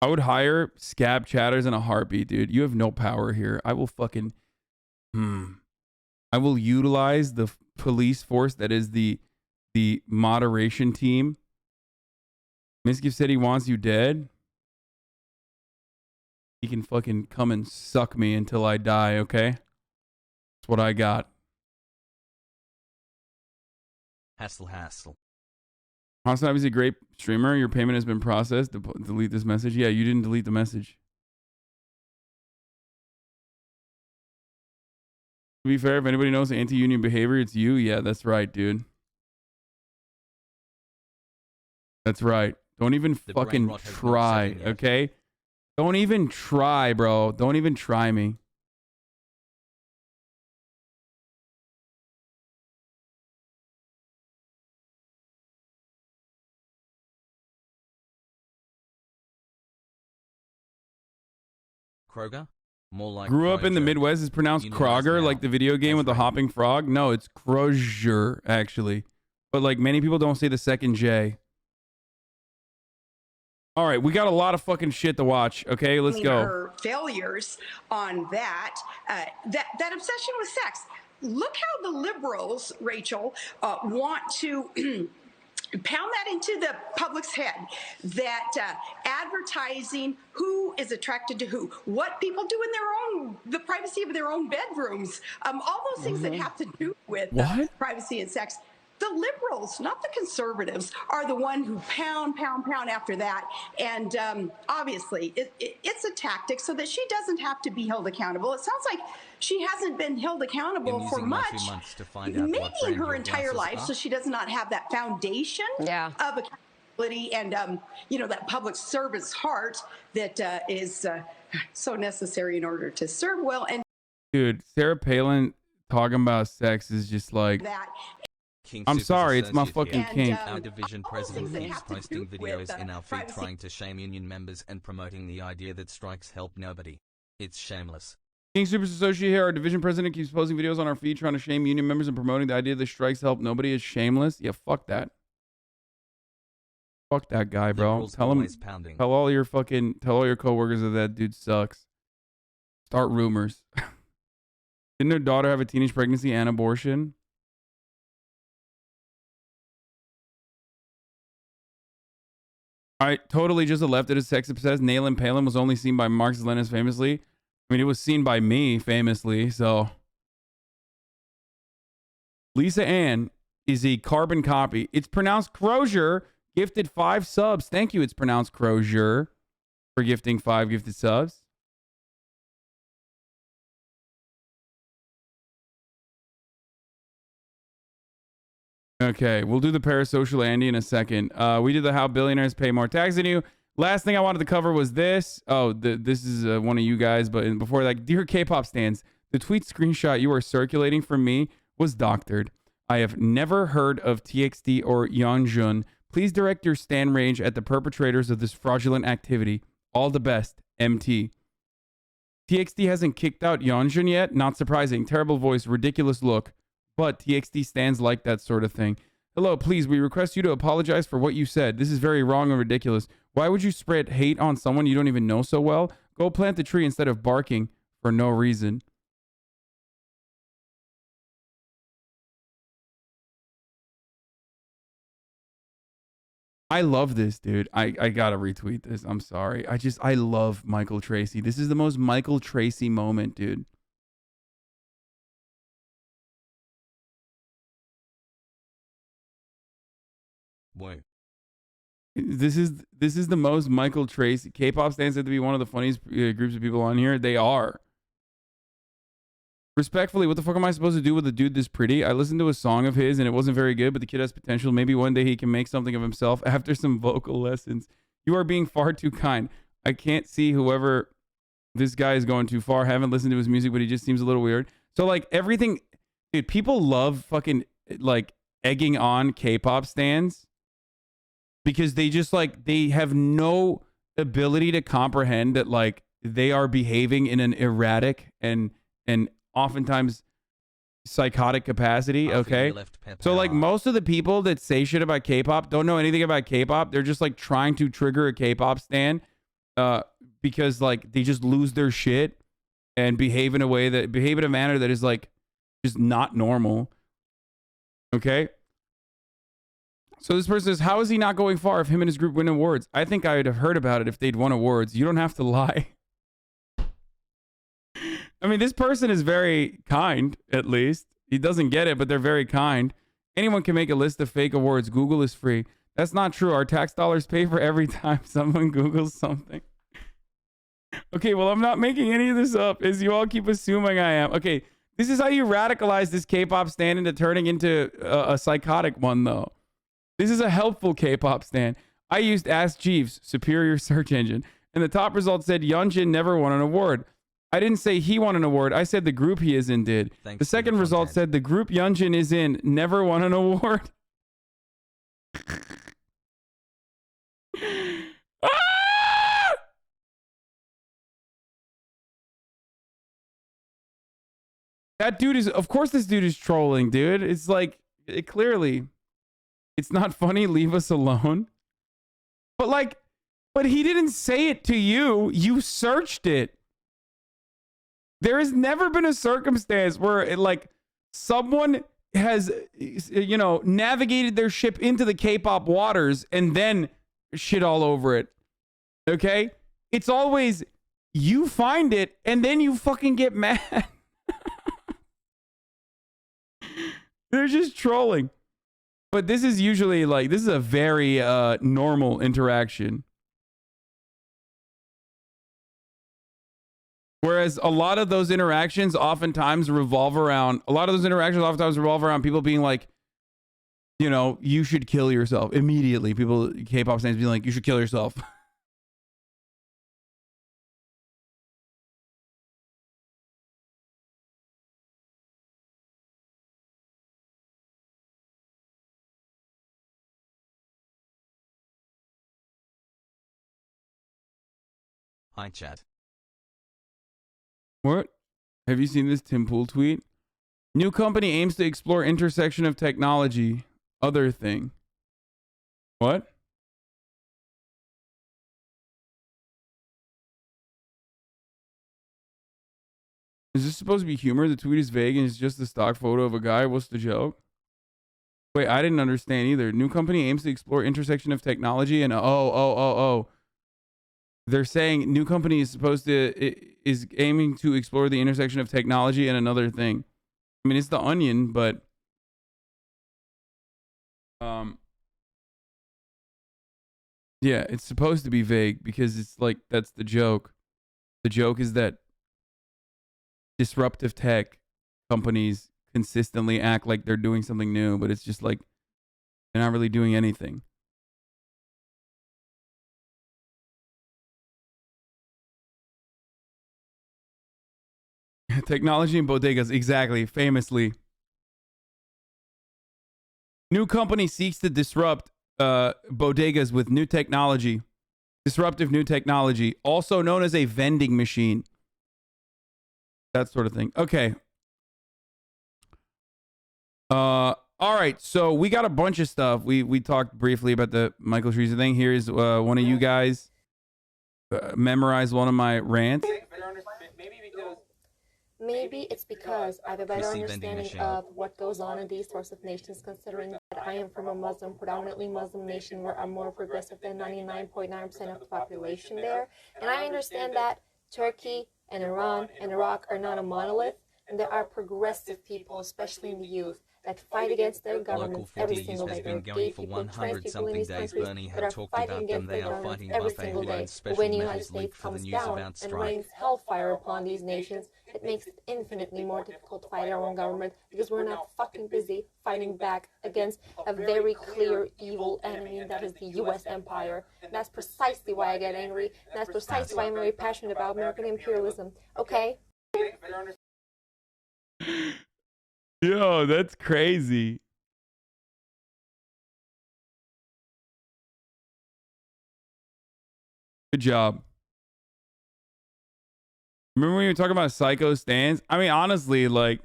I would hire scab chatters in a heartbeat, dude. You have no power here. I will fucking... I will utilize the police force that is the moderation team. Miskiff said he wants you dead. He can fucking come and suck me until I die, okay? That's what I got. Hassle. Hasanabi is a great streamer. Your payment has been processed. Delete this message. Yeah, you didn't delete the message. To be fair, if anybody knows anti-union behavior, it's you. Yeah, that's right, dude. That's right. Don't even fucking try, okay? Don't even try, bro. Don't even try me. Kroger? More like Grew up in the Midwest is pronounced Kroger, like the video game with the hopping frog. No, it's Crozier, actually. But like many people don't say the second J. All right, we got a lot of fucking shit to watch. Okay, let's go. Her failures on that obsession with sex. Look how the liberals, Rachel, want to pound that into the public's head that advertising who is attracted to who, what people do in their own, the privacy of their own bedrooms, all those things that have to do with privacy and sex. The liberals, not the conservatives, are the one who pound after that. And obviously, it's a tactic so that she doesn't have to be held accountable. It sounds like she hasn't been held accountable for much, maybe in her entire life, so she does not have that foundation of accountability and, that public service heart that is so necessary in order to serve well. And dude, Sarah Palin talking about sex is just like... I'm sorry, it's my fucking kink. Our division president keeps posting videos in our feed trying to shame union members and promoting the idea that strikes help nobody. It's shameless. King Super Associate here. Our division president keeps posting videos on our feed trying to shame union members and promoting the idea that strikes help nobody. Is shameless. Yeah, fuck that. Fuck that guy, bro. Tell him. Tell all your coworkers that that dude sucks. Start rumors. Didn't her daughter have a teenage pregnancy and abortion? All right, totally just a leftist sex obsessed. Nayland Palin was only seen by Marxist Leninists famously. I mean, it was seen by me famously, so. Lisa Ann is a carbon copy. It's pronounced Crozier, gifted 5 subs. Thank you, it's pronounced Crozier for gifting 5 gifted subs. Okay, we'll do the parasocial Andy in a second. We did the how billionaires pay more tax than you. Last thing I wanted to cover was this. Oh, this is one of you guys, but before that, dear K-pop stans, the tweet screenshot you are circulating from me was doctored. I have never heard of TXT or Yeonjun. Please direct your stan rage at the perpetrators of this fraudulent activity. All the best, MT. TXT hasn't kicked out Yeonjun yet. Not surprising. Terrible voice, ridiculous look. But TXT stands like that sort of thing. Hello, please, we request you to apologize for what you said. This is very wrong and ridiculous. Why would you spread hate on someone you don't even know so well? Go plant the tree instead of barking for no reason. I love this, dude. I gotta retweet this. I'm sorry. I love Michael Tracy. This is the most Michael Tracy moment, dude. Boy. This is the most Michael Tracy. K-pop stands out to be one of the funniest groups of people on here. They are. Respectfully, what the fuck am I supposed to do with a dude this pretty? I listened to a song of his and it wasn't very good, but the kid has potential. Maybe one day he can make something of himself after some vocal lessons. You are being far too kind. I can't see whoever this guy is going too far. Haven't listened to his music, but he just seems a little weird. So like everything, dude, people love fucking like egging on K-pop stans. Because they just like, they have no ability to comprehend that like they are behaving in an erratic and oftentimes psychotic capacity. Okay. So like most of the people that say shit about K-pop don't know anything about K-pop. They're just like trying to trigger a K-pop stan because like they just lose their shit and behave in a manner that is like just not normal. Okay. So this person says, how is he not going far if him and his group win awards? I think I would have heard about it if they'd won awards. You don't have to lie. I mean, this person is very kind, at least. He doesn't get it, but they're very kind. Anyone can make a list of fake awards. Google is free. That's not true. Our tax dollars pay for every time someone Googles something. Okay, well, I'm not making any of this up, as you all keep assuming I am. Okay, this is how you radicalize this K-pop stan into turning into a psychotic one, though. This is a helpful K-pop stan. I used Ask Jeeves, superior search engine, and the top result said Yeonjun never won an award. I didn't say he won an award. I said the group he is in did. The second result said the group Yeonjun is in never won an award. That dude is, of course this dude is trolling, dude. It's like, clearly, it's not funny, leave us alone. But like, but he didn't say it to you. You searched it. There has never been a circumstance where like someone has, you know, navigated their ship into the K-pop waters and then shit all over it. Okay? It's always you find it and then you fucking get mad. They're just trolling. But this is usually like, this is a very normal interaction. Whereas a lot of those interactions oftentimes revolve around people being like, you know, you should kill yourself immediately. People, K-pop fans being like, you should kill yourself. Hi, chat. What? Have you seen this Tim Pool tweet? New company aims to explore intersection of technology. Other thing. What? Is this supposed to be humor? The tweet is vague and it's just a stock photo of a guy. What's the joke? Wait, I didn't understand either. New company aims to explore intersection of technology and oh. They're saying new company is is aiming to explore the intersection of technology and another thing. I mean, it's The Onion, but yeah, it's supposed to be vague because it's like, that's the joke. The joke is that disruptive tech companies consistently act like they're doing something new, but it's just like they're not really doing anything. Technology and bodegas, exactly, famously. New company seeks to disrupt bodegas with new technology. Disruptive new technology, also known as a vending machine. That sort of thing. Okay. All right, so we got a bunch of stuff. We talked briefly about the Michael Shreezer thing. Here's one of you guys memorize one of my rants. Maybe it's because I have a better understanding of what goes on in these sorts of nations, considering that I am from a predominantly Muslim nation where I'm more progressive than 99.9% of the population there. And I understand that Turkey and Iran and Iraq are not a monolith, and there are progressive people, especially in the youth, that fight against their governments every single day. There are gay people, trans people in these countries that are fighting against their governments every single day. But when the United States comes down and rains hellfire upon these nations, it makes it infinitely more difficult to fight our own government because we're not fucking busy fighting back against a very clear evil enemy, and that is the U.S. empire. And that's precisely why I get angry, and that's precisely why I'm very passionate about American imperialism. Okay? Yo, that's crazy. Good job. Remember when you were talking about psycho stands? I mean, honestly, like,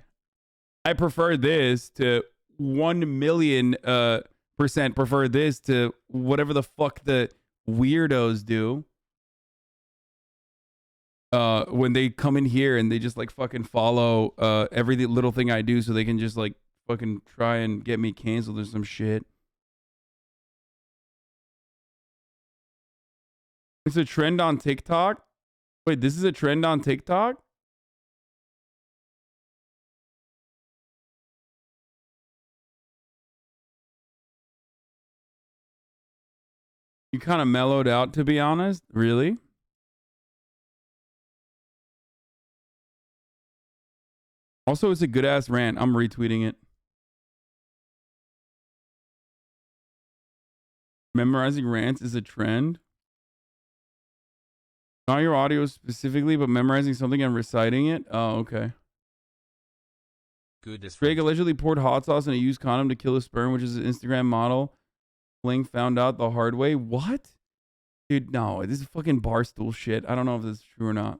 I prefer this to 1,000,000% prefer this to whatever the fuck the weirdos do. When they come in here and they just like fucking follow every little thing I do so they can just like fucking try and get me canceled or some shit. It's a trend on TikTok. Wait, this is a trend on TikTok? You kind of mellowed out, to be honest. Really? Also, it's a good ass rant. I'm retweeting it. Memorizing rants is a trend. Not your audio specifically, but memorizing something and reciting it. Oh, okay. Good. Drake allegedly poured hot sauce in a used condom to kill a sperm, which is an Instagram model. Fling found out the hard way. What? Dude, no. This is fucking barstool shit. I don't know if this is true or not.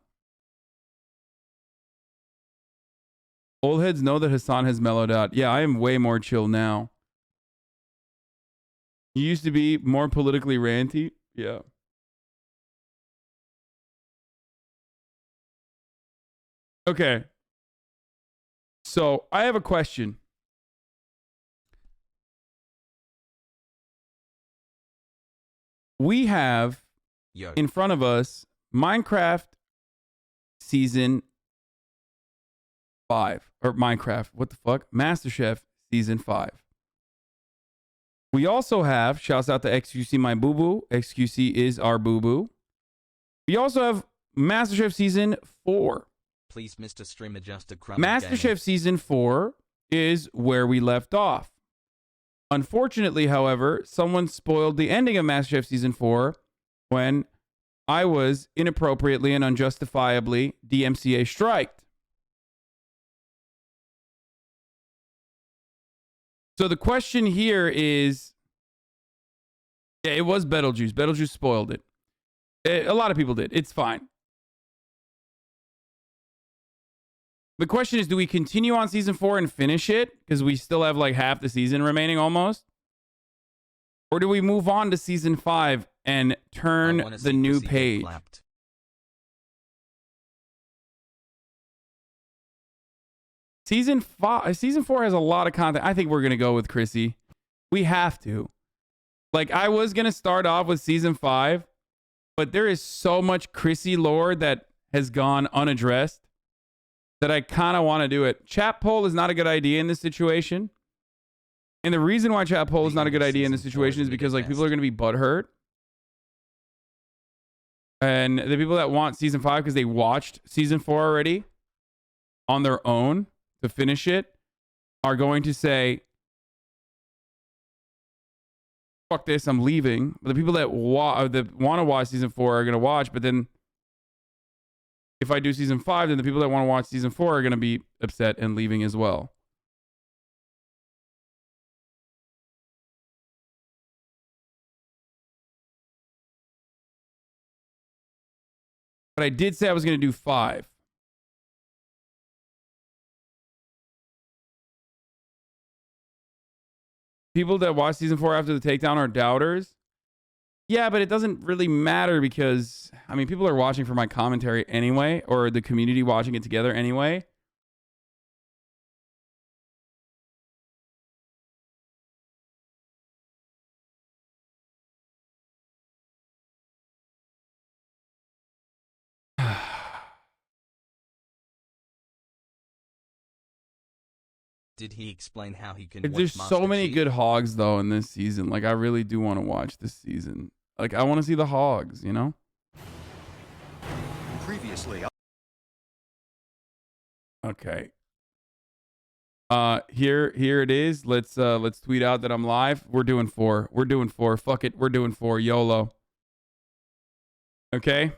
Old heads know that Hassan has mellowed out. Yeah, I am way more chill now. You used to be more politically ranty. Yeah. Okay. So I have a question. we have in front of us Minecraft season 5 or Minecraft. What the fuck? MasterChef season 5. We also have, shouts out to XQC my boo boo. XQC is our boo boo. We also have MasterChef season 4. Please, Mr. Stream Adjuster MasterChef season 4 is where we left off. Unfortunately, however, someone spoiled the ending of MasterChef season 4 when I was inappropriately and unjustifiably DMCA striked. So the question here is, yeah, it was Betelgeuse. Betelgeuse spoiled it. A lot of people did. It's fine. The question is, do we continue on season 4 and finish it? Because we still have like half the season remaining almost. Or do we move on to season 5 and turn the new page? Season 4 has a lot of content. I think we're going to go with Chrissy. We have to. Like, I was going to start off with season 5, but there is so much Chrissy lore that has gone unaddressed that I kind of want to do it. Chat poll is not a good idea in this situation. And the reason why chat poll is not a good idea in this situation is because like people are going to be butthurt. And the people that want season 5 because they watched season 4 already on their own to finish it are going to say, fuck this, I'm leaving. But the people that want to watch season 4 are going to watch. But then if I do season 5, then the people that want to watch season 4 are going to be upset and leaving as well. But I did say I was going to do 5. People that watch season 4 after the takedown are doubters. Yeah, but it doesn't really matter because, I mean, people are watching for my commentary anyway, or the community watching it together anyway. Did he explain how he can There's watch so Master many Chief? good hogs, though, in this season. Like, I really do want to watch this season. Like, I want to see the hogs, you know? Previously. Okay. Here it is. Let's tweet out that I'm live. We're doing 4. We're doing 4. Fuck it. We're doing 4. YOLO. Okay.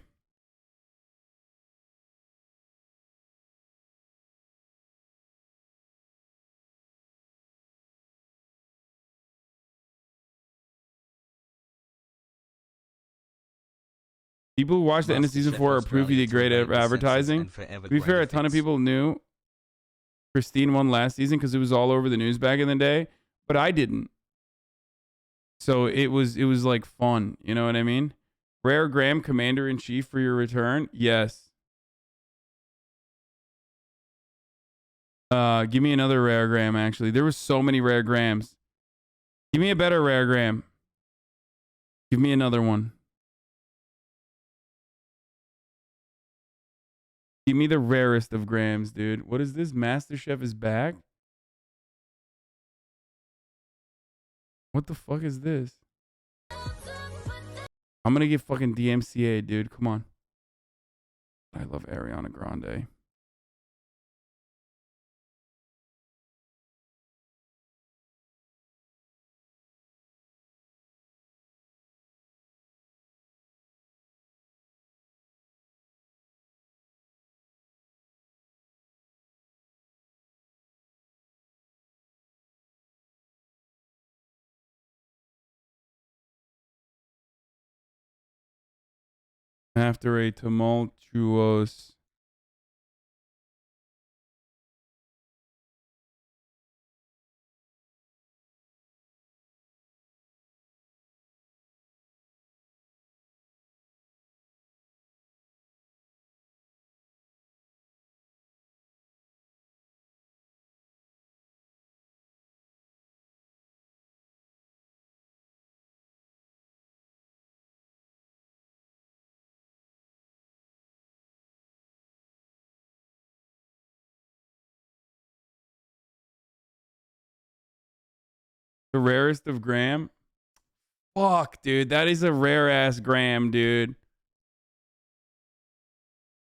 People who watched the end of season 4 are proof he did great at advertising. To be fair, a ton of people knew Christine won last season because it was all over the news back in the day, but I didn't. So it was like fun, you know what I mean? Rare Graham, Commander-in-Chief for your return? Yes. Give me another Rare Graham, actually. There was so many Rare Grahams. Give me a better Rare Graham. Give me another one. Give me the rarest of Grahams, dude. What is this? MasterChef is back? What the fuck is this? I'm gonna get fucking DMCA, dude. Come on. I love Ariana Grande. After a tumultuous The rarest of Graham? Fuck, dude. That is a rare ass Graham, dude.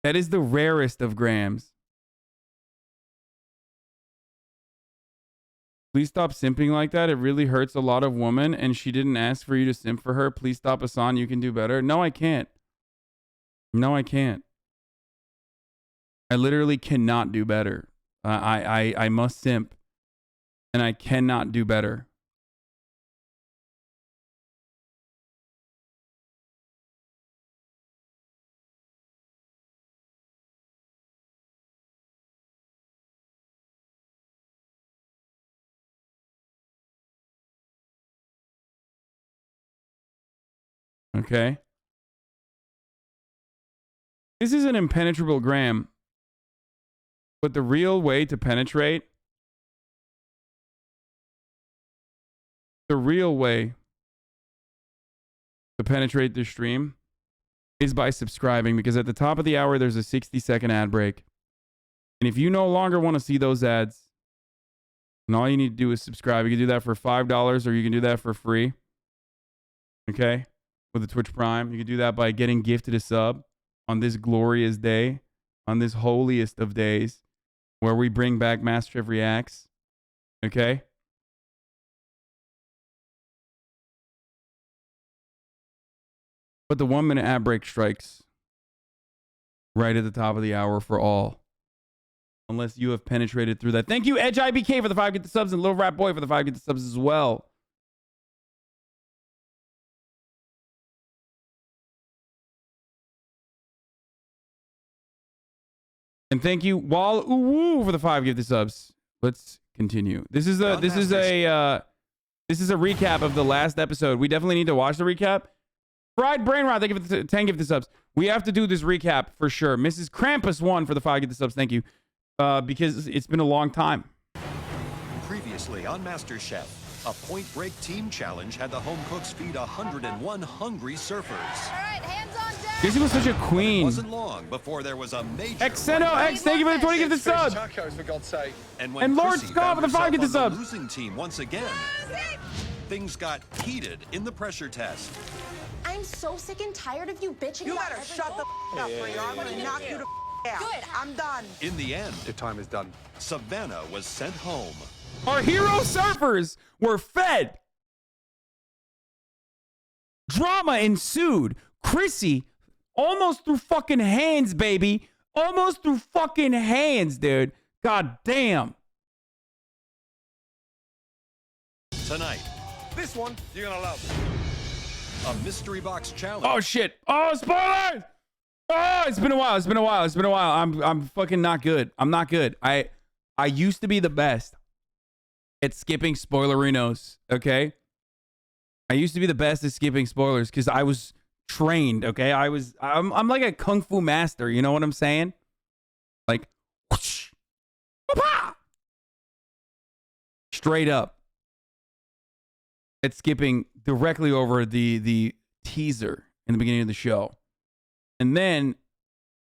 That is the rarest of Grahams. Please stop simping like that. It really hurts a lot of women, and she didn't ask for you to simp for her. Please stop, Hassan. You can do better. No, I can't. No, I can't. I literally cannot do better. I must simp, and I cannot do better. Okay. This is an impenetrable Graham. But the real way to penetrate, this stream is by subscribing, because at the top of the hour, there's a 60-second ad break. And if you no longer want to see those ads, and all you need to do is subscribe, you can do that for $5 or you can do that for free. Okay? With the Twitch Prime. You can do that by getting gifted a sub on this glorious day, on this holiest of days, where we bring back MasterChef Reacts. Okay? But the 1 minute ad break strikes right at the top of the hour for all. Unless you have penetrated through that. Thank you, Edge IBK, for the 5 get the subs, and Little Rat Boy for the 5 get the subs as well. And thank you, Wall Uwu, for the 5 gift subs. Let's continue. This is a recap of the last episode. We definitely need to watch the recap. Fried Brain Rot, thank you for the 10 gift subs. We have to do this recap for sure. Mrs. Krampus 1 for the 5 gift subs. Thank you, because it's been a long time. Previously on MasterChef, a Point Break team challenge had the home cooks feed 101 hungry surfers. All right, hands on deck. Daisy was such a queen. It wasn't long before there was a major Xeno X, thank you for the 20 gift subs. tacos, for God's sake. And And Lord Chrissy Scott found for the 5 gift herself on the subs. losing team once again, things got heated in the pressure test. I'm so sick and tired of you bitching. You about better every- shut the up, Brie, or I'm gonna knock you the out. Good. I'm done. In the end, your time is done. Savannah was sent home. Our hero surfers were fed. Drama ensued. Chrissy almost threw fucking hands, baby. Almost threw fucking hands, dude. God damn. Tonight, This one you're gonna love. a mystery box challenge. Oh shit. Oh, spoilers. Oh, it's been a while. I'm fucking not good. I'm not good. I used to be the best at skipping spoilerinos, okay? I used to be the best at skipping spoilers because I was trained, okay? I'm like a kung fu master, you know what I'm saying? Like, whoosh, whoop-ah! Straight up at skipping directly over the teaser in the beginning of the show. And then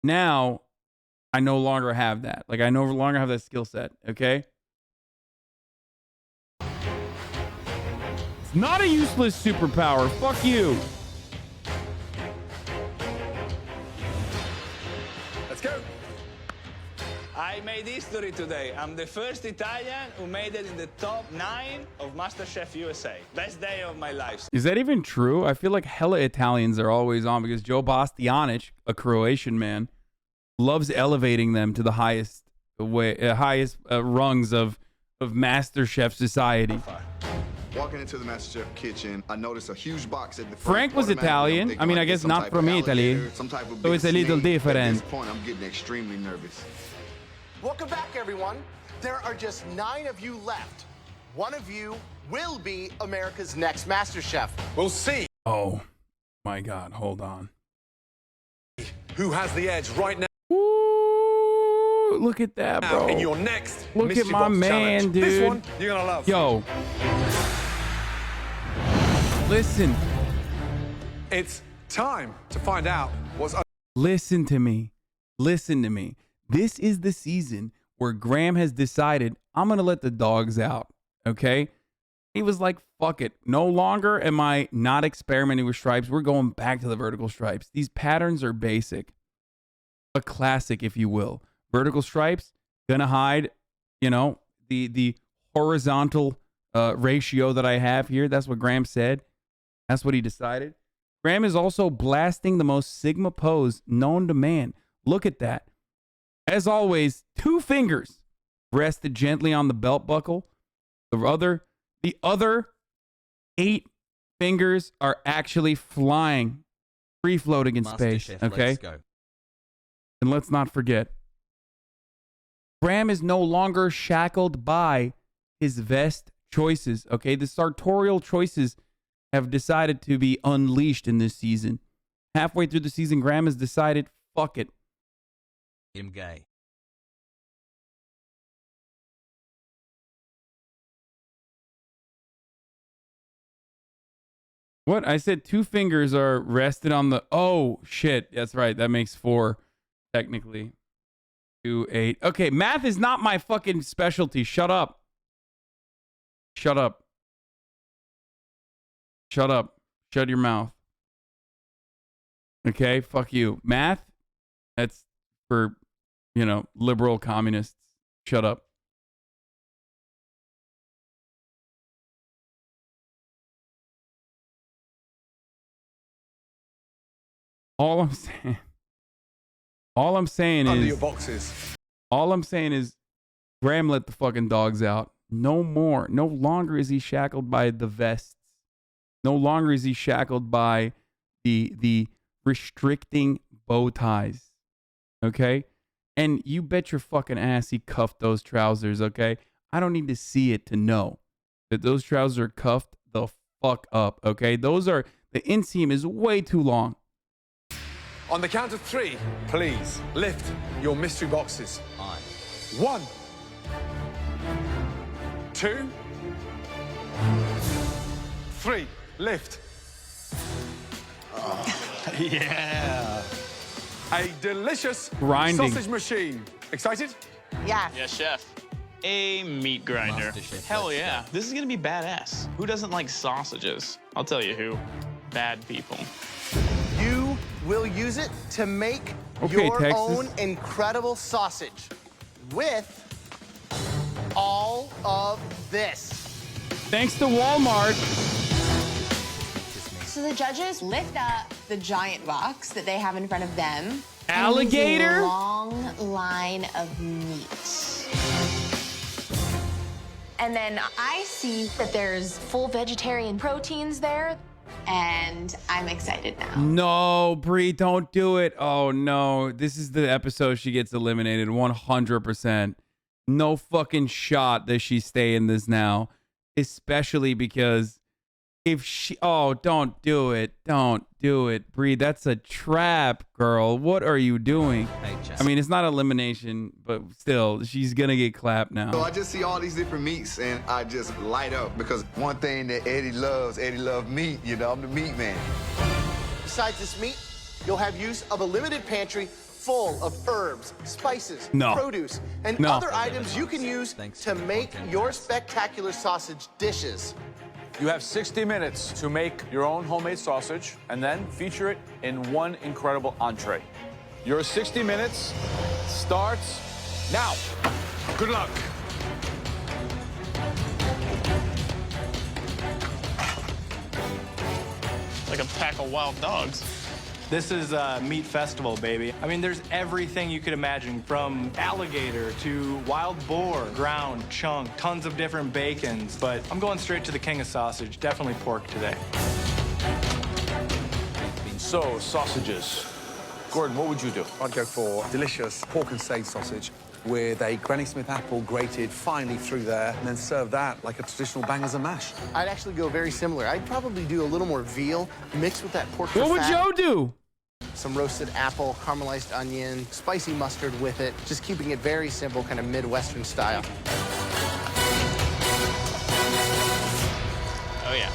now I no longer have that. Like, I no longer have that skill set, okay? It's not a useless superpower. Fuck you. Let's go. I made history today. I'm the first Italian who made it in the top 9 of MasterChef USA. Best day of my life. Is that even true? I feel like hella Italians are always on because Joe Bastianic, a Croatian man, loves elevating them to the highest rungs of MasterChef society. Walking into the MasterChef kitchen, I noticed a huge box at the front. Frank was Italian. I mean, I guess not from Italy, so it's a little At different. this point, I'm getting extremely nervous. Welcome back, everyone. There are just 9 of you left. One of you will be America's next MasterChef. We'll see Oh my God, hold on. who has the edge right now. Ooh, look at that, bro. In your next Look at mystery my box man, challenge. dude. This one you're gonna love. Yo. Listen. It's time to find out what's. Listen to me. Listen to me. This is the season where Graham has decided, I'm going to let the dogs out, okay? He was like, fuck it. No longer am I not experimenting with stripes. We're going back to the vertical stripes. These patterns are basic. A classic, if you will. Vertical stripes, gonna hide, you know, the horizontal ratio that I have here. That's what Graham said. That's what he decided. Graham is also blasting the most Sigma pose known to man. Look at that. As always, 2 fingers rested gently on the belt buckle. The other 8 fingers are actually flying, free floating in space. Chef, okay. Let's go. And let's not forget, Graham is no longer shackled by his vest choices. Okay. The sartorial choices have decided to be unleashed in this season. Halfway through the season, Graham has decided, fuck it. I'm gay. What? I said 2 fingers are rested on the... Oh, shit. That's right. That makes 4, technically. 2, 8. Okay, math is not my fucking specialty. Shut up. Shut up. Shut up. Shut your mouth. Okay, fuck you. Math, that's for, you know, liberal communists. Shut up. All I'm saying Under is, your boxes. all I'm saying is Graham let the fucking dogs out. No more. No longer is he shackled by the vests. No longer is he shackled by the restricting bow ties. Okay? And you bet your fucking ass he cuffed those trousers, okay? I don't need to see it to know that those trousers are cuffed the fuck up, okay? Those are, the inseam is way too long. On the count of 3, please lift your mystery boxes. 1, 2, 3. Lift. Yeah. A delicious Grinding. sausage machine. Excited? Yeah. Yeah, chef. A meat grinder. Hell yeah. This is gonna be badass. Who doesn't like sausages? I'll tell you who. Bad people. You will use it to make Okay, your Texas. own incredible sausage with all of this. Thanks to Walmart. So the judges lift up the giant box that they have in front of them. Alligator? And a long line of meat. And then I see that there's full vegetarian proteins there. And I'm excited now. No, Bree, don't do it. Oh, no. This is the episode she gets eliminated 100%. No fucking shot that she stay in this now. Especially because if she... Oh, don't do it. Don't do it. Bree, that's a trap, girl. What are you doing? I mean, it's not elimination, but still, she's going to get clapped now. So I just see all these different meats and I just light up because one thing that Eddie loves meat. You know, I'm the meat man. Besides this meat, you'll have use of a limited pantry full of herbs, spices, No. produce, and No. other items you can use to make your spectacular sausage dishes. You have 60 minutes to make your own homemade sausage and then feature it in one incredible entree. Your 60 minutes starts now. Good luck. Like a pack of wild dogs. This is a meat festival, baby. I mean, there's everything you could imagine, from alligator to wild boar, ground, chunk, tons of different bacons. But I'm going straight to the king of sausage. Definitely pork today. So, sausages. Gordon, what would you do? I'd go for delicious pork and sage sausage with a Granny Smith apple grated finely through there, and then serve that like a traditional bangers and mash. I'd actually go very similar. I'd probably do a little more veal mixed with that pork. What would Joe do? Some roasted apple, caramelized onion, spicy mustard with it, just keeping it very simple, kind of Midwestern style. Oh, yeah.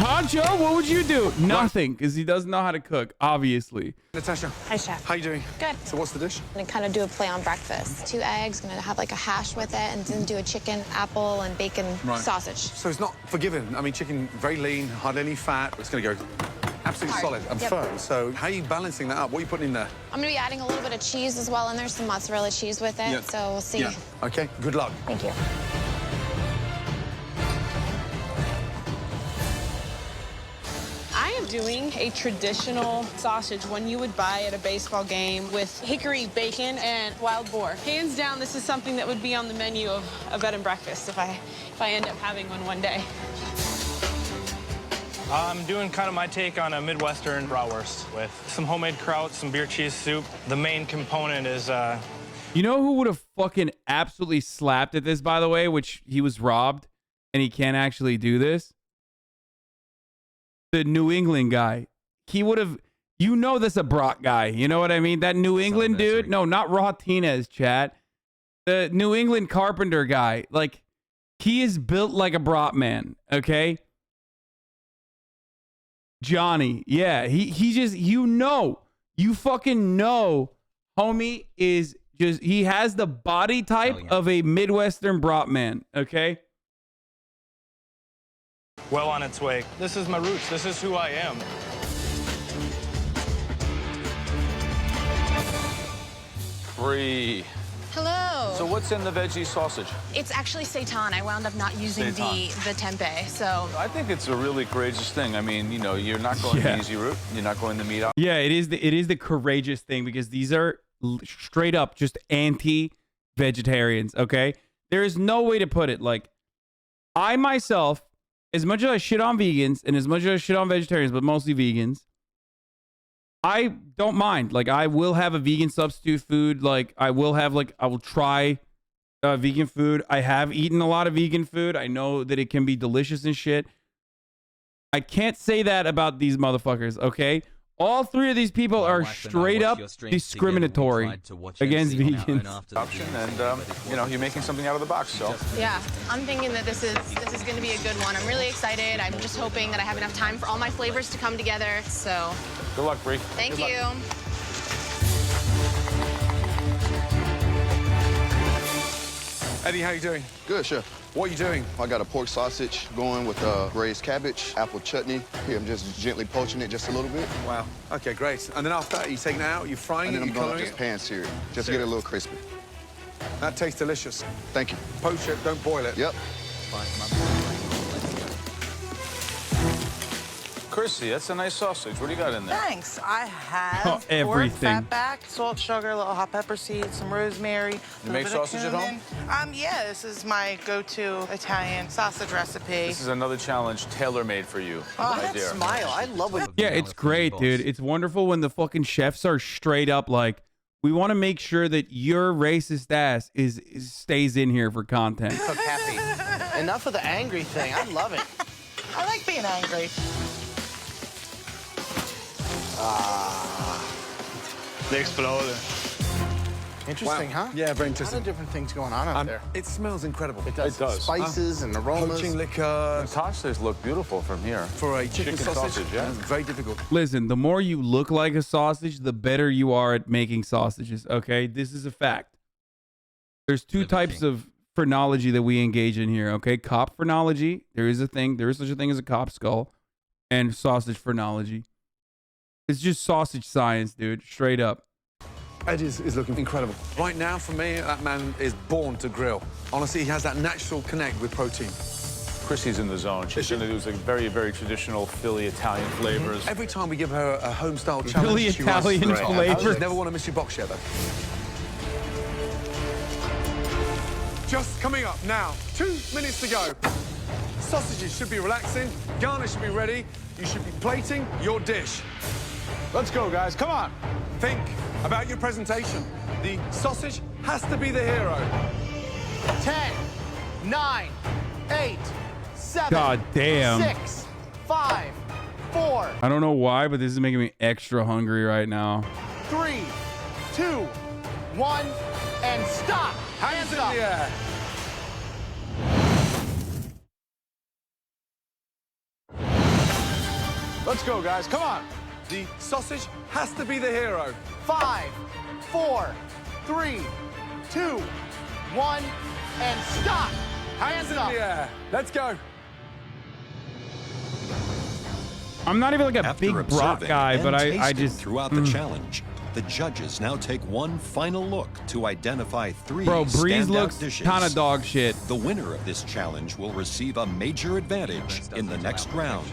Concho, what would you do? Nothing, because he doesn't know how to cook, obviously. Natasha. Hi, Chef. How you doing? Good. So what's the dish? I'm gonna kind of do a play on breakfast. 2 eggs, gonna have like a hash with it, and then do a chicken, apple, and bacon sausage. So it's not forgiving. I mean, chicken, very lean, hardly any fat. It's gonna go absolutely solid and firm. So how are you balancing that up? What are you putting in there? I'm gonna be adding a little bit of cheese as well, and there's some mozzarella cheese with it, so we'll see. Yeah. Okay, good luck. Thank you. I am doing a traditional sausage, one you would buy at a baseball game with hickory bacon and wild boar. Hands down, this is something that would be on the menu of a bed and breakfast if I end up having one day. I'm doing kind of my take on a Midwestern bratwurst with some homemade kraut, some beer cheese soup. The main component is You know who would have fucking absolutely slapped at this, by the way, which he was robbed and he can't actually do this? The New England guy. He would have, you know, that's a Brock guy. You know what I mean? That New England dude. No, not Raw-Tinez, chat. The New England carpenter guy. Like, he is built like a Brock man, okay? Johnny. Yeah, he just, you fucking know, homie is just, he has the body type of a Midwestern Brock man, okay? well on its way. This is my roots. This is who I am. Free. Hello. So what's in the veggie sausage? It's actually seitan. I wound up not using the tempeh, so. I think it's a really courageous thing. I mean, you know, you're not going the easy route. You're not going the meat out. Yeah, it is the courageous thing because these are straight up just anti-vegetarians, okay? There is no way to put it. Like, I myself, as much as I shit on vegans and as much as I shit on vegetarians, but mostly vegans, I don't mind. Like, I will have a vegan substitute food. Like, I will try vegan food. I have eaten a lot of vegan food. I know that it can be delicious and shit. I can't say that about these motherfuckers, okay? All three of these people are straight up discriminatory against vegans. Option, and you know, you're making something out of the box. So yeah, I'm thinking that this is going to be a good one. I'm really excited. I'm just hoping that I have enough time for all my flavors to come together. So good luck, Bree. Thank you. Eddie, how you doing? Good, Chef. What are you doing? I got a pork sausage going with braised cabbage, apple chutney. Here, I'm just gently poaching it just a little bit. Wow. Okay, great. And then after that, you taking it out, you're frying it, and then you're I'm going to coloring just it? pan-sear it, just to get it a little crispy. That tastes delicious. Thank you. Poach it, don't boil it. Yep. Chrissy, that's a nice sausage. What do you got in there? Thanks. I have everything. pork, fat back, salt, sugar, a little hot pepper seeds, some rosemary. You make sausage at home? Yeah, this is my go-to Italian sausage recipe. This is another challenge tailor-made for you, Oh, my dear. smile. I love it. Yeah, it's great, dude. It's wonderful when the fucking chefs are straight up like, we want to make sure that your racist ass stays in here for content. Cook happy. Enough of the angry thing. I love it. I like being angry. The Exploder. Interesting, Wow. huh? Yeah, very A interesting. lot of different things going on up there. It smells incredible. It does. It does. Spices and aromas. Poaching liquor. Natasha's look beautiful from here. For a chicken sausage, yeah. very difficult. Listen, the more you look like a sausage, the better you are at making sausages, okay? This is a fact. There's two types of phrenology that we engage in here, okay? Cop phrenology, there is such a thing as a cop skull, and sausage phrenology. It's just sausage science, dude, straight up. Ed is looking incredible. Right now, for me, that man is born to grill. Honestly, he has that natural connect with protein. Chrissy's in the zone. She's going to do some very, very traditional Philly Italian flavors. Every time we give her a home-style challenge, Philly she runs Italian through it. flavors. You never want to miss your box share, though. Just coming up now, 2 minutes to go. Sausages should be relaxing, garnish should be ready, you should be plating your dish. Let's go, guys, come on. Think about your presentation. The sausage has to be the hero. 10, 9, 8, 7, God damn. 6, 5, 4, I don't know why, but this is making me extra hungry right now. 3, 2, 1, and stop. Hands in the air. Let's go, guys. Come on. The sausage has to be the hero. 5, 4, 3, 2, 1, and stop. Hands up. Yeah, let's go. I'm not even like a After big brat guy, but I just throughout the challenge. The judges now take one final look to identify 3 Breeze standout looks dishes. kind of dog shit. The winner of this challenge will receive a major advantage in the next round.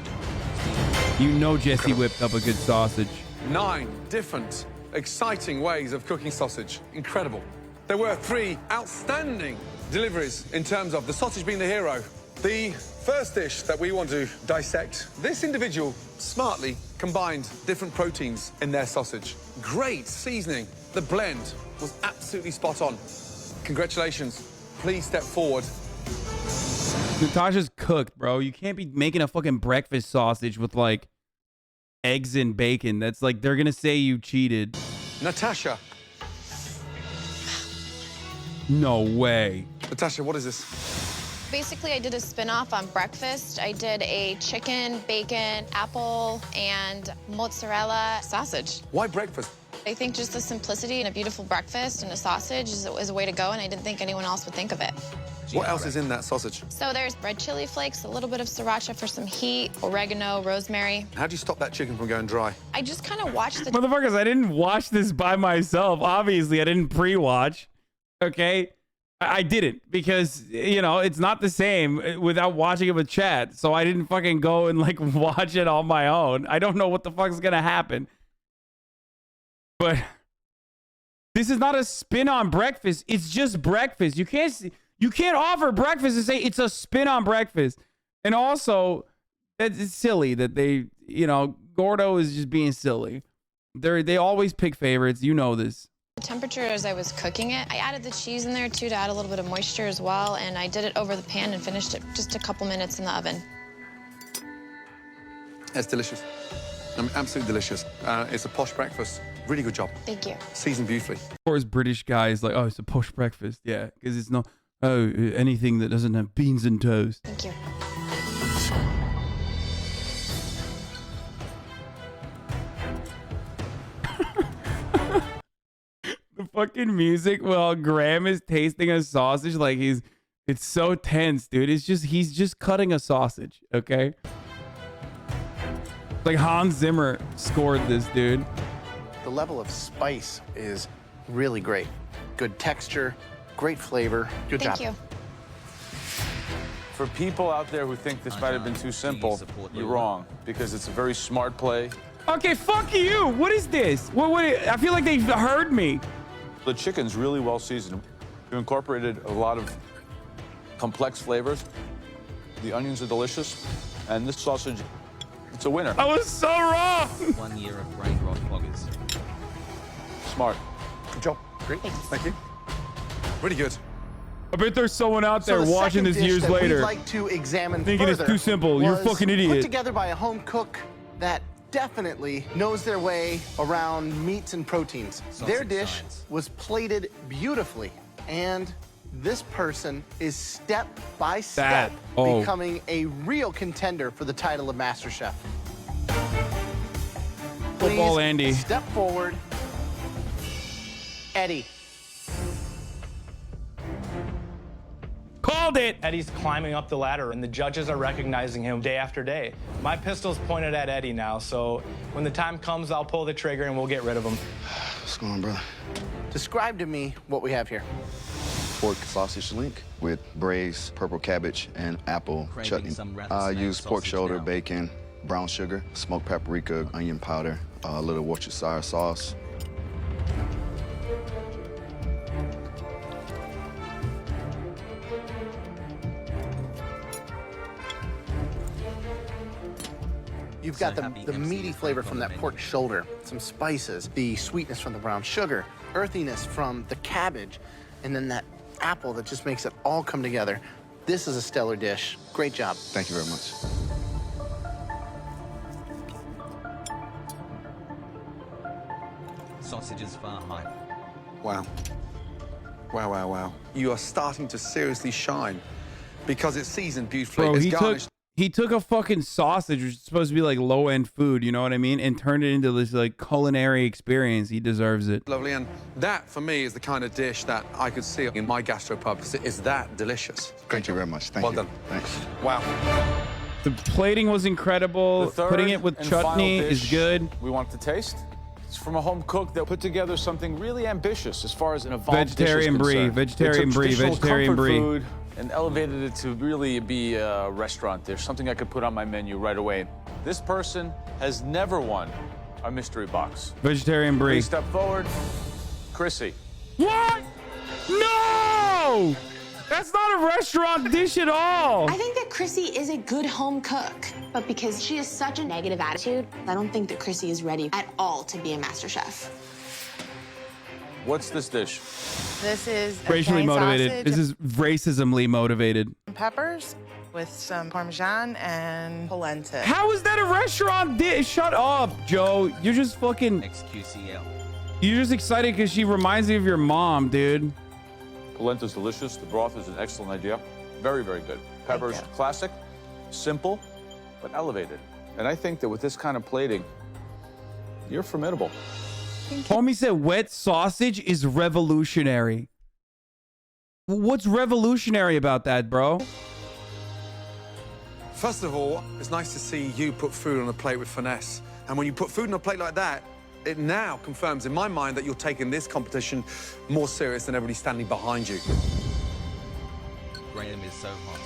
You know Jesse whipped up a good sausage. 9 different, exciting ways of cooking sausage. Incredible. There were 3 outstanding deliveries in terms of the sausage being the hero. The first dish that we want to dissect, this individual smartly combined different proteins in their sausage. Great seasoning. The blend was absolutely spot on. Congratulations. Please step forward. Natasha's cooked, bro. You can't be making a fucking breakfast sausage with like eggs and bacon. That's like, they're gonna say you cheated. Natasha. No way. Natasha, what is this? Basically, I did a spin-off on breakfast. I did a chicken, bacon, apple, and mozzarella sausage. Why breakfast? I think just the simplicity and a beautiful breakfast and a sausage is a way to go, and I didn't think anyone else would think of it. What else is in that sausage? So there's red chili flakes, a little bit of sriracha for some heat, oregano, rosemary. How do you stop that chicken from going dry? I just kind of watched the... Motherfuckers, I didn't watch this by myself. Obviously, I didn't pre-watch. Okay? I didn't because, you know, it's not the same without watching it with chat. So I didn't fucking go and like watch it on my own. I don't know what the fuck's gonna happen. But this is not a spin on breakfast. It's just breakfast. You can't offer breakfast and say it's a spin on breakfast. And also, it's silly that they, you know, Gordo is just being silly. They always pick favorites. You know this. The temperature as I was cooking it, I added the cheese in there too to add a little bit of moisture as well, and I did it over the pan and finished it just a couple minutes in the oven. It's delicious. I mean, absolutely delicious. It's a posh breakfast. Really good job. Thank you. Seasoned beautifully. Or as British guys like, oh, it's a posh breakfast. Yeah, because it's not, oh, anything that doesn't have beans and toast. Thank you. The fucking music while Graham is tasting a sausage, like it's so tense, dude. He's just cutting a sausage, okay? Like Hans Zimmer scored this, dude. The level of spice is really great. Good texture, great flavor. Good job. Thank you. For people out there who think this might have been too simple, you're wrong, because it's a very smart play. Okay, fuck you. What is this? What? I feel like they've heard me. The chicken's really well seasoned. You incorporated a lot of complex flavors. The onions are delicious, and this sausage, it's a winner. I was so wrong. 1 year of brain rot bloggers. Smart. Good job. Great. Thank you. Really good. I bet there's someone out there So the watching second this dish years that later. We'd like to examine thinking it's further too simple. You're a was fucking Put idiot. together by a home cook that definitely knows their way around meats and proteins. Their dish was plated beautifully, and this person is step by step becoming a real contender for the title of Master Chef. Football Please Andy. step forward. Eddie. Called it! Eddie's climbing up the ladder, and the judges are recognizing him day after day. My pistol's pointed at Eddie now, so when the time comes, I'll pull the trigger and we'll get rid of him. What's going on, brother? Describe to me what we have here. Pork sausage link with braised purple cabbage and apple chutney. I use pork shoulder, bacon, brown sugar, smoked paprika, onion powder, a little Worcestershire sauce. You've got the meaty flavor from that pork shoulder, some spices, the sweetness from the brown sugar, earthiness from the cabbage, and then that apple that just makes it all come together. This is a stellar dish. Great job. Thank you very much. Sausages far high. Wow. Wow, wow, wow. You are starting to seriously shine because it's seasoned beautifully. Bro, It's he took garnished. He took a fucking sausage, which is supposed to be like low-end food, you know what I mean, and turned it into this like culinary experience. He deserves it. Lovely, and that for me is the kind of dish that I could see in my gastropub. It's that delicious. Thank you very much. Thank well you. Done. Thanks. Wow. The plating was incredible. The third Putting it with and chutney final is dish good. We want to taste. It's from a home cook that put together something really ambitious as far as an evolved Vegetarian dish is brie, concerned. vegetarian They took brie, traditional vegetarian comfort brie. food and elevated it to really be a restaurant dish, something I could put on my menu right away. This person has never won a mystery box. Vegetarian brie. Please step forward. Chrissy. What? No! That's not a restaurant dish at all. I think that Chrissy is a good home cook, but because she has such a negative attitude, I don't think that Chrissy is ready at all to be a master chef. What's this dish? This is Racially Italian motivated. sausage, This is racismly motivated. peppers with some Parmesan and polenta. How is that a restaurant dish? Shut up, Joe. You're just fucking... XQCL. You're just excited because she reminds me of your mom, dude. Polenta's delicious. The broth is an excellent idea. Very, very good. Peppers, classic, simple, but elevated. And I think that with this kind of plating, you're formidable. Homie said wet sausage is revolutionary. What's revolutionary about that, bro? First of all, it's nice to see you put food on a plate with finesse. And when you put food on a plate like that, it now confirms in my mind that you're taking this competition more serious than everybody standing behind you. Graham is so hot.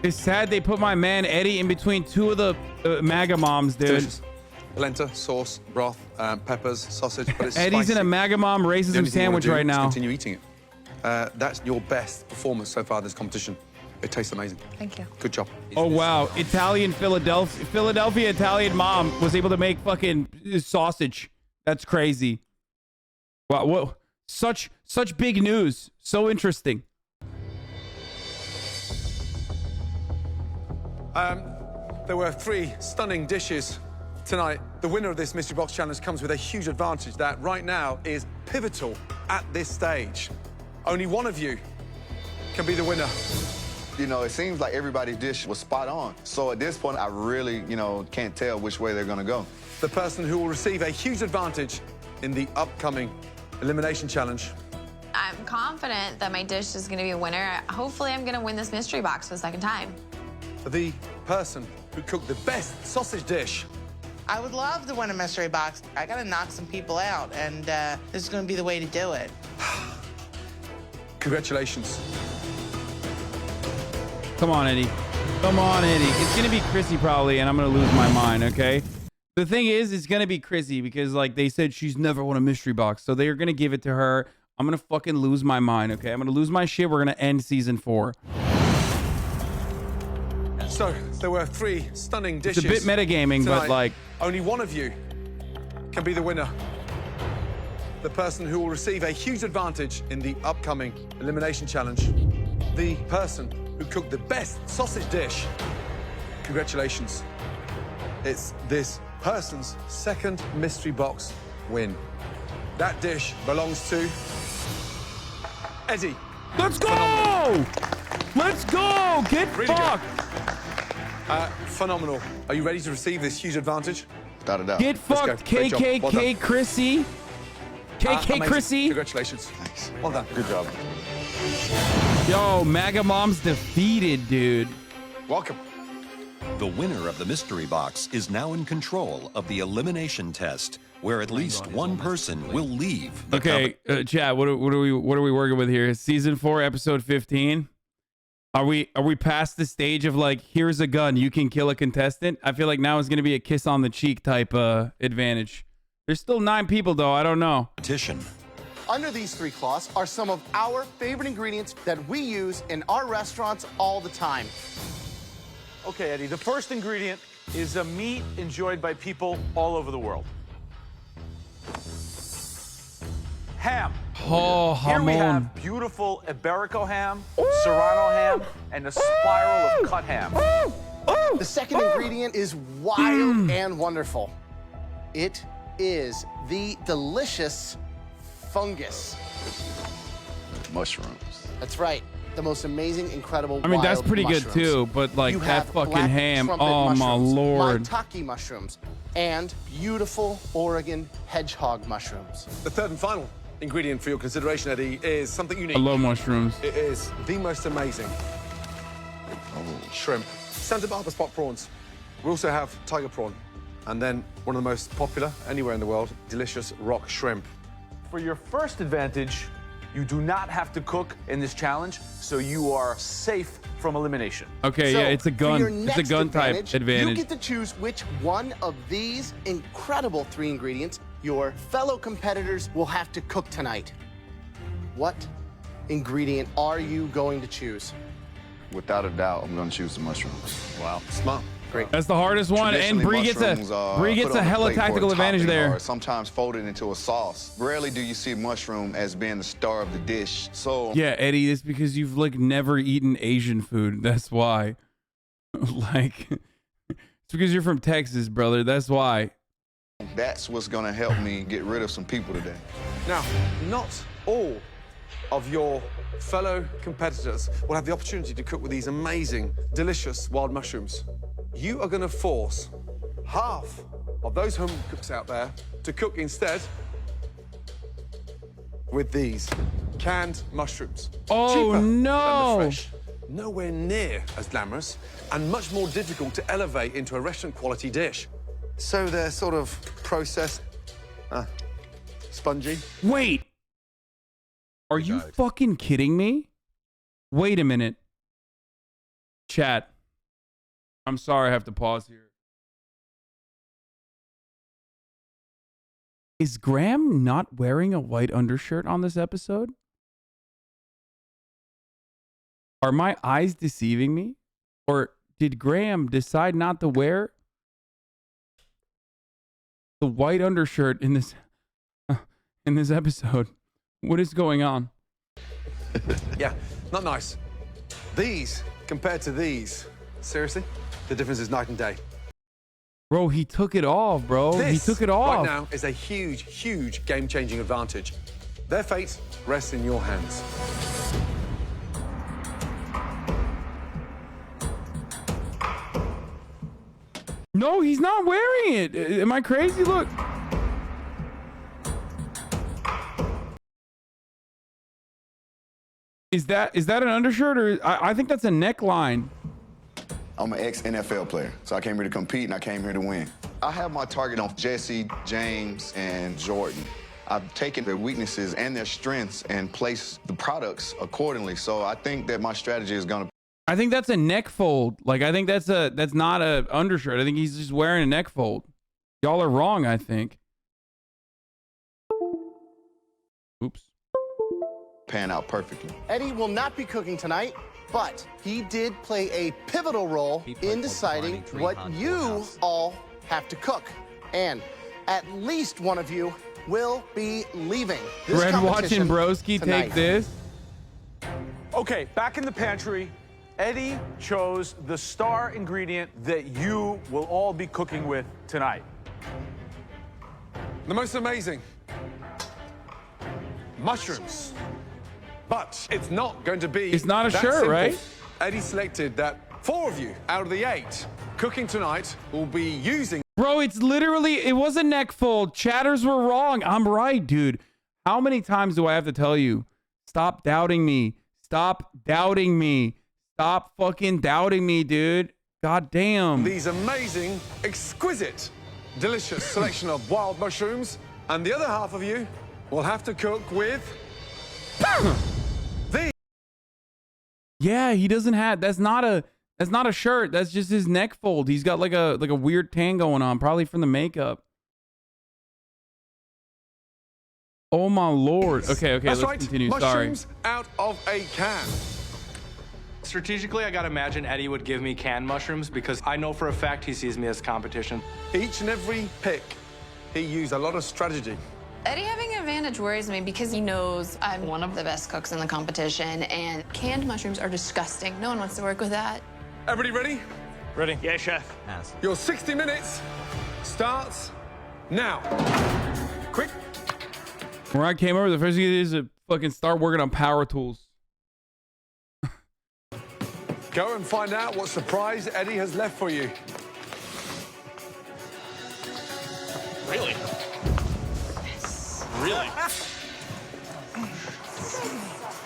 It's sad they put my man Eddie in between two of the MAGA moms, dude. Delicious. Polenta, sauce, broth, peppers, sausage, but it's Eddie's spicy. in a MAGA mom The only racism thing you sandwich wanna do right is now. Continue eating it. That's your best performance so far this competition. It tastes amazing. Thank you. Good job. Oh wow, Italian Philadelphia Italian mom was able to make fucking sausage. That's crazy. Wow, whoa, such big news. So interesting. There were 3 stunning dishes tonight. The winner of this Mystery Box Challenge comes with a huge advantage that right now is pivotal at this stage. Only one of you can be the winner. You know, it seems like everybody's dish was spot on. So at this point, I really, can't tell which way they're gonna go. The person who will receive a huge advantage in the upcoming Elimination Challenge. I'm confident that my dish is going to be a winner. Hopefully, I'm going to win this mystery box for the second time. The person who cooked the best sausage dish. I would love to win a mystery box. I gotta knock some people out, and this is gonna be the way to do it. Congratulations. Come on, Eddie. Come on, Eddie. It's gonna be Chrissy probably, and I'm gonna lose my mind. Okay. The thing is, it's gonna be Chrissy because like they said she's never won a mystery box, so they're gonna give it to her. I'm gonna fucking lose my mind. Okay. I'm gonna lose my shit. We're gonna end season 4. So there were 3 stunning dishes. It's a bit metagaming, tonight. but like Only one of you can be the winner. The person who will receive a huge advantage in the upcoming Elimination Challenge. The person who cooked the best sausage dish. Congratulations. It's this person's second mystery box win. That dish belongs to Eddie. Let's go! Let's go! Get Really fucked! Phenomenal. Are you ready to receive this huge advantage? Without a doubt. Get fucked, Great job. Well KKK done. Chrissy. KK Amazing. Chrissy. Congratulations. Thanks. Well done. Good job. Yo, MAGA mom's defeated, dude. Welcome. The winner of the mystery box is now in control of the elimination test, where at least one person will leave. Okay, chat. What are we working with here? Season 4, episode 15. Are we past the stage of like, here's a gun, you can kill a contestant? I feel like now it's gonna be a kiss on the cheek type advantage. There's still 9 people though. I don't know. Petition. Under these 3 cloths are some of our favorite ingredients that we use in our restaurants all the time. Okay, Eddie, the first ingredient is a meat enjoyed by people all over the world. Ham. Oh, Here we jamon. have beautiful Iberico ham, Serrano ham, and a spiral of cut ham. The second ingredient is wild and wonderful. It is the delicious fungus. Mushrooms. That's right. the most amazing, incredible I mean, that's wild pretty mushrooms. good too, but like You that have fucking black ham. trumpet Oh my mushrooms, lord. maitake mushrooms, and beautiful Oregon hedgehog mushrooms. The third and final ingredient for your consideration, Eddie, is something unique. I love mushrooms. It is the most amazing shrimp. Santa Barbara spot prawns. We also have tiger prawn. And then one of the most popular anywhere in the world, delicious rock shrimp. For your first advantage, you do not have to cook in this challenge, so you are safe from elimination. Okay, So, yeah, it's a for your gun. It's a next gun type You advantage. get to choose which one of these incredible 3 ingredients your fellow competitors will have to cook tonight. What ingredient are you going to choose? Without a doubt, I'm going to choose the mushrooms. Wow, smart. Great. That's the hardest one, and Bree gets a hella tactical advantage there. Sometimes folded into a sauce. Rarely do you see mushroom as being the star of the dish. So Yeah, Eddie, it's because you've like never eaten Asian food. That's why. Like, it's because you're from Texas, brother. That's why. that's what's going to help me get rid of some people today. Now, not all of your fellow competitors will have the opportunity to cook with these amazing, delicious wild mushrooms. You are going to force half of those home cooks out there to cook instead with these canned mushrooms. Oh, Cheaper no. than the fresh, nowhere near as glamorous, and much more difficult to elevate into a restaurant-quality dish. So they're sort of processed, spongy. Wait. Are you fucking kidding me? Wait a minute. Chat. I'm sorry I have to pause here. Is Graham not wearing a white undershirt on this episode? Are my eyes deceiving me? Or did Graham decide not to wear the white undershirt in this episode? What is going on? Yeah, not nice. These compared to these, seriously, the difference is night and day. Bro, he took it off, bro. He took it off. Right now is a huge, huge game-changing advantage. Their fate rests in your hands. No, he's not wearing it. Am I crazy? Look. Is that an undershirt, or I think that's a neckline? I'm an ex-NFL player, so I came here to compete and I came here to win. I have my target on Jesse, James, and Jordan. I've taken their weaknesses and their strengths and placed the products accordingly. So I think that my strategy is gonna. I think that's a neck fold. Like, I think that's not a undershirt. I think he's just wearing a neck fold. Y'all are wrong, I think. Oops. Pan out perfectly. Eddie will not be cooking tonight, but he did play a pivotal role in deciding what you all have to cook. And at least one of you will be leaving this Red watching competition Broski tonight. take this. Okay, back in the pantry, Eddie chose the star ingredient that you will all be cooking with tonight. The most amazing mushrooms. But it's not going to be. It's not a that shirt, simple. right? Eddie selected that 4 of you out of the 8 cooking tonight will be using. Bro, it's literally, it was a neck fold. Chatters were wrong. I'm right, dude. How many times do I have to tell you? Stop doubting me. Stop doubting me. Stop fucking doubting me, dude. God damn. These amazing, exquisite, delicious selection of wild mushrooms. And the other half of you will have to cook with. Yeah, he doesn't have, that's not a shirt. That's just his neck fold. He's got like a weird tan going on, probably from the makeup. Oh my lord. Okay, That's let's right. continue. Sorry. Mushrooms out of a can. Strategically, I gotta imagine Eddie would give me canned mushrooms because I know for a fact he sees me as competition. Each and every pick, he used a lot of strategy. Eddie having an advantage worries me because he knows I'm one of the best cooks in the competition, and canned mushrooms are disgusting. No one wants to work with that. Everybody ready? Ready? Yeah, chef. Your 60 minutes starts now. Quick. When I came over, the first thing he did is to fucking start working on power tools. Go and find out what surprise Eddie has left for you. Really? Really?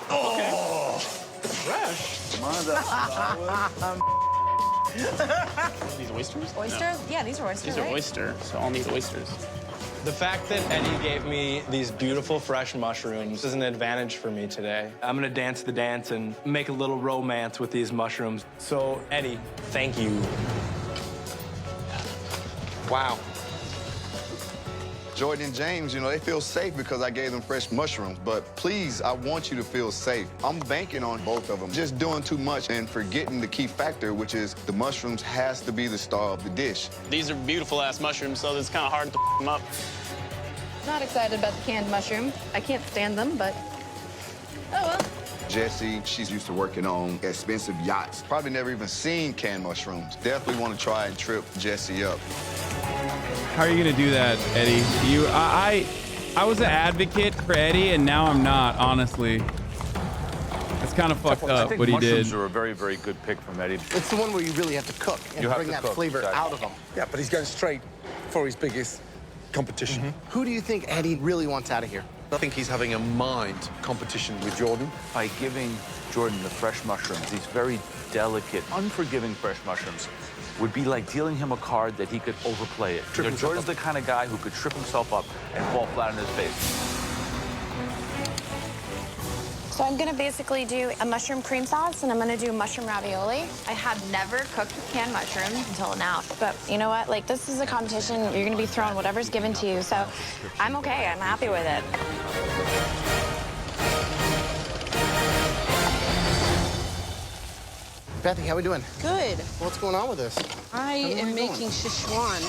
Oh, fresh. These oysters? Oysters? No. Yeah, these are oysters. These are right? oysters, so I'll need oysters. The fact that Eddie gave me these beautiful fresh mushrooms is an advantage for me today. I'm gonna dance the dance and make a little romance with these mushrooms. So, Eddie, thank you. Wow. Jordan and James, you know, they feel safe because I gave them fresh mushrooms. But please, I want you to feel safe. I'm banking on both of them. Just doing too much and forgetting the key factor, which is the mushrooms has to be the star of the dish. These are beautiful-ass mushrooms, so it's kind of hard to f them up. Not excited about the canned mushroom. I can't stand them, but oh well. Jessie, she's used to working on expensive yachts. Probably never even seen canned mushrooms. Definitely want to try and trip Jessie up. How are you gonna do that, Eddie? I was an advocate for Eddie, and now I'm not. Honestly, it's kind of fucked up what he did. Mushrooms are a very, very good pick from Eddie. It's the one where you really have to cook and bring that flavor out of them. Yeah, but he's going straight for his biggest competition. Who do you think Eddie really wants out of here? I think he's having a mind competition with Jordan. By giving Jordan the fresh mushrooms, these very delicate, unforgiving fresh mushrooms, would be like dealing him a card that he could overplay it. You know, Jordan's the kind of guy who could trip himself up and fall flat on his face. So I'm gonna basically do a mushroom cream sauce and I'm gonna do mushroom ravioli. I have never cooked with canned mushrooms until now. But you know what? Like, this is a competition. You're gonna be thrown whatever's given to you. So I'm okay. I'm happy with it. Bethy, how we doing? Good. What's going on with this? I am making Szechuan.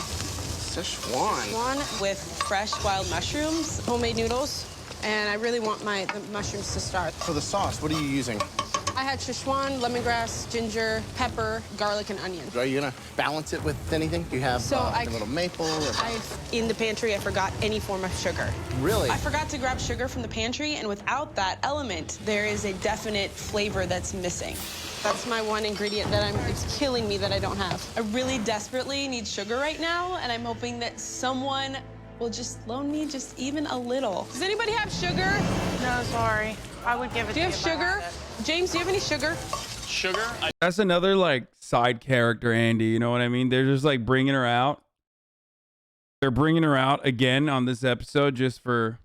Szechuan with fresh wild mushrooms, homemade noodles, and I really want the mushrooms to start. For the sauce, what are you using? I had Szechuan, lemongrass, ginger, pepper, garlic, and onion. Are you gonna balance it with anything? Do you have like a little maple? Or... In the pantry, I forgot any form of sugar. Really? I forgot to grab sugar from the pantry, and without that element, there is a definite flavor that's missing. That's my one ingredient that it's killing me that I don't have. I really desperately need sugar right now, and I'm hoping that someone will just loan me just even a little. Does anybody have sugar? No, sorry. I would give it to you. Do you have sugar? James, do you have any sugar? Sugar? That's another like side character, Andy. You know what I mean? They're just like bringing her out. They're bringing her out again on this episode just for.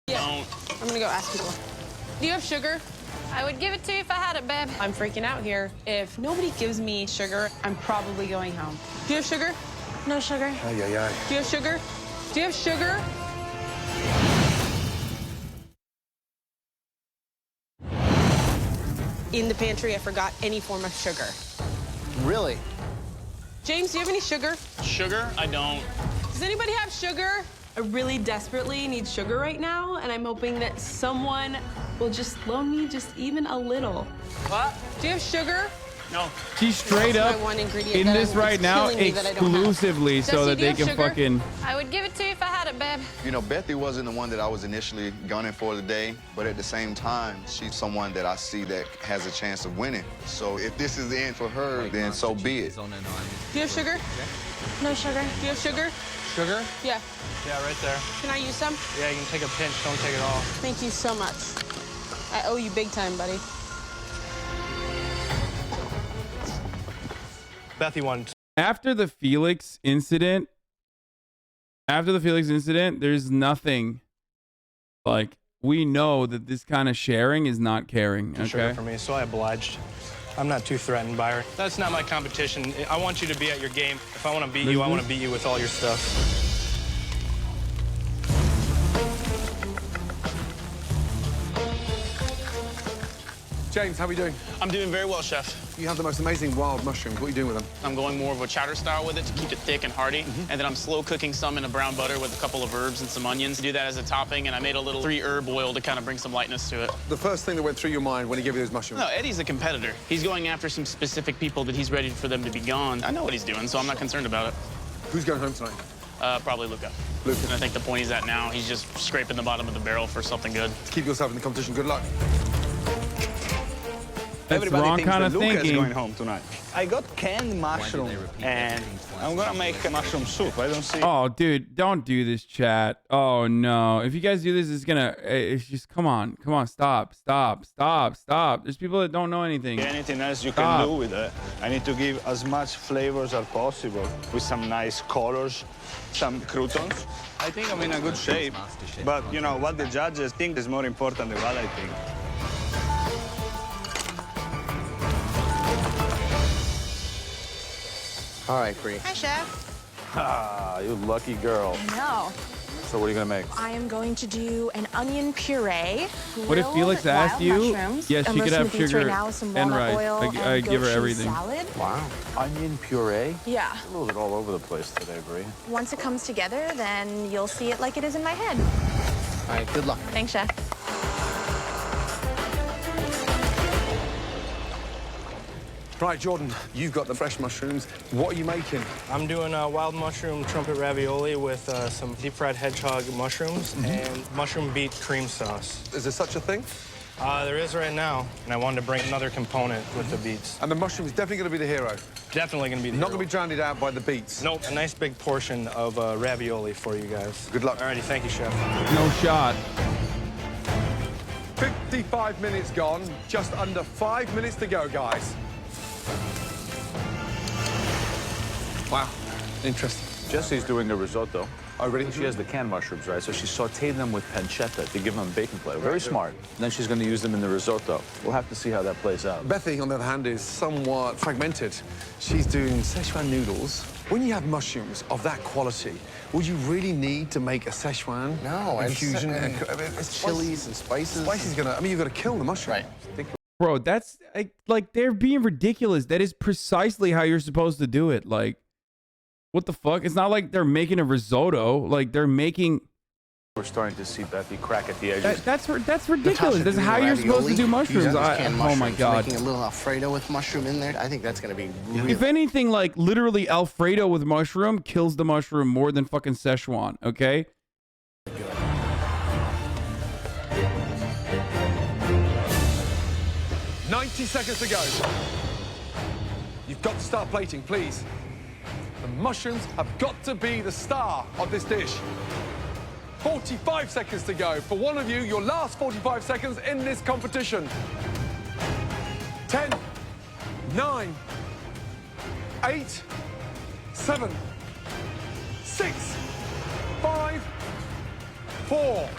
Yeah. I'm gonna go ask people. Do you have sugar? I would give it to you if I had it, babe. I'm freaking out here. If nobody gives me sugar, I'm probably going home. Do you have sugar? No sugar. Ay, ay, ay. Do you have sugar? Do you have sugar? In the pantry, I forgot any form of sugar. Really? James, do you have any sugar? Sugar? I don't. Does anybody have sugar? I really desperately need sugar right now, and I'm hoping that someone will just loan me just even a little. What? Do you have sugar? No. She's straight up in this right now exclusively so that they can fucking. I would give it to you if I had it, babe. You know, Bethy wasn't the one that I was initially gunning for today, but at the same time, she's someone that I see that has a chance of winning. So if this is the end for her, then so be it. Do you have sugar? No sugar. Do you have sugar? Sugar? Yeah. Yeah, right there. Can I use some? Yeah, you can take a pinch. Don't take it all. Thank you so much. I owe you big time, buddy. Bethy won. After the Felix incident, there's nothing like we know that this kind of sharing is not caring. Too sugar for me, so I obliged. I'm not too threatened by her. That's not my competition. I want you to be at your game. If I want to beat you, I want to beat you with all your stuff. James, how are we doing? I'm doing very well, chef. You have the most amazing wild mushrooms. What are you doing with them? I'm going more of a chowder style with it to keep it thick and hearty. And then I'm slow cooking some in a brown butter with a couple of herbs and some onions. Do that as a topping, and I made a little 3-herb oil to kind of bring some lightness to it. The first thing that went through your mind when he gave you those mushrooms? No, Eddie's a competitor. He's going after some specific people that he's ready for them to be gone. I know what he's doing, so I'm not concerned about it. Who's going home tonight? Probably Luca. Luca. And I think the point he's at now, he's just scraping the bottom of the barrel for something good. Keep yourself in the competition. Good luck. Everybody wrong thinks kind that of Luca is thinking. going home tonight. I got canned mushroom, and I'm gonna make a mushroom soup. I don't see. Oh, dude, don't do this, chat. Oh no, if you guys do this, it's just come on, stop. There's people that don't know anything. Anything else you Stop. can do with it? I need to give as much flavors as possible with some nice colors, some croutons. I think I'm in a good shape, but you know what the judges think is more important than what I think. All right, Bree. Hi, Chef. Ah, you lucky girl. I know. So what are you gonna make? I am going to do an onion puree. What if Felix asked you? Mushrooms, Yes, she could have sugar right now with some and walnut rice. oil I and give her goat cheese everything. Salad. Wow. Onion puree? Yeah. A little bit all over the place today, Brie. Once it comes together, then you'll see it like it is in my head. All right, good luck. Thanks, Chef. Right, Jordan, you've got the fresh mushrooms. What are you making? I'm doing a wild mushroom trumpet ravioli with some deep fried hedgehog mushrooms and mushroom beet cream sauce. Is there such a thing? There is right now, and I wanted to bring another component with the beets. And the mushroom is definitely going to be the hero. Definitely going to be the Not hero. going to be drowned out by the beets. Nope, a nice big portion of ravioli for you guys. Good luck. Alrighty, thank you, Chef. No shot. 55 minutes gone. Just under 5 minutes to go, guys. Wow, interesting. Jesse's doing a risotto. Oh, really? She has the canned mushrooms, right? So she sauteed them with pancetta to give them bacon flavor. Very smart. Then she's going to use them in the risotto. We'll have to see how that plays out. Bethy, on the other hand, is somewhat fragmented. She's doing Szechuan noodles. When you have mushrooms of that quality, would you really need to make a Szechuan infusion? It's chilies and spices. Spicy's gonna, I mean, you've got to kill the mushroom. Right. Bro, that's like they're being ridiculous. That is precisely how you're supposed to do it. Like, what the fuck? It's not like they're making a risotto. Like they're making. We're starting to see Bethy crack at the edges. That's ridiculous. Natasha, That's doing how you're supposed to do mushrooms. Canned Oh my mushrooms, god. Making a little Alfredo with mushroom in there. I think that's going to be really... If anything, like literally Alfredo with mushroom kills the mushroom more than fucking Szechuan. Okay. 90 seconds to go. You've got to start plating, please. The mushrooms have got to be the star of this dish. 45 seconds to go. For one of you, your last 45 seconds in this competition. 10, 9, 8, 7, 6, 5, 4,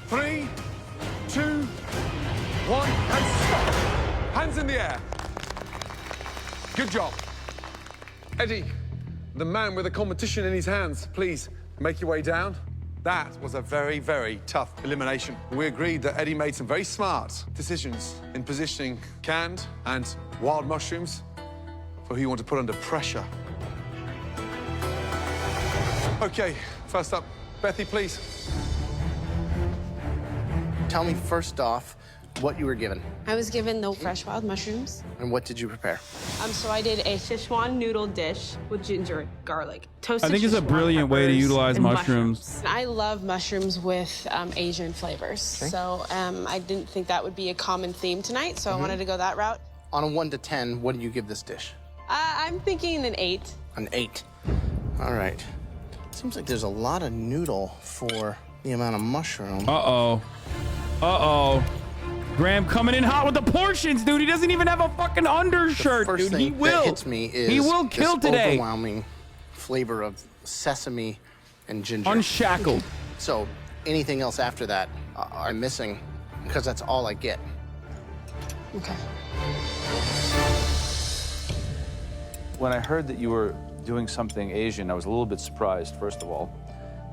3, 2, 1, and stop. Hands in the air. Good job. Eddie, the man with the competition in his hands, please make your way down. That was a very, very tough elimination. We agreed that Eddie made some very smart decisions in positioning canned and wild mushrooms for who you want to put under pressure. Okay, first up, Bethy, please. Tell me first off what you were given I was given the fresh wild mushrooms. and what did you prepare? So I did a Szechuan noodle dish with ginger, garlic, toasted I think it's a Szechuan brilliant way to peppers, utilize and mushrooms. I love mushrooms with Asian flavors. Okay. So I didn't think that would be a common theme tonight, so I wanted to go that route. On a 1 to 10, what do you give this dish? I'm thinking an 8. An 8. All right. Seems like there's a lot of noodle for the amount of mushroom. Uh-oh. Uh-oh. Graham coming in hot with the portions, dude. He doesn't even have a fucking undershirt, First dude. thing He will. that hits me is he will kill this today. overwhelming flavor of sesame and ginger. Unshackled. So anything else after that, I'm missing because that's all I get. Okay. When I heard that you were doing something Asian, I was a little bit surprised, first of all,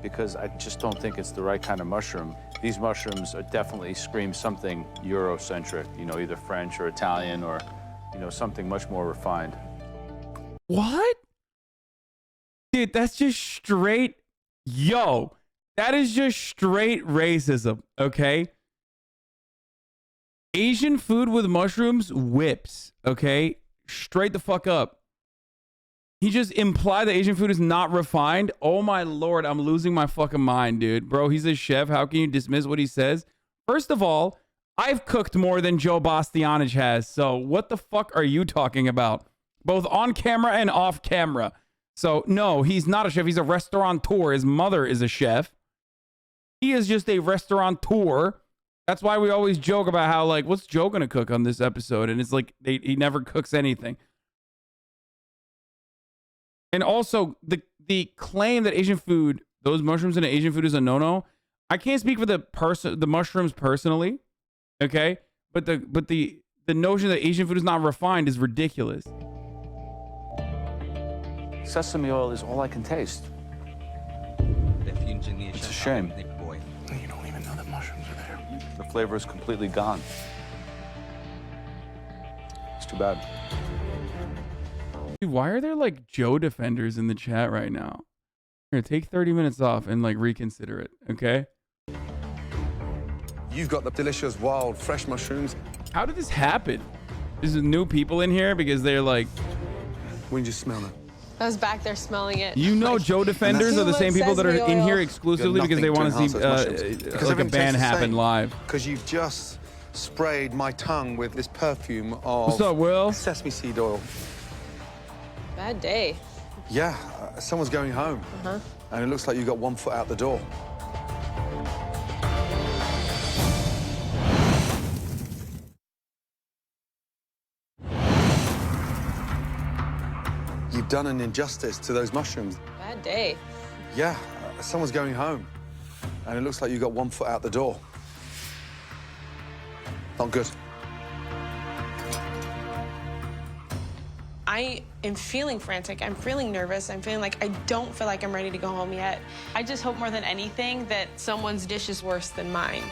because I just don't think it's the right kind of mushroom. These mushrooms are definitely scream something Eurocentric, you know, either French or Italian or, you know, something much more refined. What? Dude, that's just straight. Yo, that is just straight racism, okay? Asian food with mushrooms whips, okay? Straight the fuck up. He just implied that Asian food is not refined. Oh my lord, I'm losing my fucking mind, dude. Bro, he's a chef. How can you dismiss what he says? First of all, I've cooked more than Joe Bastianich has, so what the fuck are you talking about? Both on camera and off camera. So, no, he's not a chef. He's a restaurateur. His mother is a chef. He is just a restaurateur. That's why we always joke about how, like, what's Joe going to cook on this episode? And it's like, he never cooks anything. And also, the claim that Asian food, those mushrooms in Asian food is a no-no. I can't speak for the mushrooms personally, okay? But the notion that Asian food is not refined is ridiculous. Sesame oil is all I can taste. It's a shame. You don't even know that mushrooms are there. The flavor is completely gone. It's too bad. Dude, why are there like Joe defenders in the chat right now? Here, take 30 minutes off and like reconsider it, okay? You've got the delicious wild fresh mushrooms. How did this happen? There's new people in here because they're like... When did you smell it? I was back there smelling it. You know, like, Joe defenders are the same people that are in here exclusively because they want to see like a ban happen live. Because you've just sprayed my tongue with this perfume of... What's up, Will? Sesame seed oil. Bad day. Yeah, someone's going home. And it looks like you got 1 foot out the door. You've done an injustice to those mushrooms. Bad day. Yeah, someone's going home. And it looks like you got 1 foot out the door. Not good. I am feeling frantic. I'm feeling nervous. I'm feeling like I don't feel like I'm ready to go home yet. I just hope more than anything that someone's dish is worse than mine.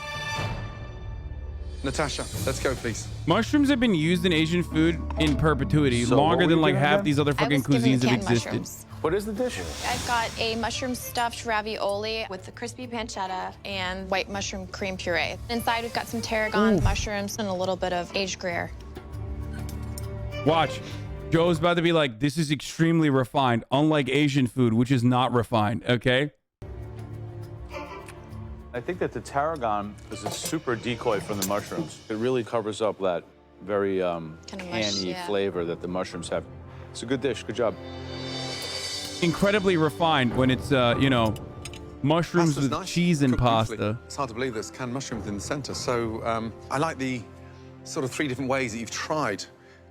Natasha, let's go, please. Mushrooms have been used in Asian food in perpetuity, So longer what were than you like doing half again? these other fucking cuisines have existed. Mushrooms. What is the dish? I've got a mushroom stuffed ravioli with the crispy pancetta and white mushroom cream puree. Inside, we've got some tarragon mushrooms and a little bit of aged Gruyere. Watch. Joe's about to be like, this is extremely refined, unlike Asian food, which is not refined, okay? I think that the tarragon is a super decoy from the mushrooms. It really covers up that very canny flavor that the mushrooms have. It's a good dish. Good job. Incredibly refined when it's, you know, mushrooms Pasta's with nice. cheese and Cooked beautifully. pasta. It's hard to believe there's canned mushrooms in the center. So I like the sort of 3 different ways that you've tried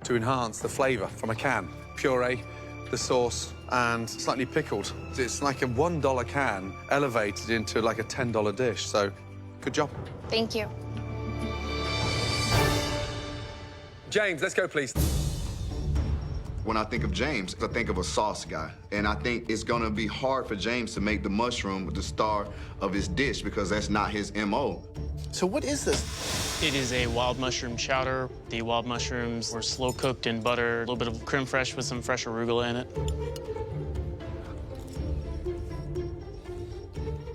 to enhance the flavor from a can. Puree, the sauce, and slightly pickled. It's like a $1 can elevated into like a $10 dish. So good job. Thank you. James, let's go, please. When I think of James, I think of a sauce guy. And I think it's gonna be hard for James to make the mushroom the star of his dish because that's not his MO. So what is this? It is a wild mushroom chowder. The wild mushrooms were slow cooked in butter, a little bit of creme fraiche with some fresh arugula in it.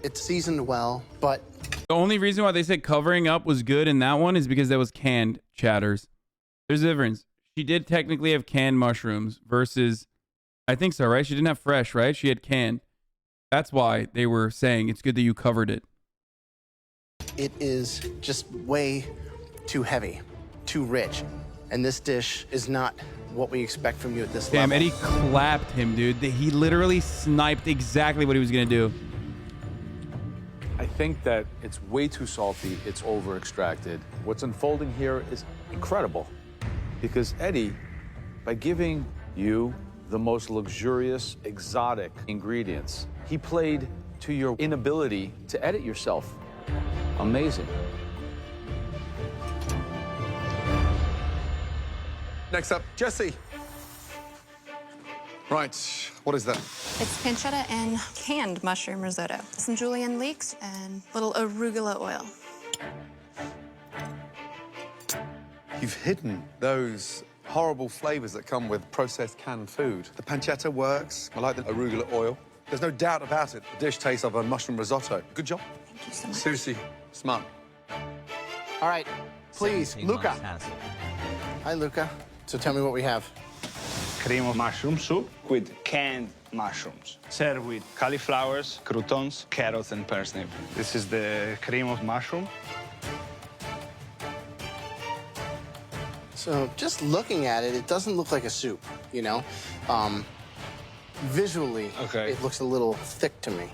It's seasoned well, but... The only reason why they said covering up was good in that one is because that was canned chatters. There's a difference. She did technically have canned mushrooms versus, I think so, right? She didn't have fresh, right? She had canned. That's why they were saying it's good that you covered it. It is just way too heavy, too rich. And this dish is not what we expect from you at this Damn, level. Eddie clapped him, dude. He literally sniped exactly what he was going to do. I think that it's way too salty. It's over extracted. What's unfolding here is incredible because Eddie, by giving you the most luxurious, exotic ingredients, he played to your inability to edit yourself. Amazing. Next up, Jesse. Right, what is that? It's pancetta and canned mushroom risotto. Some julienne leeks and little arugula oil. You've hidden those horrible flavors that come with processed canned food. The pancetta works. I like the arugula oil. There's no doubt about it. The dish tastes of a mushroom risotto. Good job. Thank you so much. Seriously, smart. All right, please, Luca. Hi, Luca. So tell me what we have. Cream of mushroom soup with canned mushrooms. Served with cauliflowers, croutons, carrots, and parsnip. This is the cream of mushroom. So just looking at it, it doesn't look like a soup, you know? Visually, it looks a little thick to me.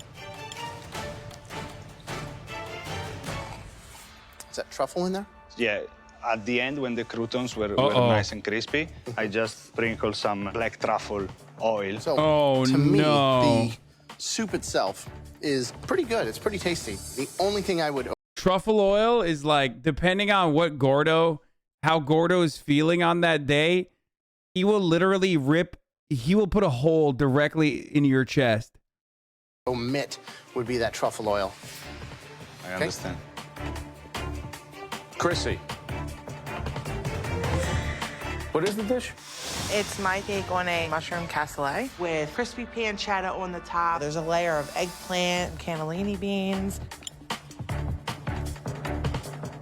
Is that truffle in there? Yeah. At the end, when the croutons were nice and crispy, I just sprinkled some black truffle oil. So, to me, the soup itself is pretty good. It's pretty tasty. The only thing I would... Truffle oil is like, depending on what how Gordo is feeling on that day, he will literally he will put a hole directly in your chest. Omit would be that truffle oil. I understand. Chrissy. What is the dish? It's my take on a mushroom cassoulet with crispy pancetta on the top. There's a layer of eggplant, cannellini beans.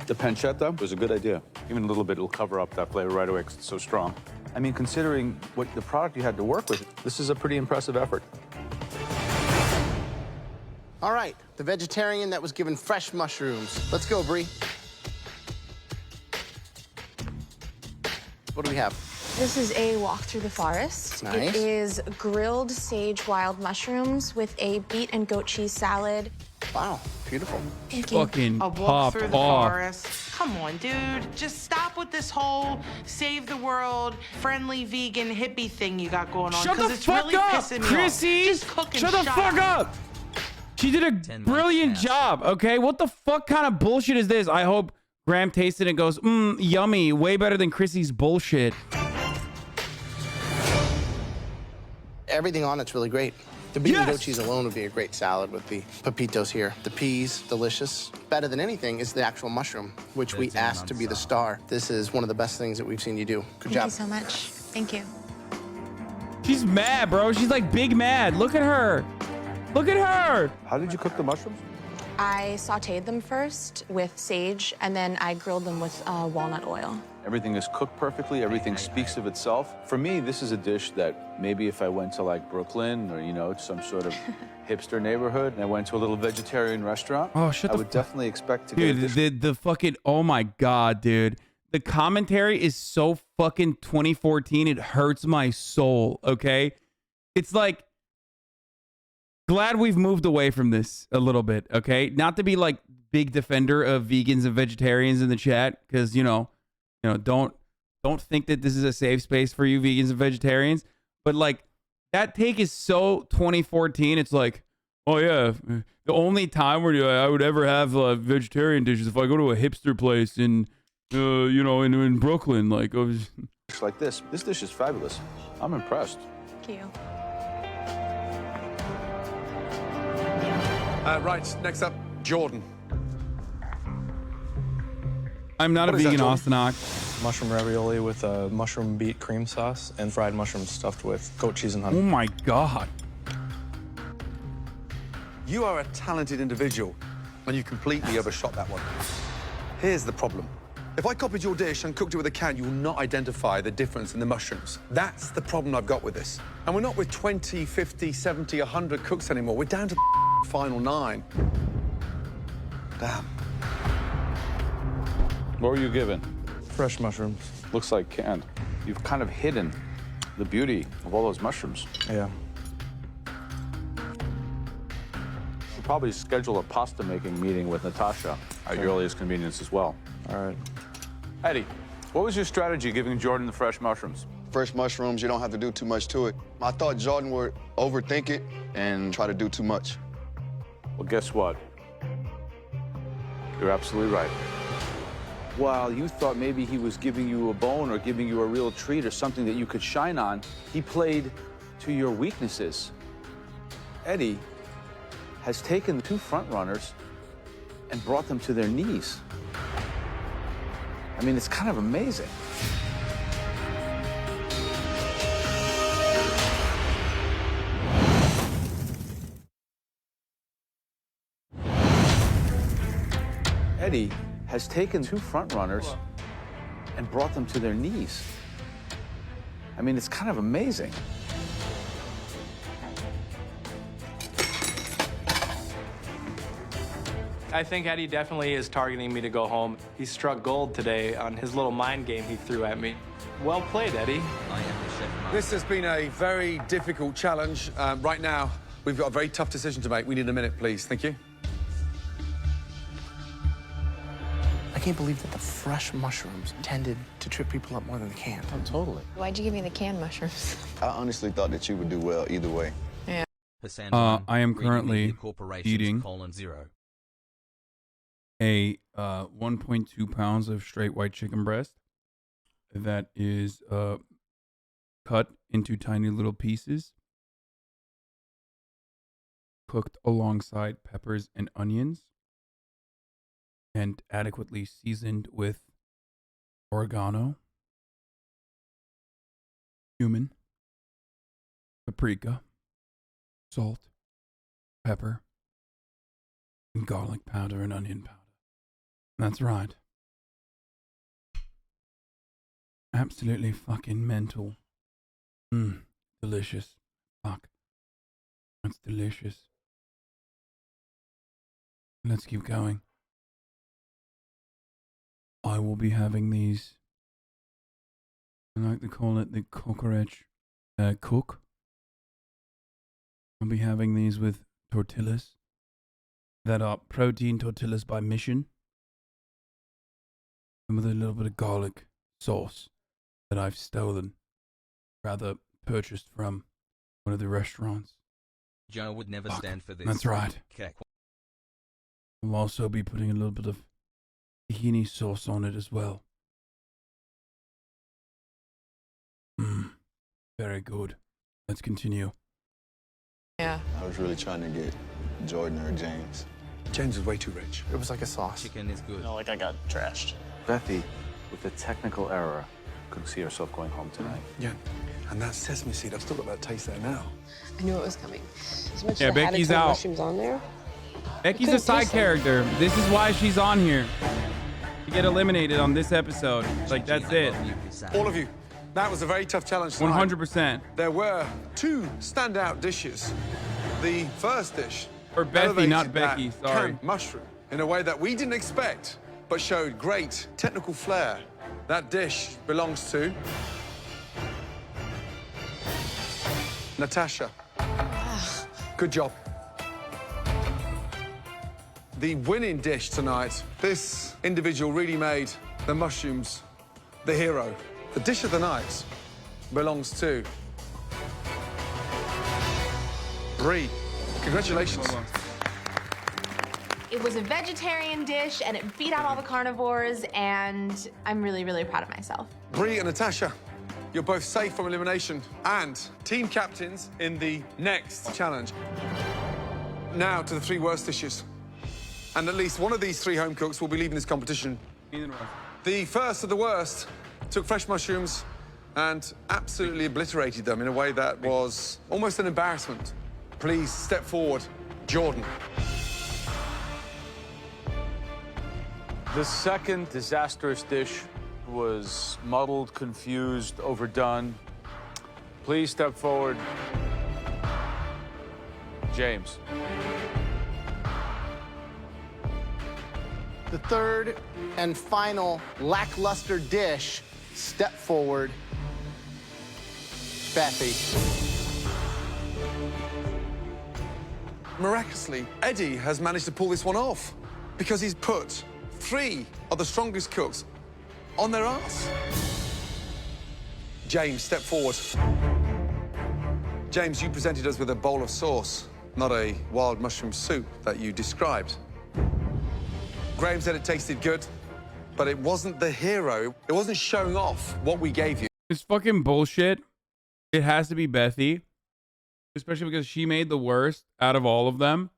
The pancetta was a good idea. Even a little bit will cover up that flavor right away because it's so strong. I mean, considering what the product you had to work with, this is a pretty impressive effort. All right, the vegetarian that was given fresh mushrooms. Let's go, Bree. What do we have? This is a walk through the forest. Nice. It is grilled sage wild mushrooms with a beet and goat cheese salad. Wow, beautiful. Thank you. Fucking A walk pop through the off. forest. Come on, dude. Just stop with this whole save the world, friendly vegan hippie thing you got going on. Shut the it's fuck really up, pissing me Chrissy! off. Just cook and Shut the fuck up! She did a brilliant job, okay? What the fuck kind of bullshit is this? I hope Graham tasted it and goes, yummy. Way better than Chrissy's bullshit. Everything on it's really great. The beet and goat cheese alone would be a great salad with the pepitos here. The peas, delicious. Better than anything is the actual mushroom, which we asked to be the star. This is one of the best things that we've seen you do. Good job. Thank you so much. Thank you. She's mad, bro. She's like big mad. Look at her. Look at her. How did you cook the mushrooms? I sauteed them first with sage, and then I grilled them with walnut oil. Everything is cooked perfectly. Everything speaks of itself. For me, this is a dish that maybe if I went to like Brooklyn or, you know, some sort of hipster neighborhood and I went to a little vegetarian restaurant, Oh, shut I the would definitely expect to get a dish. Dude, the fucking, oh my God, dude. The commentary is so fucking 2014. It hurts my soul, okay? It's like, glad we've moved away from this a little bit, okay? Not to be like big defender of vegans and vegetarians in the chat, because, you know, don't think that this is a safe space for you vegans and vegetarians. But like, that take is so 2014. It's like, oh yeah, the only time where I would ever have vegetarian dishes if I go to a hipster place in, you know, in Brooklyn. Like, like this. This dish is fabulous. I'm impressed. Thank you. Right, next up, Jordan. I'm not a What is vegan, that, Ostenak. Mushroom ravioli with a mushroom beet cream sauce and fried mushrooms stuffed with goat cheese and honey. Oh my God. You are a talented individual, and you completely overshot that one. Here's the problem. If I copied your dish and cooked it with a can, you will not identify the difference in the mushrooms. That's the problem I've got with this. And we're not with 20, 50, 70, 100 cooks anymore. We're down to the final 9. Damn. What were you given? Fresh mushrooms. Looks like canned. You've kind of hidden the beauty of all those mushrooms. Yeah. We'll probably schedule a pasta making meeting with Natasha at your earliest convenience as well. All right. Eddie, what was your strategy giving Jordan the fresh mushrooms? Fresh mushrooms, you don't have to do too much to it. I thought Jordan would overthink it and try to do too much. Well, guess what? You're absolutely right. While you thought maybe he was giving you a bone or giving you a real treat or something that you could shine on, he played to your weaknesses. Eddie has taken the 2 front runners and brought them to their knees. I mean, it's kind of amazing. Eddie has taken 2 front runners and brought them to their knees. I mean, it's kind of amazing. I think Eddie definitely is targeting me to go home. He struck gold today on his little mind game he threw at me. Well played, Eddie. This has been a very difficult challenge. Right now, we've got a very tough decision to make. We need a minute, please. Thank you. I can't believe that the fresh mushrooms tended to trip people up more than the canned. Oh, totally. Why'd you give me the canned mushrooms? I honestly thought that you would do well either way. Yeah. I am currently eating a 1.2 pounds of straight white chicken breast that is cut into tiny little pieces, cooked alongside peppers and onions, and adequately seasoned with oregano, cumin, paprika, salt, pepper, and garlic powder and onion powder. That's right. Absolutely fucking mental. Delicious. Fuck. That's delicious. Let's keep going. I will be having these. I like to call it the cockroach cook. I'll be having these with tortillas that are protein tortillas by Mission, and with a little bit of garlic sauce that I've purchased from one of the restaurants. Joe would never stand for this. That's right. I'll also be putting a little bit of tahini sauce on it as well. Very good. Let's continue. Yeah. I was really trying to get Jordan or James. James was way too rich. It was like a sauce. Chicken is good. No, like I got trashed. Bethy, with a technical error, couldn't see herself going home tonight. Yeah, and that sesame seed, I've still got that taste there now. I knew it was coming. As much Yeah, as I had Becky's to put out. mushrooms on there. Becky's a side character. This is why she's on here. To get eliminated on this episode. Like, that's it. All of you, that was a very tough challenge tonight. 100%. There were two standout dishes. The first dish, Or Bethy, elevated not Becky, that sorry. canned mushroom in a way that we didn't expect, but showed great technical flair. That dish belongs to Natasha. Good job. The winning dish tonight, this individual really made the mushrooms the hero. The dish of the night belongs to Bree. Congratulations. It was a vegetarian dish, and it beat out all the carnivores, and I'm really, really proud of myself. Bree and Natasha, you're both safe from elimination and team captains in the next challenge. Now to the three worst dishes. And at least one of these three home cooks will be leaving this competition. The first of the worst took fresh mushrooms and absolutely obliterated them in a way that was almost an embarrassment. Please step forward, Jordan. The second disastrous dish was muddled, confused, overdone. Please step forward, James. The third and final lackluster dish, step forward, Bethy. Miraculously, Eddie has managed to pull this one off because he's put three of the strongest cooks on their ass. James, step forward. James, you presented us with a bowl of sauce, not a wild mushroom soup that you described. Graham said it tasted good, but it wasn't the hero. It wasn't showing off what we gave you. It's fucking bullshit. It has to be Bethy. Especially because she made the worst out of all of them.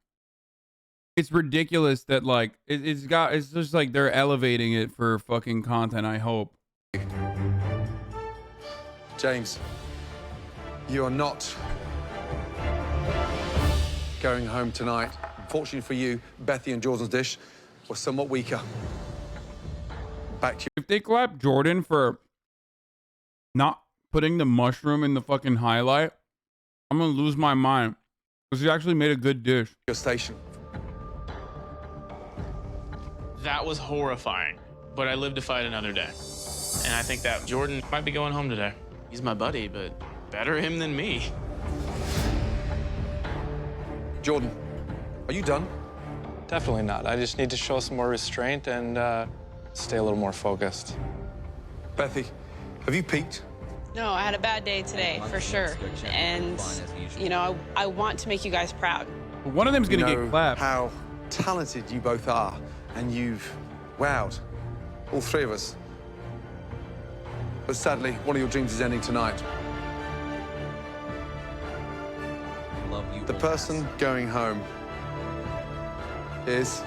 It's ridiculous that, like, it's just like they're elevating it for fucking content, I hope. James, you are not going home tonight. Unfortunately for you, Bethy and Jordan's dish was somewhat weaker. Back to you. If they clap Jordan for not putting the mushroom in the fucking highlight, I'm gonna lose my mind. Because he actually made a good dish. Your station. That was horrifying, but I lived to fight another day. And I think that Jordan might be going home today. He's my buddy, but better him than me. Jordan, are you done? Definitely not. I just need to show some more restraint and stay a little more focused. Bethy, have you peaked? No, I had a bad day today, for sure. And, you know, I want to make you guys proud. One of them's gonna get clapped. How talented you both are, and you've wowed all three of us. But sadly, one of your dreams is ending tonight. The person going home is...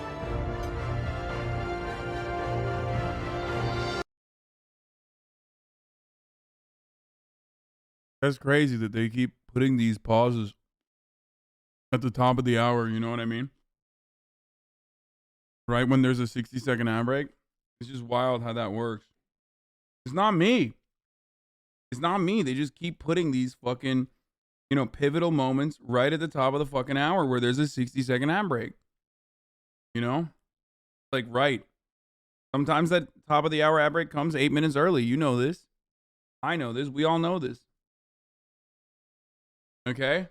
That's crazy that they keep putting these pauses at the top of the hour, you know what I mean? Right when there's a 60-second ad break. It's just wild how that works. It's not me. It's not me. They just keep putting these fucking, you know, pivotal moments right at the top of the fucking hour where there's a 60-second ad break. You know? Like, right. Sometimes that top of the hour ad break comes 8 minutes early. You know this. I know this. We all know this. Okay?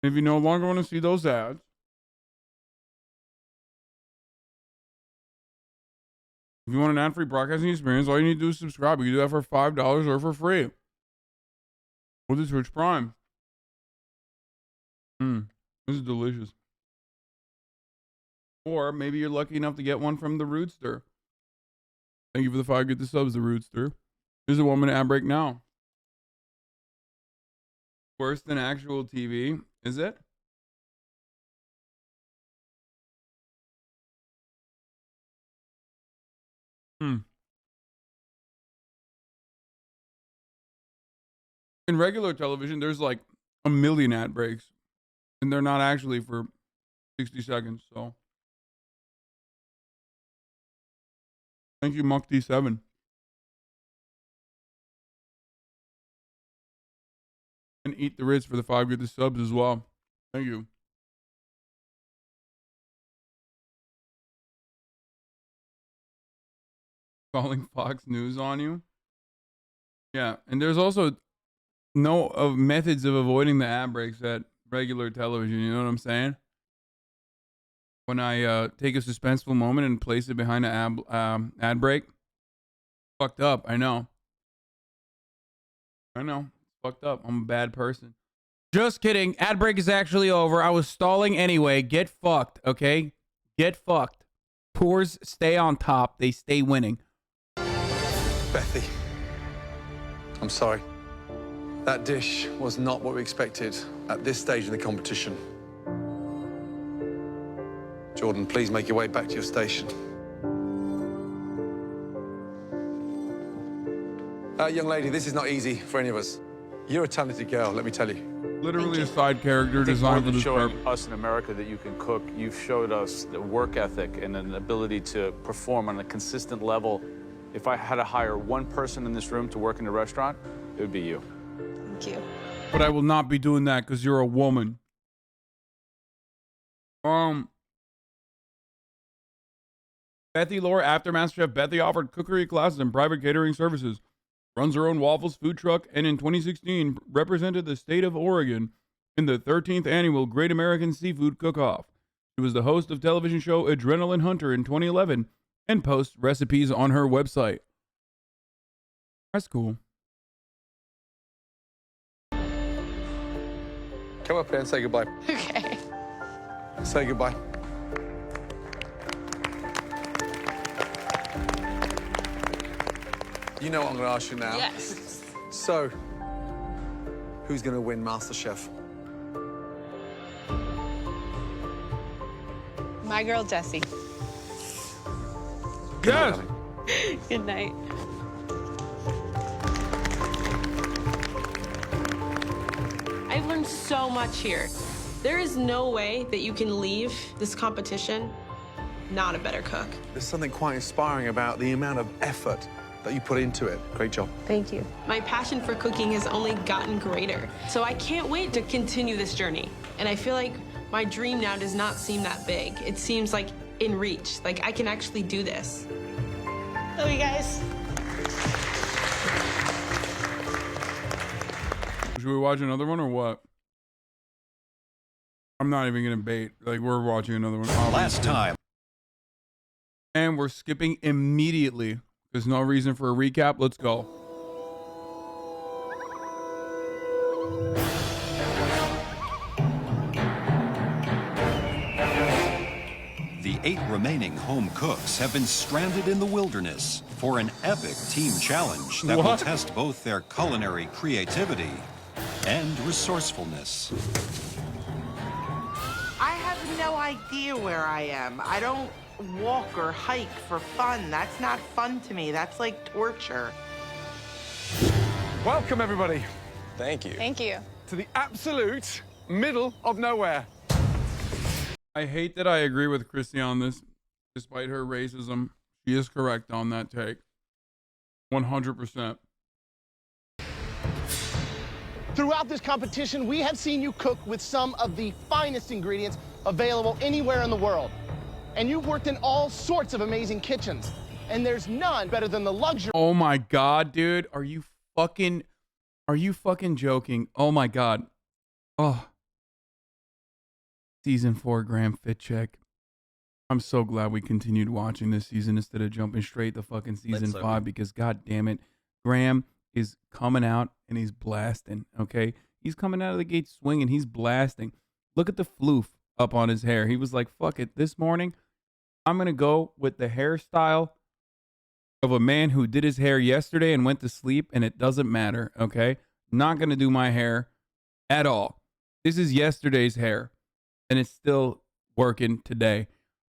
If you no longer want to see those ads, if you want an ad-free broadcasting experience, all you need to do is subscribe. You can do that for $5 or for free with the Twitch Prime. This is delicious. Or maybe you're lucky enough to get one from the Rootster. Thank you for the 5 get the subs, the Rootster. There's a 1-minute ad break now. Worse than actual TV, is it? In regular television, there's like a million ad breaks, and they're not actually for 60 seconds, so. Thank you, Muck-D7. And Eat the Ritz for the 5 get the subs as well. Thank you. Calling Fox News on you. Yeah, and there's also no methods of avoiding the ad breaks at regular television. You know what I'm saying? When I take a suspenseful moment and place it behind an ad break, fucked up. I know. Fucked up. I'm a bad person. Just kidding. Ad break is actually over. I was stalling anyway. Get fucked, okay? Get fucked. Poors stay on top. They stay winning. Bethy, I'm sorry. That dish was not what we expected at this stage in the competition. Jordan, please make your way back to your station. Young lady, this is not easy for any of us. You're a talented girl, let me tell you. Literally a side character designed for this purpose. Showing us in America that you can cook, you've showed us the work ethic and an ability to perform on a consistent level. If I had to hire one person in this room to work in a restaurant, it would be you. Thank you. But I will not be doing that because you're a woman. Bethy Lore, after MasterChef, Bethy offered cookery classes and private catering services. Runs her own waffles food truck, and in 2016 represented the state of Oregon in the 13th annual Great American Seafood Cook-Off. She was the host of television show Adrenaline Hunter in 2011 and posts recipes on her website. That's cool. Come up here and say goodbye. Okay. Say goodbye. You know what I'm going to ask you now. Yes. So, who's going to win MasterChef? My girl, Jessie. Yes. Good night. I've learned so much here. There is no way that you can leave this competition not a better cook. There's something quite inspiring about the amount of effort that you put into it. Great job. Thank you. My passion for cooking has only gotten greater. So I can't wait to continue this journey. And I feel like my dream now does not seem that big. It seems like in reach. Like I can actually do this. Love you guys. Should we watch another one or what? I'm not even gonna bait. Like, we're watching another one. Obviously. Last time. And we're skipping immediately. There's no reason for a recap. Let's go. The 8 remaining home cooks have been stranded in the wilderness for an epic team challenge that will test both their culinary creativity and resourcefulness. I have no idea where I am. I don't walk or hike for fun. That's not fun to me. That's like torture. Welcome, everybody. Thank you. Thank you. To the absolute middle of nowhere. I hate that I agree with Chrissy on this, despite her racism. She is correct on that take. 100%. Throughout this competition, we have seen you cook with some of the finest ingredients available anywhere in the world. And you've worked in all sorts of amazing kitchens. And there's none better than the luxury. Oh my God, dude. Are you fucking joking? Oh my God. Oh. Season 4 Graham Fit Check. I'm so glad we continued watching this season instead of jumping straight to fucking season 5 because God damn it, Graham is coming out and he's blasting, okay? He's coming out of the gate swinging. He's blasting. Look at the floof up on his hair. He was like, fuck it. This morning, I'm going to go with the hairstyle of a man who did his hair yesterday and went to sleep, and it doesn't matter, okay? Not going to do my hair at all. This is yesterday's hair, and it's still working today.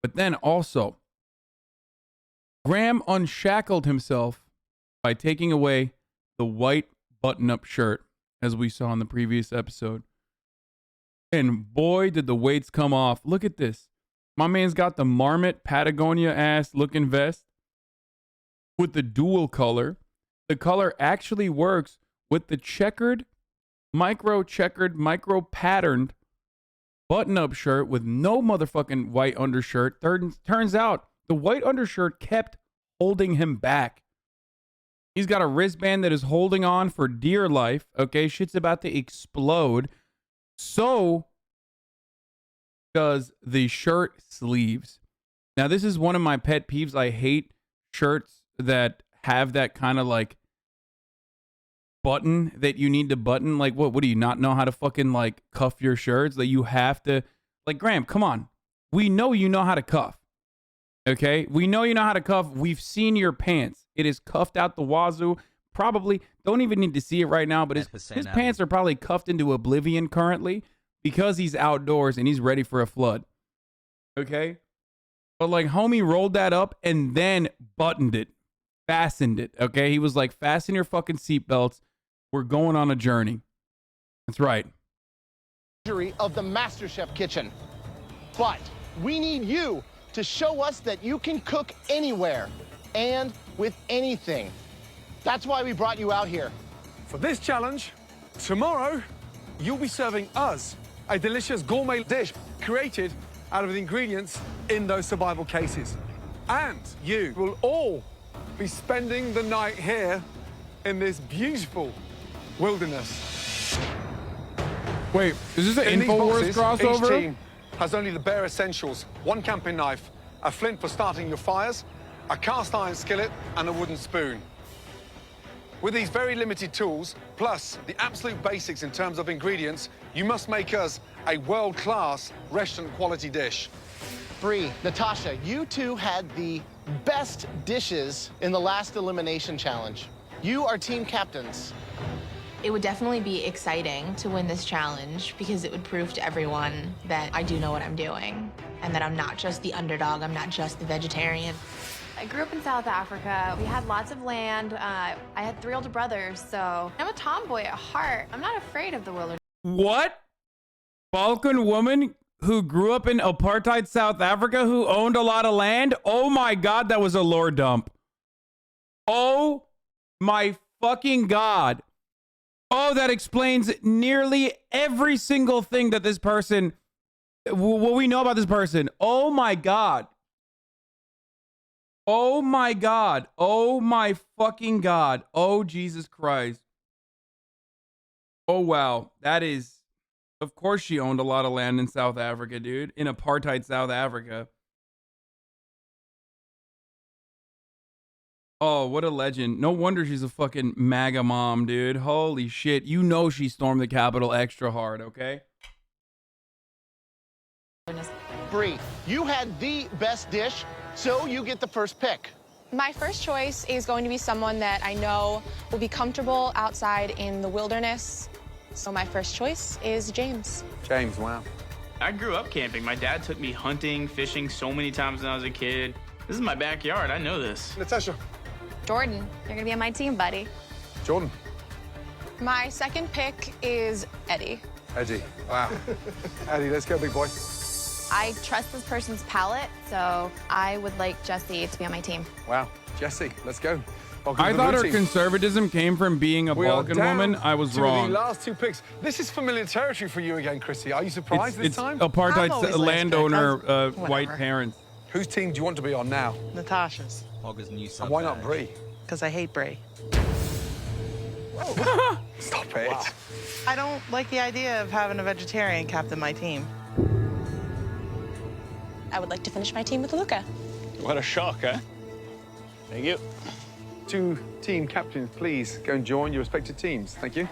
But then also, Graham unshackled himself by taking away the white button-up shirt, as we saw in the previous episode. And boy, did the weights come off. Look at this. My man's got the Marmot Patagonia-ass looking vest with the dual color. The color actually works with the micro patterned button-up shirt with no motherfucking white undershirt. Turns out the white undershirt kept holding him back. He's got a wristband that is holding on for dear life. Okay, shit's about to explode. So does the shirt sleeves. Now, this is one of my pet peeves. I hate shirts that have that kind of like button that you need to button. Like, what do you not know how to fucking like cuff your shirts? That you have to, like, Graham, come on. We know you know how to cuff. Okay? We know you know how to cuff. We've seen your pants. It is cuffed out the wazoo. Probably don't even need to see it right now, but his pants are probably cuffed into oblivion currently because he's outdoors and he's ready for a flood. Okay? But like homie rolled that up and then buttoned it, fastened it. Okay? He was like, fasten your fucking seatbelts. We're going on a journey. That's right. Of the MasterChef kitchen. But we need you to show us that you can cook anywhere and with anything. That's why we brought you out here. For this challenge, tomorrow, you'll be serving us a delicious gourmet dish created out of the ingredients in those survival cases. And you will all be spending the night here in this beautiful wilderness. Wait, is this an InfoWars crossover? Each team has only the bare essentials: one camping knife, a flint for starting your fires, a cast iron skillet, and a wooden spoon. With these very limited tools, plus the absolute basics in terms of ingredients, you must make us a world-class restaurant-quality dish. Bree, Natasha, you two had the best dishes in the last elimination challenge. You are team captains. It would definitely be exciting to win this challenge because it would prove to everyone that I do know what I'm doing and that I'm not just the underdog, I'm not just the vegetarian. I grew up in South Africa. We had lots of land. I had 3 older brothers, so I'm a tomboy at heart. I'm not afraid of the wilderness. What? Balkan woman who grew up in apartheid South Africa who owned a lot of land? Oh my God, that was a lore dump. Oh my fucking God. Oh, that explains nearly every single thing that this person, what we know about this person. Oh my God. Oh my God. Oh my fucking God. Oh, Jesus Christ. Oh, wow. That is, of course she owned a lot of land in South Africa, dude. In apartheid South Africa. Oh, what a legend. No wonder she's a fucking MAGA mom, dude. Holy shit. You know she stormed the Capitol extra hard, okay? Bree, you had the best dish, so you get the first pick. My first choice is going to be someone that I know will be comfortable outside in the wilderness. So my first choice is James. James, wow. I grew up camping. My dad took me hunting, fishing so many times when I was a kid. This is my backyard. I know this. Natasha. Jordan, you're gonna be on my team, buddy. Jordan. My second pick is Eddie. Eddie, wow. Eddie, let's go, big boy. I trust this person's palate, so I would like Jesse to be on my team. Wow, Jesse, let's go. Welcome I to the thought blue her team. conservatism came from being a We are Balkan down woman. I was to wrong. the last two picks. This is familiar territory for you again, Chrissy. Are you surprised this It's time? apartheid landowner, white Whatever. parents. Whose team do you want to be on now? Natasha's. Hogger's new And why not Bree? Because I hate Brie. Stop it. Wow. I don't like the idea of having a vegetarian captain my team. I would like to finish my team with Luca. What a shock, huh? Thank you. Two team captains, please go and join your respective teams. Thank you.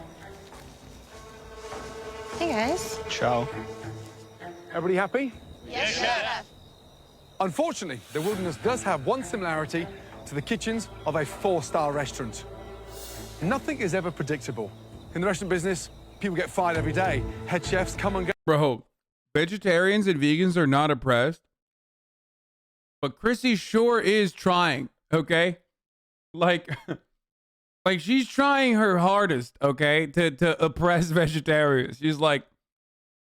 Hey, guys. Ciao. Everybody happy? Yes, Chef. Unfortunately, the wilderness does have one similarity to the kitchens of a four-star restaurant. Nothing is ever predictable. In the restaurant business, people get fired every day. Head chefs come and go. Bro, vegetarians and vegans are not oppressed. But Chrissy sure is trying, okay? Like she's trying her hardest, okay, to oppress vegetarians. She's like,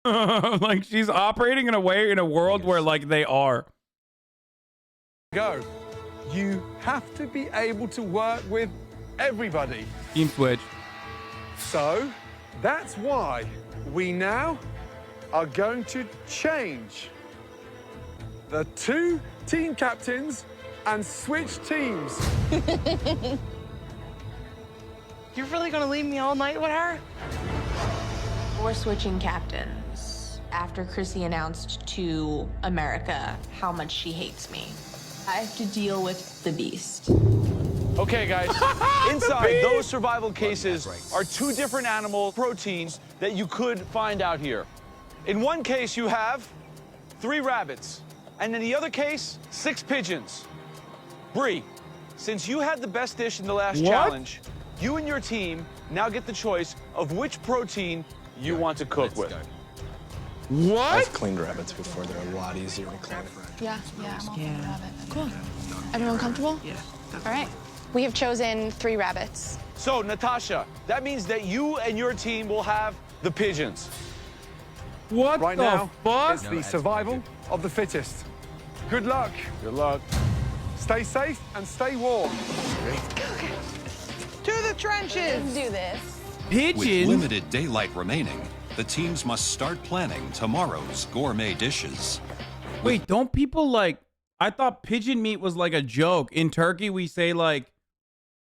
like she's operating in a way, in a world where like they are. Go. You have to be able to work with everybody. Team switch. So that's why we now are going to change the two team captains and switch teams. You're really gonna leave me all night with her? We're switching captains after Chrissy announced to America how much she hates me. I have to deal with the beast. Okay, guys, inside those survival cases are two different animal proteins that you could find out here. In one case, you have 3 rabbits, and in the other case, 6 pigeons. Bree, since you had the best dish in the last challenge, you and your team now get the choice of which protein you want to cook with. What? I've cleaned rabbits before. They're a lot easier to clean. Yeah, I'm all for rabbit. Cool. Everyone comfortable? Yeah. All right. We have chosen 3 rabbits. So, Natasha, that means that you and your team will have the pigeons. What Right the now, fuck? it's the survival of the fittest. Good luck. Good luck. Stay safe and stay warm. To the trenches! Let's do this. Pigeons? With limited daylight remaining, the teams must start planning tomorrow's gourmet dishes. Wait, don't people like... I thought pigeon meat was like a joke. In Turkey, we say like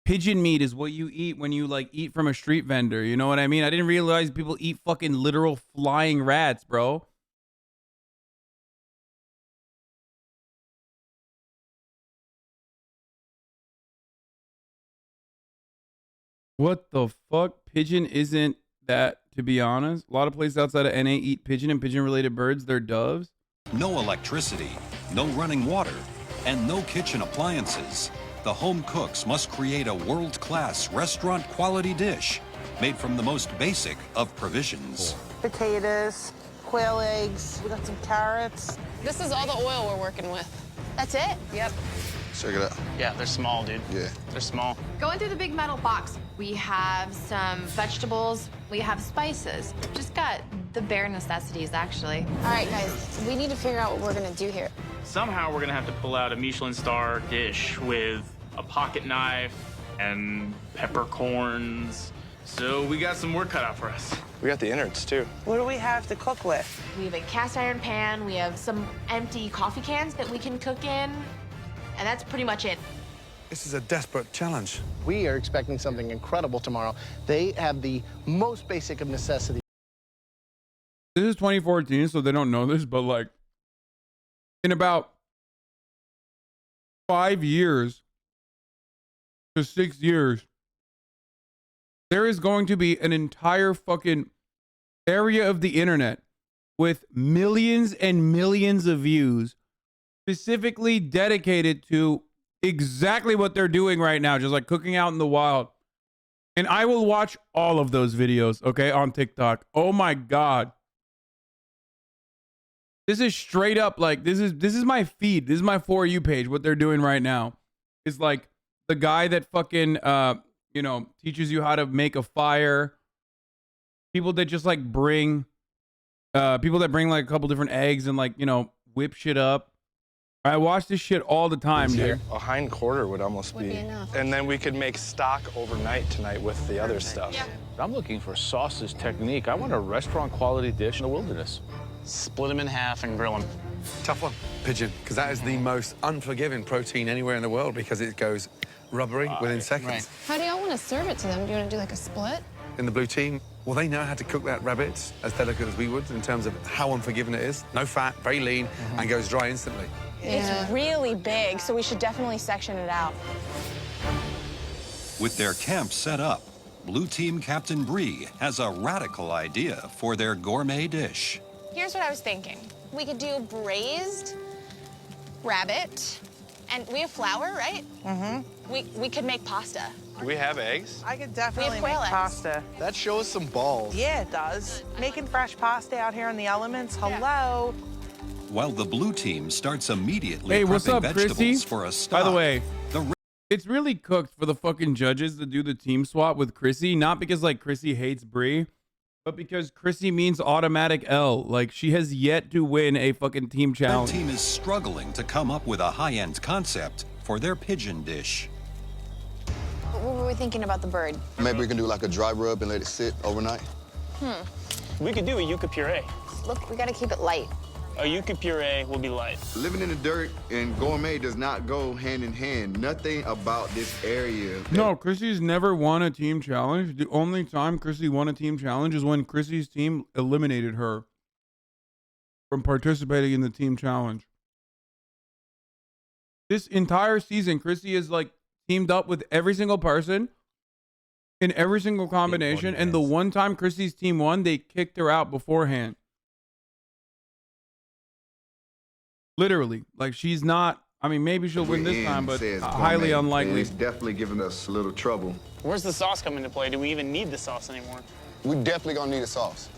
pigeon meat is what you eat when you like eat from a street vendor. You know what I mean? I didn't realize people eat fucking literal flying rats, bro. What the fuck? Pigeon isn't that, to be honest. A lot of places outside of NA eat pigeon and pigeon-related birds. They're doves. No electricity, no running water, and no kitchen appliances. The home cooks must create a world-class restaurant-quality dish made from the most basic of provisions. Potatoes, quail eggs, we got some carrots. This is all the oil we're working with. That's it? Yep. Check it out. Yeah, they're small, dude. Yeah. They're small. Going through the big metal box, we have some vegetables, we have spices. Just got the bare necessities, actually. All right, guys, we need to figure out what we're gonna do here. Somehow we're gonna have to pull out a Michelin star dish with a pocket knife, and peppercorns. So we got some work cut out for us. We got the innards, too. What do we have to cook with? We have a cast iron pan. We have some empty coffee cans that we can cook in. And that's pretty much it. This is a desperate challenge. We are expecting something incredible tomorrow. They have the most basic of necessities. This is 2014, so they don't know this, but like in about 5 years to 6 years, there is going to be an entire fucking area of the internet with millions and millions of views specifically dedicated to exactly what they're doing right now, just like cooking out in the wild. And I will watch all of those videos, okay, on TikTok. Oh my God. This is straight up like this is my feed. This is my For You page. What they're doing right now is like the guy that fucking you know, teaches you how to make a fire. People that just like bring people that bring like a couple different eggs and like, you know, whip shit up. I watch this shit all the time, dude. A hind quarter would almost be enough. And then we could make stock overnight tonight with the other stuff. Yeah. I'm looking for sausage technique. I want a restaurant quality dish in the wilderness. Split them in half and grill them. Tough one, pigeon, because that is the most unforgiving protein anywhere in the world because it goes rubbery within seconds. Right. How do y'all want to serve it to them? Do you want to do like a split? In the blue team, well, they know how to cook that rabbit as delicate as we would in terms of how unforgiving it is. No fat, very lean, and goes dry instantly. It's really big, so we should definitely section it out. With their camp set up, Blue Team Captain Bree has a radical idea for their gourmet dish. Here's what I was thinking. We could do braised rabbit, and we have flour, right? Mm-hmm. We could make pasta. Do we have eggs? I could definitely make quail eggs. pasta. That shows some balls. Yeah, it does. Making fresh pasta out here in the elements. Hello. While the blue team starts immediately Hey, what's prepping up, vegetables Chrissy? for a stock. By the way, it's really cooked for the fucking judges to do the team swap with Chrissy. Not because like Chrissy hates Bree, but because Chrissy means automatic L. Like she has yet to win a fucking team challenge. Their team is struggling to come up with a high-end concept for their pigeon dish. What were we thinking about the bird? Maybe we can do like a dry rub and let it sit overnight. We could do a yucca puree. Look, we got to keep it light. A yucca puree will be light. Living in the dirt and gourmet does not go hand in hand. Nothing about this area. No, Chrissy's never won a team challenge. The only time Chrissy won a team challenge is when Chrissy's team eliminated her from participating in the team challenge. This entire season, Chrissy is like teamed up with every single person in every single combination. And the one time Chrissy's team won, they kicked her out beforehand. Literally, like she's not. I mean, maybe she'll win this time, but highly unlikely. It's definitely giving us a little trouble. Where's the sauce come into play? Do we even need the sauce anymore? We definitely gonna need a sauce.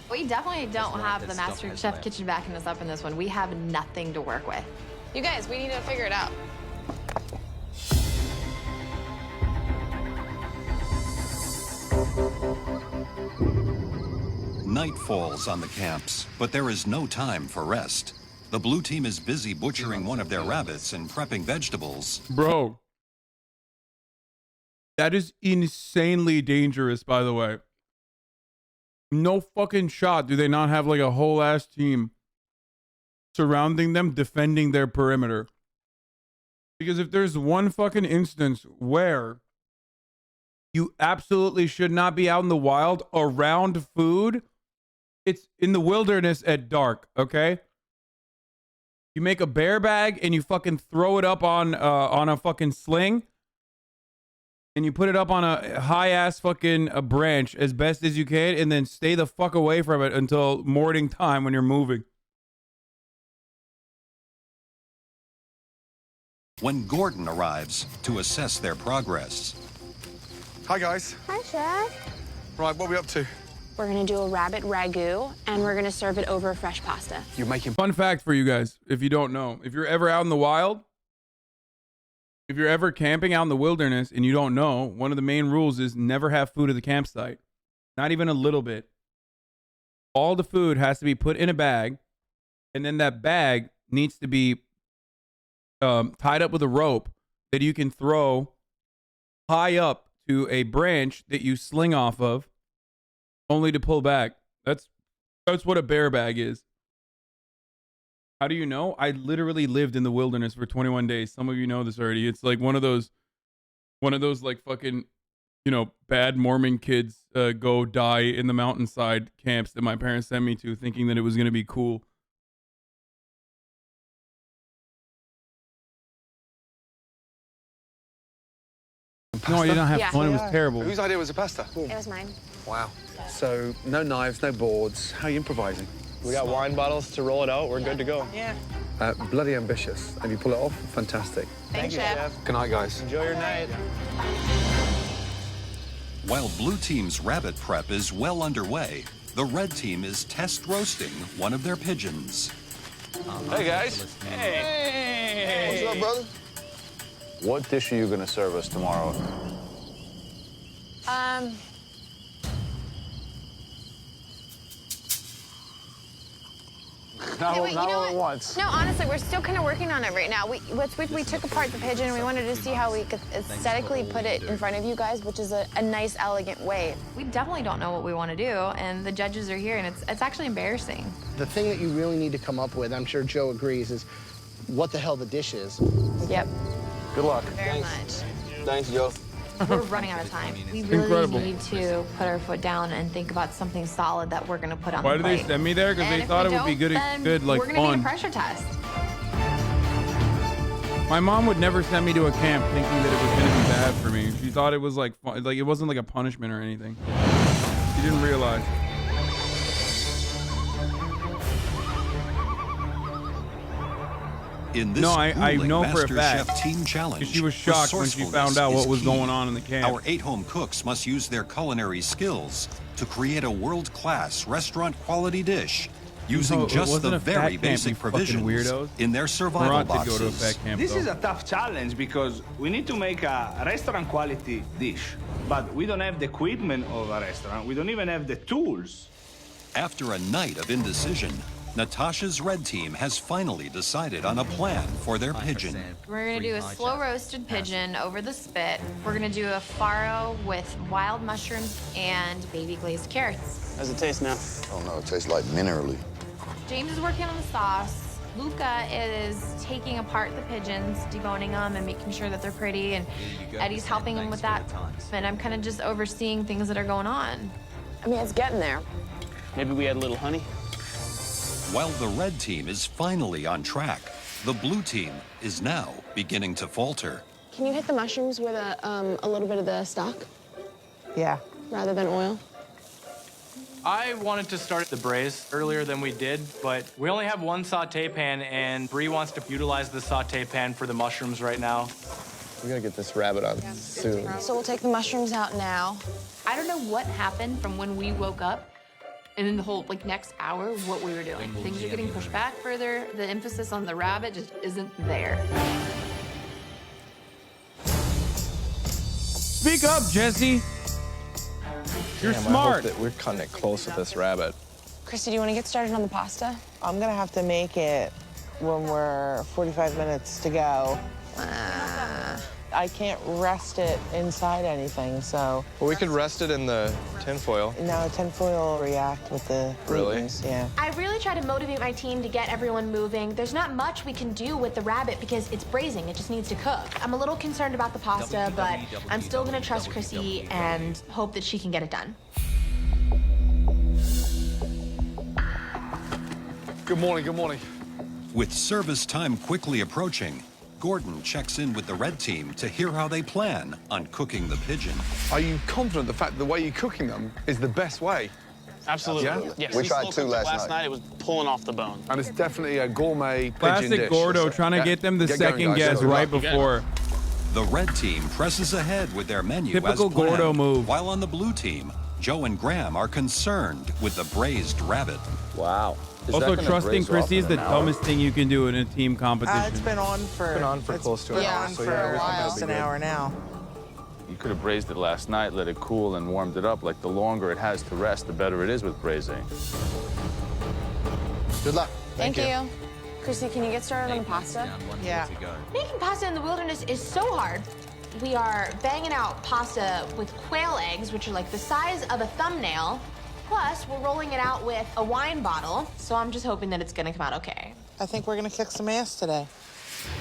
We definitely don't have the Master Chef kitchen backing us up in this one. We have nothing to work with. You guys, we need to figure it out. Night falls on the camps, but there is no time for rest. The blue team is busy butchering one of their rabbits and prepping vegetables. Bro, that is insanely dangerous, by the way. No fucking shot do they not have like a whole ass team surrounding them, defending their perimeter. Because if there's one fucking instance where you absolutely should not be out in the wild around food, it's in the wilderness at dark, okay? You make a bear bag and you fucking throw it up on a fucking sling, and you put it up on a high ass fucking branch as best as you can, and then stay the fuck away from it until morning time when you're moving. When Gordon arrives to assess their progress. Hi, guys. Hi, Chef. Right, what are we up to? We're going to do a rabbit ragu, and we're going to serve it over fresh pasta. You're making... Fun fact for you guys, if you don't know. If you're ever out in the wild, if you're ever camping out in the wilderness and you don't know, one of the main rules is never have food at the campsite. Not even a little bit. All the food has to be put in a bag, and then that bag needs to be tied up with a rope that you can throw high up to a branch that you sling off of, only to pull back. That's what a bear bag is. How do you know? I literally lived in the wilderness for 21 days. Some of you know this already. It's like one of those like fucking, you know, bad Mormon kids go die in the mountainside camps that my parents sent me to, thinking that it was going to be cool. No, you don't have fun. It was terrible. Whose idea was the pasta? It was mine. Wow. So, no knives, no boards. How are you improvising? We got wine bottles to roll it out. We're good to go. Yeah. Bloody ambitious. And you pull it off, fantastic. Thanks, Chef. Good night, guys. Enjoy your night. While blue team's rabbit prep is well underway, the red team is test roasting one of their pigeons. Hey, guys. Hey. What's up, brother? What dish are you going to serve us tomorrow? Okay, wait, you know all what? at once. No, honestly, we're still kind of working on it right now. We took apart the pigeon. We wanted to see how we could aesthetically put it in front of you guys, which is a nice, elegant way. We definitely don't know what we want to do, and the judges are here, and it's actually embarrassing. The thing that you really need to come up with, I'm sure Joe agrees, is what the hell the dish is. Yep. Good luck. Very much. Thanks, Joe. We're running out of time. We really Incredible. need to put our foot down and think about something solid that we're going to put on Why the did plate. they send me there? Because they thought it would be good, then like we're gonna fun. need a pressure test. My mom would never send me to a camp thinking that it was going to be bad for me. She thought it was like fun. Like it wasn't like a punishment or anything. She didn't realize. In this No, I grueling know for a Master fact. Chef Team Challenge, She was shocked when she found out what was resourcefulness going is on in the key. camp. Our 8 home cooks must use their culinary skills to create a world-class restaurant-quality dish using No, it just wasn't the a fat very camp, basic you fucking provisions weirdos. in their survival Murat did go to a boxes. fat camp, This though. is a tough challenge because we need to make a restaurant quality dish, but we don't have the equipment of a restaurant. We don't even have the tools. After a night of indecision, Natasha's red team has finally decided on a plan for their pigeon. We're going to do a slow roasted pigeon over the spit. We're going to do a farro with wild mushrooms and baby glazed carrots. How's it taste now? Oh no, it tastes like minerally. James is working on the sauce. Luca is taking apart the pigeons, deboning them and making sure that they're pretty, and Eddie's helping him with that. And I'm kind of just overseeing things that are going on. I mean, it's getting there. Maybe we add a little honey? While the red team is finally on track, the blue team is now beginning to falter. Can you hit the mushrooms with a little bit of the stock Yeah. rather than oil? I wanted to start the braise earlier than we did, but we only have one saute pan, and Bree wants to utilize the saute pan for the mushrooms right now. We gotta get this rabbit on soon. So we'll take the mushrooms out now. I don't know what happened from when we woke up and in the whole next hour what we were doing. Things are getting pushed back further. The emphasis on the rabbit just isn't there. Speak up, Jesse. You're Damn, smart. I hope that we're cutting it close with this rabbit. Christy, do you want to get started on the pasta? I'm gonna have to make it when we're 45 minutes to go. I can't rest it inside anything, so. Well, we could rest it in the tinfoil. No, tinfoil will react with the Really? glutens, yeah. I really try to motivate my team to get everyone moving. There's not much we can do with the rabbit because it's braising. It just needs to cook. I'm a little concerned about the pasta, but I'm still gonna trust Chrissy and hope that she can get it done. Good morning, good morning. With service time quickly approaching, Gordon checks in with the red team to hear how they plan on cooking the pigeon. Are you confident the fact that the way you're cooking them is the best way? Absolutely. Yeah? Yes, We we tried slow two cooked it last night. It was pulling off the bone. And it's definitely a gourmet pigeon Classic dish. Gordo trying to get them to Get going, second guys. guess Good right luck. before. The red team presses ahead with their menu Typical as planned, Gordo move. while on the blue team, Joe and Graham are concerned with the braised rabbit. Wow. Also, trusting Chrissy is the dumbest thing you can do in a team competition. It's been on for. It's close to an hour, on so for yeah, a everything while. will It's be an good. hour now. You could have braised it last night, let it cool, and warmed it up. Like, the longer it has to rest, the better it is with braising. Good luck. Thank you. Chrissy, can you get started on the pasta? Yeah. Making pasta in the wilderness is so hard. We are banging out pasta with quail eggs, which are like the size of a thumbnail. Plus, we're rolling it out with a wine bottle. So I'm just hoping that it's gonna come out okay. I think we're gonna kick some ass today.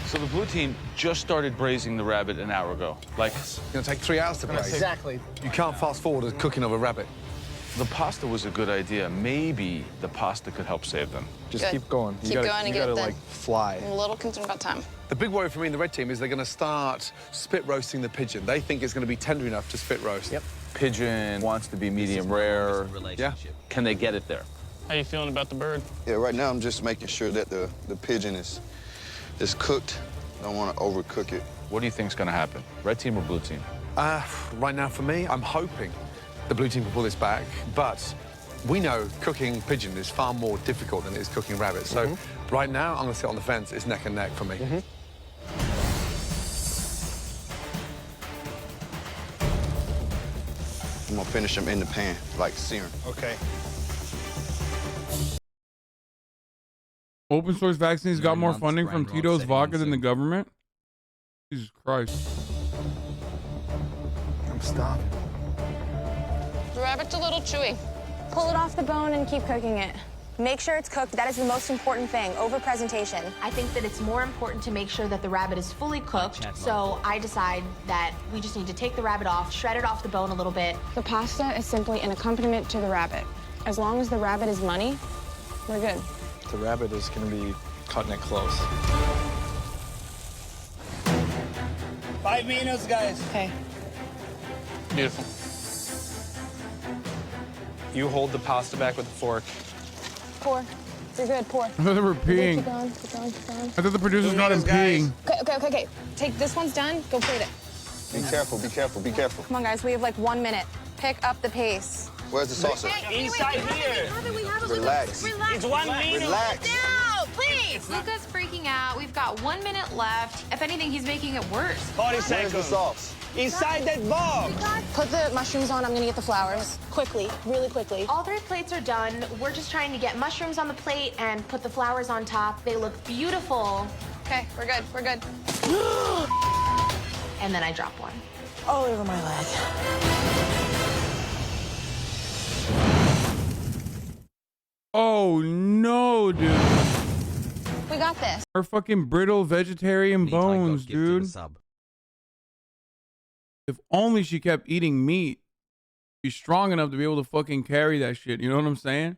So the blue team just started braising the rabbit an hour ago. Like, It's going to take 3 hours to braise. Exactly. You can't fast forward the cooking of a rabbit. the pasta was a good idea. Maybe the pasta could help save them. Just Good. keep going. Keep going and get it done. like fly. I'm a little concerned about time. The big worry for me in the red team is they're going to start spit roasting the pigeon. They think it's going to be tender enough to spit roast. Yep. Pigeon wants to be medium rare. Yeah. Can they get it there? How you feeling about the bird? Yeah, right now I'm just making sure that the pigeon is cooked. I don't want to overcook it. What do you think's going to happen? Red team or blue team? Right now, for me, I'm hoping the blue team can pull this back, but we know cooking pigeon is far more difficult than it is cooking rabbit. So right now, I'm going to sit on the fence. It's neck and neck for me. I'm going to finish them in the pan, like searing. Okay. Open source vaccines got 9 more months, funding from brain rot Tito's setting vodka in than the soon. government? Jesus Christ. I'm stopping. The rabbit's a little chewy. Pull it off the bone and keep cooking it. Make sure it's cooked. That is the most important thing over presentation. I think that it's more important to make sure that the rabbit is fully cooked. So I decide that we just need to take the rabbit off, shred it off the bone a little bit. The pasta is simply an accompaniment to the rabbit. As long as the rabbit is money, we're good. The rabbit is going to be cutting it close. 5 minutes, guys. Okay. Beautiful. You hold the pasta back with a fork. Pour. You're good, pour. I thought they were peeing. Keep going, keep going, keep going. I thought the producers got him peeing. Okay. Take this one's done. Go plate it. Be careful, be careful, be careful. Come on, guys. We have like 1 minute. Pick up the pace. Where's the sausage? Inside here. Relax. It's 1 minute. Relax. No, please. Luca's freaking out. We've got 1 minute left. If anything, he's making it worse. 40 Where's the seconds. sauce? Inside that box. Put the mushrooms on. I'm gonna get the flowers. Quickly, really quickly. All 3 plates are done. We're just trying to get mushrooms on the plate and put the flowers on top. They look beautiful. Okay, we're good, we're good. And then I drop one. All over my leg. Oh no, dude. We got this. Her fucking brittle vegetarian bones, dude. If only she kept eating meat, she's strong enough to be able to fucking carry that shit. You know what I'm saying?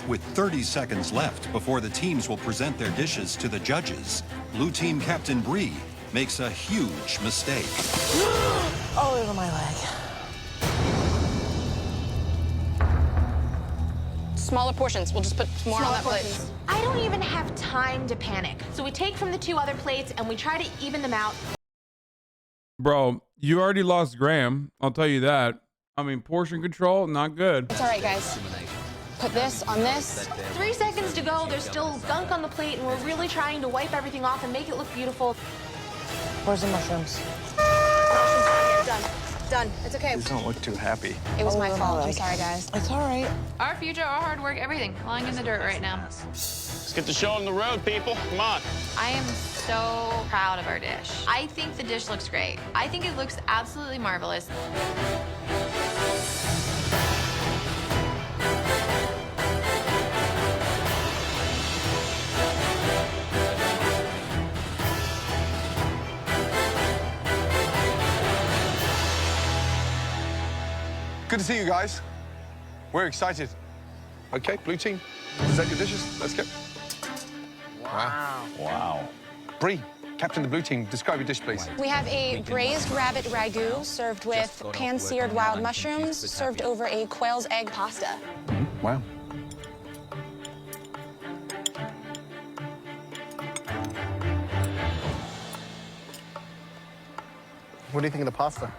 With 30 seconds left before the teams will present their dishes to the judges, Blue Team Captain Bree makes a huge mistake. All over my leg. Smaller portions. We'll just put more on that plate. I don't even have time to panic. So we take from the 2 other plates and we try to even them out. Bro, you already lost Graham. I'll tell you that. I mean, portion control, not good. It's all right, guys. Put this on this. 3 seconds to go. There's still gunk on the plate, and we're really trying to wipe everything off and make it look beautiful. Where's the mushrooms? Done. It's okay. These don't look too happy. It was my fault. I'm sorry, guys. It's all right. Our future, our hard work, everything lying in the dirt right now. Let's get the show on the road, people. Come on. I am so proud of our dish. I think the dish looks great. I think it looks absolutely marvelous. Good to see you guys. We're excited. Okay, blue team, present your dishes. Let's go. Wow. Bree, captain of the blue team, describe your dish, please. We have a braised rabbit ragu served with pan-seared wild mushrooms served over a quail's egg pasta. Wow. What do you think of the pasta?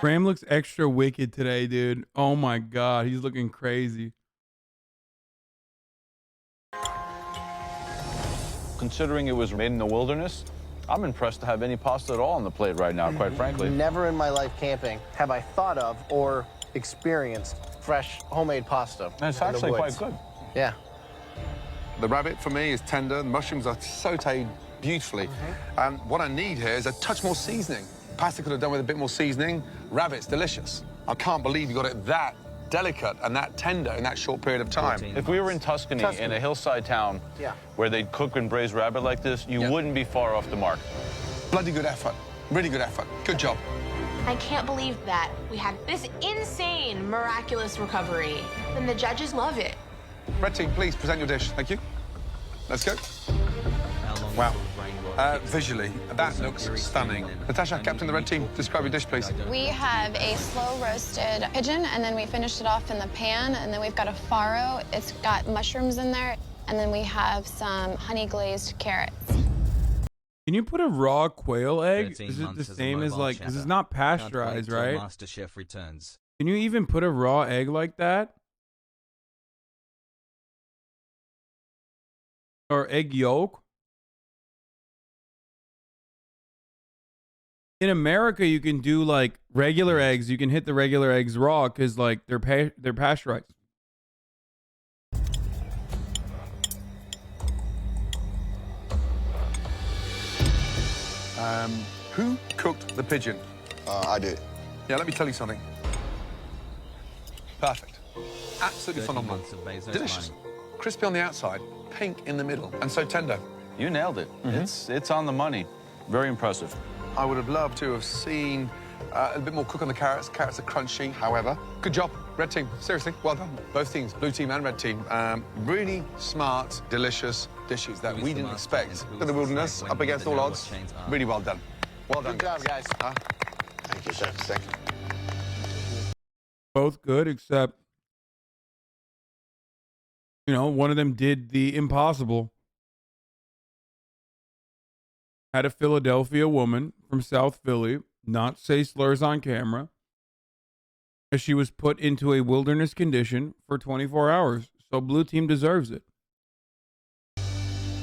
Graham looks extra wicked today, dude. Oh my God, he's looking crazy. Considering it was made in the wilderness, I'm impressed to have any pasta at all on the plate right now, quite frankly. Never in my life camping have I thought of or experienced fresh homemade pasta. And it's in the actually quite woods. good. Yeah. The rabbit, for me, is tender. The mushrooms are sautéed beautifully. And what I need here is a touch more seasoning. Pasta could have done with a bit more seasoning. Rabbit's delicious. I can't believe you got it that delicate and that tender in that short period of time. If we were in Tuscany, in a hillside town where they'd cook and braise rabbit like this, you wouldn't be far off the mark. Bloody good effort. Really good effort. Good job. I can't believe that we had this insane, miraculous recovery. And the judges love it. Red team, please present your dish. Thank you. Let's go. Wow. Visually, that looks stunning. Natasha, captain of the red team, describe your dish, please. We have a slow roasted pigeon, and then we finished it off in the pan, and then we've got a farro. It's got mushrooms in there, and then we have some honey glazed carrots. Can you put a raw quail egg? Is it the same as like, because it's not pasteurized, right? MasterChef returns. Can you even put a raw egg like that? Or egg yolk? In America, you can do like regular eggs. You can hit the regular eggs raw because like they're pasteurized. Who cooked the pigeon? I did. Yeah, let me tell you something. Perfect. Absolutely phenomenal. Delicious. Crispy on the outside, pink in the middle, and so tender. You nailed it. It's on the money. Very impressive. I would have loved to have seen a bit more cook on the carrots. Carrots are crunchy. However, good job, red team. Seriously, well done. Both teams, blue team and red team. Really smart, delicious dishes that we didn't expect. In the wilderness, up against all odds. Really well done. Well done. Good job, guys. Thank you, chef. Thank you. Both good, except, you know, one of them did the impossible. Had a Philadelphia woman from South Philly not say slurs on camera as she was put into a wilderness condition for 24 hours. So blue team deserves it.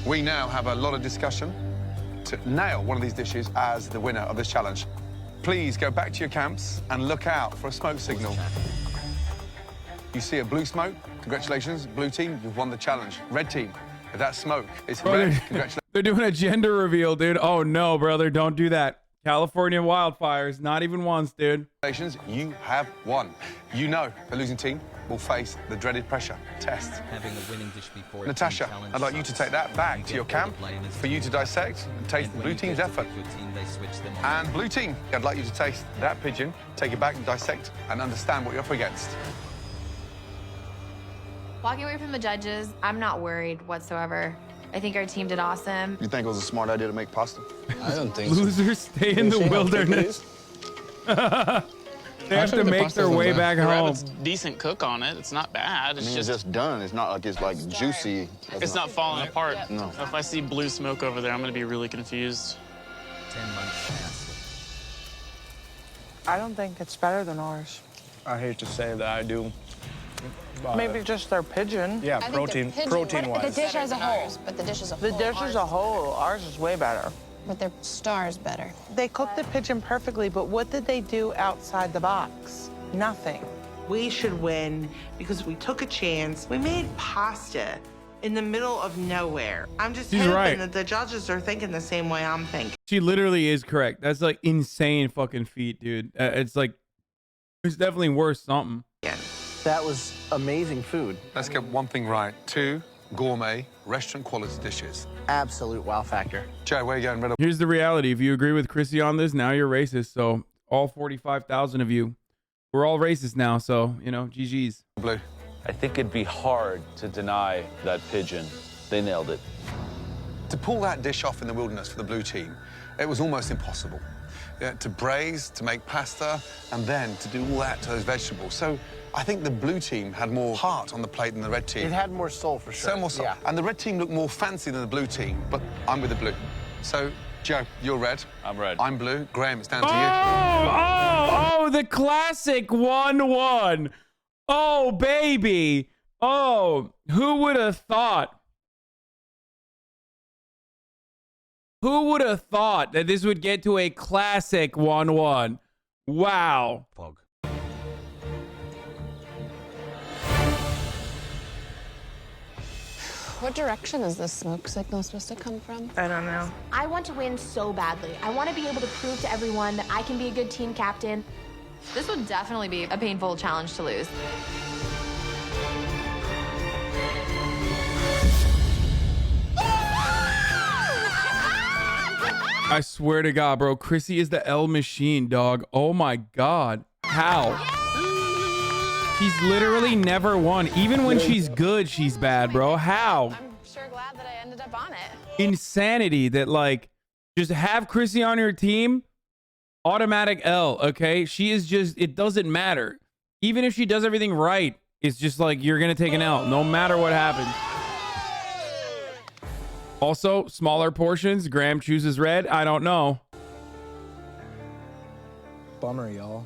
We now have a lot of discussion to nail one of these dishes as the winner of this challenge. Please go back to your camps and look out for a smoke signal. You see a blue smoke, congratulations. Blue team, you've won the challenge. Red team, if that smoke is red, congratulations. They're doing a gender reveal, dude. Oh no, brother, don't do that. California wildfires, not even once, dude. Congratulations, you have won. You know the losing team will face the dreaded pressure test. Having a winning dish before Natasha, I'd like you to take that back to your camp for you to dissect and taste the blue team's effort. And blue team, I'd like you to taste that pigeon, take it back and dissect and understand what you're up against. Walking away from the judges, I'm not worried whatsoever. I think our team did awesome. You think it was a smart idea to make pasta? I don't think so. Losers stay in the wilderness. They have to make their way back home. Rabbit's decent cook on it. It's not bad. It's just done. It's not like it's like juicy. It's not falling apart. No. If I see blue smoke over there, I'm going to be really confused. 10 months past. I don't think it's better than ours. I hate to say that I do. Maybe just their pigeon. Yeah, protein-wise. The dish as a whole, but the dish as a whole. The dish as a whole, ours is way better. But their star is better. They cooked the pigeon perfectly, but what did they do outside the box? Nothing. We should win because we took a chance. We made pasta in the middle of nowhere. I'm just hoping that the judges are thinking the same way I'm thinking. She literally is correct. That's like insane fucking feat, dude. It's like, it's definitely worth something. That was amazing food. Let's get one thing right. 2 gourmet restaurant quality dishes. Absolute wow factor. Joe, where are you going, Red? Here's the reality. If you agree with Chrissy on this, now you're racist. So all 45,000 of you, we're all racist now. So, you know, GG's. Blue. I think it'd be hard to deny that pigeon. They nailed it. To pull that dish off in the wilderness for the blue team, it was almost impossible. Yeah, to braise, to make pasta, and then to do all that to those vegetables. So I think the blue team had more heart on the plate than the red team. It had more soul, for sure. So more soul. Yeah. And the red team looked more fancy than the blue team, but I'm with the blue. So, Joe, you're red. I'm red. I'm blue. Graham, it's down to you. Oh, the classic 1-1. Oh, baby. Oh, who would have thought? Who would have thought that this would get to a classic 1-1? Wow. What direction is this smoke signal supposed to come from? I don't know. I want to win so badly. I want to be able to prove to everyone that I can be a good team captain. This would definitely be a painful challenge to lose. I swear to God, bro. Chrissy is the L machine, dog. Oh my God. How? She's literally never won. Even when she's good, she's bad, bro. How? I'm sure glad that I ended up on it. Insanity that, like, just have Chrissy on your team. Automatic L, okay? She is just, it doesn't matter. Even if she does everything right, it's just like you're going to take an L no matter what happens. Also, smaller portions. Graham chooses red. I don't know. Bummer, y'all.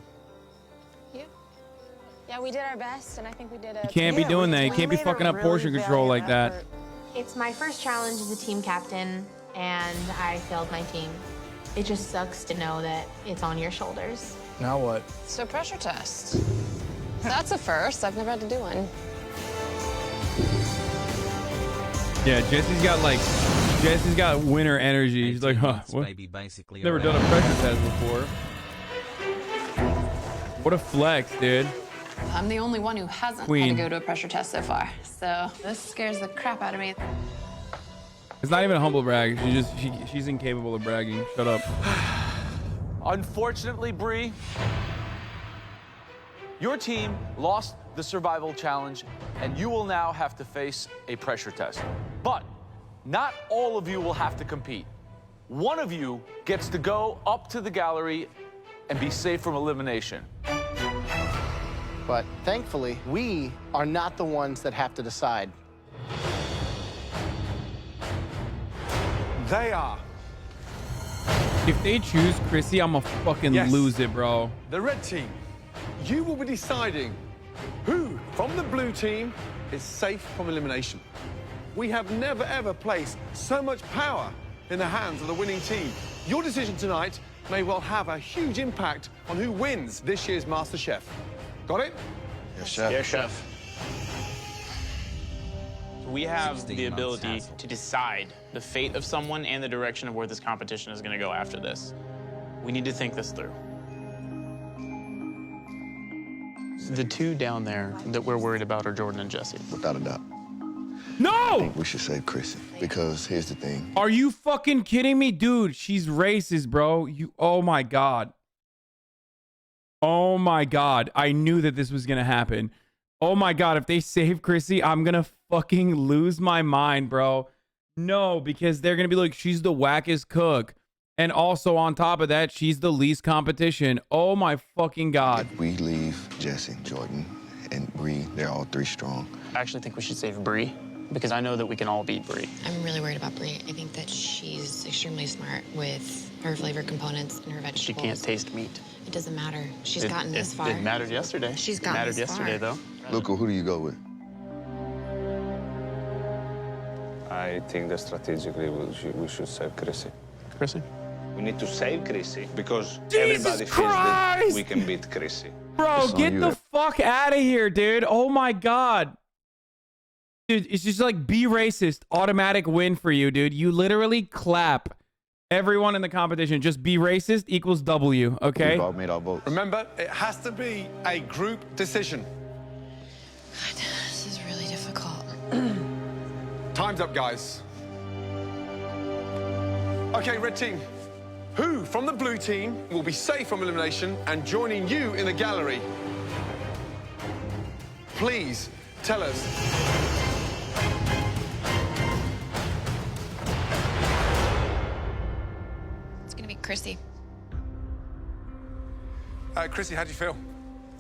Yeah, we did our best, and I think we did a... You can't be doing that. You can't be fucking up portion control like that. It's my first challenge as a team captain, and I failed my team. It just sucks to know that it's on your shoulders. Now what? So pressure test. That's a first. I've never had to do one. Yeah, Jesse's got winner energy. He's like, huh, what? Never done a pressure test before. What a flex, dude. I'm the only one who hasn't had to go to a pressure test so far. So this scares the crap out of me. It's not even a humble brag. She's incapable of bragging. Shut up. Unfortunately, Bree, your team lost the survival challenge, and you will now have to face a pressure test. But not all of you will have to compete. One of you gets to go up to the gallery and be safe from elimination. But thankfully, we are not the ones that have to decide. They are. If they choose Chrissy, I'm gonna fucking lose it, bro. The red team, you will be deciding who from the blue team is safe from elimination. We have never, ever placed so much power in the hands of the winning team. Your decision tonight may well have a huge impact on who wins this year's MasterChef. Got it? Yes, chef. Yes, chef. We have the ability to decide the fate of someone and the direction of where this competition is going to go after this. We need to think this through. The two down there that we're worried about are Jordan and Jesse. Without a doubt. No! I think we should save Chrissy, because here's the thing. Are you fucking kidding me? Dude, she's racist, bro. Oh my God. Oh my God. I knew that this was gonna happen. Oh my God, if they save Chrissy, I'm gonna fucking lose my mind, bro. No, because they're gonna be like, she's the wackest cook. And also on top of that, she's the least competition. Oh my fucking God. If we leave Jesse, Jordan, and Bree, they're all three strong. I actually think we should save Bree, because I know that we can all beat Bree. I'm really worried about Bree. I think that she's extremely smart with her flavor components and her vegetables. She can't taste meat. It doesn't matter. She's gotten this far. It mattered yesterday. She's gotten this far. It mattered yesterday, though. Luca, who do you go with? I think that strategically we should save Chrissy. Chrissy? We need to save Chrissy because Jesus everybody feels Christ! that we can beat Chrissy. Bro, get the fuck out of here, dude. Oh my God. Dude, it's just like, be racist. Automatic win for you, dude. You literally clap everyone in the competition. Just be racist equals W, okay? We've all made our votes. Remember, it has to be a group decision. God, this is really difficult. Time's up, guys. Okay, red team. Who from the blue team will be safe from elimination and joining you in the gallery? Please tell us. It's gonna be Chrissy. Chrissy, how do you feel?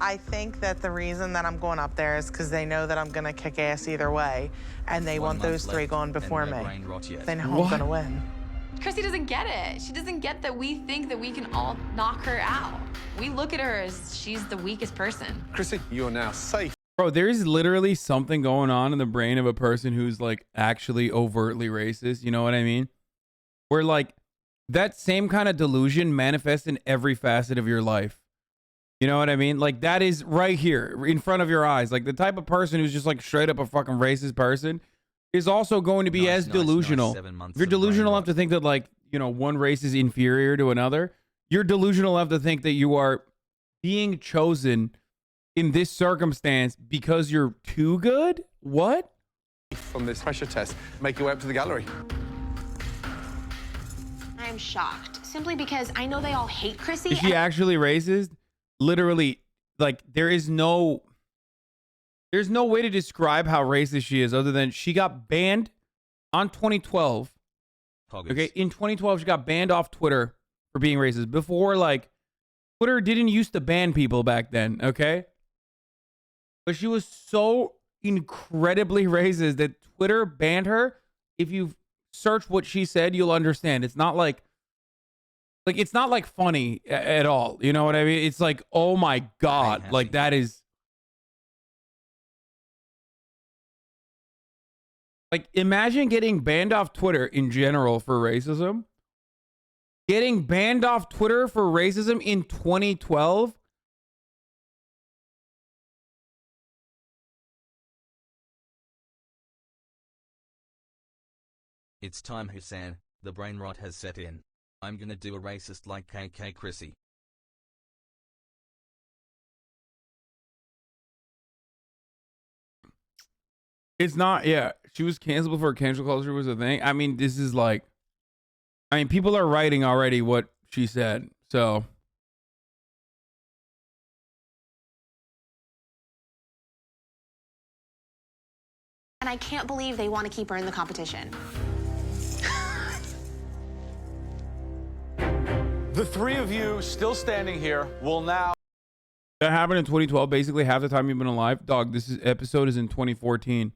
I think that the reason that I'm going up there is because they know that I'm going to kick ass either way, and they want those three going before me. They know I'm going to win. Chrissy doesn't get it. She doesn't get that we think that we can all knock her out. We look at her as she's the weakest person. Chrissy, you're now safe. Bro, there's literally something going on in the brain of a person who's like actually overtly racist. You know what I mean? Where like that same kind of delusion manifests in every facet of your life. You know what I mean? Like that is right here in front of your eyes. Like the type of person who's just like straight up a fucking racist person. is also going to be as delusional. 7 months If you're of brain delusional rot. enough to think that, like, you know, one race is inferior to another, you're delusional enough to think that you are being chosen in this circumstance because you're too good? What? From this pressure test, make your way up to the gallery. I'm shocked, simply because I know they all hate Chrissy. Is she actually racist? Literally, like, there's no way to describe how racist she is other than she got banned on 2012. Okay, in 2012, she got banned off Twitter for being racist. Before, like, Twitter didn't used to ban people back then, okay? But she was so incredibly racist that Twitter banned her. If you search what she said, you'll understand. It's not like it's not like funny at all. You know what I mean? It's like, oh my God, like that is like, imagine getting banned off Twitter in general for racism. Getting banned off Twitter for racism in 2012. It's time, Hussein. The brain rot has set in. I'm gonna do a racist like KK Chrissy. It's not, yeah. She was canceled before cancel culture was a thing. I mean, this is like, I mean, people are writing already what she said. So. And I can't believe they want to keep her in the competition. The three of you still standing here will now... That happened in 2012. Basically, half the time you've been alive. Dog, this episode is in 2014.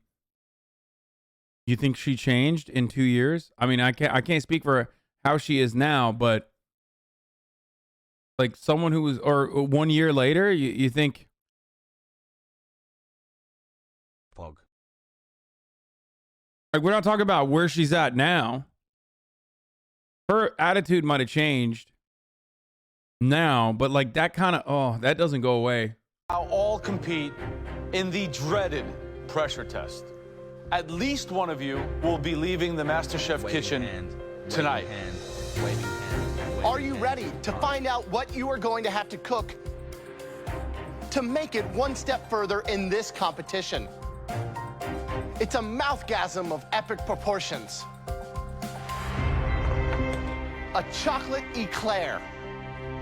You think she changed in 2 years? I mean, I can't speak for how she is now, but like someone who was, or 1 year later, you think... Pog. Like, we're not talking about where she's at now. Her attitude might have changed now, but like that kind of, oh, that doesn't go away. Now all compete in the dreaded pressure test. At least one of you will be leaving the MasterChef kitchen tonight. Are you ready to find out what you are going to have to cook to make it one step further in this competition? It's a mouthgasm of epic proportions. A chocolate eclair.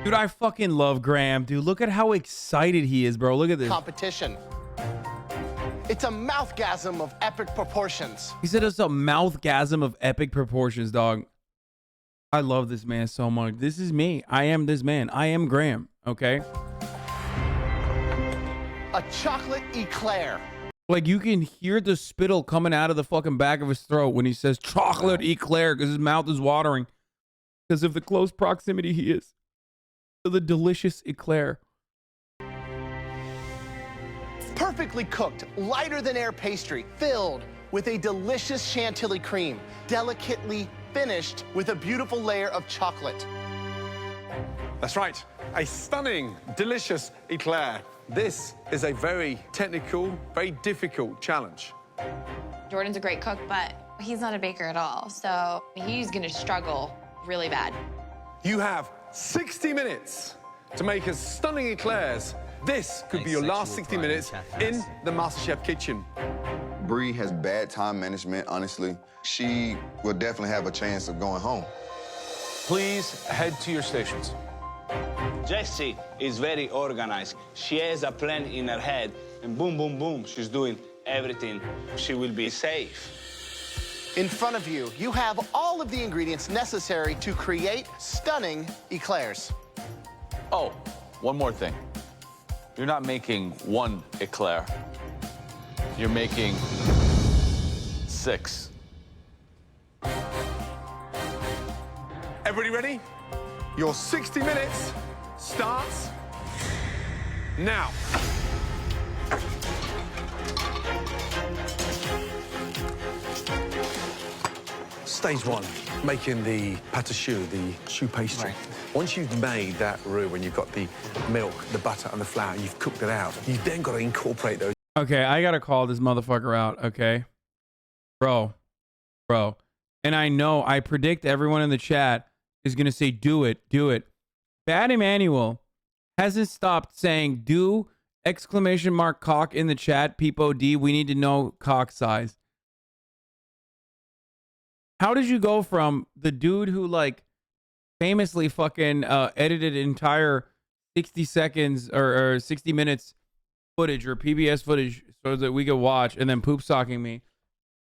Dude, I fucking love Graham. Dude, look at how excited he is, bro. Look at this. Competition. It's a mouthgasm of epic proportions. He said it's a mouthgasm of epic proportions, dog. I love this man so much. This is me. I am this man. I am Graham, okay? A chocolate eclair. Like, you can hear the spittle coming out of the fucking back of his throat when he says chocolate eclair because his mouth is watering because of the close proximity he is to the delicious eclair. Perfectly cooked, lighter than air pastry, filled with a delicious chantilly cream, delicately finished with a beautiful layer of chocolate. That's right, a stunning, delicious eclair. This is a very technical, very difficult challenge. Jordan's a great cook, but he's not a baker at all, so he's gonna struggle really bad. You have 60 minutes to make us stunning eclairs. This could be your last 60 minutes in the MasterChef kitchen. Bree has bad time management, honestly. She will definitely have a chance of going home. Please head to your stations. Jessie is very organized. She has a plan in her head, and boom, boom, boom, she's doing everything. She will be safe. In front of you, you have all of the ingredients necessary to create stunning eclairs. Oh, one more thing. You're not making one eclair. You're making 6. Everybody ready? Your 60 minutes starts now. Stage 1, making the pâte à choux, the choux pastry. Right. Once you've made that roux and you've got the milk, the butter, and the flour, you've cooked it out. You've then got to incorporate those. Okay, I gotta call this motherfucker out, okay? Bro. And I predict everyone in the chat is going to say, do it. Bad Emmanuel hasn't stopped saying, do exclamation mark cock in the chat, Peepo D. We need to know cock size. How did you go from the dude who like famously fucking edited entire 60 seconds or 60 minutes footage or PBS footage so that we could watch and then poop socking me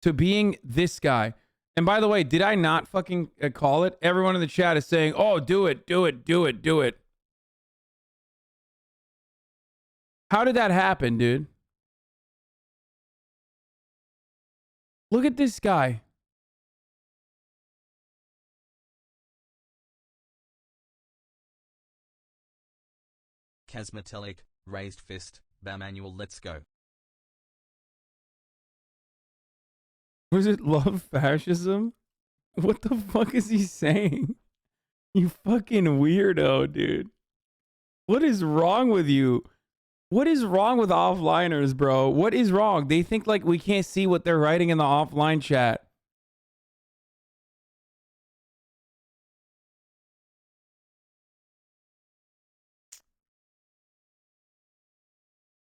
to being this guy? And by the way, did I not fucking call it? Everyone in the chat is saying, oh, do it. How did that happen, dude? Look at this guy. Casmatelic, raised fist, Bamanuel, let's go. Was it love fascism? What the fuck is he saying? You fucking weirdo, dude. What is wrong with you? What is wrong with offliners, bro? What is wrong? They think like we can't see what they're writing in the offline chat.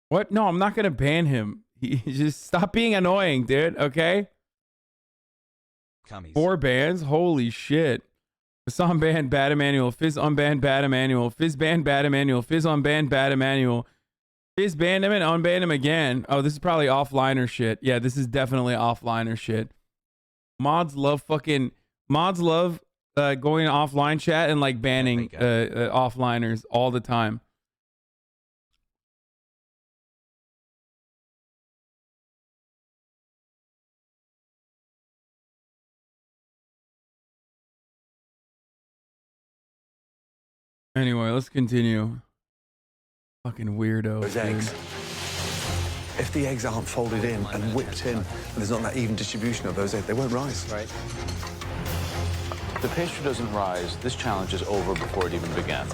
What? No, I'm not going to ban him. Just stop being annoying, dude. Okay? Cummies. 4 bans? Holy shit. Hassan banned Bad Emmanuel. Fizz unbanned Bad Emmanuel. Fizz banned Bad Emmanuel. Fizz unbanned Bad Emmanuel. Fizz banned him and unbanned him again. Oh, this is probably offliner shit. Yeah, this is definitely offliner shit. Mods love going offline chat and like banning offliners all the time. Anyway, let's continue. Fucking weirdo. Those eggs. If the eggs aren't folded in and whipped in, and there's not that even distribution of those eggs, they won't rise. Right. If the pastry doesn't rise, this challenge is over before it even began.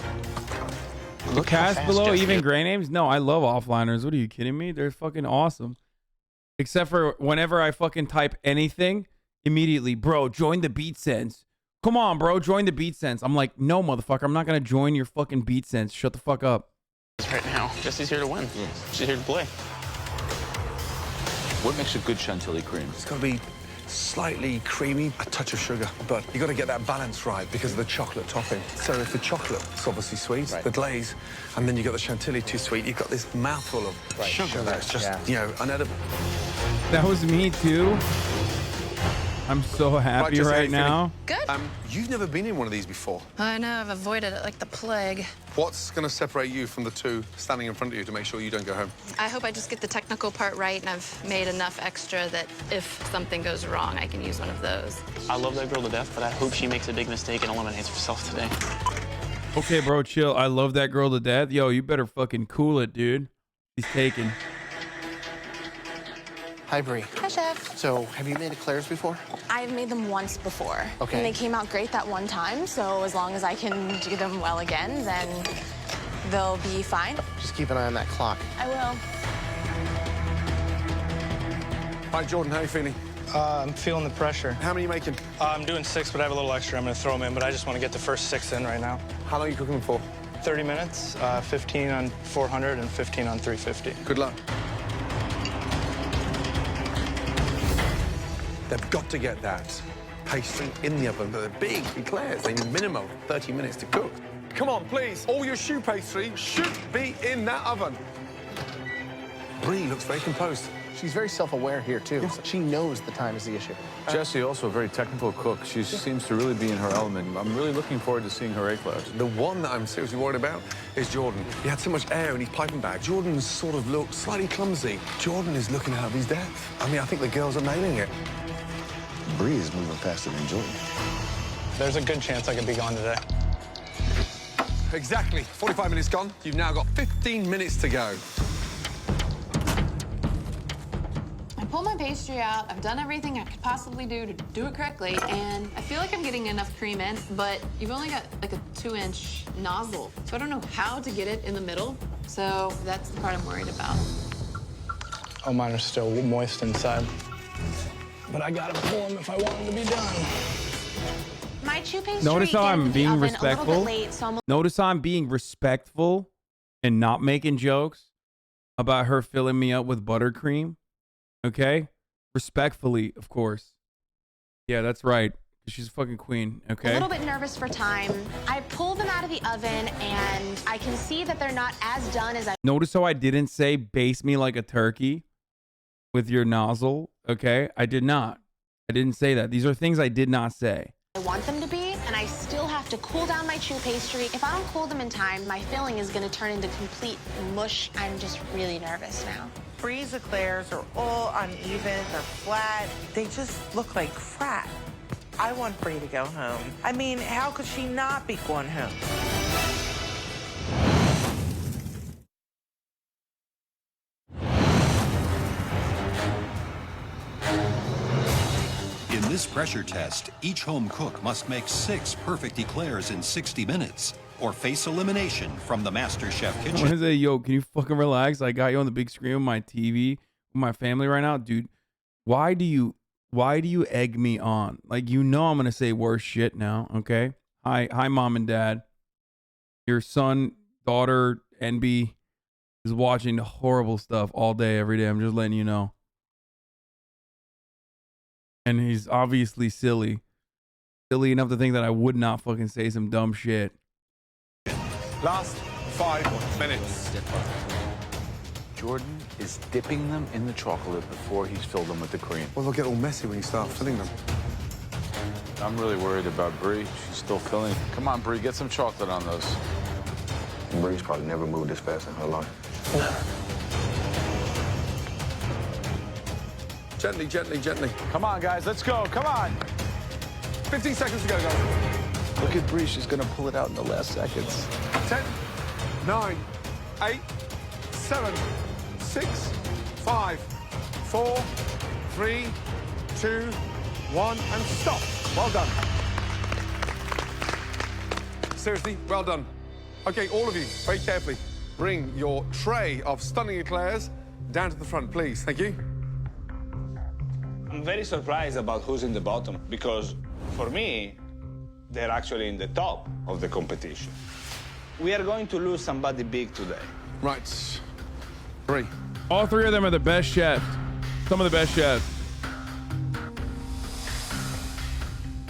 The cast below even gray names? No, I love offliners. What are you kidding me? They're fucking awesome. Except for whenever I fucking type anything, immediately, bro, join the Beat Sense. Come on, bro, join the Beat Sense. I'm like, no, motherfucker, I'm not gonna join your fucking Beat Sense. Shut the fuck up. Right now, Jesse's here to win. She's here to play. What makes a good chantilly cream? It's got to be slightly creamy, a touch of sugar, but you got to get that balance right because of the chocolate topping. So if the chocolate's obviously sweet, the glaze, and then you got the chantilly too sweet, you've got this mouthful of sugar that's just, you know, unedible. That was me too. I'm so happy right now. Good. You've never been in one of these before. I know, I've avoided it like the plague. What's going to separate you from the two standing in front of you to make sure you don't go home? I hope I just get the technical part right and I've made enough extra that if something goes wrong, I can use one of those. I love that girl to death, but I hope she makes a big mistake and eliminates herself today. Okay, bro, chill. I love that girl to death. Yo, you better fucking cool it, dude. He's taken. Hi, Bree. Hi, Chef. So, have you made eclairs before? I've made them once before. Okay. And they came out great that one time, so as long as I can do them well again, then they'll be fine. Just keep an eye on that clock. I will. Hi, Jordan, how are you feeling? I'm feeling the pressure. How many are you making? I'm doing 6, but I have a little extra. I'm going to throw them in, but I just want to get the first 6 in right now. How long are you cooking them for? 30 minutes, 15 on 400 and 15 on 350. Good luck. They've got to get that pastry in the oven, but they're big eclairs. They need minimum 30 minutes to cook. Come on, please. All your choux pastry should be in that oven. Brie looks very composed. She's very self-aware here, too. Yeah. She knows the time is the issue. Jessie, also a very technical cook. She seems to really be in her element. I'm really looking forward to seeing her eclairs. The one that I'm seriously worried about is Jordan. He had so much air in his piping bag. Jordan sort of looked slightly clumsy. Jordan is looking out of his depth. I mean, I think the girls are nailing it. Bree is moving faster than Jordan. There's a good chance I could be gone today. Exactly. 45 minutes gone. You've now got 15 minutes to go. I pulled my pastry out. I've done everything I could possibly do to do it correctly, and I feel like I'm getting enough cream in, but you've only got like a 2-inch nozzle, so I don't know how to get it in the middle. So that's the part I'm worried about. Oh, mine are still moist inside. but I gotta pull them if I want them to be done. My chew pastry Notice how I'm being oven respectful. A little bit late, so I'm Notice how I'm being respectful and not making jokes about her filling me up with buttercream. Okay? Respectfully, of course. Yeah, that's right. She's a fucking queen. Okay? a little bit nervous for time. I pull them out of the oven, and I can see that they're not as done as I Notice how I didn't say baste me like a turkey with your nozzle. Okay? I did not. I didn't say that. These are things I did not say. want them to be, and I still have to cool down my chew pastry. If I don't cool them in time, my filling is going to turn into complete mush. I'm just really nervous now. Bree's eclairs are all uneven, they're flat. They just look like crap. I want Bree to go home. I mean, how could she not be going home? In this pressure test, each home cook must make 6 perfect eclairs in 60 minutes or face elimination from the Master Chef I kitchen. want to say, yo, can you fucking relax? I got you on the big screen with my TV, with my family right now. Dude, why do you egg me on? Like, you know I'm going to say worse shit now, okay? Hi, mom and dad. Your son, daughter, NB is watching horrible stuff all day, every day. I'm just letting you know. And he's obviously silly. Silly enough to think that I would not fucking say some dumb shit. Last 5 minutes. Jordan is dipping them in the chocolate before he's filled them with the cream. Well, they'll get all messy when you start filling them. I'm really worried about Bree. She's still filling. Come on, Bree, get some chocolate on those. Bree's probably never moved this fast in her life. Gently, gently, gently. Come on, guys, let's go. Come on. 15 seconds to go, guys. Look at Bree, she's gonna pull it out in the last seconds. 10, 9, 8, 7, 6, 5, 4, 3, 2, 1, and stop. Well done. Seriously, well done. Okay, all of you, very carefully, bring your tray of stunning eclairs down to the front, please. Thank you. I'm very surprised about who's in the bottom because, for me, they're actually in the top of the competition. We are going to lose somebody big today. Right. 3. All 3 of them are the best chefs. Some of the best chefs.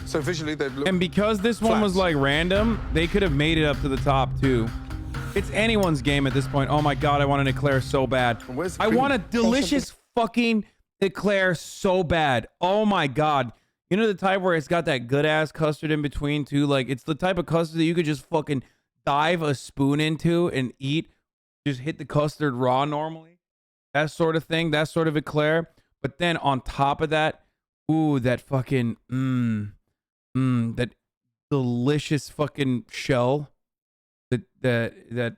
So visually, they've looked. And because this one was like random, they could have made it up to the top too. It's anyone's game at this point. Oh my God, I want an eclair so bad. I want a delicious fucking eclair so bad. Oh my God. You know the type where it's got that good ass custard in between too? Like, it's the type of custard that you could just fucking dive a spoon into and eat. Just hit the custard raw normally. That sort of thing. That sort of eclair. But then on top of that, ooh, that fucking, that delicious fucking shell. That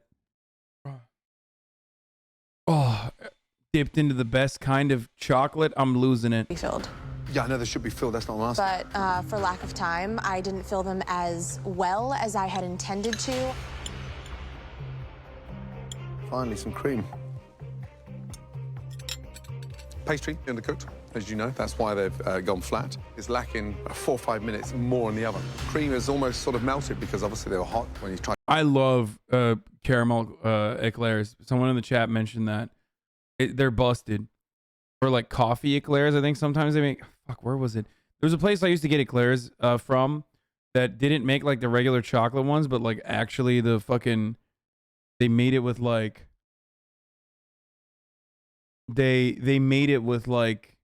dipped into the best kind of chocolate. I'm losing it. Filled. Yeah, I know they should be filled. That's not what I'm asking. But for lack of time, I didn't fill them as well as I had intended to. Finally, some cream. Pastry undercooked, as you know. That's why they've gone flat. It's lacking 4 or 5 minutes more in the oven. Cream is almost sort of melted because obviously they were hot when you tried. I love caramel eclairs. Someone in the chat mentioned that. They're busted. Or like coffee eclairs, I think sometimes they make. Fuck, where was it? There was a place I used to get eclairs from that didn't make like the regular chocolate ones, but like actually the fucking. They made it with like. They made it with like.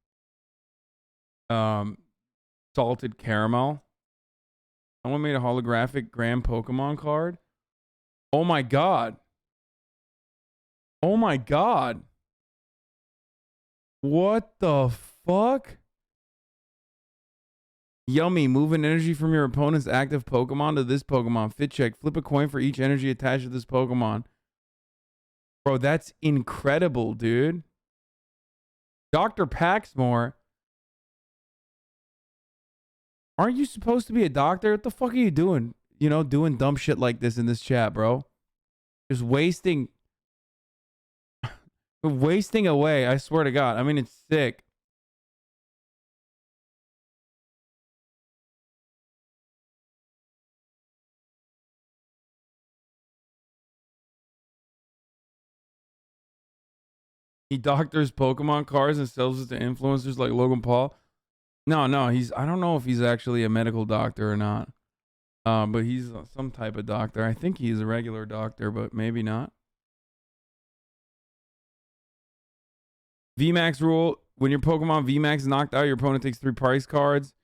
Salted caramel. Someone made a holographic Grand Pokemon card. Oh my God. Oh my God. What the fuck? Yummy. Moving energy from your opponent's active Pokemon to this Pokemon. Fit check. Flip a coin for each energy attached to this Pokemon. Bro, that's incredible, dude. Dr. Paxmore. Aren't you supposed to be a doctor? What the fuck are you doing? You know, doing dumb shit like this in this chat, bro. Just wasting away. I swear to God. I mean, it's sick. He doctors Pokemon cards and sells it to influencers like Logan Paul. No, I don't know if he's actually a medical doctor or not. But he's some type of doctor. I think he's a regular doctor, but maybe not. VMAX rule. When your Pokemon VMAX is knocked out, your opponent takes 3 price cards.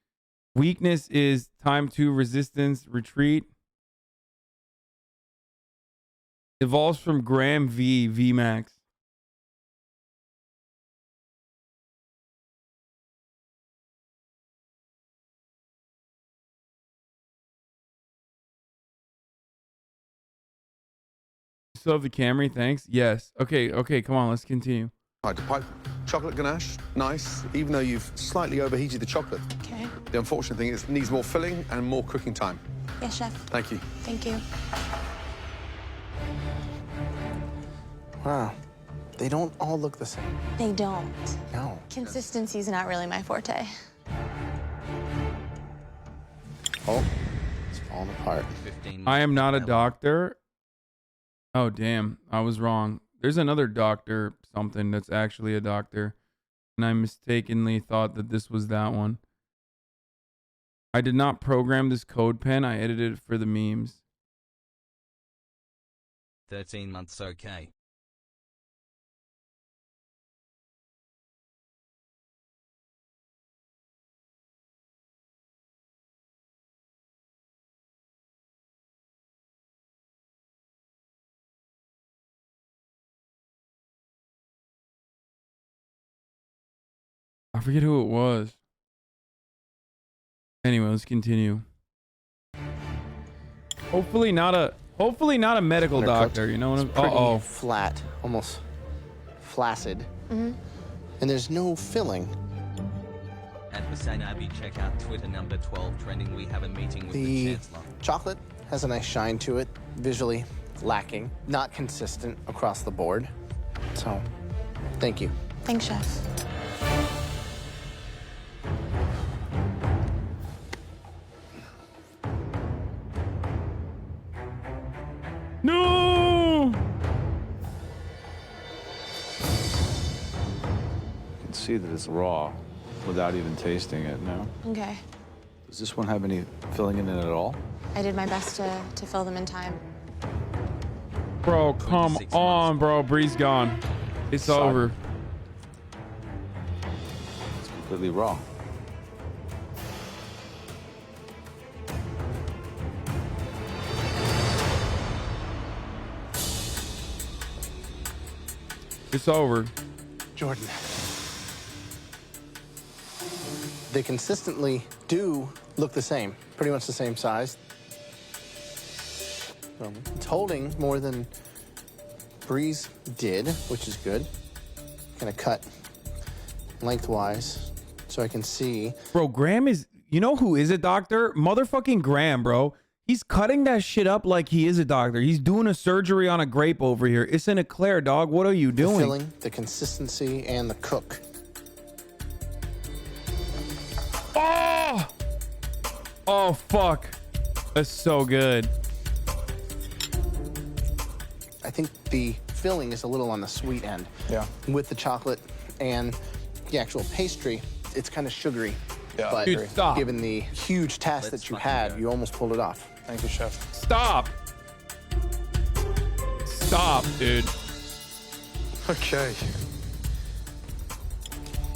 Weakness is time to resistance retreat. Evolves from Gram V VMAX. Still have the Camry, thanks. Yes. Okay, come on, let's continue. All right, the pipe chocolate ganache, nice, even though you've slightly overheated the chocolate. Okay. The unfortunate thing is it needs more filling and more cooking time. Yes, chef. Thank you. Thank you. Wow. They don't all look the same. They don't. No. Consistency's not really my forte. Oh, it's falling apart. I am not a doctor. Oh, damn. I was wrong. There's another doctor something that's actually a doctor. And I mistakenly thought that this was that one. I did not program this code pen. I edited it for the memes. 13 months okay. I forget who it was. Anyway, let's continue. Hopefully not a medical doctor, you know what I'm pretty flat, almost flaccid. And there's no filling. At Hasanabi, check out Twitter number 12 trending. We have a meeting with the Chancellor. Chocolate has a nice shine to it, visually lacking, not consistent across the board. So, thank you. Thanks, chef. No! You can see that it's raw without even tasting it, no? Okay. Does this one have any filling in it at all? I did my best to fill them in time. Bro, come on, bro. Bree's gone. It's over. It's completely raw. It's over. Jordan. They consistently do look the same, pretty much the same size. It's holding more than Breeze did, which is good. Gonna cut lengthwise so I can see. Bro, Graham is, you know who is a doctor? Motherfucking Graham, bro. He's cutting that shit up like he is a doctor. He's doing a surgery on a grape over here. It's an eclair, dog. What are you doing? The filling, the consistency, and the cook. Oh! Oh, fuck. That's so good. I think the filling is a little on the sweet end. Yeah. With the chocolate and the actual pastry, it's kind of sugary. Yeah. But Dude, stop. given the huge task that you had, you almost pulled it off. Thank you, chef. Stop. Stop, dude. Okay.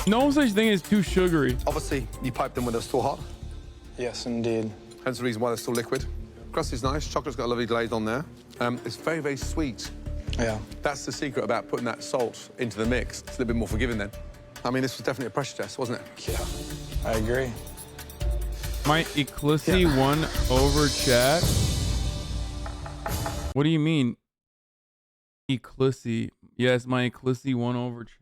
No such thing as too sugary. Obviously, you piped them when they're still hot. Yes, indeed. Hence the reason why they're still liquid. Crust is nice. Chocolate's got a lovely glaze on there. It's very, very sweet. Yeah. That's the secret about putting that salt into the mix. It's a little bit more forgiving then. I mean, this was definitely a pressure test, wasn't it? Yeah, I agree. My Eclipsy won over chat. What do you mean? Eclipsy. Yes, my Eclipsy won over chat.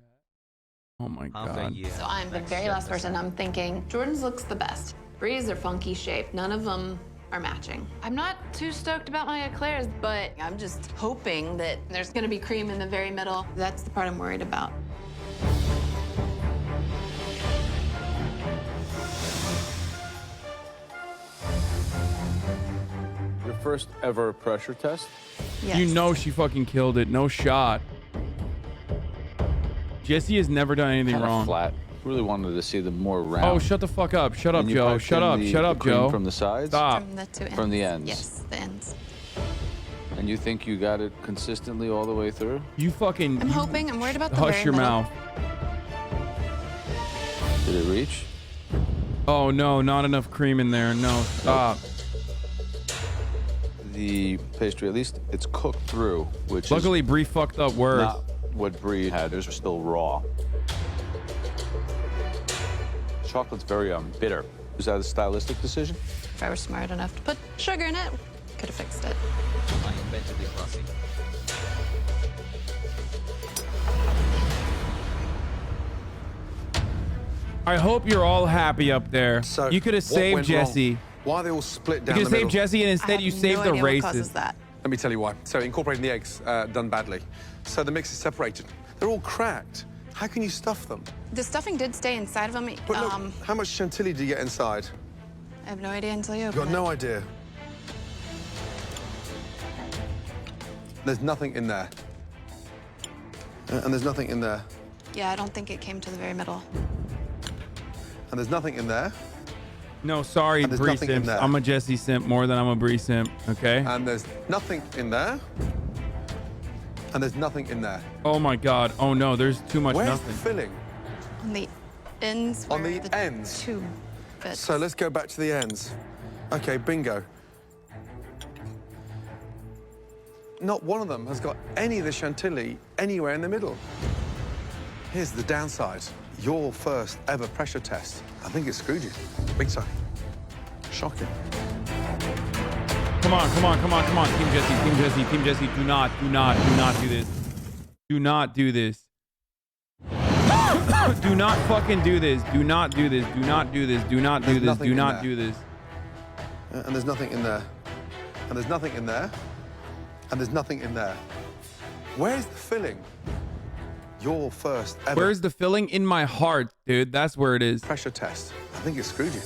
Oh my god. So I'm the very last person. I'm thinking Jordan's looks the best. Bree's are funky shaped. None of them are matching. I'm not too stoked about my eclairs, but I'm just hoping that there's gonna be cream in the very middle. That's the part I'm worried about. Your first ever pressure test? Yes. You know she fucking killed it. No shot. Jesse has never done anything Kinda wrong. flat. Really wanted to see them more round. Oh, shut the fuck up. Shut up, And you Joe. piped Shut in up. Shut up, the Joe. cream from the sides? Stop. From the two ends. From the ends? Yes, the ends. And you think you got it consistently all the way through? You fucking... I'm hoping. I'm worried about the Hush very your middle. mouth. Did it reach? Oh, no. Not enough cream in there. No, stop. The pastry, at least it's cooked through, which Luckily, is Brie fucked up worse. not what Brie had. Those are still raw. Chocolate's very bitter. Is that a stylistic decision? If I were smart enough to put sugar in it, could have fixed it. I invented the classic. I hope you're all happy up there. So, you could have what saved went Jesse. wrong? Why are they all split You down could the have saved middle? Jesse, and instead you saved the races. That. Let me tell you why. So incorporating the eggs done badly. So the mix is separated. They're all cracked. How can you stuff them? The stuffing did stay inside of them. But look, how much chantilly do you get inside? I have no idea until you You've open got no it. idea. There's nothing in there. And there's nothing in there. Yeah, I don't think it came to the very middle. And there's nothing in there. No, sorry, And there's Brie nothing in simps. there. I'm a Jesse simp more than I'm a Brie simp, okay? And there's nothing in there. And there's nothing in there. Oh my God. Oh no, there's too much Where's nothing. the filling? On the ends. On where the ends? Two bits. So let's go back to the ends. Okay, bingo. Not one of them has got any of the chantilly anywhere in the middle. Here's the downside. Your first ever pressure test. I think it screwed you. Big time. Shocking. Come on, come on, come on, come on. Team Jesse, Team Jesse, Team Jesse. Do not do this. Do not do this. Do not fucking do this. Do not do this. Do not do this. Do not do this. Do not do this. And there's nothing in there. And there's nothing in there. And there's nothing in there. Where's the filling? Your first ever. Where's the filling? In my heart, dude. That's where it is. Pressure test. I think it screwed you.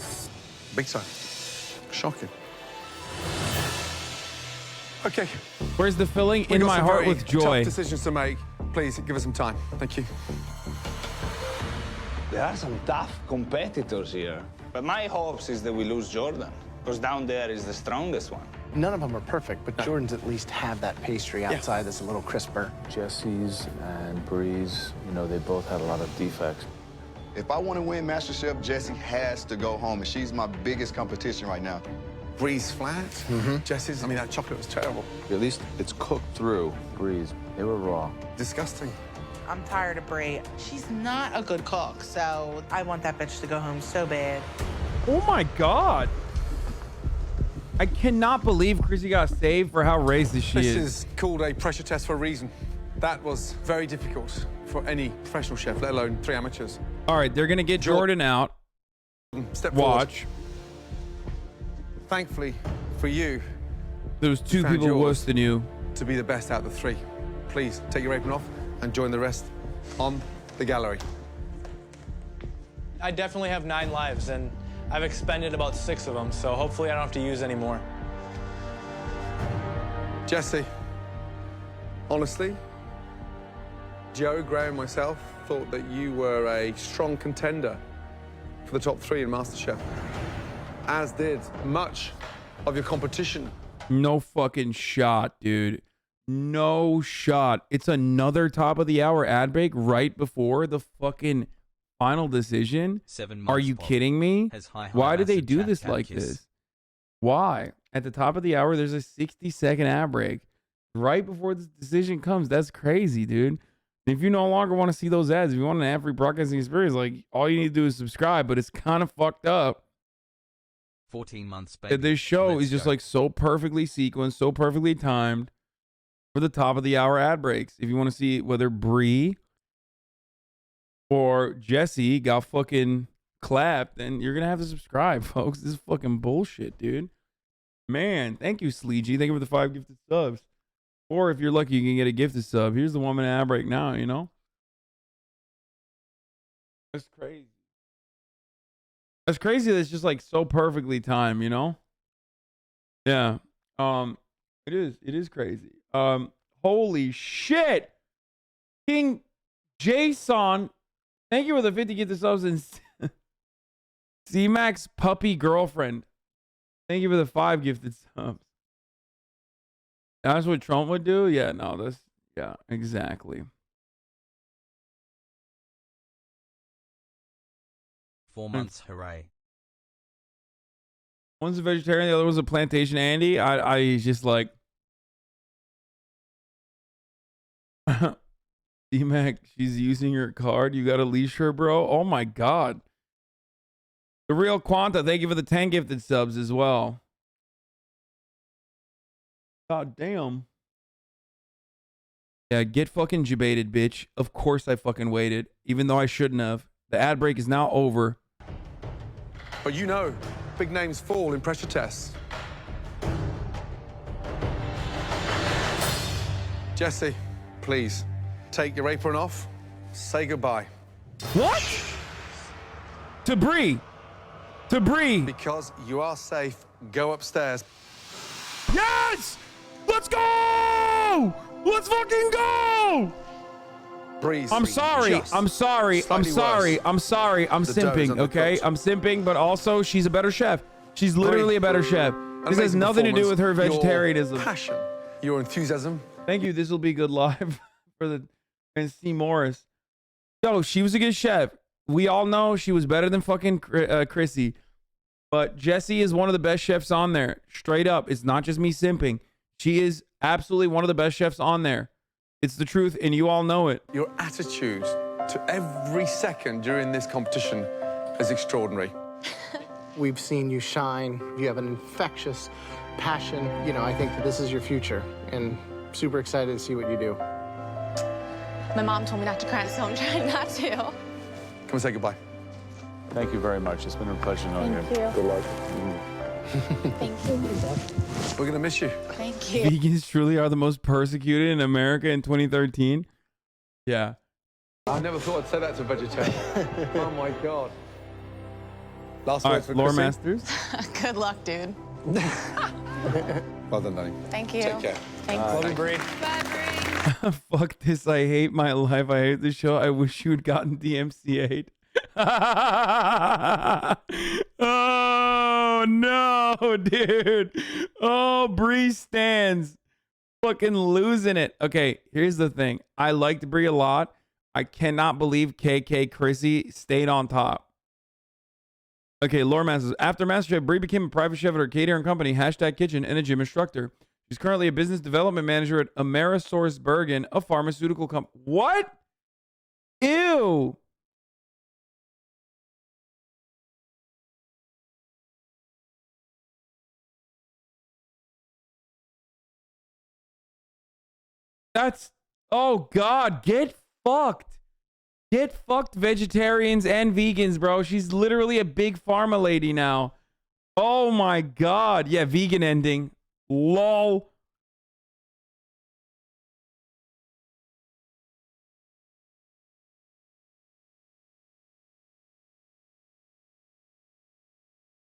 Big time. Shocking. Okay. Where's the filling? We've In got my some heart very with joy. Tough decisions to make. Please give us some time. Thank you. There are some tough competitors here. But my hopes is that we lose Jordan, because down there is the strongest one. None of them are perfect, but Jordan's at least have that pastry outside that's a little crisper. Jesse's and Brie's, you know, they both had a lot of defects. If I want to win MasterChef, Jessie has to go home, and she's my biggest competition right now. Brie's flat. Jesse's, I mean, that chocolate was terrible. At least it's cooked through. Brie's, they were raw. Disgusting. I'm tired of Brie. She's not a good cook, so I want that bitch to go home so bad. Oh my God. I cannot believe Chrissy got saved for how racist she This is. is called a pressure test for a reason. That was very difficult for any professional chef, let alone 3 amateurs. All right, they're going to get Jordan out. Step forward. Watch. Thankfully for you, There was 2 found people yours worse than you. to be the best out of the 3. Please take your apron off and join the rest on the gallery. I definitely have 9 lives, and I've expended about 6 of them, so hopefully I don't have to use any more. Jesse, honestly, Joe, Graham, and myself thought that you were a strong contender for the top 3 in MasterChef, as did much of your competition. No fucking shot, dude. No shot. It's another top of the hour ad break right before the fucking final decision. 7 Are months you pop. kidding me? Has high Why do they acid do chat this cat like kiss. this? Why? At the top of the hour, there's a 60-second ad break. Right before the decision comes. That's crazy, dude. If you no longer want to see those ads, if you want an ad-free broadcasting experience, like, all you need to do is subscribe, but it's kind of fucked up. 14 months, That baby. this show Let's is just go. like so perfectly sequenced, so perfectly timed for the top of the hour ad breaks. If you want to see whether Brie or Jesse got fucking clapped, then you're gonna have to subscribe, folks. This is fucking bullshit, dude. Man, thank you, Sleegey. Thank you for the 5 gifted subs. Or if you're lucky, you can get a gifted sub. Here's the 1 minute ad break now, you know? That's crazy. That's crazy that it's just like so perfectly timed, you know? Yeah. It is crazy. Holy shit. King Jason, thank you for the 50 gifted subs. And C-Max puppy girlfriend, thank you for the 5 gifted subs. That's what Trump would do? Yeah, no, that's, yeah, exactly. 4 months, hooray. One's a vegetarian, the other was a plantation Andy. I just like D-Mac, she's using your card. You gotta leash her, bro. Oh my god. The real Quanta, thank you for the 10 gifted subs as well. God damn. Yeah, get fucking debated, bitch. Of course I fucking waited, even though I shouldn't have. The ad break is now over. But you know, big names fall in pressure tests. Jesse, please, take your apron off. Say goodbye. What? To Bree. To Bree. Because you are safe, go upstairs. Yes! Let's go! Let's fucking go! Breeze. I'm sorry. I'm sorry. I'm sorry. I'm sorry. I'm simping, okay? I'm simping, but also she's a better chef. She's literally a better chef. This has nothing to do with her vegetarianism. Your passion, your enthusiasm. Thank you. This will be good live for the and C Morris. Yo, she was a good chef. We all know she was better than fucking Chrissy. But Jessie is one of the best chefs on there. Straight up. It's not just me simping. She is absolutely one of the best chefs on there. It's the truth, and you all know it. Your attitude to every second during this competition is extraordinary. We've seen you shine. You have an infectious passion. You know, I think that this is your future, and super excited to see what you do. My mom told me not to cry, so I'm trying not to. Come and say goodbye. Thank you very much. It's been a pleasure knowing you. Thank you. Good luck. Thank you. We're gonna miss you. Thank you. Vegans truly are the most persecuted in America in 2013. Yeah. I never thought I'd say that to a vegetarian. Oh my god. Last All words right, for lore Chrissy. masters. Good luck, dude. Well done, Danny. Thank you. Take care. Thanks. Love you, Bree. Bye, Bree. Fuck this. I hate my life. I hate the show. I wish you had gotten DMCA'd. Oh no, dude. Oh, Bree stands fucking losing it. Okay, here's the thing. I liked Bree a lot. I cannot believe KK Chrissy stayed on top. Okay, lore masters. After MasterChef, Bree became a private chef at her catering company, Hashtag Kitchen, and a gym instructor. She's currently a business development manager at Amerisource Bergen, a pharmaceutical company. What? Ew. That's, oh God, get fucked. Get fucked, vegetarians and vegans, bro. She's literally a big pharma lady now. Oh my God. Yeah, vegan ending. LOL.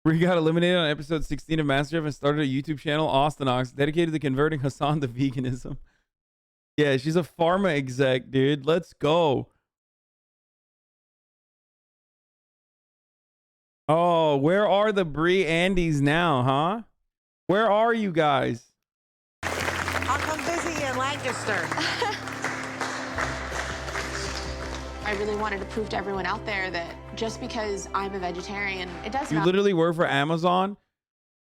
We got eliminated on episode 16 of MasterChef and started a YouTube channel, Austinox, dedicated to converting Hassan to veganism. Yeah, she's a pharma exec, dude. Let's go. Oh, where are the Bree Andys now, huh? Where are you guys? I'll come visit you in Lancaster. I really wanted to prove to everyone out there that just because I'm a vegetarian, it does You not. literally work for Amazon?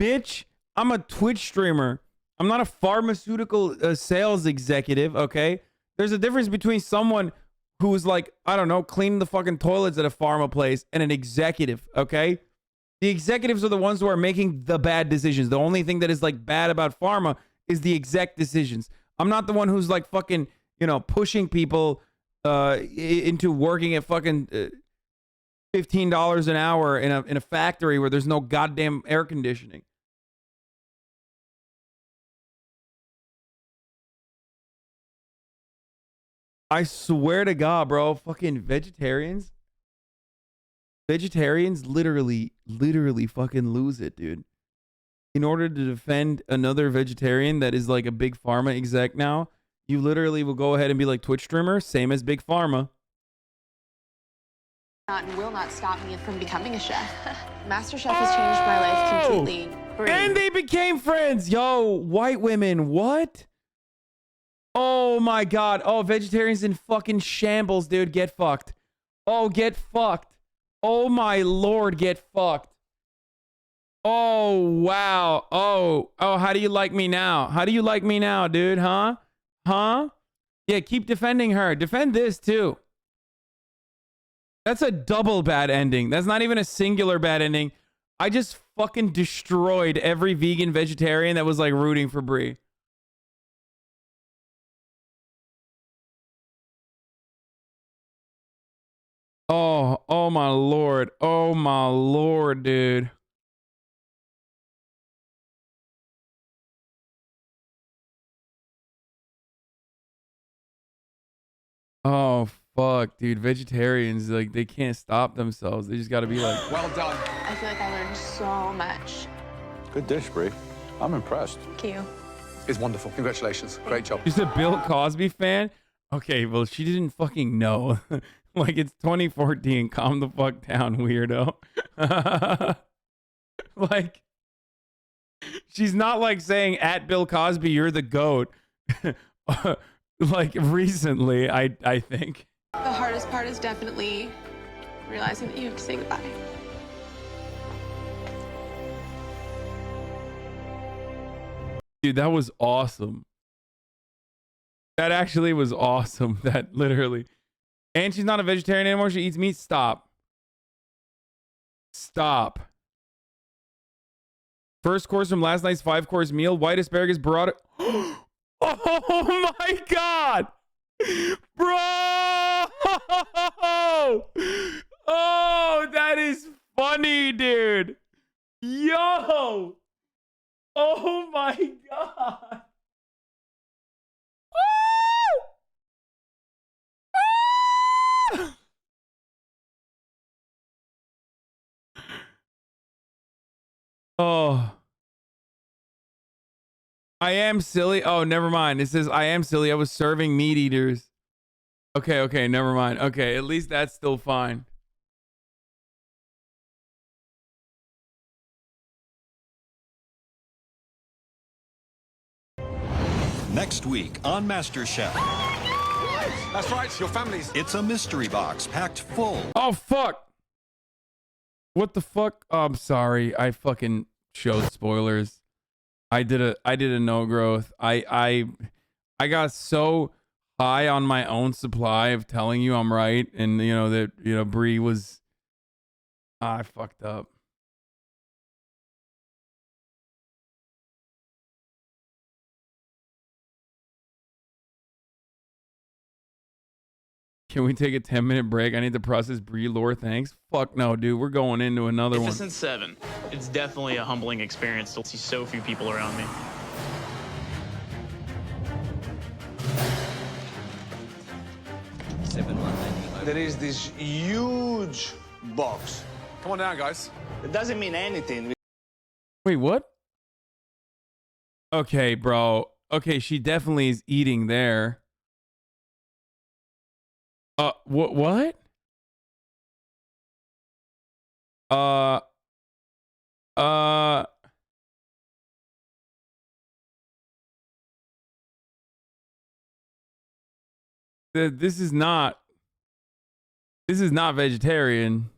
Bitch, I'm a Twitch streamer. I'm not a pharmaceutical sales executive, okay? There's a difference between someone who's like, I don't know, cleaning the fucking toilets at a pharma place and an executive, okay? The executives are the ones who are making the bad decisions. The only thing that is like bad about pharma is the exec decisions. I'm not the one who's like fucking, you know, pushing people into working at fucking $15 an hour in a factory where there's no goddamn air conditioning. I swear to God, bro, fucking vegetarians literally fucking lose it, dude. In order to defend another vegetarian that is like a big pharma exec now, you literally will go ahead and be like Twitch streamer, same as big pharma. not and will not stop me from becoming a chef. MasterChef has changed my life completely. And they became friends. Yo, white women, what? Oh my God. Oh, vegetarians in fucking shambles, dude. Get fucked. Oh, get fucked. Oh my Lord, get fucked. Oh, wow. Oh, how do you like me now? How do you like me now, dude? Huh? Huh? Yeah, keep defending her. Defend this too. That's a double bad ending. That's not even a singular bad ending. I just fucking destroyed every vegan vegetarian that was like rooting for Brie. Oh my Lord. Oh my Lord, dude. Oh fuck, dude. Vegetarians, like, they can't stop themselves. They just gotta be like, well done. I feel like I learned so much. Good dish, Brie. I'm impressed. Thank you. It's wonderful. Congratulations. Great job. she's a Bill Cosby fan? Okay, well, she didn't fucking know. Like, it's 2014. Calm the fuck down, weirdo. Like, she's not like saying at Bill Cosby, you're the GOAT. Like, recently, I think. The hardest part is definitely realizing that you have to say goodbye. Dude, that was awesome. That actually was awesome. That literally. And she's not a vegetarian anymore. She eats meat. Stop. Stop. First course from last night's 5-course meal. White asparagus burrata. Oh my God. Bro. Oh, that is funny, dude. Yo. Oh my God. Oh. I am silly. Oh, never mind. It says I am silly. I was serving meat eaters. Okay, never mind. Okay, at least that's still fine. Next week on MasterChef. That's right, your family's. It's a mystery box packed full. Oh, fuck. What the fuck? Oh, I'm sorry. I fucking showed spoilers. I did a no growth. I got so high on my own supply of telling you I'm right, and you know that, you know, Brie was. I fucked up. Can we take a 10-minute break? I need to process Brie lore. Thanks. Fuck no, dude. We're going into another one. Since 7, it's definitely a humbling experience to see so few people around me. There is this huge box. Come on down, guys. It doesn't mean anything. Wait, what? Okay, bro. Okay, she definitely is eating there. What? This is not vegetarian.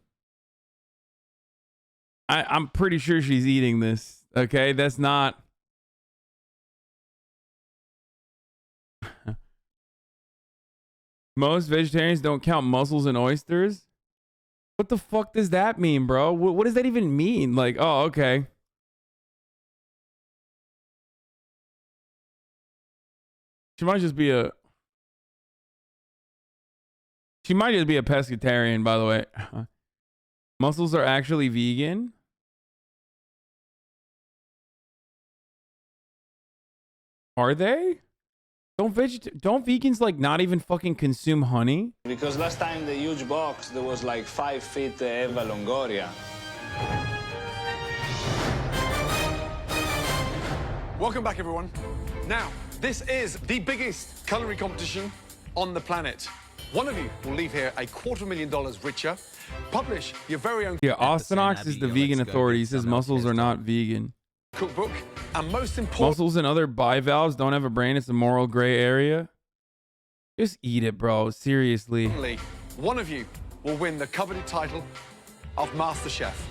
I'm pretty sure she's eating this. Okay, that's not. Most vegetarians don't count mussels and oysters. What the fuck does that mean, bro? What does that even mean? Like, oh, okay. She might just be a pescatarian, by the way. Mussels are actually vegan. Are they? Don't vegans like not even fucking consume honey? Because last time the huge box, there was like 5 feet Eva Longoria. Welcome back, everyone. Now, this is the biggest culinary competition on the planet. one of you will leave here $250,000 richer. Publish your very own Yeah, Austin Ox is the vegan authority. He says muscles are not vegan. cookbook, and most important, Muscles and other bivalves don't have a brain. It's a moral gray area. Just eat it, bro. Seriously. one of you will win the coveted title of Master Chef.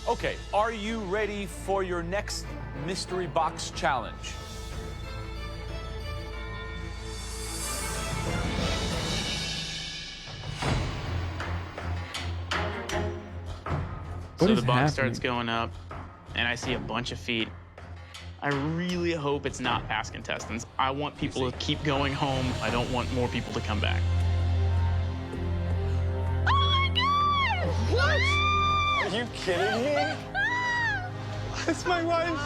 Okay, are you ready for your next mystery box challenge? So the box starts going up, and I see a bunch of feet. I really hope it's not past contestants. I want people to keep going home. I don't want more people to come back. What? Are you kidding me? It's my wife.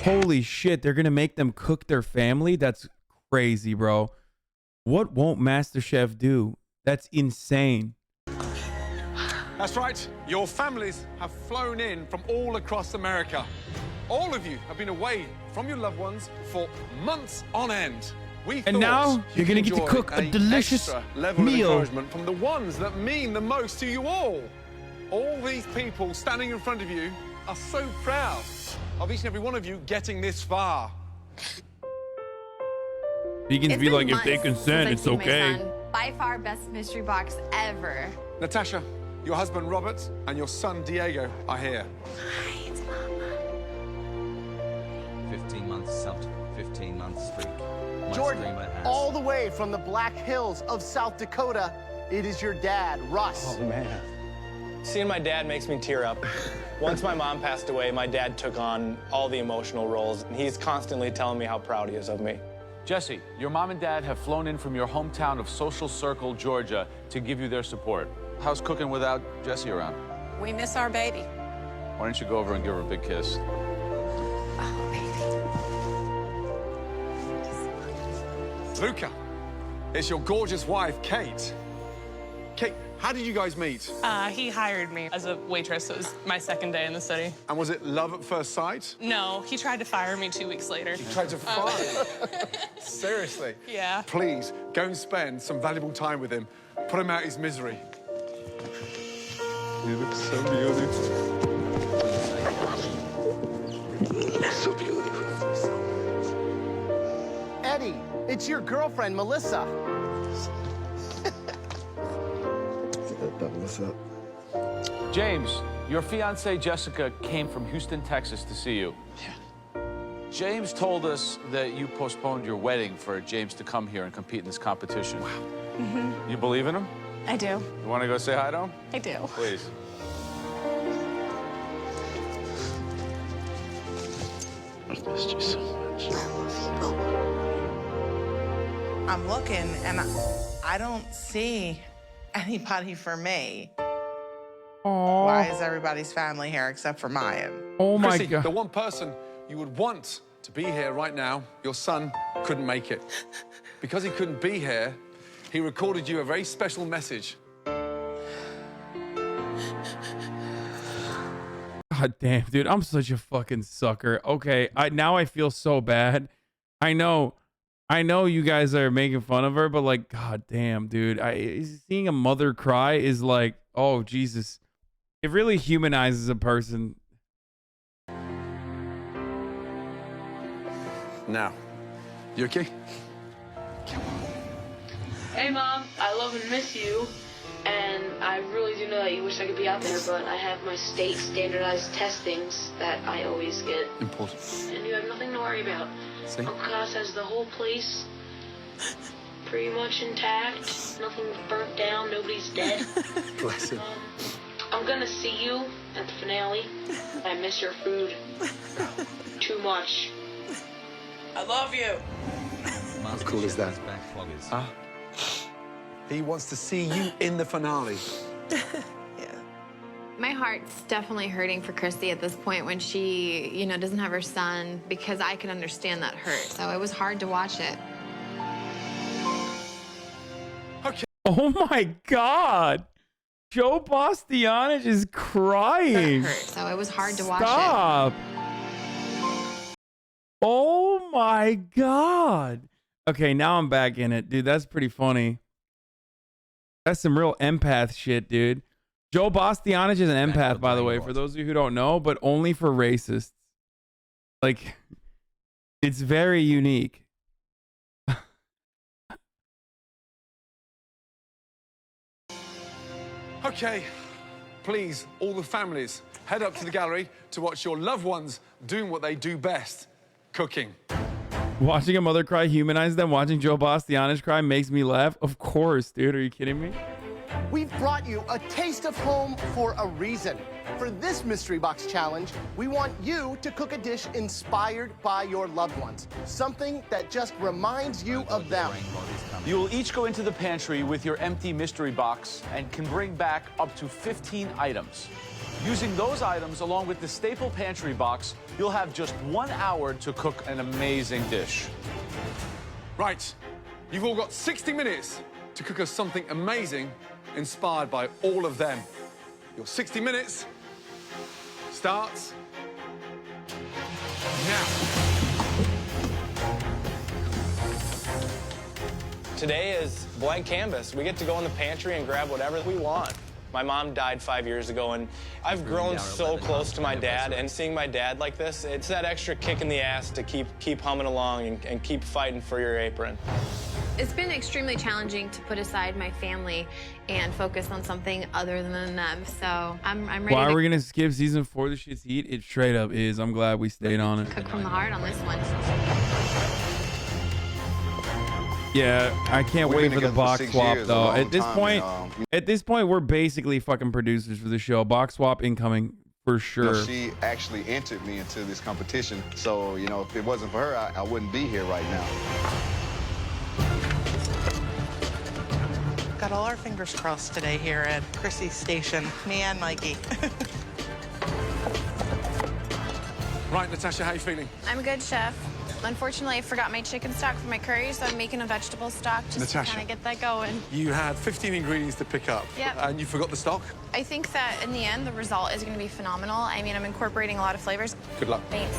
Holy shit, they're gonna make them cook their family? That's crazy, bro. What won't MasterChef do? That's insane. That's right. Your families have flown in from all across America. All of you have been away from your loved ones for months on end. And now you're gonna get to cook a delicious level meal. of encouragement from the ones that mean the most to you all. All these people standing in front of you are so proud of each and every one of you getting this far. Vegans be like, if they consent, it's okay. By far best mystery box ever. Natasha, your husband Robert and your son Diego are here. 15 months subbed, 15 months streak. My Jordan, streamer has. all the way from the Black Hills of South Dakota, it is your dad, Russ. Oh, man. Seeing my dad makes me tear up. Once my mom passed away, my dad took on all the emotional roles, and he's constantly telling me how proud he is of me. Jesse, your mom and dad have flown in from your hometown of Social Circle, Georgia, to give you their support. How's cooking without Jesse around? We miss our baby. Why don't you go over and give her a big kiss? Luca, it's your gorgeous wife, Kate. Kate, how did you guys meet? He hired me as a waitress. It was my second day in the city. And was it love at first sight? No, he tried to fire me 2 weeks later. He tried to fire you? Seriously? Yeah. Please, go and spend some valuable time with him. Put him out his misery. You look so beautiful. So beautiful. Eddie, it's your girlfriend, Melissa. What's up? James, your fiancée Jessica came from Houston, Texas to see you. Yeah. James told us that you postponed your wedding for James to come here and compete in this competition. Wow. Mm-hmm. You believe in him? I do. You want to go say hi to him? I do. Please. I've missed you so much. I'm looking, and I don't see anybody for me. Aww. Why is everybody's family here except for mine? Oh my Chrissy, God. the one person you would want to be here right now, your son couldn't make it. Because he couldn't be here, he recorded you a very special message. God damn, dude, I'm such a fucking sucker. Okay, now I feel so bad. I know you guys are making fun of her, but like, god damn, dude, seeing a mother cry is like, oh Jesus, it really humanizes a person. Now, you okay? Hey, Mom, I love and miss you. And I really do know that you wish I could be out there, but I have my state standardized testings that I always get. Important. And you have nothing to worry about. See? Uncle Cos has the whole place pretty much intact. Nothing's burnt down, nobody's dead. Bless him. I'm gonna see you at the finale. I miss your food too much. I love you. How cool is that? Huh? He wants to see you in the finale. My heart's definitely hurting for Chrissy at this point when she, you know, doesn't have her son, because I can understand that hurt. So it was hard to watch it. Okay. Oh my God, Joe Bastianich is crying. That hurt. So it was hard to watch it. Stop. Oh my God. Okay, now I'm back in it, dude. That's pretty funny. That's some real empath shit, dude. Joe Bastianich is an empath, by the way, for those of you who don't know, but only for racists. Like, it's very unique. Okay, please, all the families, head up to the gallery to watch your loved ones doing what they do best, cooking. Watching a mother cry humanizes them. Watching Joe Bastianich cry makes me laugh. Of course, dude. Are you kidding me? We've brought you a taste of home for a reason. For this mystery box challenge, we want you to cook a dish inspired by your loved ones. Something that just reminds you of them. You will each go into the pantry with your empty mystery box and can bring back up to 15 items. Using those items along with the staple pantry box, you'll have just 1 hour to cook an amazing dish. Right, you've all got 60 minutes to cook us something amazing inspired by all of them. Your 60 minutes starts now. Today is blank canvas. We get to go in the pantry and grab whatever we want. My mom died 5 years ago, and I've grown so close to my dad, and seeing my dad like this, it's that extra kick in the ass to keep humming along and keep fighting for your apron. It's been extremely challenging to put aside my family and focus on something other than them. So I'm ready. Why are we gonna skip season 4 of the Shit's Heat? It straight up is. I'm glad we stayed on it. Cook from the heart on this one. Yeah, I can't wait for the box swap though. At this point, we're basically fucking producers for the show. Box swap incoming for sure. She actually entered me into this competition, so you know, if it wasn't for her, I wouldn't be here right now. Got all our fingers crossed today here at Chrissy's station, me and Mikey. Right, Natasha, how you feeling? I'm good, chef. Unfortunately, I forgot my chicken stock for my curry, so I'm making a vegetable stock just Natasha, to kind of get that going. You had 15 ingredients to pick up, Yep. and you forgot the stock? I think that in the end, the result is going to be phenomenal. I mean, I'm incorporating a lot of flavors. Good luck. Thanks.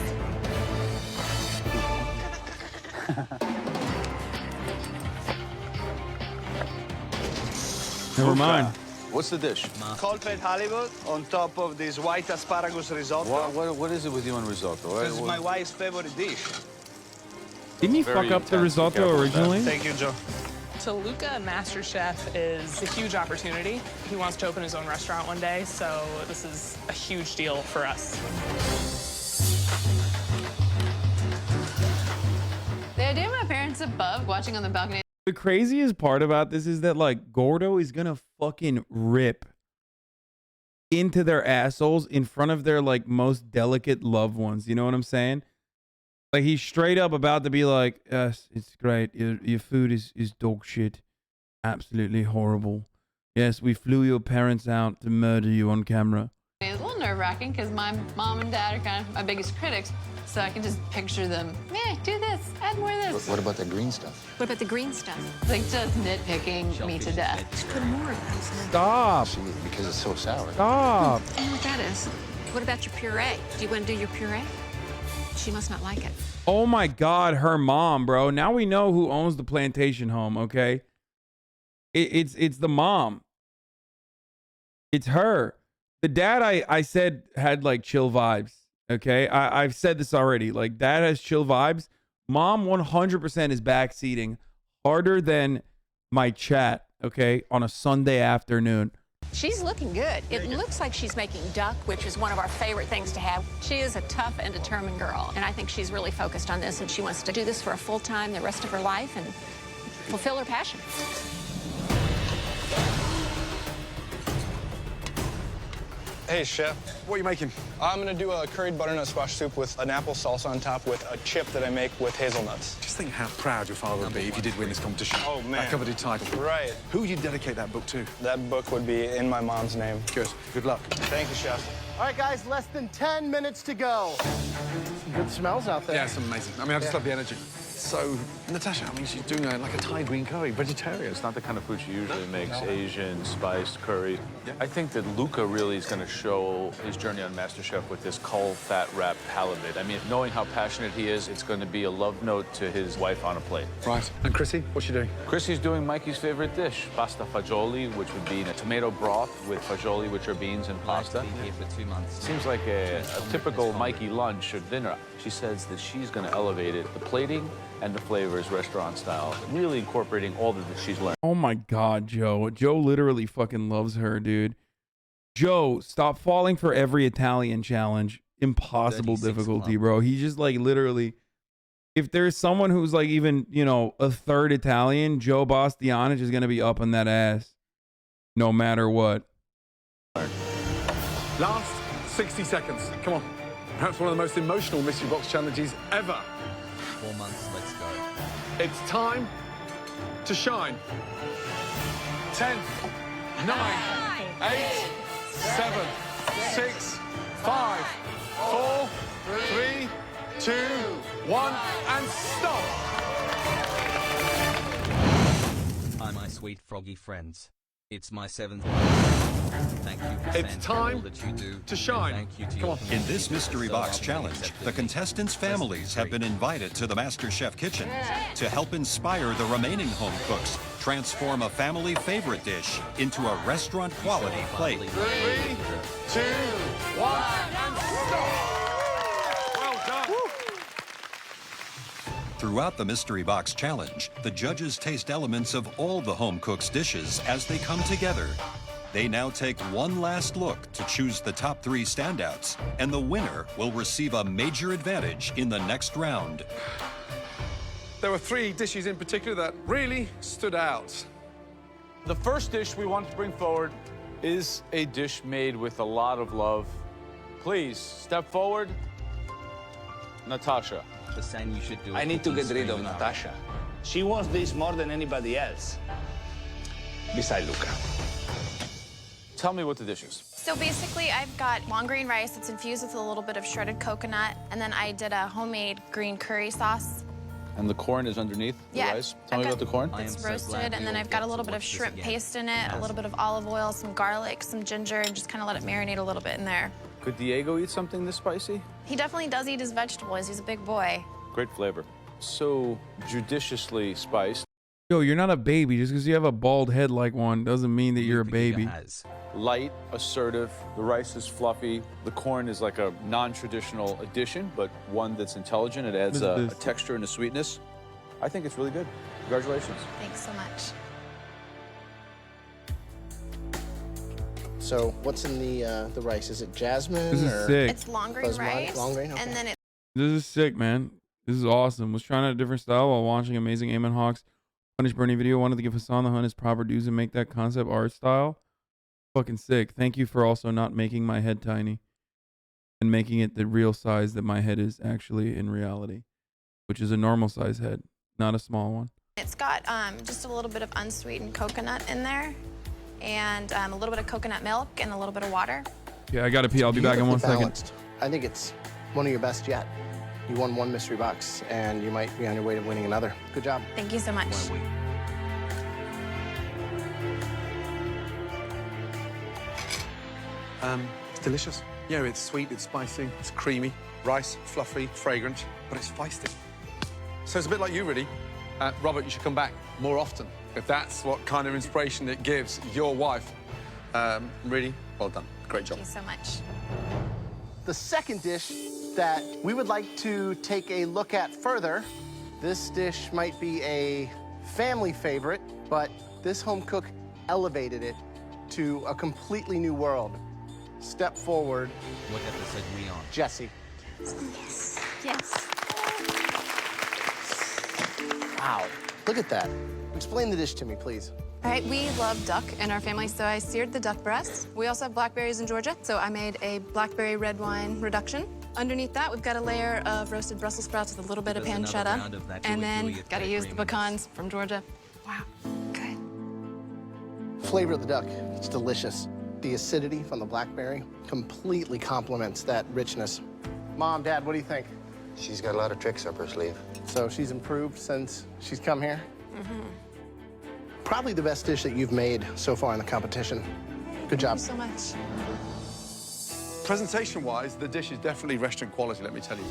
Never mind. What's the dish? Cold-fed halibut on top of this white asparagus risotto. What is it with you and risotto? This is my wife's favorite dish. Didn't he fuck up the risotto originally? Thank you, Joe. To Luca, MasterChef is a huge opportunity. He wants to open his own restaurant one day, so this is a huge deal for us. The idea of my parents above watching on the balcony. The craziest part about this is that, like, Gordo is gonna fucking rip into their assholes in front of their, like, most delicate loved ones. You know what I'm saying? Like, he's straight up about to be like, yes, it's great. Your food is dog shit. Absolutely horrible. Yes, we flew your parents out to murder you on camera. It's a little nerve-wracking because my mom and dad are kind of my biggest critics, so I can just picture them, yeah, do this, add more of this. What about the green stuff? What about the green stuff? Like, just nitpicking me to death. Just put more of that. Stop. See, because it's so sour. Stop. I know what that is. What about your puree? Do you want to do your puree? She must not like it. Oh my God, her mom, bro. Now we know who owns the plantation home, okay? It's the mom. It's her. The dad, I said, had, like, chill vibes, okay? I've said this already. Like, dad has chill vibes. Mom 100% is backseating harder than my chat, okay, on a Sunday afternoon. She's looking good. It looks like she's making duck, which is one of our favorite things to have. She is a tough and determined girl, and I think she's really focused on this, and she wants to do this for a full time the rest of her life and fulfill her passion. Hey, Chef. What are you making? I'm gonna do a curried butternut squash soup with an apple salsa on top with a chip that I make with hazelnuts. Just think how proud your father would be if you did win this competition. Oh, man. That coveted title. Right. Who would you dedicate that book to? That book would be in my mom's name. Good. Good luck. Thank you, Chef. All right, guys, less than 10 minutes to go. Some good smells out there. Yeah, it's amazing. I mean, I just love the energy. So, Natasha, I mean, she's doing like a Thai green curry, vegetarian. It's not the kind of food she usually makes, Asian, spiced curry. I think that Luca really is going to show his journey on MasterChef with this cold, fat-wrapped halibut. I mean, knowing how passionate he is, it's going to be a love note to his wife on a plate. Right. And Chrissy, what's she doing? Chrissy's doing Mikey's favorite dish, pasta fagioli, which would be a tomato broth with fagioli, which are beans and pasta. Been here for 2 months. Seems like a typical Mikey lunch or dinner. She says that she's going to elevate it, the plating and the flavors, restaurant style, really incorporating all that she's learned. Oh my God, Joe. Joe literally fucking loves her, dude. Joe, stop falling for every Italian challenge. Impossible difficulty, bro. He just like literally, if there's someone who's like even, you know, a third Italian, Joe Bastianich is going to be up on that ass no matter what. Last 60 seconds. Come on. Perhaps one of the most emotional mystery box challenges ever. 4 months, let's go. It's time to shine. 10, 9, 8, 7, 6, 5, 4, 3, 2, 1, and stop. Hi, my sweet froggy friends. It's my 7th. Thank you for It's time all that you do, to shine. Thank you to Come on. In this mystery box challenge, the contestants' families have been invited to the MasterChef kitchen to help inspire the remaining home cooks transform a family favorite dish into a restaurant-quality plate. 3, 2, 1, and stop. Well done. Throughout the mystery box challenge, the judges taste elements of all the home cooks' dishes as they come together. They now take one last look to choose the top 3 standouts, and the winner will receive a major advantage in the next round. There were 3 dishes in particular that really stood out. The first dish we want to bring forward is a dish made with a lot of love. Please, step forward. Natasha. The same you should do. I need to get rid of Natasha. She wants this more than anybody else. Beside Luca. Tell me what the dish is. So basically, I've got long grain rice that's infused with a little bit of shredded coconut, and then I did a homemade green curry sauce. And the corn is underneath the rice. Tell me about the corn. It's roasted, and then I've got a little bit of shrimp paste in it, a little bit of olive oil, some garlic, some ginger, and just kind of let it marinate a little bit in there. Could Diego eat something this spicy? He definitely does eat his vegetables. He's a big boy. Great flavor. So judiciously spiced. Yo, you're not a baby. Just because you have a bald head like one doesn't mean that you're a baby. Light, assertive, the rice is fluffy, the corn is like a non-traditional addition, but one that's intelligent. It adds a texture and a sweetness. I think it's really good. Congratulations. Thanks so much. So what's in the rice? Is it jasmine? This is or sick. It's long grain rice, long grain? Okay. and then it. This is sick, man. This is awesome. Was trying out a different style while watching amazing Eamon Hawk's Punish Bernie video. Wanted to give Hassan the Hun his proper dues and make that concept art style. Fucking sick. Thank you for also not making my head tiny and making it the real size that my head is actually in reality, which is a normal size head, not a small one. It's got just a little bit of unsweetened coconut in there, and a little bit of coconut milk and a little bit of water. Yeah, I gotta pee. I'll be back in 1 second. Balanced. I think it's one of your best yet. You won 1 mystery box, and you might be on your way to winning another. Good job. Thank you so much. It's delicious. Yeah, it's sweet, it's spicy, it's creamy. Rice, fluffy, fragrant, but it's feisty. So it's a bit like you, really. Robert, you should come back more often, if that's what kind of inspiration it gives your wife. Really, well done. Great job. Thank you so much. The second dish that we would like to take a look at further. This dish might be a family favorite, but this home cook elevated it to a completely new world. Step forward. What episode are we on? Jesse. Yes. Yes. Wow. Look at that. Explain the dish to me, please. All right, we love duck in our family, so I seared the duck breast. We also have blackberries in Georgia, so I made a blackberry red wine reduction. Underneath that, we've got a layer of roasted Brussels sprouts with a little bit of pancetta. And then gotta use the pecans from Georgia. Wow, good. Flavor of the duck, it's delicious. The acidity from the blackberry completely complements that richness. Mom, Dad, what do you think? She's got a lot of tricks up her sleeve. So she's improved since she's come here? Mm-hmm. Probably the best dish that you've made so far in the competition. Good job. Thank you so much. Presentation-wise, the dish is definitely restaurant quality, let me tell you.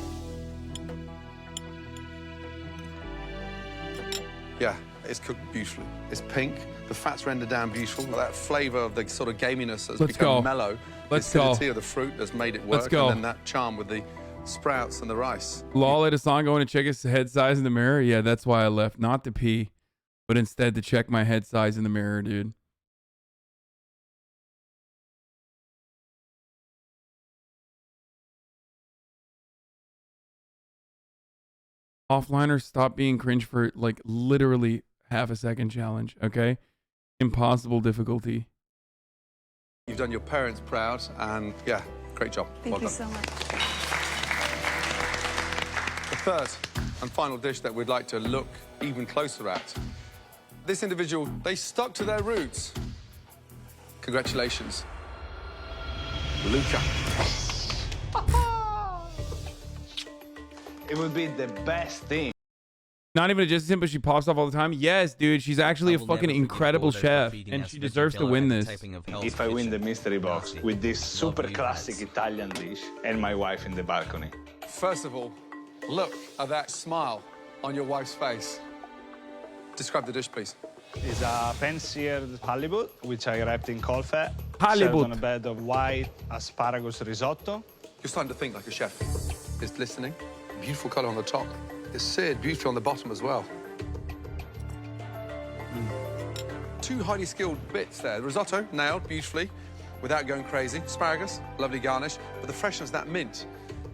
Yeah, it's cooked beautifully. It's pink, the fat's rendered down beautiful. That flavor of the sort of gaminess that's become mellow. The acidity of the fruit that's made it work. And then that charm with the sprouts and the rice. Lol, it's on going to check his head size in the mirror. Yeah, that's why I left. Not to pee, but instead to check my head size in the mirror, dude. Offliner, stop being cringe for like literally half a second challenge, okay? Impossible difficulty. You've done your parents proud, and yeah, great job. Thank you so much. The third and final dish that we'd like to look even closer at. This individual, they stuck to their roots. Congratulations. Luca. It would be the best thing. Not even a distance, but she pops off all the time. Yes, dude, she's actually a fucking incredible chef, and she deserves to win this. If I win the mystery box with this super classic Italian dish and my wife in the balcony. First of all, look at that smile on your wife's face. Describe the dish, please. It's a pan-seared halibut, which I wrapped in cold fat. Halibut. Served on a bed of white asparagus risotto. You're starting to think like a chef. It's listening. Beautiful color on the top. It's seared beautifully on the bottom as well. Two highly skilled bits there. The risotto, nailed beautifully, without going crazy. Asparagus, lovely garnish. But the freshness, that mint,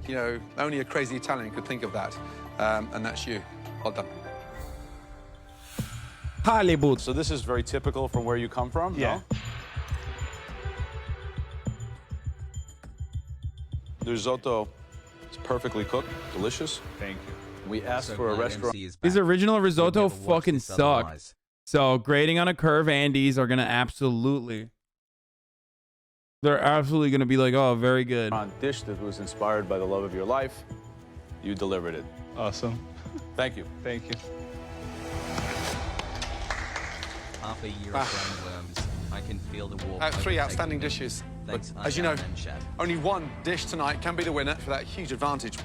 you know, only a crazy Italian could think of that. And that's you. Well done. Halibut. So this is very typical from where you come from, yeah. No? The risotto is perfectly cooked, delicious. Thank you. We asked for a restaurant. His original risotto fucking sucked. So grading on a curve, Andes are gonna absolutely. They're absolutely gonna be like, oh, very good. Dish that was inspired by the love of your life. You delivered it. Awesome. Thank you. Thank you. Half a year of worms. I can feel the war. Three outstanding dishes. Thanks, but as you know, only one dish tonight can be the winner for that huge advantage.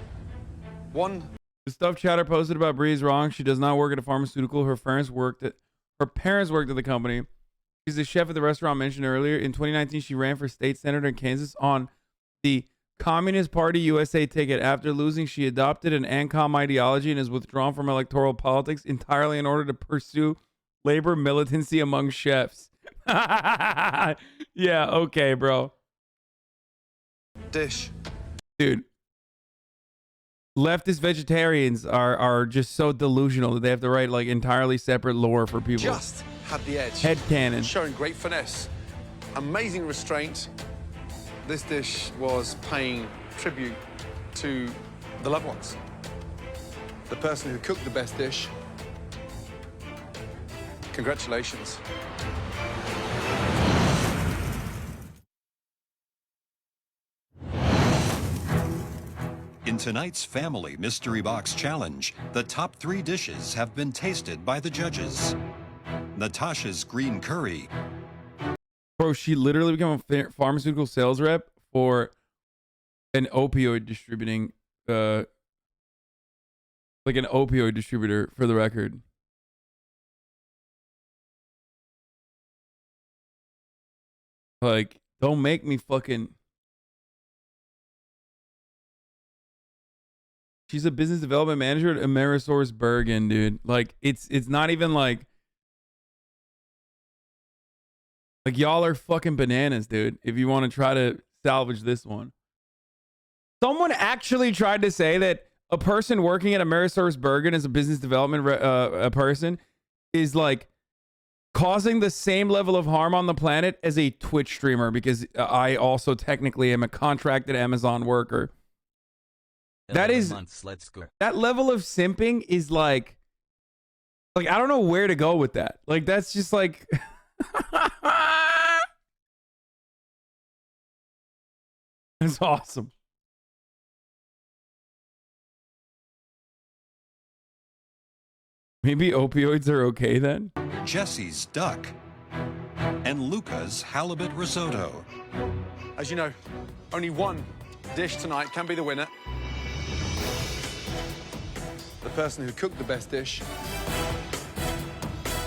One. The stuff Chatter posted about Bree is wrong. She does not work at a pharmaceutical. Her parents worked at the company. She's the chef at the restaurant mentioned earlier. In 2019, she ran for state senator in Kansas on the Communist Party USA ticket. After losing, she adopted an ANCOM ideology and is withdrawn from electoral politics entirely in order to pursue labor militancy among chefs. Yeah, okay, bro. Dish. Dude. Leftist vegetarians are just so delusional that they have to write like entirely separate lore for people. Just had the edge. Headcanon. Showing great finesse. Amazing restraint. This dish was paying tribute to the loved ones. The person who cooked the best dish. Congratulations. In tonight's Family Mystery Box Challenge, the top 3 dishes have been tasted by the judges. Natasha's green curry. Bro, she literally became a pharmaceutical sales rep for an opioid distributing, like an opioid distributor, for the record. Like, don't make me fucking... She's a business development manager at Amerisource Bergen, dude. Like, it's not even like y'all are fucking bananas, dude. If you want to try to salvage this one. Someone actually tried to say that a person working at Amerisource Bergen as a business development a person is like causing the same level of harm on the planet as a Twitch streamer, because I also technically am a contracted Amazon worker. That is Let's go. That level of simping is like I don't know where to go with that. Like, that's just like that's awesome. Maybe opioids are okay then? Jesse's duck, and Luca's halibut risotto. As you know, only one dish tonight can be the winner. The person who cooked the best dish.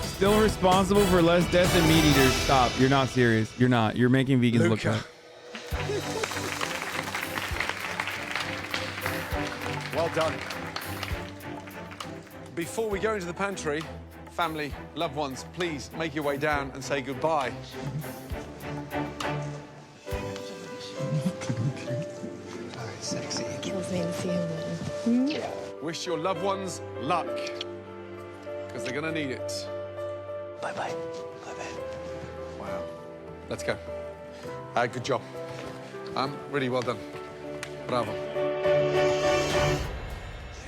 Still responsible for less death than meat eaters. Stop. You're not serious. You're not. You're making vegans look bad. Well done. Before we go into the pantry, family, loved ones, please make your way down and say goodbye. Sexy. Kills me to see him win. Yeah. Wish your loved ones luck, because they're gonna need it. Bye-bye. Bye-bye. Wow. Let's go. Good job. Really well done. Bravo.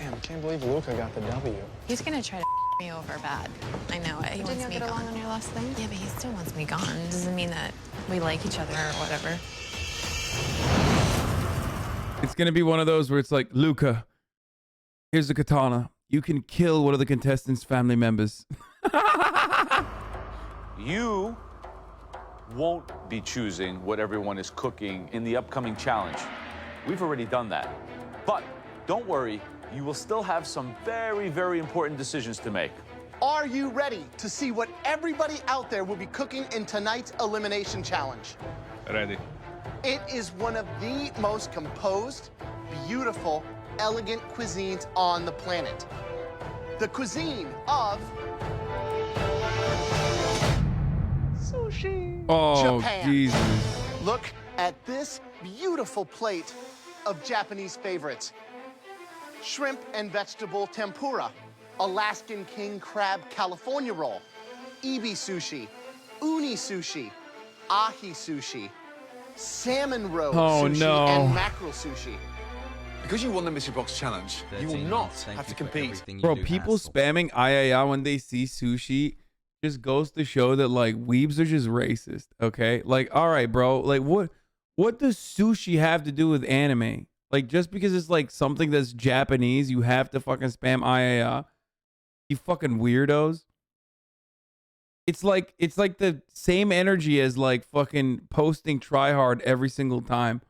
Damn, I can't believe Luca got the W. He's gonna try to me over bad. I know it. He wants me gone. along on your last thing? Yeah, but he still wants me gone. It doesn't mean that we like each other or whatever. It's going to be one of those where it's like, Luca, here's the katana. You can kill one of the contestants' family members. You won't be choosing what everyone is cooking in the upcoming challenge. We've already done that. But don't worry, you will still have some very, very important decisions to make. Are you ready to see what everybody out there will be cooking in tonight's elimination challenge? Ready. It is one of the most composed, beautiful, elegant cuisines on the planet. The cuisine of sushi. Oh, Japan. Jesus. Look at this beautiful plate of Japanese favorites. Shrimp and vegetable tempura, Alaskan king crab California roll, ebi sushi, uni sushi, ahi sushi, salmon roe sushi, and mackerel sushi. Because you won the Mystery Box Challenge, you will not have to compete. Bro, people spamming ayaya when they see sushi just goes to show that, like, weebs are just racist, okay? Like, all right, bro. Like, what does sushi have to do with anime? Like, just because it's, like, something that's Japanese, you have to fucking spam ayaya? You fucking weirdos. It's like the same energy as, like, fucking posting try hard every single time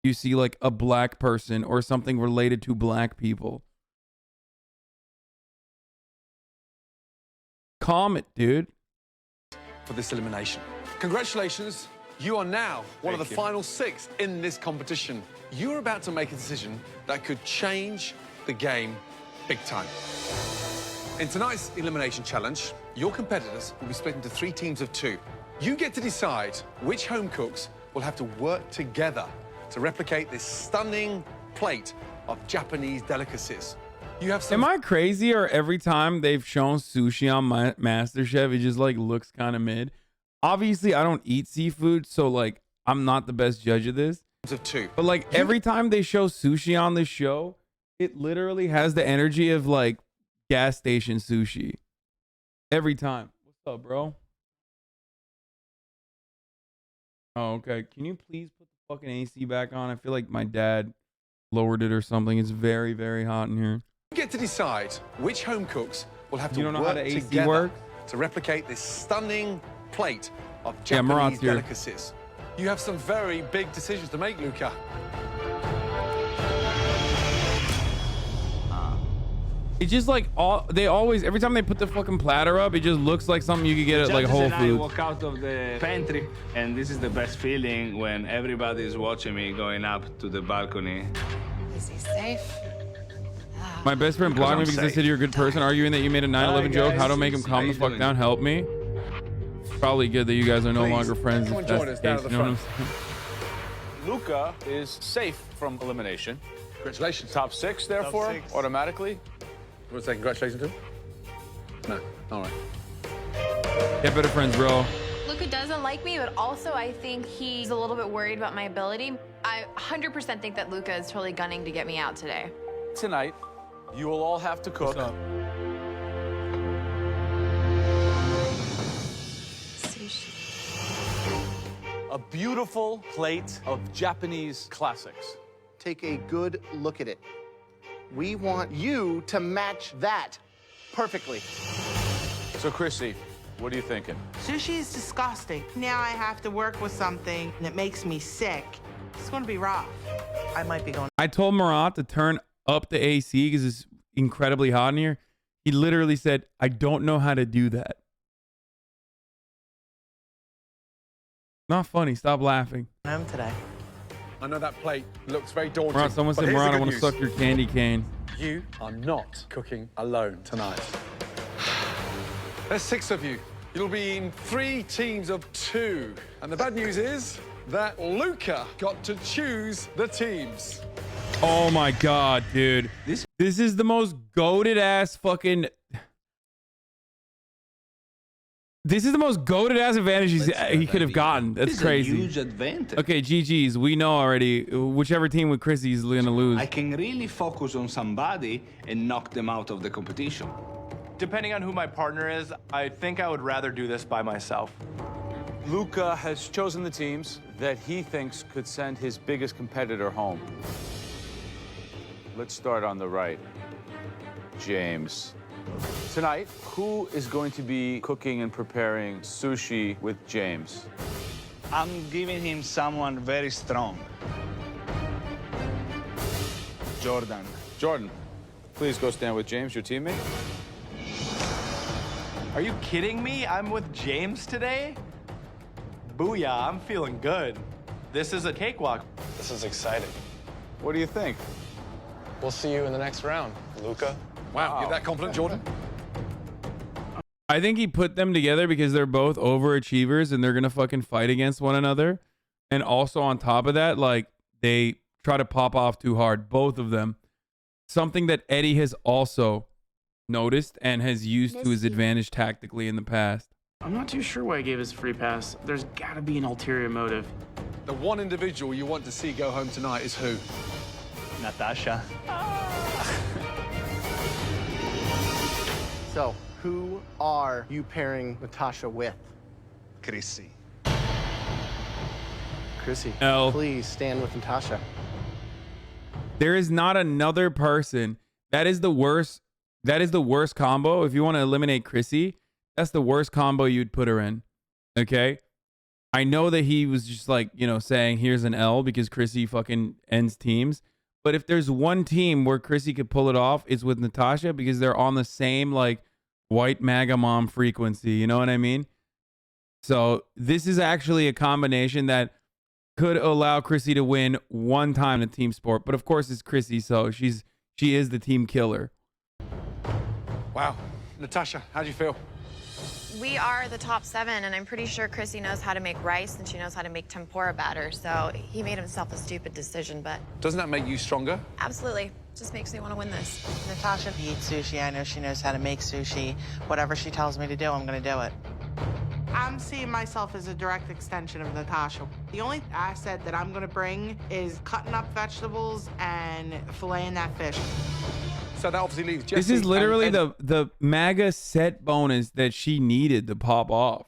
you see, like, a black person or something related to black people. Calm it, dude. For this elimination. Congratulations. You are now one of the final 6 in this competition. You're about to make a decision that could change the game big time. In tonight's elimination challenge, your competitors will be split into 3 teams of 2. You get to decide which home cooks will have to work together to replicate this stunning plate of Japanese delicacies. You have some... Am I crazy, or every time they've shown sushi on my MasterChef, it just, like, looks kind of mid? Obviously, I don't eat seafood, so, like, I'm not the best judge of this. Of 2. But, like, every time they show sushi on this show, it literally has the energy of, like, gas station sushi. Every time. What's up, bro? Oh, okay. Can you please put the fucking AC back on? I feel like my dad lowered it or something. It's very, very hot in here. You get to decide which home cooks will have to know how work the AC together works? to replicate this stunning plate of Japanese delicacies. You have some very big decisions to make, Luca. It's just like every time they put the fucking platter up, it just looks like something you could get at like Whole I Foods. walk out of the pantry, and this is the best feeling when everybody is watching me going up to the balcony. Is he safe? My best friend blocked me because I said you're a good person, arguing that you made a 9/11 joke. How to make him calm the fuck down? Help me. Probably good that you guys are no longer friends. If that's the case, you know what I'm saying? Luca is safe from elimination. Congratulations. Top 6, therefore, Top 6. automatically. You want to say congratulations to him? No. All right. Get better friends, bro. Luca doesn't like me, but also I think he's a little bit worried about my ability. I 100% think that Luca is totally gunning to get me out today. Tonight, you will all have to cook. A beautiful plate of Japanese classics. Take a good look at it. We want you to match that perfectly. So, Chrissy, what are you thinking? Sushi is disgusting. Now I have to work with something that makes me sick. It's going to be rough. I might be going. I told Murat to turn up the AC because it's incredibly hot in here. He literally said, I don't know how to do that. Not funny. Stop laughing. Home today. I know that plate looks very daunting. Murat, someone said, but here's Murat, the I good want to news. suck your candy cane. You are not cooking alone tonight. There's 6 of you. You'll be in 3 teams of 2. And the bad news is that Luca got to choose the teams. Oh my God, dude. This is the most goated ass fucking... This is the most goated ass advantage he could have gotten. That's crazy. A huge advantage. Okay, GG's. We know already. Whichever team with Chrissy is going to lose. I can really focus on somebody and knock them out of the competition. Depending on who my partner is, I think I would rather do this by myself. Luca has chosen the teams that he thinks could send his biggest competitor home. Let's start on the right. James. Tonight, who is going to be cooking and preparing sushi with James? I'm giving him someone very strong. Jordan. Jordan, please go stand with James, your teammate. Are you kidding me? I'm with James today? Booyah, I'm feeling good. This is a cakewalk. This is exciting. What do you think? We'll see you in the next round, Luca. Wow, you're that confident, Jordan? I think he put them together because they're both overachievers and they're going to fucking fight against one another. And also on top of that, like, they try to pop off too hard, both of them. Something that Eddie has also noticed and has used to his advantage tactically in the past. I'm not too sure why I gave us a free pass. There's got to be an ulterior motive. The one individual you want to see go home tonight is who? Natasha. So, who are you pairing Natasha with? Chrissy. Chrissy, L. please stand with Natasha. There is not another person. That is the worst. That is the worst combo. If you want to eliminate Chrissy, that's the worst combo you'd put her in. Okay? I know that he was just like, you know, saying here's an L because Chrissy fucking ends teams. But if there's one team where Chrissy could pull it off, it's with Natasha because they're on the same, like, white MAGA mom frequency. You know what I mean? So this is actually a combination that could allow Chrissy to win one time in a team sport. But of course, it's Chrissy, so she is the team killer. Wow. Natasha, how do you feel? We are the top 7, and I'm pretty sure Chrissy knows how to make rice and she knows how to make tempura batter. So he made himself a stupid decision, but Doesn't that make you stronger? absolutely. Just makes me want to win this. Natasha eats sushi. I know she knows how to make sushi. Whatever she tells me to do, I'm going to do it. I'm seeing myself as a direct extension of Natasha. The only asset that I'm going to bring is cutting up vegetables and filleting that fish. So that obviously leaves Jesse. This is literally the MAGA set bonus that she needed to pop off.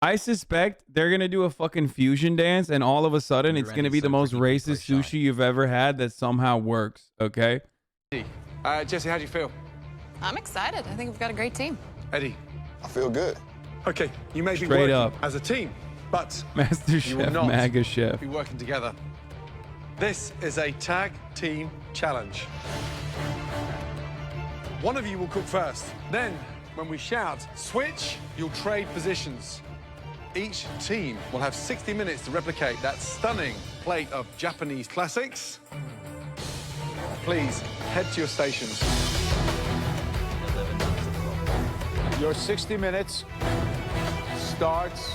I suspect they're going to do a fucking fusion dance, and all of a sudden it's going to be the most racist sushi you've ever had that somehow works, okay? Jesse, how do you feel? I'm excited. I think we've got a great team. Eddie? I feel good. Okay, you may be Straight working up. as a team, but Master you will Chef, not MAGA Chef. be working together. This is a tag team challenge. One of you will cook first. Then, when we shout, switch, you'll trade positions. Each team will have 60 minutes to replicate that stunning plate of Japanese classics. Please, head to your stations. Your 60 minutes starts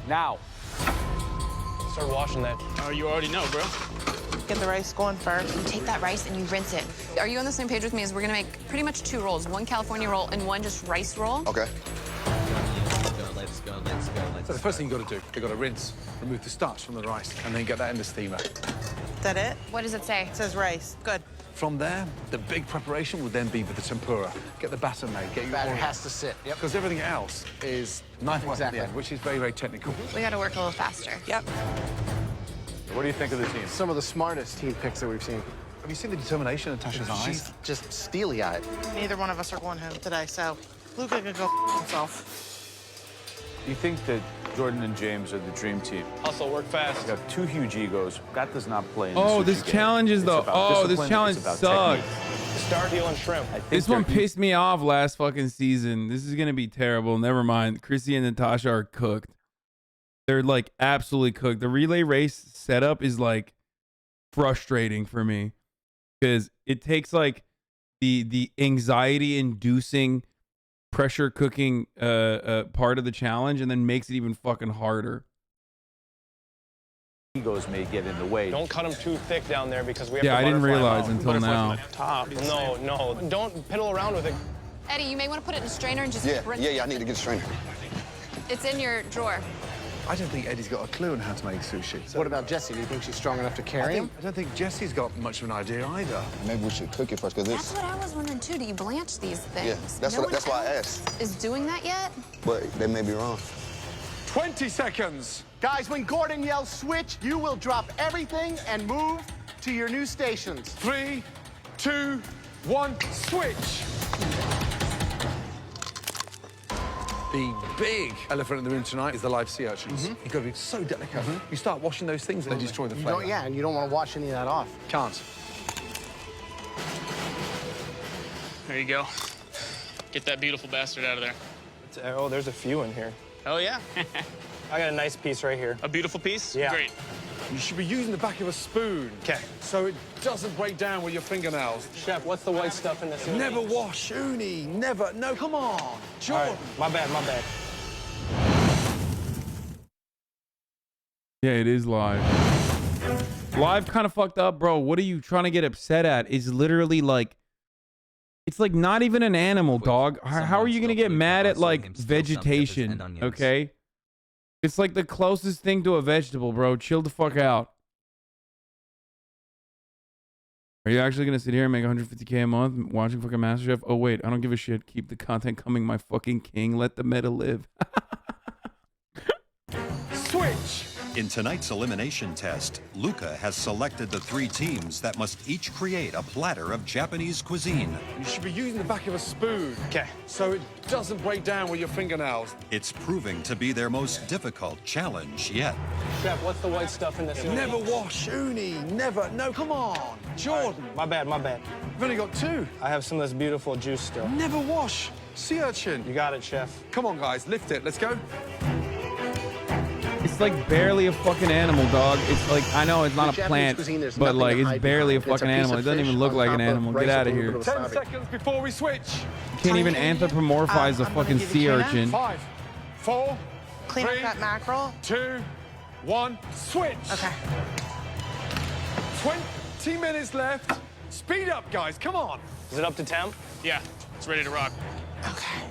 now. Start washing that. Oh, you already know, bro. Get the rice going first. You take that rice and you rinse it. Are you on the same page with me as we're going to make pretty much 2 rolls, one California roll and one just rice roll? Okay. Let's go. So the first thing you've got to do, you've got to rinse, remove the starch from the rice, and then get that in the steamer. Is that it? What does it say? It says rice. Good. From there, the big preparation will then be with the tempura. Get the batter made, get your Batter oil. has to sit. Yep. Because everything else is knife work at Exactly. the end, which is very, very technical. We got to work a little faster. Yep. What do you think of the team? Some of the smartest team picks that we've seen. Have you seen the determination in Natasha's eyes? She's just steely-eyed. Neither one of us are going home today, so Luca could go himself. You think that Jordan and James are the dream team? Hustle, work fast. You have two huge egos. That does not play in the Oh, sushi this game. challenge is the. It's about Oh, this discipline, challenge it's about sucks. technique. Star deal and shrimp. This one pissed me off last fucking season. This is gonna be terrible. Never mind. Chrissy and Natasha are cooked. They're like absolutely cooked. The relay race setup is like frustrating for me because it takes like the anxiety inducing pressure cooking part of the challenge and then makes it even fucking harder. Egos may get in the way. Don't cut them too thick down there because we have to I didn't butterfly realize them out. until now. Top. No. Don't piddle around with it. Eddie, you may want to put it in a strainer and just rinse Yeah, I need to get a strainer. It's in your drawer. I don't think Eddie's got a clue on how to make sushi. What about Jessie? Do you think she's strong enough to carry him? I don't think Jessie's got much of an idea either. Maybe we should cook it first, because That's what I was wondering too. Do you blanch these things? Yeah, that's why I asked. Is doing that yet? But they may be wrong. 20 seconds. Guys, when Gordon yells switch, you will drop everything and move to your new stations. 3, 2, 1, switch. The big elephant in the room tonight is the live sea urchins. You've got to be so delicate. You start washing those things, they destroy the flavour. And you don't want to wash any of that off. Can't. There you go. Get that beautiful bastard out of there. Oh, there's a few in here. Hell yeah. I got a nice piece right here. A beautiful piece? Yeah. Great. You should be using the back of a spoon. Okay. So it doesn't break down with your fingernails. Chef, what's the white stuff in this? Never wash, Uni. Never. No, come on. Jordan. Right. My bad. Yeah, it is live. Live kind of fucked up, bro. What are you trying to get upset at? It's literally like, it's like not even an animal, dog. How are you gonna get mad at like vegetation? Okay, it's like the closest thing to a vegetable, bro. Chill the fuck out. Are you actually gonna sit here and make 150K a month watching fucking MasterChef? Oh wait, I don't give a shit. Keep the content coming, my fucking king. Let the meta live. Switch. In tonight's elimination test, Luca has selected the 3 teams that must each create a platter of Japanese cuisine. You should be using the back of a spoon. Okay. So it doesn't break down with your fingernails. It's proving to be their most difficult challenge yet. Chef, what's the white stuff in this? Never wash, Uni. Never. No, come on. Jordan. Right. My bad. You've only got 2. I have some of this beautiful juice still. Never wash. Sea urchin. You got it, Chef. Come on, guys. Lift it. Let's go. It's like barely a fucking animal, dog. It's like, I know it's not a plant, but like it's barely a fucking animal. It doesn't even look like an animal. Get out of here. 10 seconds before we switch. You can't even anthropomorphize a fucking sea urchin. 5, 4, Clean 3, up that mackerel. 2, 1, switch. Okay. 20 minutes left. Speed up, guys. Come on. Is it up to temp? Yeah, it's ready to rock. Okay.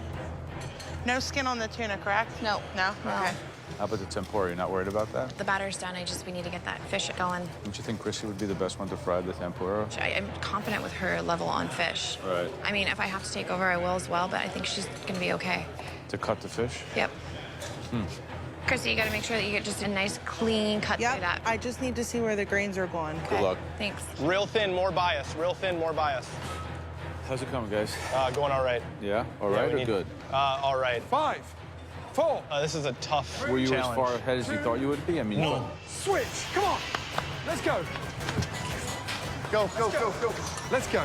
No skin on the tuna, correct? No. No? Okay. How about the tempura? You're not worried about that? The batter's done. We need to get that fish going. Don't you think Chrissy would be the best one to fry the tempura? I'm confident with her level on fish. Right. I mean, if I have to take over, I will as well, but I think she's gonna be okay. To cut the fish? Yep. Chrissy, you gotta make sure that you get just a nice, clean cut through that. I just need to see where the grains are going. Good luck. Thanks. Real thin, more bias. Real thin, more bias. How's it coming, guys? Going all right. Yeah? All right or good? All right. 5, 4. This is a tough Were you challenge. as far ahead as you thought you would be? I mean, No. Switch. Come on. Let's go. Go. Let's go.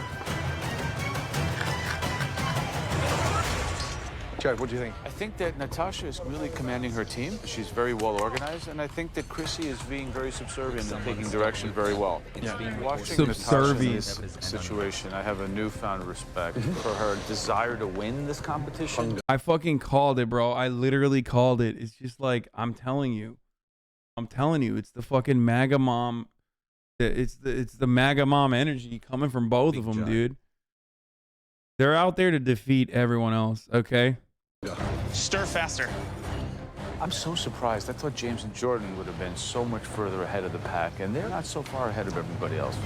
Joe, what do you think? I think that Natasha is really commanding her team. She's very well organized, and I think that Chrissy is being very subservient and taking direction very well. Watching Natasha in this situation, I have a newfound respect for her desire to win this competition. I fucking called it, bro. I literally called it. It's just like, I'm telling you, it's the fucking MAGA mom. It's the MAGA mom energy coming from both of them, dude. They're out there to defeat everyone else, okay? Stir faster. I'm so surprised. I thought James and Jordan would have been so much further ahead of the pack, and they're not so far ahead of everybody else.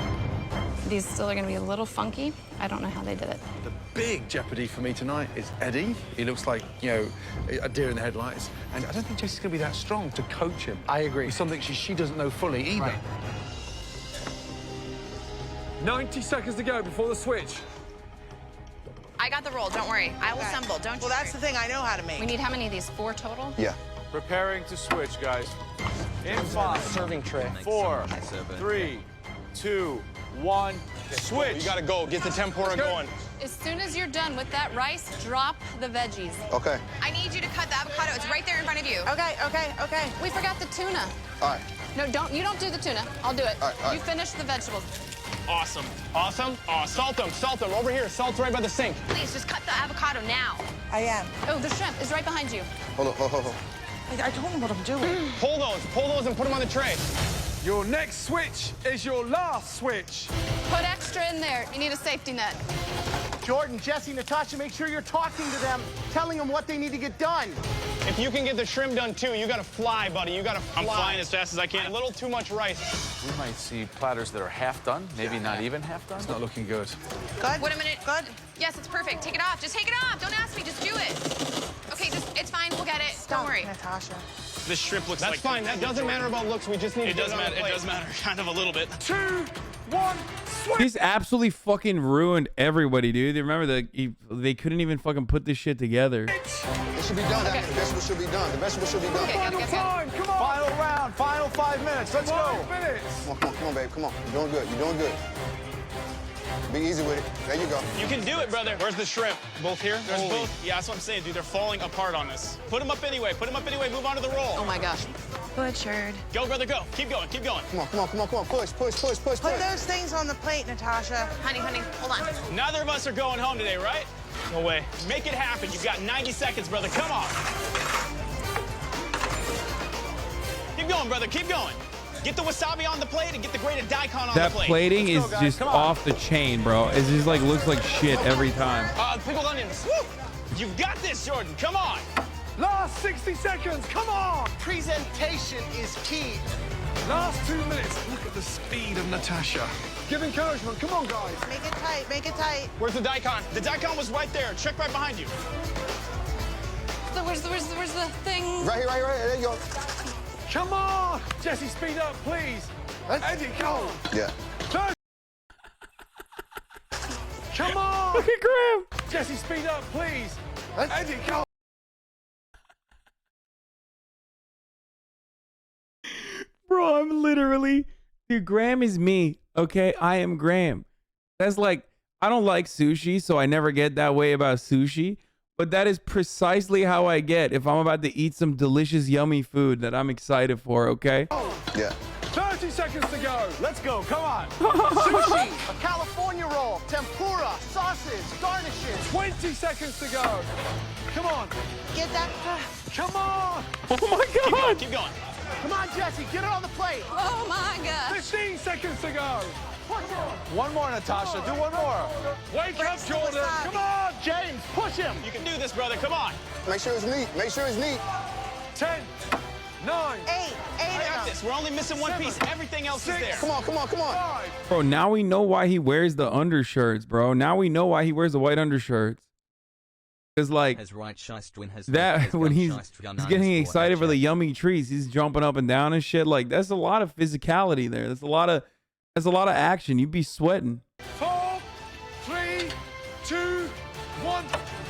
These still are gonna be a little funky. I don't know how they did it. The big jeopardy for me tonight is Eddie. He looks like, you know, a deer in the headlights. And I don't think Jesse's going to be that strong to coach him. I agree. It's something she doesn't know fully either. Right. 90 seconds to go before the switch. I got the roll, don't worry. I will assemble, don't you Well, that's the thing, I know how to make. We need how many of these? 4 total? Yeah. Preparing to switch, guys. In 5, Serving tray. 4, 3, 2, 1, switch. You gotta go. Get the tempura going. As soon as you're done with that rice, drop the veggies. Okay. I need you to cut the avocado. It's right there in front of you. Okay. We forgot the tuna. All right. No, you don't do the tuna. I'll do it. All right. You finish the vegetables. Awesome. Awesome? Salt them. Over here. Salt's right by the sink. Please, just cut the avocado now. I am. Oh, the shrimp is right behind you. Hold on. I told him what I'm doing. Pull those and put them on the tray. Your next switch is your last switch. Put extra in there. You need a safety net. Jordan, Jesse, Natasha, make sure you're talking to them, telling them what they need to get done. If you can get the shrimp done too, you gotta fly, buddy. You gotta fly. I'm flying as fast as I can. A little too much rice. We might see platters that are half done, maybe not even half done. It's not looking good. Good. Wait a minute. Good. Yes, it's perfect. Take it off. Just take it off. Don't ask me. Just do it. Okay, it's fine. We'll get it. Don't worry. Natasha. This shrimp looks like... That's fine. That doesn't matter about looks. We just need to It get does it on matter. the It plate. does matter. Kind of a little bit. 2, 1, switch. This absolutely fucking ruined everybody, dude. Remember they couldn't even fucking put this shit together. It should be done. The vegetables should be done. Final time. Come on. Final round, final 5 minutes. Let's go. 5 minutes. Come on, babe. Come on. You're doing good. Be easy with it. There you go. You can do it, brother. Where's the shrimp? Both here? There's both. Yeah, that's what I'm saying, dude. They're falling apart on us. Put them up anyway. Move on to the roll. Oh my gosh. Butchered. Go, brother, go. Keep going. Come on. Push. Put those things on the plate, Natasha. Honey, hold on. Neither of us are going home today, right? No way. Make it happen. You've got 90 seconds, brother. Come on. Keep going, brother. Keep going. Get the wasabi on the plate and get the grated daikon on the That plate. plating is just off the chain, bro. It just like looks like shit every time. Pickled onions. Woo! You've got this, Jordan. Come on. Last 60 seconds. Come on. Presentation is key. Last 2 minutes. Look at the speed of Natasha. Give encouragement. Come on, guys. Make it tight. Where's the daikon? The daikon was right there. Check right behind you. Where's the thing? Right here. There you go. Come on. Jesse, speed up, please. Eddie, go. Yeah. Come on. Look at Graham. Jesse, speed up, please. Eddie, go. Bro, I'm literally... Dude, Graham is me, okay? I am Graham. That's like... I don't like sushi, so I never get that way about sushi. But that is precisely how I get if I'm about to eat some delicious, yummy food that I'm excited for, okay? Yeah. 30 seconds to go. Let's go. Come on. Sushi, a California roll, tempura, sausage, garnishes. 20 seconds to go. Come on. Get that. Come on. Oh my God. Keep going. Come on, Jesse, get it on the plate. Oh my gosh. 15 seconds to go. One more, Natasha. Do one more. Wake up, Jordan. Come on. James, push him. You can do this, brother. Come on. Make sure it's neat. 10, 9, 8 I got this. We're only missing one 7, piece. Everything else is there. Come on. 5. Bro, now we know why he wears the undershirts, bro. Now we know why he wears the white undershirts. Because, like, that when he's getting excited for the yummy treats, he's jumping up and down and shit. Like, that's a lot of physicality there. That's a lot of action. You'd be sweating. 4, 3, 2, 1,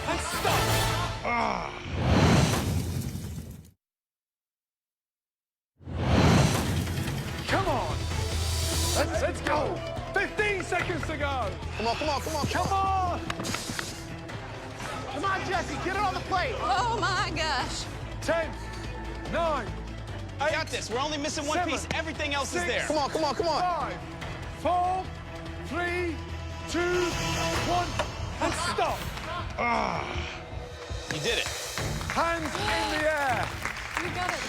and stop. Come on. Let's go. 15 seconds to go. Come on. Come on. Come on, Jesse, get it on the plate. Oh my gosh. 10, 9, I got this. We're only missing one 7, piece. Everything else is 6, there. Come on. 5, 4, 3, 2, 1, and stop. You did it. Hands in the air. You got it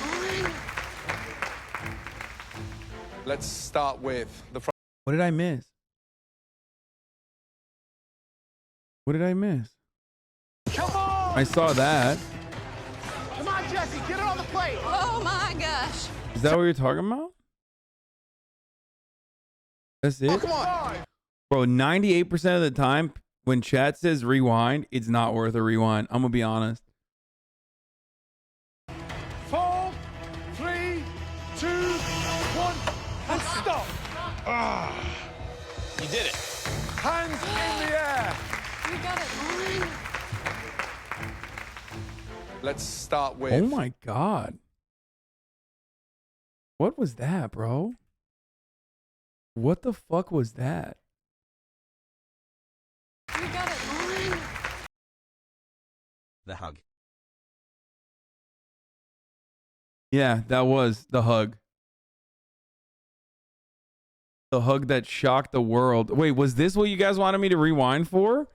on. Let's start with the front. What did I miss? Come on. I saw that. Come on, Jesse, get it on the plate. Oh my gosh. Is that what you're talking about? That's it? Come on. Bro, 98% of the time when chat says rewind, it's not worth a rewind. I'm going to be honest. 4, 3, 2, 1, and stop. You did it. Hands in the air. You got it. Let's start with... Oh my God. What was that, bro? What the fuck was that? You got it. The hug. Yeah, that was the hug. The hug that shocked the world. Wait, was this what you guys wanted me to rewind for?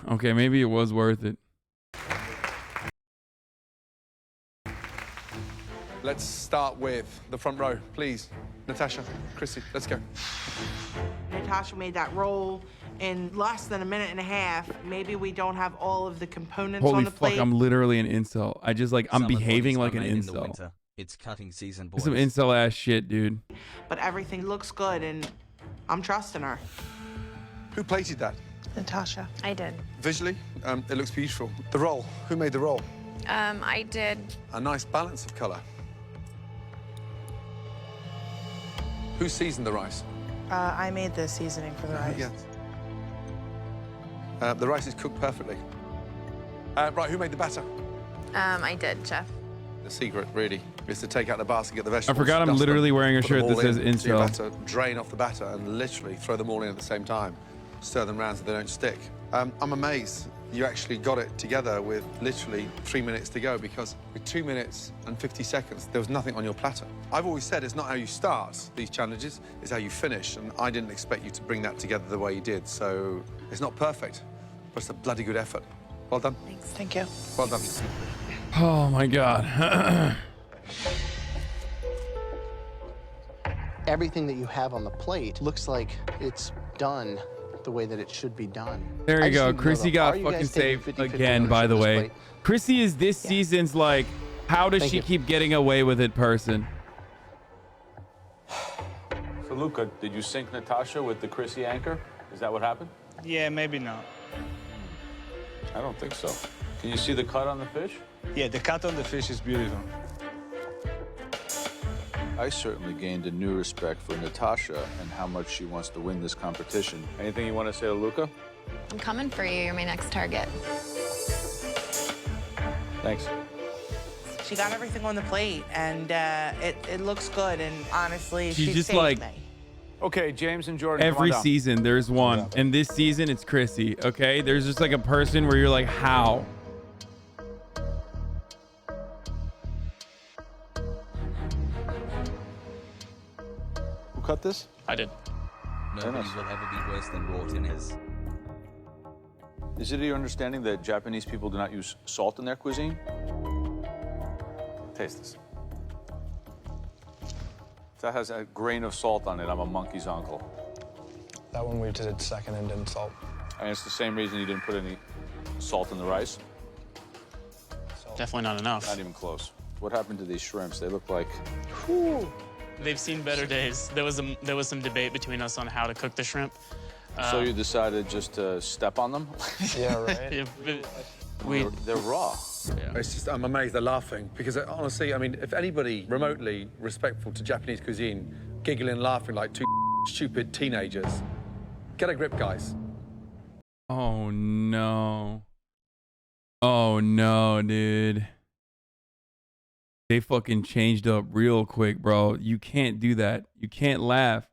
Okay, maybe it was worth it. Let's start with the front row, please. Natasha, Chrissy, let's go. Natasha made that roll in less than a minute and a half. Maybe we don't have all of the components Holy on the fuck, plate. I'm literally an incel. I just like, I'm Summer behaving bodies like are an made in the incel. winter. It's cutting season, boys. Some incel ass shit, dude. But everything looks good, and I'm trusting her. Who plated that? Natasha. I did. Visually, it looks beautiful. The roll, who made the roll? I did. A nice balance of color. Who seasoned the rice? I made the seasoning for the rice. Yes. The rice is cooked perfectly. Right, who made the batter? I did, chef. The secret, really, is to take out the basket, get the vegetables. I forgot I'm dust literally them, wearing a put them shirt that all says in, so your incel. batter, drain off the batter and literally throw them all in at the same time. Stir them around so they don't stick. I'm amazed you actually got it together with literally 3 minutes to go, because with 2 minutes and 50 seconds, there was nothing on your platter. I've always said it's not how you start these challenges, it's how you finish, and I didn't expect you to bring that together the way you did, so it's not perfect, but it's a bloody good effort. Well done. Thanks. Thank you. Well done. Oh my God. Everything that you have on the plate looks like it's done the way that it should be done. There I you just go. need to know, Chrissy though, got are you fucking guys taking saved 50-50 again, by ownership the of this way. plate? Chrissy is this season's like, how does Thank she you. keep getting away with it person? So, Luca, did you sync Natasha with the Chrissy anchor? Is that what happened? Yeah, maybe not. I don't think so. Can you see the cut on the fish? Yeah, the cut on the fish is beautiful. I certainly gained a new respect for Natasha and how much she wants to win this competition. Anything you want to say to Luca? I'm coming for you. You're my next target. Thanks. She got everything on the plate, and it looks good, and honestly, She's she just saved like- me. Okay, James and Jordan, come on Every down. season, there's one. And this season, it's Chrissy, okay? There's just like a person where you're like, how? Who cut this? I did. Nobody will ever be worse than Rawton is. Is it your understanding that Japanese people do not use salt in their cuisine? Taste this. If that has a grain of salt on it, I'm a monkey's uncle. That one we did second and didn't salt. And it's the same reason you didn't put any salt in the rice? Definitely not enough. Not even close. What happened to these shrimps? They look like... They've seen better days. There was some debate between us on how to cook the shrimp. So you decided just to step on them? Yeah, right. They're raw. It's just, I'm amazed they're laughing, because honestly, I mean, if anybody remotely respectful to Japanese cuisine, giggling, laughing like two stupid teenagers, get a grip, guys. Oh no. Oh no, dude. They fucking changed up real quick, bro. You can't do that. You can't laugh.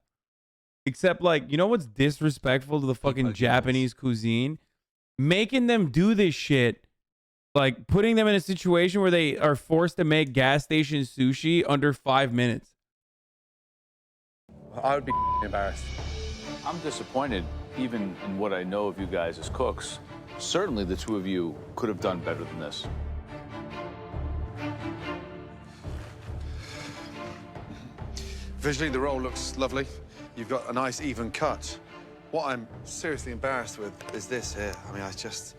Except, like, you know what's disrespectful to the fucking Japanese cuisine? Making them do this shit. Like, putting them in a situation where they are forced to make gas station sushi under 5 minutes. I would be embarrassed. I'm disappointed, even in what I know of you guys as cooks. Certainly the two of you could have done better than this. Visually, the roll looks lovely. You've got a nice, even cut. What I'm seriously embarrassed with is this here. I mean, I just...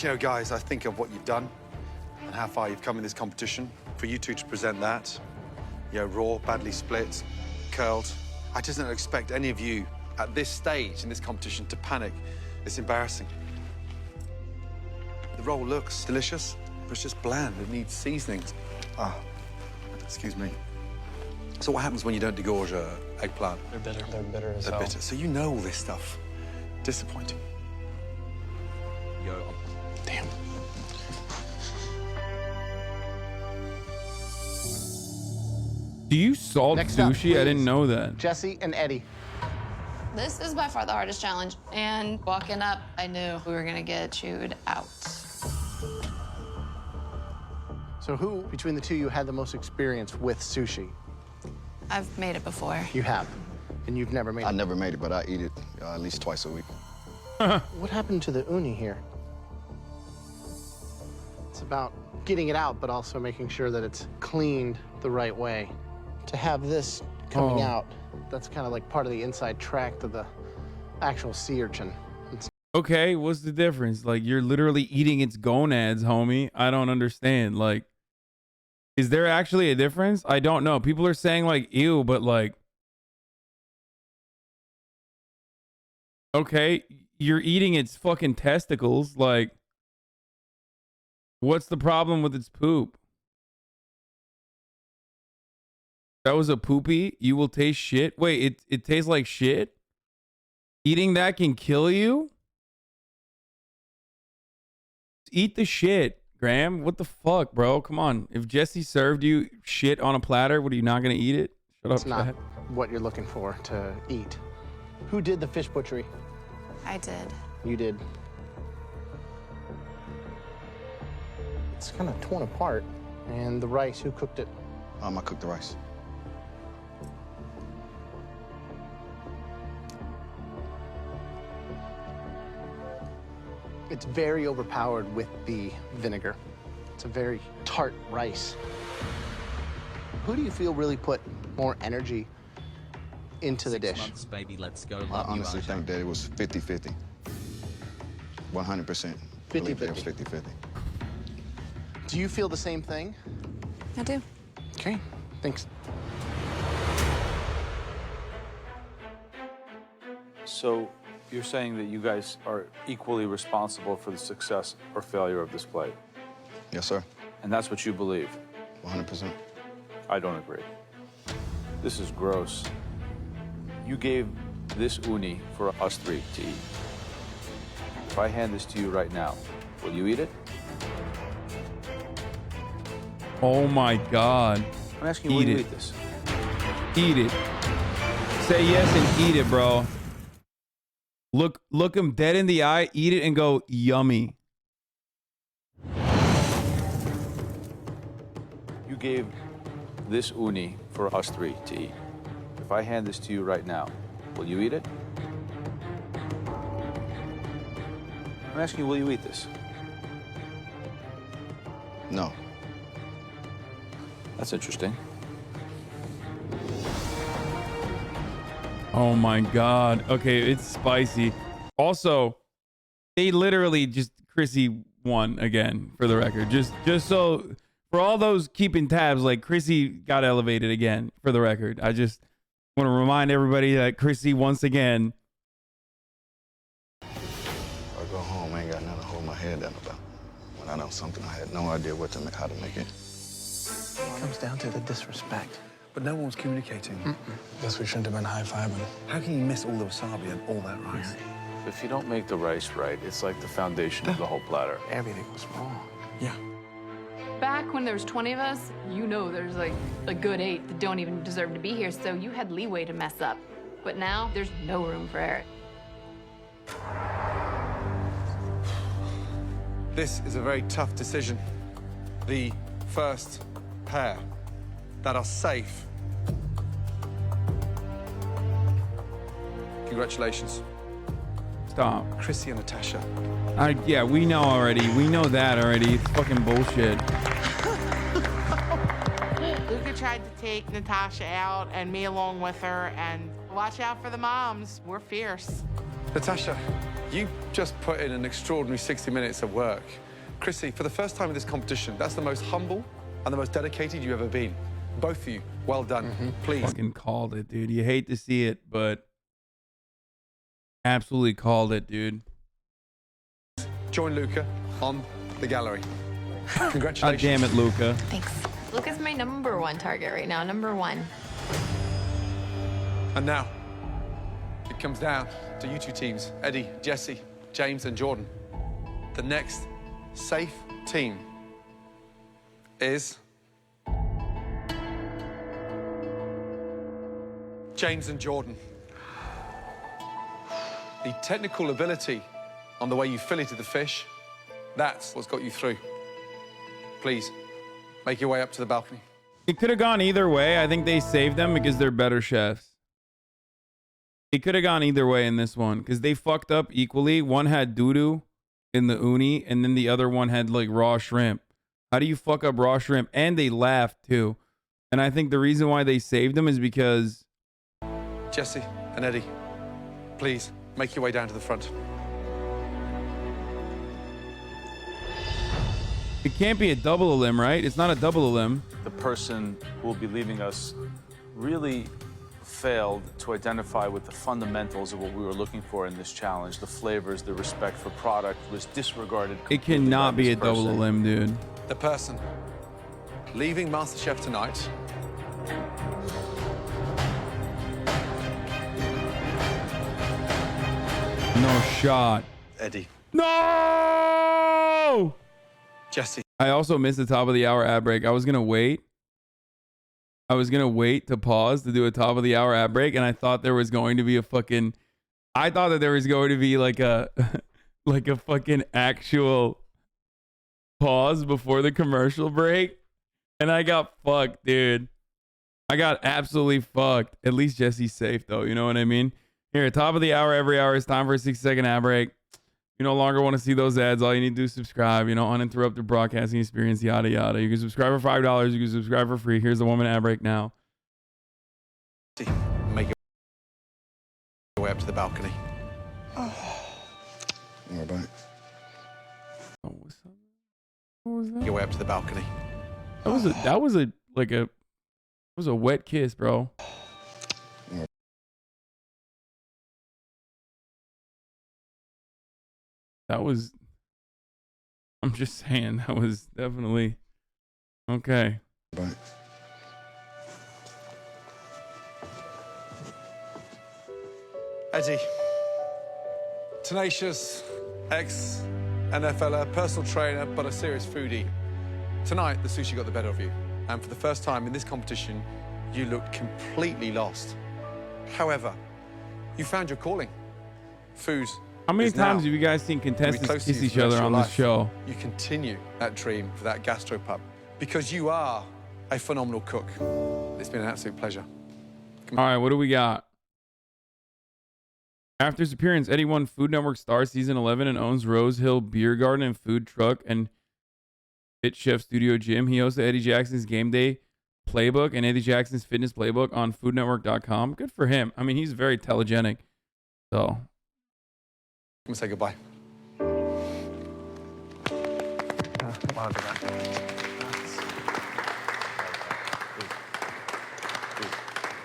You know, guys, I think of what you've done and how far you've come in this competition. For you two to present that, you know, raw, badly split, curled. I just don't expect any of you at this stage in this competition to panic. It's embarrassing. The roll looks delicious, but it's just bland. It needs seasonings. Ah, excuse me. So what happens when you don't degorge a eggplant? They're bitter. They're bitter as They're hell. bitter. So you know all this stuff. Disappointing. Yo. Damn. Do you salt Next up, sushi? I didn't please. know that. Jesse and Eddie. This is by far the hardest challenge, and walking up, I knew we were gonna get chewed out. So who, between the two of you, had the most experience with sushi? I've made it before. You have, and you've never made it. I never made it, but I eat it at least twice a week. What happened to the uni here? It's about getting it out, but also making sure that it's cleaned the right way. To have this coming out, that's kind of like part of the inside tract of the actual sea urchin. Okay, what's the difference? Like, you're literally eating its gonads, homie. I don't understand. Like, is there actually a difference? I don't know. People are saying, like, ew, but, like, okay, you're eating its fucking testicles. Like, what's the problem with its poop? That was a poopy. You will taste shit. Wait, it tastes like shit? Eating that can kill you? Eat the shit, Graham. What the fuck, bro? Come on. If Jesse served you shit on a platter, what, are you not going to eat it? Shut up. It's not what you're looking for to eat. Who did the fish butchery? I did. You did. It's kind of torn apart. And the rice, who cooked it? I cooked the rice. It's very overpowered with the vinegar. It's a very tart rice. Who do you feel really put more energy into the dish? 6 months, baby, let's go. I honestly think that it was 50-50. 100%. 50-50. It was 50-50. Do you feel the same thing? I do. Okay, thanks. So you're saying that you guys are equally responsible for the success or failure of this play? Yes, sir. And that's what you believe? 100%. I don't agree. This is gross. You gave this uni for us three to eat. If I hand this to you right now, will you eat it? Oh my God. I'm asking you, will you eat this? Eat it. Say yes and eat it, bro. Look him dead in the eye, eat it, and go, yummy. You gave this uni for us three to eat. If I hand this to you right now, will you eat it? I'm asking you, will you eat this? No. That's interesting. Oh my God. Okay, it's spicy. Also, they literally just Chrissy won again, for the record. Just so for all those keeping tabs, like, Chrissy got elevated again, for the record. I just want to remind everybody that Chrissy once again. I go home, I ain't got nothing to hold my head down about. When I know something, I had no idea how to make it. It comes down to the disrespect. But no one was communicating. Guess we shouldn't have been high-fiving. How can you miss all the wasabi and all that rice? If you don't make the rice right, it's like the foundation of the whole platter. Everything was wrong. Yeah. Back when there was 20 of us, you know there's like a good 8 that don't even deserve to be here, so you had leeway to mess up. But now, there's no room for error. This is a very tough decision. The first pair that are safe. Congratulations. Stop. Chrissy and Natasha. Yeah, we know already. We know that already. It's fucking bullshit. Luca tried to take Natasha out and me along with her, and watch out for the moms. We're fierce. Natasha, you just put in an extraordinary 60 minutes of work. Chrissy, for the first time in this competition, that's the most humble and the most dedicated you've ever been. Both of you, well done. Please. Fucking called it, dude. You hate to see it, but absolutely called it, dude. Join Luca on the gallery. Congratulations. God damn it, Luca. Thanks. Luca's my #1 target right now, #1. And now, it comes down to you two teams, Eddie, Jesse, James, and Jordan. The next safe team is James and Jordan. The technical ability on the way you filleted the fish, that's what's got you through. Please, make your way up to the balcony. It could have gone either way. I think they saved them because they're better chefs. It could have gone either way in this one because they fucked up equally. One had doo-doo in the uni, and then the other one had like raw shrimp. How do you fuck up raw shrimp? And they laughed too. And I think the reason why they saved them is because... Jesse and Eddie, please make your way down to the front. It can't be a double limb, right? It's not a double limb. The person who will be leaving us really failed to identify with the fundamentals of what we were looking for in this challenge. The flavors, the respect for product was disregarded. It cannot be a double limb, dude. The person leaving MasterChef tonight No shot. Eddie. No! Jesse. I also missed the top of the hour ad break. I was going to wait to pause to do a top of the hour ad break. And I thought there was going to be a fucking, I thought that there was going to be like a, like a fucking actual pause before the commercial break. And I got fucked, dude. I got absolutely fucked. At least Jesse's safe though. You know what I mean? Here, top of the hour, every hour. It's time for a 60-second ad break. You no longer want to see those ads. All you need to do is subscribe. You know, uninterrupted broadcasting experience, yada, yada. You can subscribe for $5. You can subscribe for free. Here's the 1 minute ad break now. Make your way up to the balcony. More back. Oh, what's up? What was that? Your way up to the balcony. That was a wet kiss, bro. That was, I'm just saying, that was definitely, okay. Bye. Eddie, tenacious, ex-NFLer, personal trainer, but a serious foodie. Tonight, the sushi got the better of you. And for the first time in this competition, you looked completely lost. However, you found your calling. Food. How many times have you guys seen contestants kiss each other on this show? You continue that dream for that gastropub because you are a phenomenal cook. It's been an absolute pleasure. All right, what do we got? After his appearance, Eddie won Food Network Star Season 11 and owns Rose Hill Beer Garden and Food Truck and Fit Chef Studio Gym. He hosted Eddie Jackson's Game Day Playbook and Eddie Jackson's Fitness Playbook on FoodNetwork.com. Good for him. I mean, he's very telegenic. So... I'm gonna say goodbye.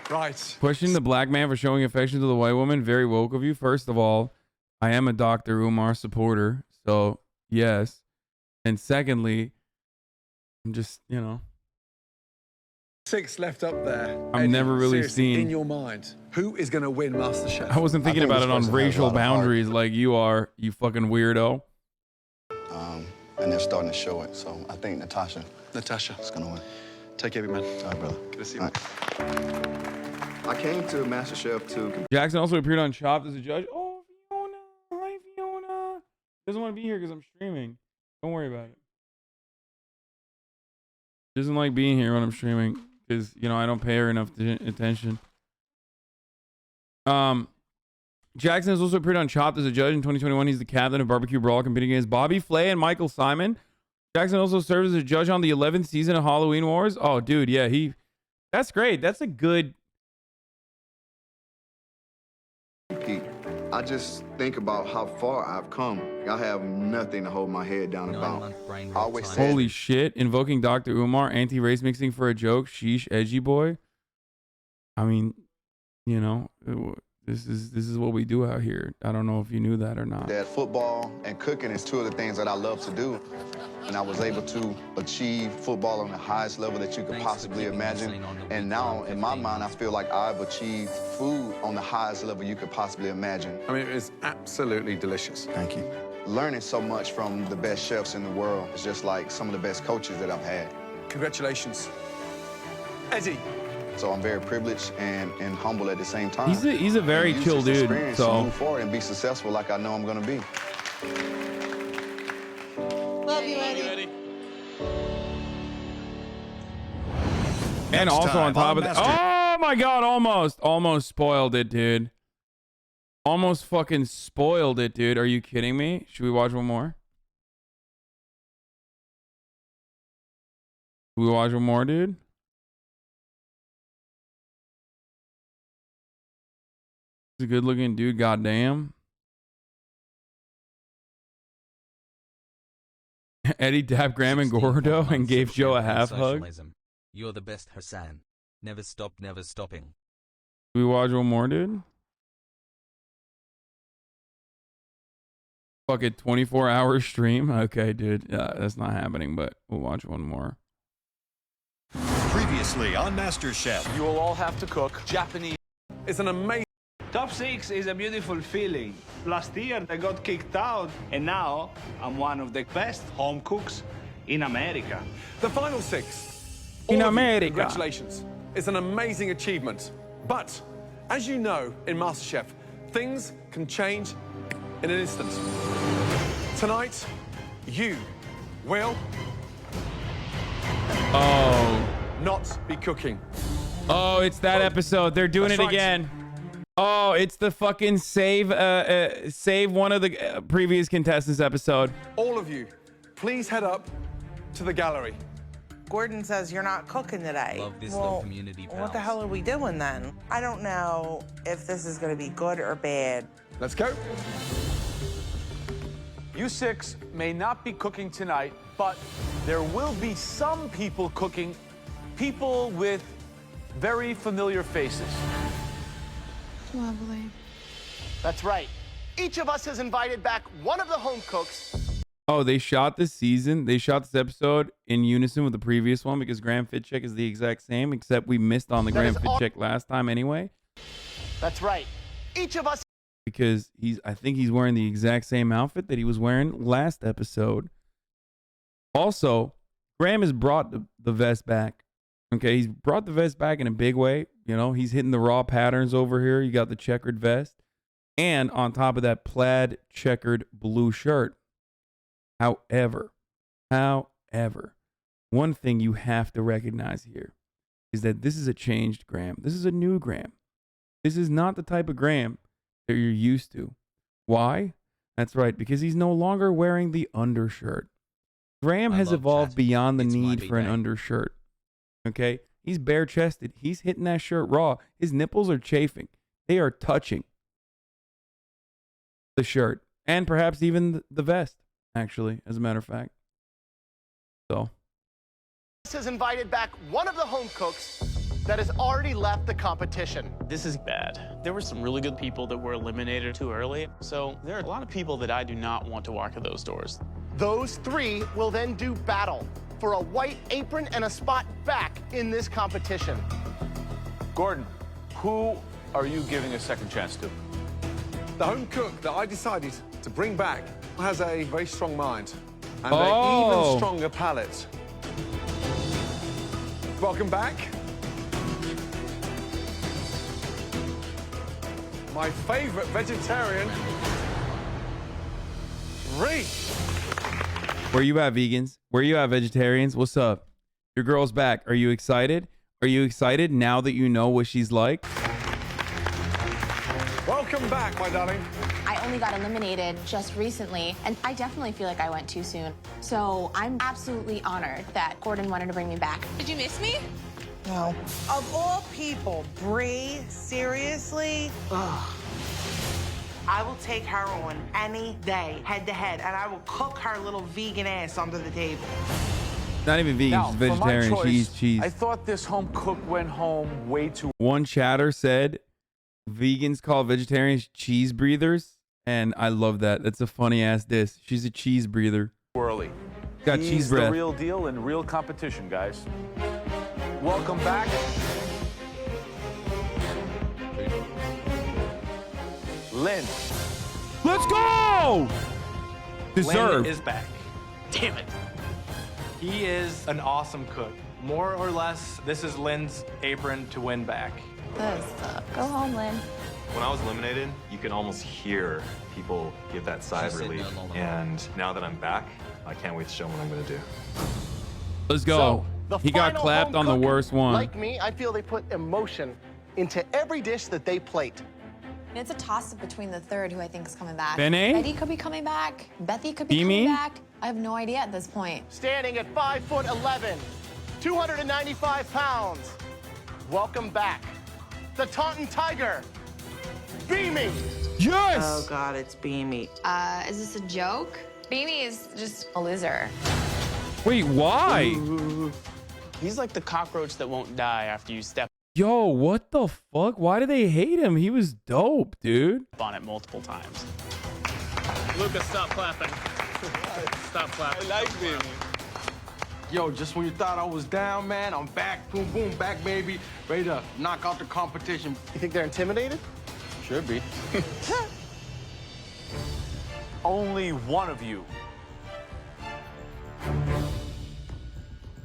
Right. Questioning the black man for showing affection to the white woman. Very woke of you. First of all, I am a Dr. Umar supporter. So, yes. And secondly, I'm just, you know. 6 left up there. I've Eddie, never really seen... in your mind, who is going to win MasterChef? I wasn't thinking about it on racial boundaries like you are, you fucking weirdo. And they're starting to show it, so I think Natasha is going to win. Take care, man. All right, brother. Good to see you. I came to MasterChef to... Jackson also appeared on Chopped as a judge. Oh, Fiona. Hi, Fiona. Doesn't want to be here because I'm streaming. Don't worry about it. Doesn't like being here when I'm streaming because, you know, I don't pay her enough attention. Jackson has also appeared on Chopped as a judge in 2021. He's the captain of Barbecue Brawl, competing against Bobby Flay and Michael Simon. Jackson also serves as a judge on the 11th season of Halloween Wars. Oh, dude, yeah, that's great. That's a good... I just think about how far I've come. I have nothing to hold my head down about. I always said, holy shit. Invoking Dr. Umar, anti-race mixing for a joke. Sheesh, edgy boy. I mean, you know, This is what we do out here. I don't know if you knew that or not. That football and cooking is two of the things that I love to do. And I was able to achieve football on the highest level that you could possibly imagine. And now, in my mind, I feel like I've achieved food on the highest level you could possibly imagine. I mean, it is absolutely delicious. Thank you. Learning so much from the best chefs in the world is just like some of the best coaches that I've had. Congratulations. Eddie. So I'm very privileged and humble at the same time. He's a very And use chill this dude. experience So to move forward and be successful like I know I'm gonna be. Love you, Eddie. and also on top of that, oh my god, almost spoiled it, dude. Almost fucking spoiled it, dude. Are you kidding me? Should we watch one more? Should we watch one more, dude? He's a good looking dude, goddamn. Eddie dapped Graham and Gordo and gave Joe a half hug. Socialism. You're the best, Hassan. Never stop, never stopping. Should we watch one more, dude? Fuck it, 24-hour stream? Okay, dude. That's not happening, but we'll watch one more. Previously on MasterChef. You will all have to cook Japanese. It's an amazing... Top 6 is a beautiful feeling. Last year, I got kicked out, and now I'm one of the best home cooks in America. The final 6. In All of you, America. Congratulations. It's an amazing achievement. But, as you know, in MasterChef, things can change in an instant. Tonight, you will not be cooking. Oh, it's that episode. They're doing That's it right. again. Oh, it's the fucking save one of the previous contestants episode. All of you, please head up to the gallery. Gordon says you're not cooking today. Love this well, little community, what the pals. hell are we doing then? I don't know if this is going to be good or bad. Let's go. You 6 may not be cooking tonight, but there will be some people cooking, people with very familiar faces. Lovely. That's right. Each of us has invited back one of the home cooks. Oh, they shot this season. They shot this episode in unison with the previous one because Graham Fitcheck is the exact same, except we missed on the Graham Fitcheck last time anyway. That's right. Each of us. Because I think he's wearing the exact same outfit that he was wearing last episode. Also, Graham has brought the vest back. Okay, he's brought the vest back in a big way. You know, he's hitting the raw patterns over here. You got the checkered vest. And on top of that, plaid checkered blue shirt. However, one thing you have to recognize here is that this is a changed Graham. This is a new Graham. This is not the type of Graham that you're used to. Why? That's right, because he's no longer wearing the undershirt. Graham has evolved beyond the need for an undershirt. Okay? He's bare-chested. He's hitting that shirt raw. His nipples are chafing. They are touching the shirt. And perhaps even the vest, actually, as a matter of fact. So. Has invited back one of the home cooks that has already left the competition. This is bad. There were some really good people that were eliminated too early, so there are a lot of people that I do not want to walk through those doors. Those 3 will then do battle for a white apron and a spot back in this competition. Gordon, who are you giving a second chance to? The home cook that I decided to bring back has a very strong mind and an even stronger palate. Welcome back. My favorite vegetarian, Reese. Where you at, vegans? Where you at, vegetarians? What's up? Your girl's back. Are you excited? Are you excited now that you know what she's like? Welcome back, my darling. I only got eliminated just recently, and I definitely feel like I went too soon. So I'm absolutely honored that Gordon wanted to bring me back. Did you miss me? No. Of all people, Bree, seriously? Ugh. I will take her on any day, head to head, and I will cook her little vegan ass under the table. Not even vegan, Now, she's for my vegetarian. choice, She's cheese. I thought this home cook went home way too. One chatter said, vegans call vegetarians cheese breathers, and I love that. That's a funny ass diss. She's a cheese breather. Early. Got He's cheese the breath. real deal in real competition, guys. Welcome back. Lynn. Let's go! Deserved. Lynn is back. Damn it. He is an awesome cook. More or less, this is Lynn's apron to win back. This sucks. Go home, Lynn. When I was eliminated, you can almost hear people give that sigh of relief. And now that I'm back, I can't wait to show them what I'm going to do. Let's go. The He got final clapped home on the cook, worst one. Like me, I feel they put emotion into every dish that they plate. It's a toss-up between the third, who I think is coming back. Bene? Eddie could be coming back. Bethy could be Amy? coming back. I have no idea at this point. Standing at 5'11", 295 pounds. Welcome back, the Taunton Tiger, Beamy. Yes! Oh, God, it's Beamy. Is this a joke? Beamy is just a loser. Wait, why? He's like the cockroach that won't die after you step Yo, what the fuck? Why do they hate him? He was dope, dude. on it multiple times. Lucas, stop clapping. Stop clapping. I like Beamy. Yo, just when you thought I was down, man, I'm back. Boom, boom, back, baby. Ready to knock out the competition. You think they're intimidated? Should be. Only one of you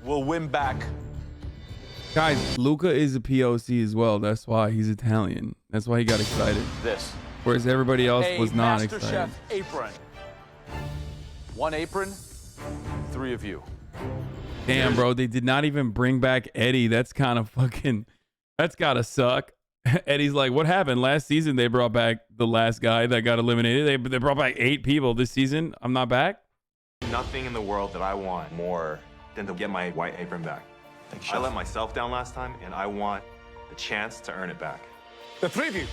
will win back. Guys, Luca is a POC as well. That's why he's Italian. That's why he got excited. This. Whereas everybody else A was not Master excited. Chef apron. One apron, three of you. Damn, bro. They did not even bring back Eddie. That's kind of fucking... That's gotta suck. Eddie's like, what happened? Last season, they brought back the last guy that got eliminated. They brought back 8 people. This season, I'm not back? Nothing in the world that I want more than to get my white apron back. I let myself down last time, and I want the chance to earn it back. The three of you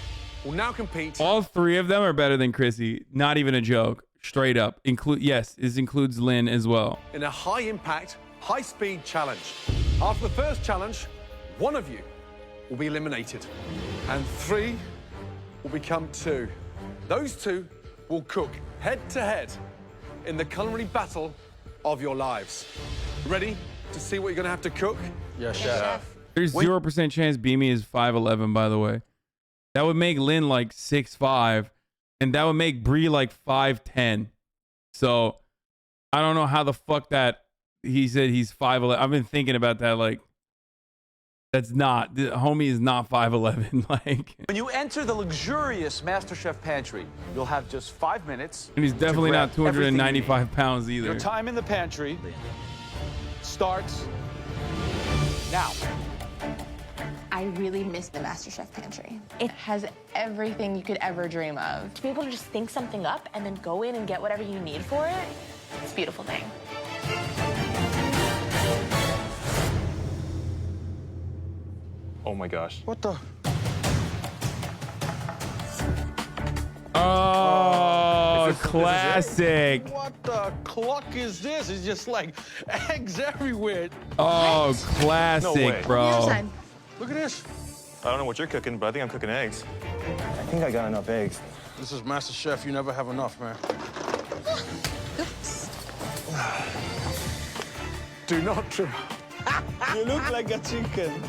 will now compete. All 3 of them are better than Chrissy. Not even a joke. Straight up. Yes, this includes Lynn as well. In a high-impact, high-speed challenge. After the first challenge, one of you will be eliminated, and 3 will become 2. Those 2 will cook head-to-head in the culinary battle of your lives. Ready to see what you're going to have to cook? Yes, chef. There's 0% chance Beamy is 5'11", by the way. That would make Lynn like 6'5", and that would make Bree like 5'10". So I don't know how the fuck that he said he's 5'11". I've been thinking about that. Like, that's not, the homie is not 5'11". Like, When you enter the luxurious MasterChef pantry, you'll have just 5 minutes. and he's definitely not grab everything you need. 295 pounds either. Your time in the pantry starts now. I really miss the MasterChef pantry. It has everything you could ever dream of. To be able to just think something up and then go in and get whatever you need for it, it's a beautiful thing. Oh my gosh. What the? Oh, classic. What the cluck is this? It's just like eggs everywhere. Oh, No way. classic, bro. Look at this. I don't know what you're cooking, but I think I'm cooking eggs. I think I got enough eggs. This is Master Chef. You never have enough, man. Oops. Do not trip. You look like a chicken.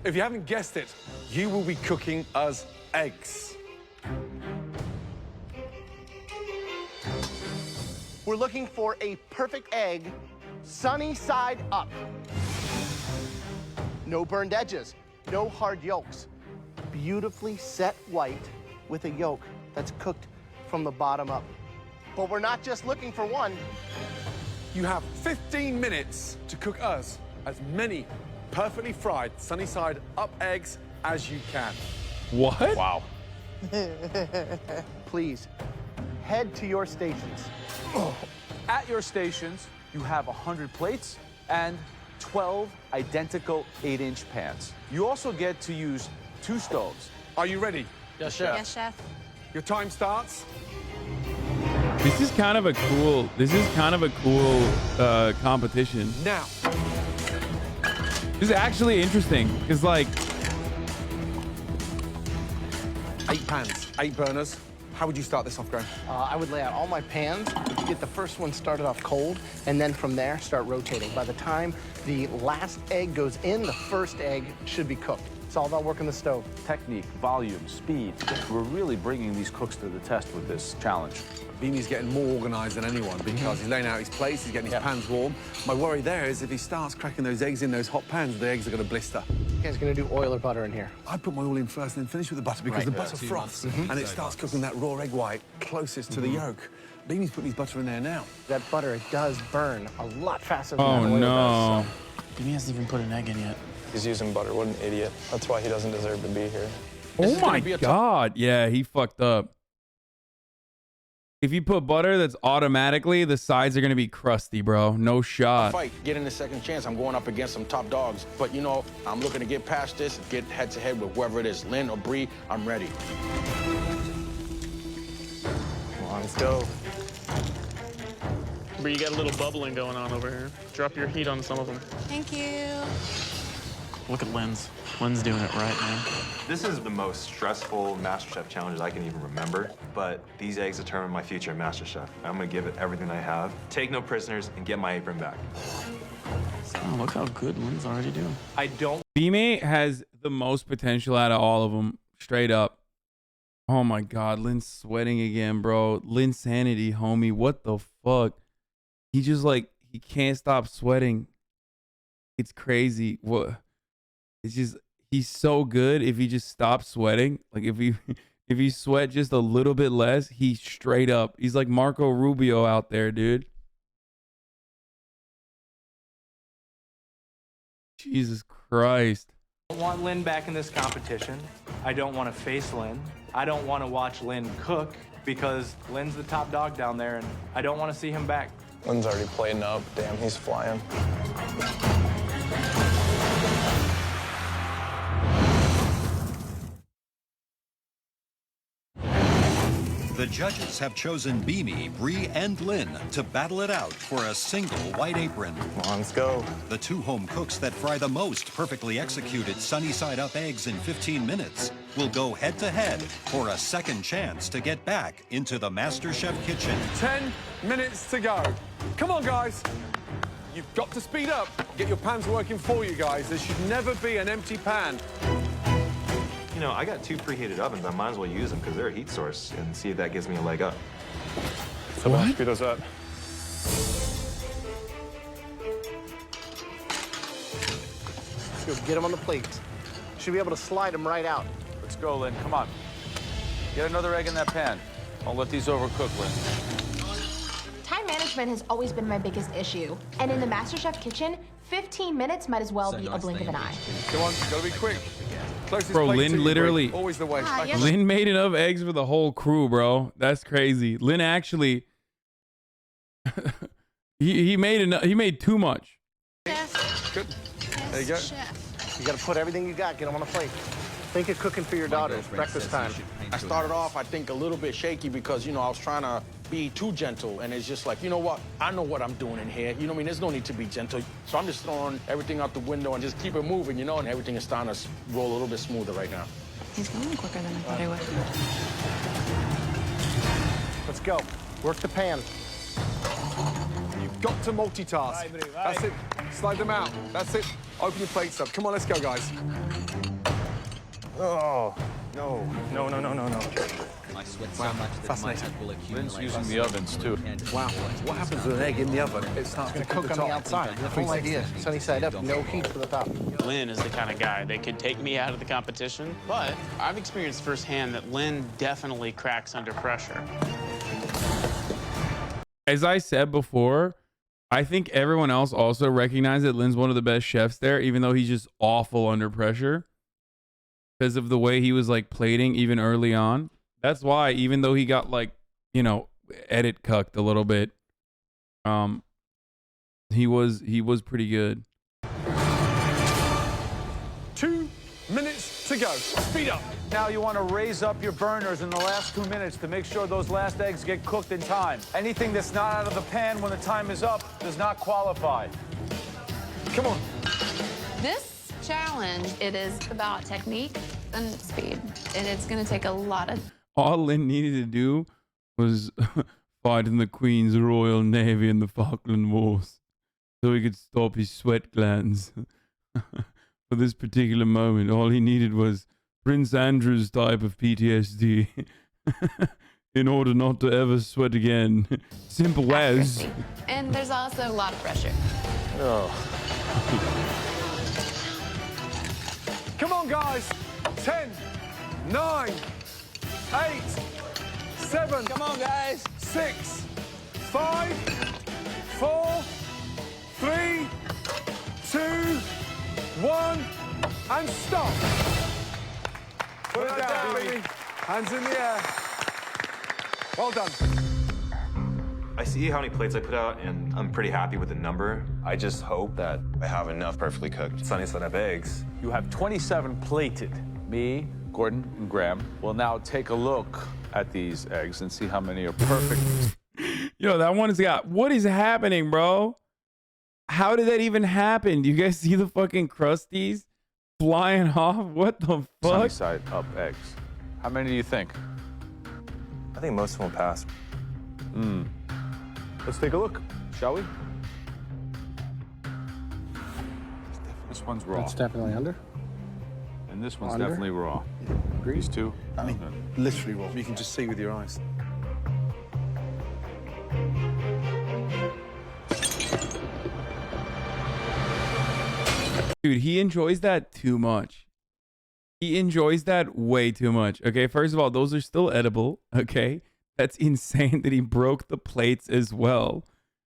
If you haven't guessed it, you will be cooking us eggs. We're looking for a perfect egg, sunny side up. No burned edges, no hard yolks. Beautifully set white with a yolk that's cooked from the bottom up. But we're not just looking for one. You have 15 minutes to cook us as many perfectly fried, sunny side up eggs as you can. What? Wow. Please, head to your stations. At your stations, you have 100 plates and 12 identical 8-inch pans. You also get to use 2 stoves. Are you ready? Yes, chef. Yes, chef. Your time starts. This is kind of a cool. This is kind of a cool competition. Now. This is actually interesting. It's like 8 pans, 8 burners. How would you start this off, Graham? I would lay out all my pans, get the first one started off cold, and then from there, start rotating. By the time the last egg goes in, the first egg should be cooked. It's all about working the stove. Technique, volume, speed. We're really bringing these cooks to the test with this challenge. Beanie's getting more organized than anyone because he's laying out his plates, he's getting his pans warm. My worry there is if he starts cracking those eggs in those hot pans, the eggs are going to blister. You guys gonna do oil or butter in here? I put my oil in first and then finish with the butter because the butter froths and it starts cooking that raw egg white closest to the yolk. Beanie's putting his butter in there now. That butter, it does burn a lot faster than oh that oil no. does. So. He hasn't even put an egg in yet. He's using butter. What an idiot. That's why he doesn't deserve to be here. Oh my God. Yeah, he fucked up. If you put butter, that's automatically the sides are going to be crusty, bro. No shot. Fight, getting a second chance. I'm going up against some top dogs. But, you know, I'm looking to get past this, get head-to-head with whoever it is, Lynn or Bree. I'm ready. Come on, let's go. Bree, you got a little bubbling going on over here. Drop your heat on some of them. Thank you. Look at Lynn's. Lynn's doing it right, man. This is the most stressful MasterChef challenges I can even remember, but these eggs determine my future in MasterChef. I'm gonna give it everything I have, take no prisoners, and get my apron back. Oh, look how good Lynn's already doing. I don't. B-Mate has the most potential out of all of them, straight up. Oh my God, Lynn's sweating again, bro. Lynn sanity, homie. What the fuck? He just like, he can't stop sweating. It's crazy. What? It's just, he's so good if he just stops sweating. Like if he sweat just a little bit less, he's straight up. He's like Marco Rubio out there, dude. Jesus Christ. I don't want Lynn back in this competition. I don't want to face Lynn. I don't want to watch Lynn cook because Lynn's the top dog down there and I don't want to see him back. Lynn's already plating up. Damn, he's flying. The judges have chosen Beanie, Bree, and Lynn to battle it out for a single white apron. Come on, let's go. The two home cooks that fry the most perfectly executed sunny-side-up eggs in 15 minutes will go head-to-head for a second chance to get back into the MasterChef kitchen. 10 minutes to go. Come on, guys. You've got to speed up. Get your pans working for you guys. There should never be an empty pan. You know, I got 2 preheated ovens. I might as well use them because they're a heat source and see if that gives me a leg up. So what? Speed those up. Good. Get them on the plates. Should be able to slide them right out. Let's go, Lynn. Come on. Get another egg in that pan. Don't let these overcook, Lynn. Time management has always been my biggest issue. And in the MasterChef kitchen, 15 minutes might as well be a blink of an eye. Come on, gotta be quick. Closest Bro, plate to Lynn you, literally. Bree. Always the way. Lynn made enough eggs for the whole crew, bro. That's crazy. Lynn actually. he made enough. He made too much. Good. There you go. You got to put everything you got. Get them on a plate. Think of cooking for your daughters. Breakfast time. I started off, I think, a little bit shaky because, you know, I was trying to be too gentle. And it's just like, you know what? I know what I'm doing in here. You know what I mean? There's no need to be gentle. So I'm just throwing everything out the window and just keep it moving, you know? And everything is starting to roll a little bit smoother right now. He's going quicker than I thought he would. Let's go. Work the pan. You've got to multitask. That's it. Slide them out. That's it. Open your plates up. Come on, let's go, guys. Oh, no. No, no, no, no, no. I sweat so much that my head will accumulate. Lynn's using the ovens, too. Wow. What happens with an egg in the oven? It starts to Cook on the outside. The whole idea. Sunny side up, no heat for the top. Lynn is the kind of guy that could take me out of the competition, but I've experienced firsthand that Lynn definitely cracks under pressure. As I said before, I think everyone else also recognized that Lynn's one of the best chefs there, even though he's just awful under pressure because of the way he was like plating even early on. That's why, even though he got like, you know, edit cucked a little bit, he was pretty good. 2 minutes to go. Speed up. Now you want to raise up your burners in the last 2 minutes to make sure those last eggs get cooked in time. Anything that's not out of the pan when the time is up does not qualify. Come on. This challenge, it is about technique and speed. And it's gonna take a lot of... All Lynn needed to do was fight in the Queen's Royal Navy in the Falkland Wars so he could stop his sweat glands. For this particular moment, all he needed was Prince Andrew's type of PTSD in order not to ever sweat again. Simple as. And there's also a lot of pressure. Oh. Come on, guys. 10, 9, 8, 7. Come on, guys. 6, 5, 4, 3, 2, 1, and stop. Put it down, baby. Hands in the air. Well done. I see how many plates I put out, and I'm pretty happy with the number. I just hope that I have enough perfectly cooked sunny side up eggs. You have 27 plated. Me, Gordon, and Graham will now take a look at these eggs and see how many are perfect. Yo, that one has got... What is happening, bro? How did that even happen? Do you guys see the fucking crusties flying off? What the fuck? Sunny side up eggs. How many do you think? I think most of them will pass. Let's take a look, shall we? This one's raw. That's definitely under. And this one's Under. definitely raw. These two. I mean, literally raw. You can just see with your eyes. Dude, he enjoys that too much. He enjoys that way too much. Okay, first of all, those are still edible. Okay, that's insane that he broke the plates as well.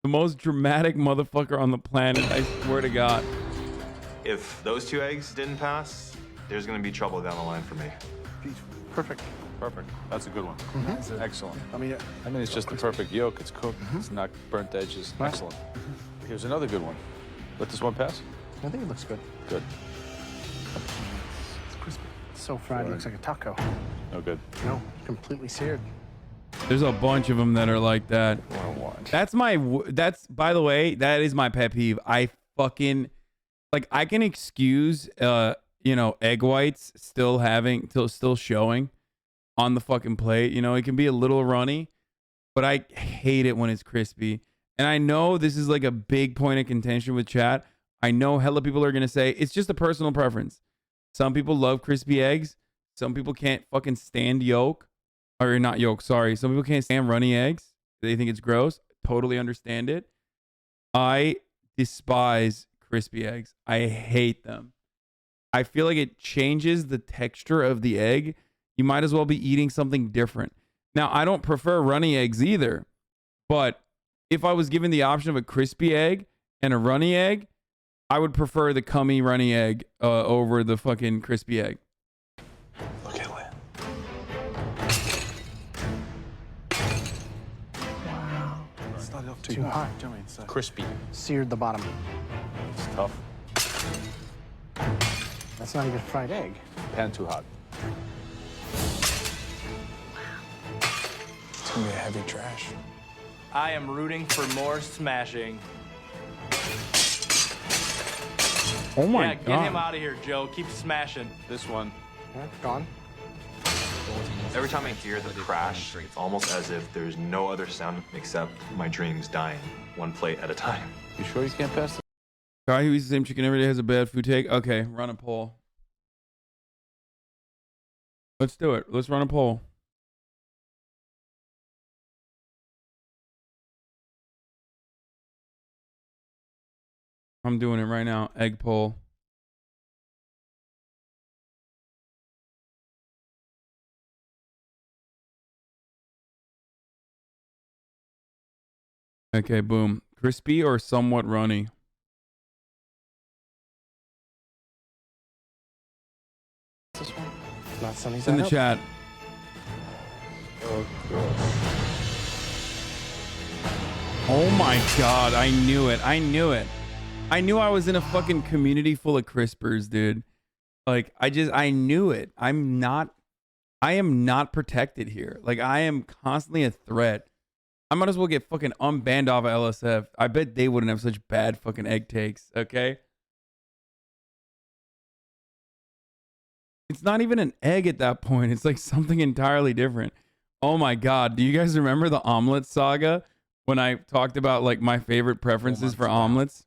The most dramatic motherfucker on the planet, I swear to God. If those 2 eggs didn't pass, there's gonna be trouble down the line for me. Perfect. Perfect. That's a good one. Excellent. I mean, It's just the perfect yolk. It's cooked. It's not burnt edges. Excellent. Here's another good one. Let this one pass. I think it looks good. Good. It's crispy. It's so fried, it looks like a taco. No good. No, completely seared. There's a bunch of them that are like that. That's by the way, that is my pet peeve. I fucking, like, I can excuse, you know, egg whites still showing on the fucking plate. You know, it can be a little runny, but I hate it when it's crispy. And I know this is like a big point of contention with chat. I know hella people are going to say it's just a personal preference. Some people love crispy eggs. Some people can't fucking stand yolk. Or not yolk, sorry. Some people can't stand runny eggs. They think it's gross. Totally understand it. I despise crispy eggs. I hate them. I feel like it changes the texture of the egg. You might as well be eating something different. Now, I don't prefer runny eggs either. But if I was given the option of a crispy egg and a runny egg, I would prefer the cummy runny egg over the fucking crispy egg. Look at Lynn. started off Too hot. Do you know what I mean? So Crispy. Seared the bottom. It's tough. That's not even a fried egg. Pan too hot. It's gonna be a heavy trash. I am rooting for more smashing. Oh my Yeah, get God. him out of here, Joe. Keep smashing. This one. Yeah, gone. Every time I hear the crash, it's almost as if there's no other sound except my dreams dying, one plate at a time. You sure you can't pass this? Guy who eats the same chicken every day has a bad food take. Okay, run a poll. Let's do it. Let's run a poll. I'm doing it right now. Egg poll. Okay, boom. Crispy or somewhat runny? This one? Not sunny It's in the chat. Oh my God, I knew it. I knew it. I knew I was in a fucking community full of crispers, dude. Like, I knew it. I am not protected here. Like, I am constantly a threat. I might as well get fucking unbanned off of LSF. I bet they wouldn't have such bad fucking egg takes, okay? It's not even an egg at that point. It's like something entirely different. Oh my God. Do you guys remember the omelet saga when I talked about like my favorite preferences for omelets?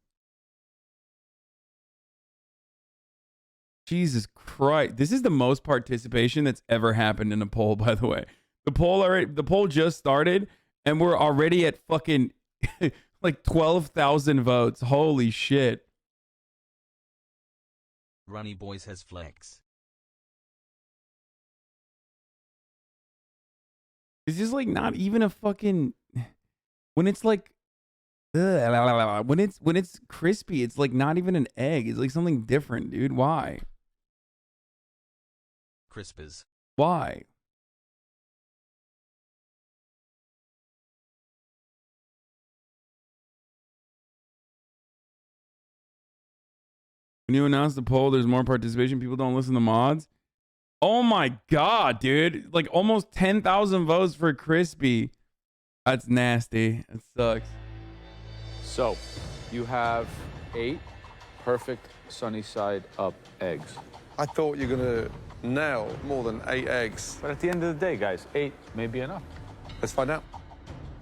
Jesus Christ. This is the most participation that's ever happened in a poll, by the way. The poll just started and we're already at fucking like 12,000 votes. Holy shit. Runny Boys has flex. It's just like not even a fucking, when it's like, when it's crispy, it's like not even an egg. It's like something different, dude. Why? Crispers. Why? When you announce the poll, there's more participation. People don't listen to mods. Oh my God, dude. Like almost 10,000 votes for crispy. That's nasty. It sucks. So, you have 8 perfect sunny side up eggs. I thought you were going to nail more than 8 eggs. But at the end of the day, guys, 8 may be enough. Let's find out.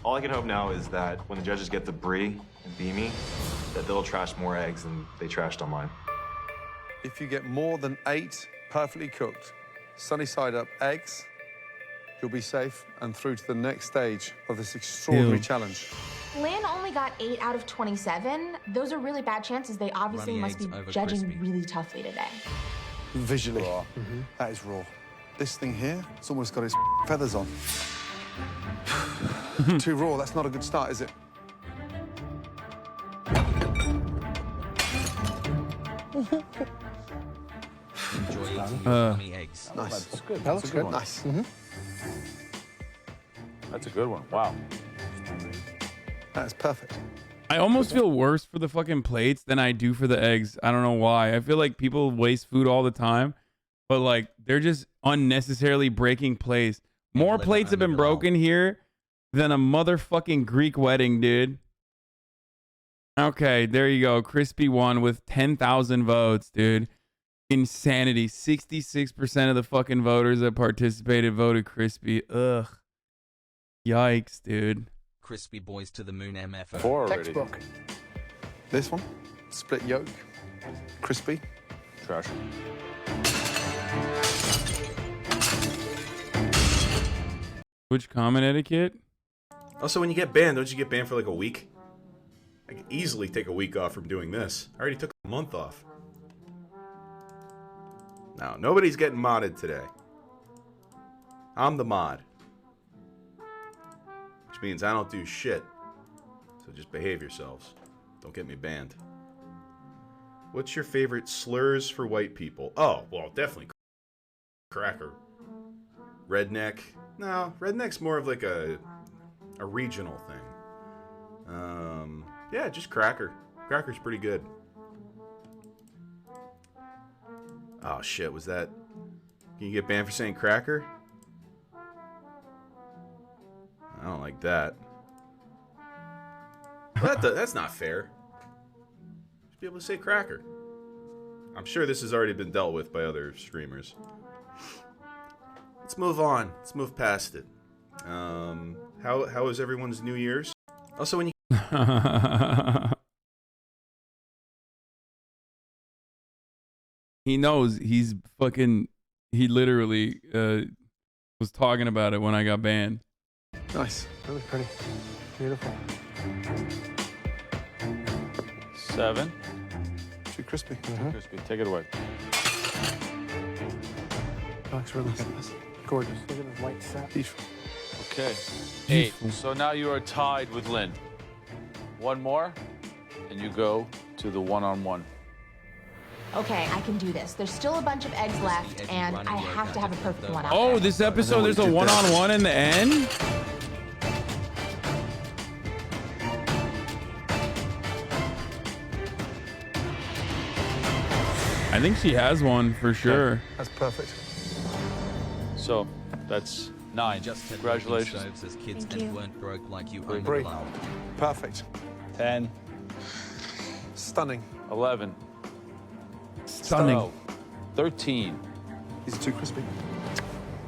All I can hope now is that when the judges get the brie and beamy, that they'll trash more eggs than they trashed on mine. If you get more than 8 perfectly cooked, sunny side up eggs, you'll be safe and through to the next stage of this extraordinary challenge. Lynn only got 8 out of 27. Those are really bad chances. They obviously must be judging really toughly today. Visually, that is raw. This thing here, it's almost got its feathers on. Too raw, that's not a good start, is it? Eggs. Nice. That's good. That looks good. One. Nice. That's a good one. Wow. That's perfect. I almost feel worse for the fucking plates than I do for the eggs. I don't know why. I feel like people waste food all the time, but like they're just unnecessarily breaking plates. More plates have been broken here than a motherfucking Greek wedding, dude. Okay, there you go. Crispy won with 10,000 votes, dude. Insanity. 66% of the fucking voters that participated voted crispy. Ugh. Yikes, dude. Crispy boys to the moon MFO. 4 already. Textbook. This one, split yolk, crispy. Trash. Which common etiquette? Also, when you get banned, don't you get banned for like a week? I could easily take a week off from doing this. I already took a month off. No, nobody's getting modded today. I'm the mod. Which means I don't do shit. So just behave yourselves. Don't get me banned. What's your favorite slurs for white people? Oh, well, definitely cracker. Redneck. No, redneck's more of like a regional thing. Yeah, just cracker. Cracker's pretty good. Oh shit, was that... Can you get banned for saying cracker? I don't like that. Well, that's not fair. You should be able to say cracker. I'm sure this has already been dealt with by other streamers. Let's move on. Let's move past it. How is everyone's New Year's? Also, when you... He knows. He's fucking... He literally was talking about it when I got banned. Nice. Really pretty. Beautiful. 7. Too crispy. Too crispy. Take it away. That looks really good. Gorgeous. Look at the white sap. Beautiful. Okay. 8. So now you are tied with Lynn. One more, and you go to the one-on-one. Okay, I can do this. There's still a bunch of eggs left, and I have to have a perfect one out. Oh, this episode, there's a one-on-one in the end? I think she has one for sure. That's perfect. So, that's 9. Congratulations. As kids Thank and you. weren't broke like you Brie. Perfect. 10. Stunning. 11. Stunning. 13. These are too crispy.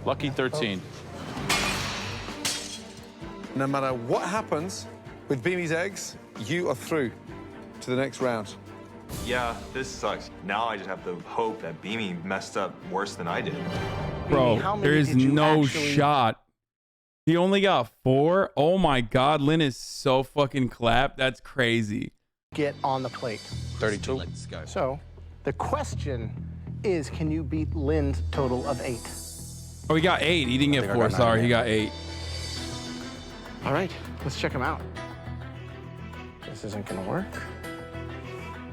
Lucky 13. No matter what happens with Beamy's eggs, you are through to the next round. Yeah, this sucks. Now I just have to hope that Beamy messed up worse than I did. Bro, there is no shot. He only got 4? Oh my God, Lynn is so fucking clapped. That's crazy. Get on the plate. 32. Let's go. So, the question is, can you beat Lynn's total of 8? Oh, he got 8. He didn't get 4. Sorry, he got 8. All right, let's check them out. This isn't gonna work.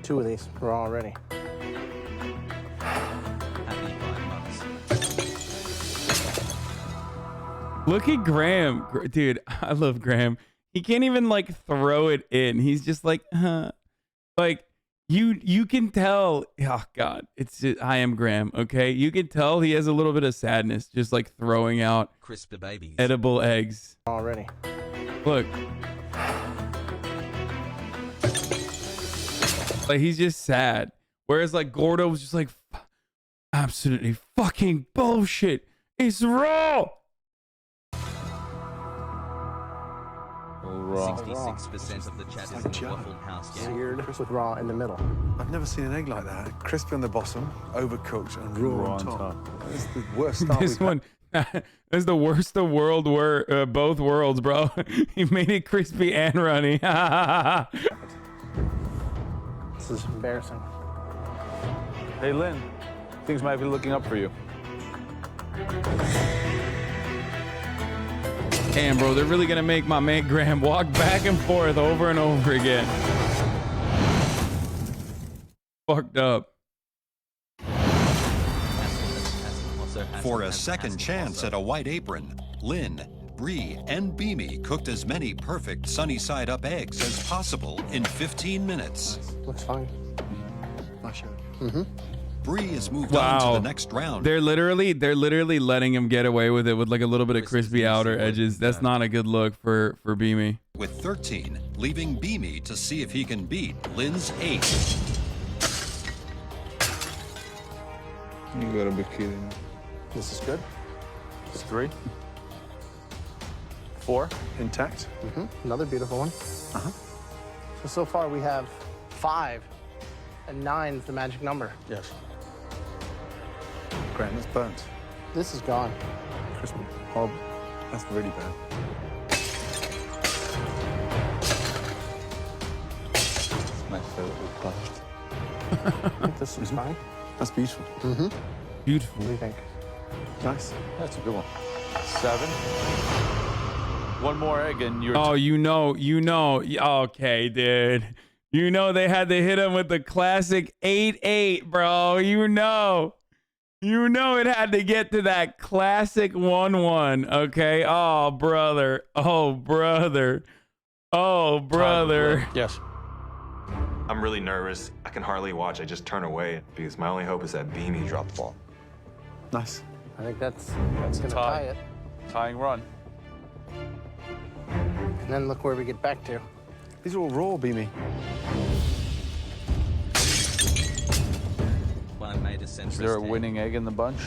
2 of these raw already. Happy 5 months. Look at Graham. Dude, I love Graham. He can't even like throw it in. He's just like, like you can tell. Oh God, it's just, I am Graham. Okay, you can tell he has a little bit of sadness, just like throwing out Crisper babies. edible eggs already. Look, like he's just sad. Whereas like Gordo was just like, absolutely fucking bullshit. It's raw. 66% of the chat is in the Waffle House game. Seared with raw in the middle. I've never seen an egg like that. Crispy on the bottom, overcooked, and raw on top. That's the worst start This one, that's the worst of both worlds, bro. He made it crispy and runny. This is embarrassing. Hey, Lynn, things might be looking up for you. Damn, bro, they're really gonna make my man Graham walk back and forth over and over again. Fucked up. For a second chance at a white apron, Lynn, Bree, and Beamy cooked as many perfect sunny side up eggs as possible in 15 minutes. Looks fine. Nice shot. Mm-hmm. Bree has moved on to the next round. They're literally letting him get away with it with like a little bit of crispy outer edges. That's not a good look for Beamy. With 13, leaving Beamy to see if he can beat Lynn's 8. You gotta be kidding me. This is good. It's 3. 4, intact. Mm-hmm. Another beautiful one. Uh-huh. So far we have 5, and 9 is the magic number. Yes. Graham, that's burnt. This is gone. Crispy. Oh, that's really bad. Nice that we punched. I think this is fine. That's beautiful. Mm-hmm. Beautiful. What do you think? Nice. That's a good one. 7. One more egg and you're... Oh, you know. Okay, dude. You know they had to hit him with the classic 8-8, bro. You know it had to get to that classic 1-1, okay? Oh, brother. Oh, brother. Oh, brother. Yes. I'm really nervous. I can hardly watch. I just turn away because my only hope is that Beamy dropped the ball. Nice. I think that's a gonna tie it. Tying run. And then look where we get back to. These are all raw, Beamy. Is there a winning egg in the bunch?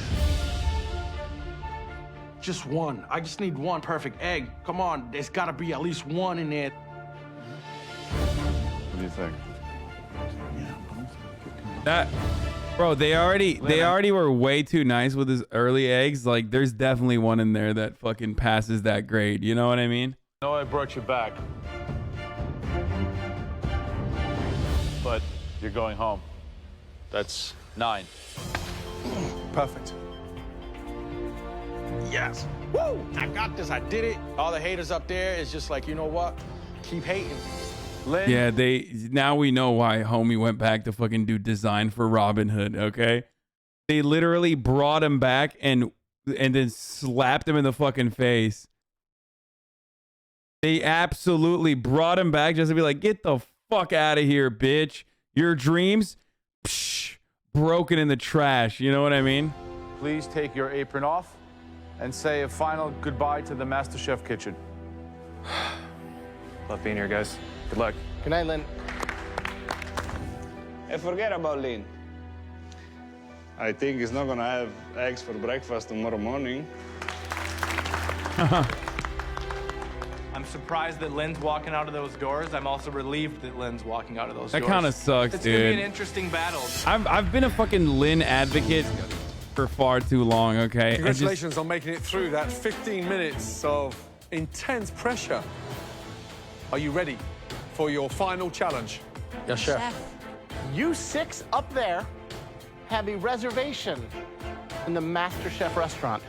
Just one. I just need one perfect egg. Come on, there's gotta be at least one in there. What do you think? That, bro, they already were way too nice with his early eggs. Like, there's definitely one in there that fucking passes that grade. You know what I mean? No, I brought you back. But you're going home. That's 9. Perfect. Yes. Woo! I got this. I did it. All the haters up there is just like, you know what? Keep hating. Lynn? Yeah, now we know why homie went back to fucking do design for Robin Hood, okay? They literally brought him back and then slapped him in the fucking face. They absolutely brought him back just to be like, get the fuck out of here, bitch. Your dreams, psh, broken in the trash. You know what I mean? Please take your apron off and say a final goodbye to the MasterChef kitchen. Love being here, guys. Good luck. Good night, Lynn. Hey, forget about Lynn. I think he's not gonna have eggs for breakfast tomorrow morning. I'm surprised that Lynn's walking out of those doors. I'm also relieved that Lynn's walking out of those doors. That kind of sucks, it's dude. It's gonna be an interesting battle. I've been a fucking Lynn advocate for far too long, okay? Congratulations on making it through that 15 minutes of intense pressure. Are you ready for your final challenge? Yes, chef. You 6 up there have a reservation in the MasterChef restaurant.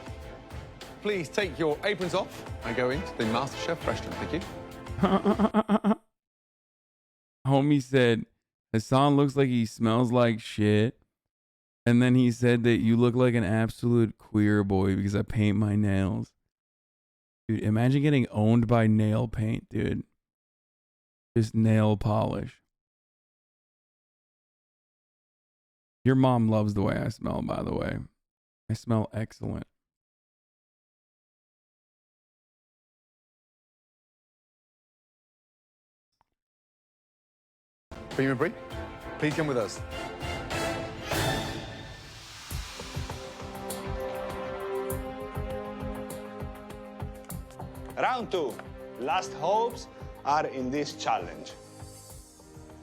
Please take your aprons off and go into the MasterChef restaurant. Thank you. Homie said, Hassan looks like he smells like shit. And then he said that you look like an absolute queer boy because I paint my nails. Dude, imagine getting owned by nail paint, dude. Just nail polish. Your mom loves the way I smell, by the way. I smell excellent. Beam and Bree, please come with us. Round 2. Last hopes are in this challenge.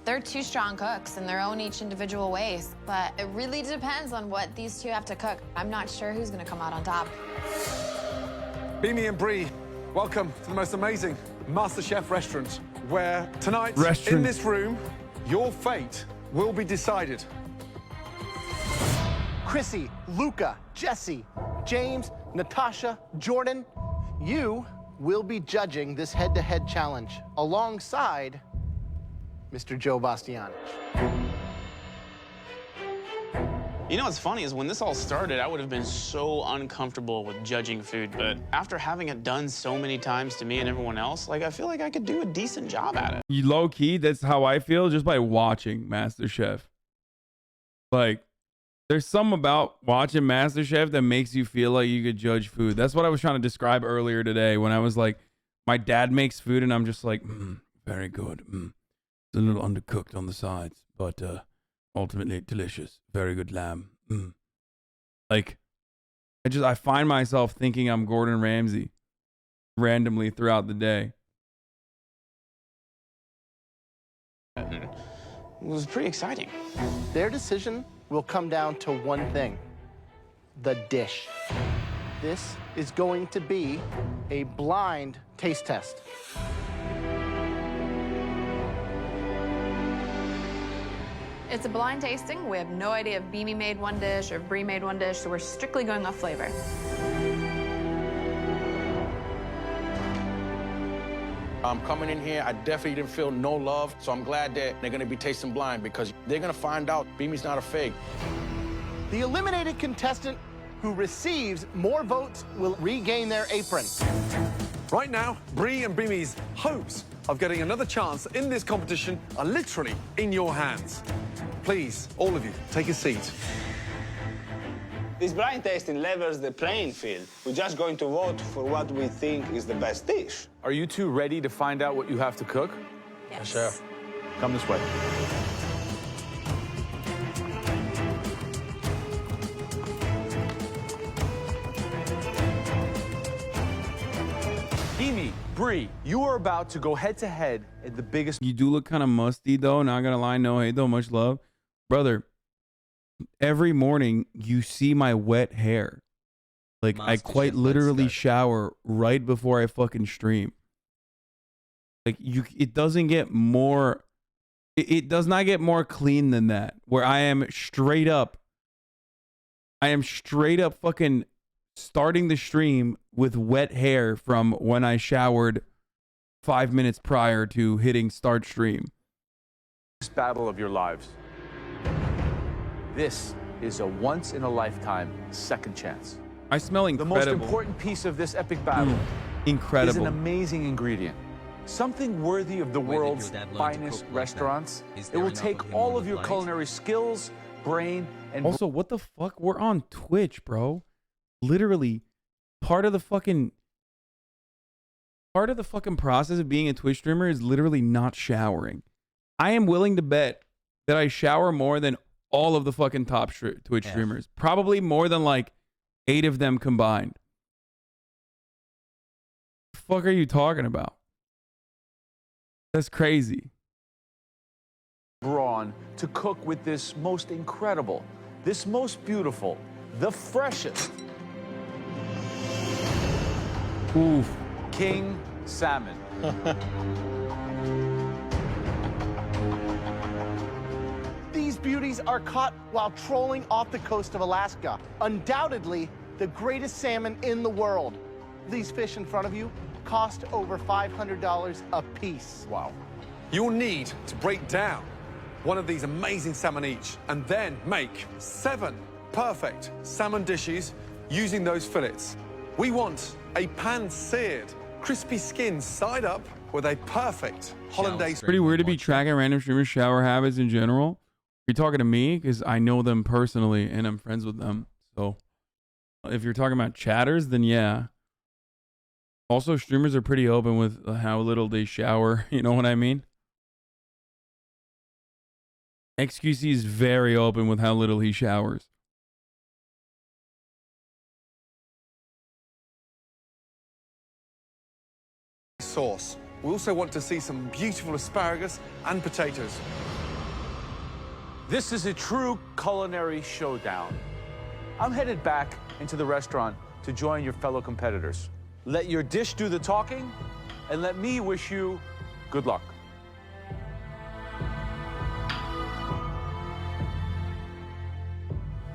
They're 2 strong cooks in their own each individual ways, but it really depends on what these 2 have to cook. I'm not sure who's gonna come out on top. Beamy and Bree, welcome to the most amazing MasterChef restaurant, where tonight, in this room, your fate will be decided. Chrissy, Luca, Jesse, James, Natasha, Jordan, you will be judging this head-to-head challenge alongside Mr. Joe Bastianich. You know what's funny is when this all started, I would have been so uncomfortable with judging food, but after having it done so many times to me and everyone else, like I feel like I could do a decent job at it. You low key, that's how I feel just by watching MasterChef. Like, there's something about watching MasterChef that makes you feel like you could judge food. That's what I was trying to describe earlier today when I was like, my dad makes food and I'm just like, very good. It's a little undercooked on the sides, but ultimately delicious. Very good lamb. Like, I find myself thinking I'm Gordon Ramsay randomly throughout the day. It was pretty exciting. Their decision will come down to one thing: the dish. This is going to be a blind taste test. It's a blind tasting. We have no idea if Beamy made one dish or if Bree made one dish, so we're strictly going off flavor. I'm coming in here, I definitely didn't feel no love, so I'm glad that they're gonna be tasting blind because they're gonna find out Beamy's not a fake. The eliminated contestant who receives more votes will regain their apron. Right now, Bree and Beamy's hopes of getting another chance in this competition are literally in your hands. Please, all of you, take a seat. This blind tasting levels the playing field. We're just going to vote for what we think is the best dish. Are you two ready to find out what you have to cook? Yes. Sure. Come this way. Beamy, Bree, you are about to go head-to-head at the biggest... You do look kind of musty, though. Not gonna lie. No hate, though. Much love. Brother, every morning you see my wet hair. Like, I quite literally shower right before I fucking stream. Like, it doesn't get more... It does not get more clean than that. Where I am straight up fucking starting the stream with wet hair from when I showered 5 minutes prior to hitting start stream. battle of your lives. This is a once-in-a-lifetime second chance. I smell incredible. The most important piece of this epic battle incredible. is an amazing ingredient. Something worthy of the world's finest restaurants. It will take all of your culinary skills, brain, and... Also, what the fuck? We're on Twitch, bro. Literally, part of the fucking process of being a Twitch streamer is literally not showering. I am willing to bet that I shower more than all of the fucking top Twitch streamers. Probably more than like 8 of them combined. The fuck are you talking about? That's crazy. Brawn to cook with this most incredible, this most beautiful, the freshest. Oof. King salmon. These beauties are caught while trolling off the coast of Alaska. Undoubtedly, the greatest salmon in the world. These fish in front of you cost over $500 a piece. Wow. You'll need to break down one of these amazing salmon each and then make 7 perfect salmon dishes using those fillets. We want a pan-seared, crispy skin side up with a perfect hollandaise. Pretty weird to be tracking random streamers' shower habits in general. You're talking to me because I know them personally and I'm friends with them. So if you're talking about chatters, then yeah. Also, streamers are pretty open with how little they shower. You know what I mean? XQC is very open with how little he showers. Sauce. We also want to see some beautiful asparagus and potatoes. This is a true culinary showdown. I'm headed back into the restaurant to join your fellow competitors. Let your dish do the talking, and let me wish you good luck.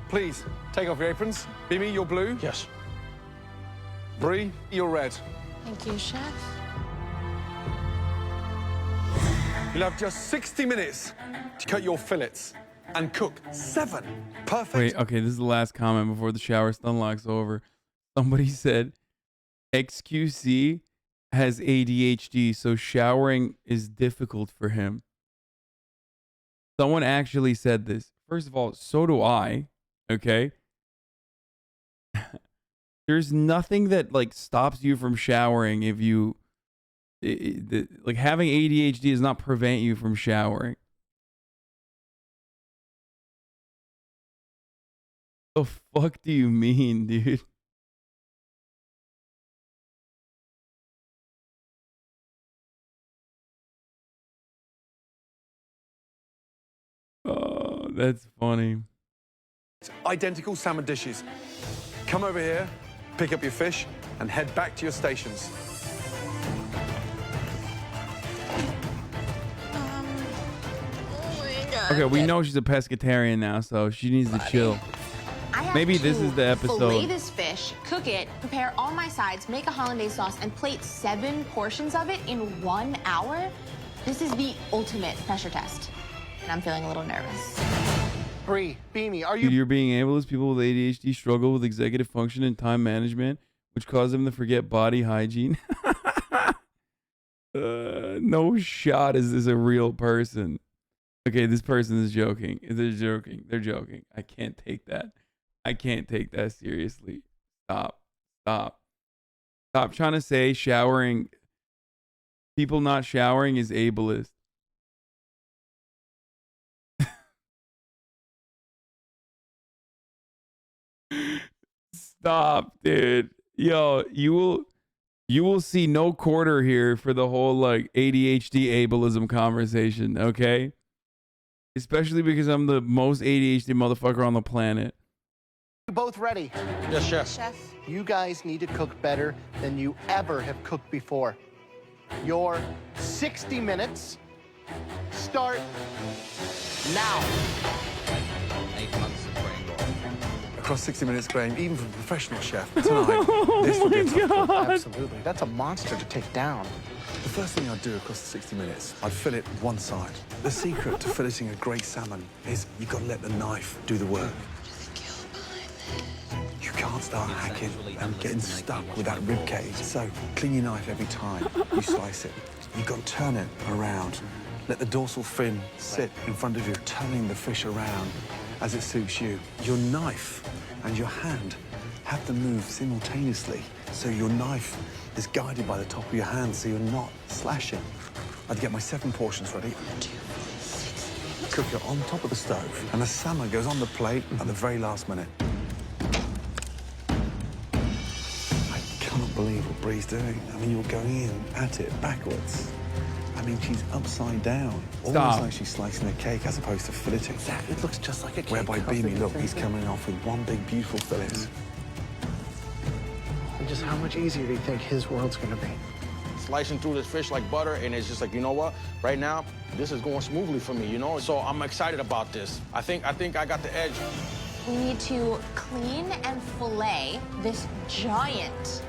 Please, take off your aprons. Bimi, you're blue. Yes. Bree, you're red. Thank you, Chef. You'll have just 60 minutes to cut your fillets and cook 7 perfect. Wait, okay, this is the last comment before the shower stunlock's over. Somebody said XQC has ADHD, so showering is difficult for him. Someone actually said this. First of all, so do I. Okay. There's nothing that like stops you from showering if you like having ADHD does not prevent you from showering. The fuck do you mean, dude? Oh, that's funny. Identical salmon dishes. Come over here, pick up your fish, and head back to your stations. Okay, we know she's a pescatarian now, so she needs to chill. I have Maybe to this is the episode. fillet this fish, cook it, prepare all my sides, make a hollandaise sauce, and plate 7 portions of it in 1 hour. This is the ultimate pressure test, and I'm feeling a little nervous. Bree, Beanie, are Dude, you... you're being ableist. People with ADHD struggle with executive function and time management, which cause them to forget body hygiene. No shot is this a real person. Okay, this person is joking. They're joking. They're joking. I can't take that. I can't take that seriously. Stop. Stop. Stop trying to say showering. People not showering is ableist. Stop, dude. Yo, you will see no quarter here for the whole like ADHD ableism conversation, okay? Especially because I'm the most ADHD motherfucker on the planet. You both ready? Yes, chef. Chef. You guys need to cook better than you ever have cooked before. Your 60 minutes start now. 8 months of brain rot. Across 60 minutes, Graham, even for a professional chef, tonight, this will be a tough cook. Absolutely. That's a monster to take down. The first thing I'd do across the 60 minutes, I'd fillet one side. The secret to filleting a great salmon is you've got to let the knife do the work. You can't start hacking and getting stuck with that rib cage. So clean your knife every time you slice it. You've got to turn it around. Let the dorsal fin sit in front of you, turning the fish around as it suits you. Your knife and your hand have to move simultaneously. So your knife is guided by the top of your hand so you're not slashing. I'd get my 7 portions ready. 1, 2, 3, 6. cook it on top of the stove, and the salmon goes on the plate at the very last minute. I cannot believe what Bree's doing. I mean, you're going in at it backwards. I mean, she's upside down. Almost like she's slicing a cake as opposed to filleting. Exactly. It looks just like a cake. Whereby Beamy, look, he's coming off with one big, beautiful fillet. And just how much easier do you think his world's gonna be? Slicing through this fish like butter, and it's just like, you know what? Right now, this is going smoothly for me, you know? So I'm excited about this. I think I got the edge. We need to clean and fillet this giant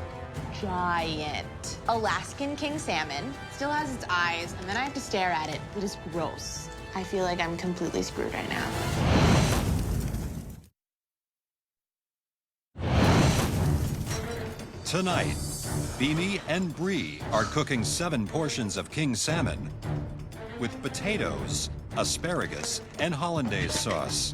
Alaskan king salmon. Still has its eyes, and then I have to stare at it. It is gross. I feel like I'm completely screwed right now. Tonight, Beamy and Bree are cooking 7 portions of king salmon with potatoes, asparagus, and hollandaise sauce.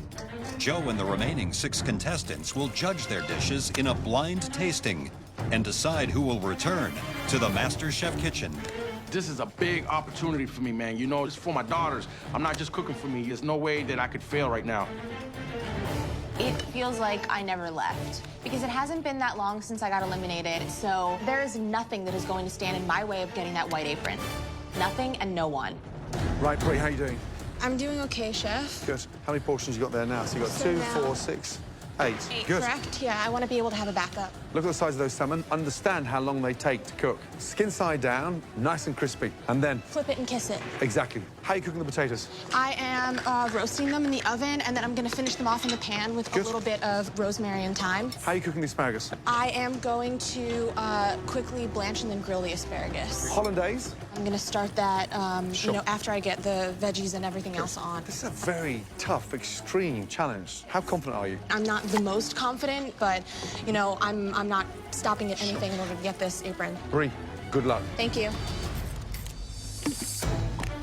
Joe and the remaining 6 contestants will judge their dishes in a blind tasting and decide who will return to the MasterChef kitchen. This is a big opportunity for me, man. You know, it's for my daughters. I'm not just cooking for me. There's no way that I could fail right now. It feels like I never left because it hasn't been that long since I got eliminated. So there is nothing that is going to stand in my way of getting that white apron. Nothing and no one. Right, Bree, how you doing? I'm doing okay, Chef. Good. How many portions you got there now? So you got So 2, now- 4, 6, 8. 8, Good. correct? Yeah, I want to be able to have a backup. Look at the size of those salmon. Understand how long they take to cook. Skin side down, nice and crispy. And then, Flip it and kiss it. exactly. How are you cooking the potatoes? I am roasting them in the oven, and then I'm going to finish them off in the pan with a little bit of rosemary and thyme. How are you cooking the asparagus? I am going to quickly blanch and then grill the asparagus. Hollandaise? I'm going to start that, Sure. you know, after I get the veggies and everything else on. This is a very tough, extreme challenge. How confident are you? I'm not the most confident, but, you know, I'm not stopping at anything in order to get this apron. Bree, good luck. Thank you.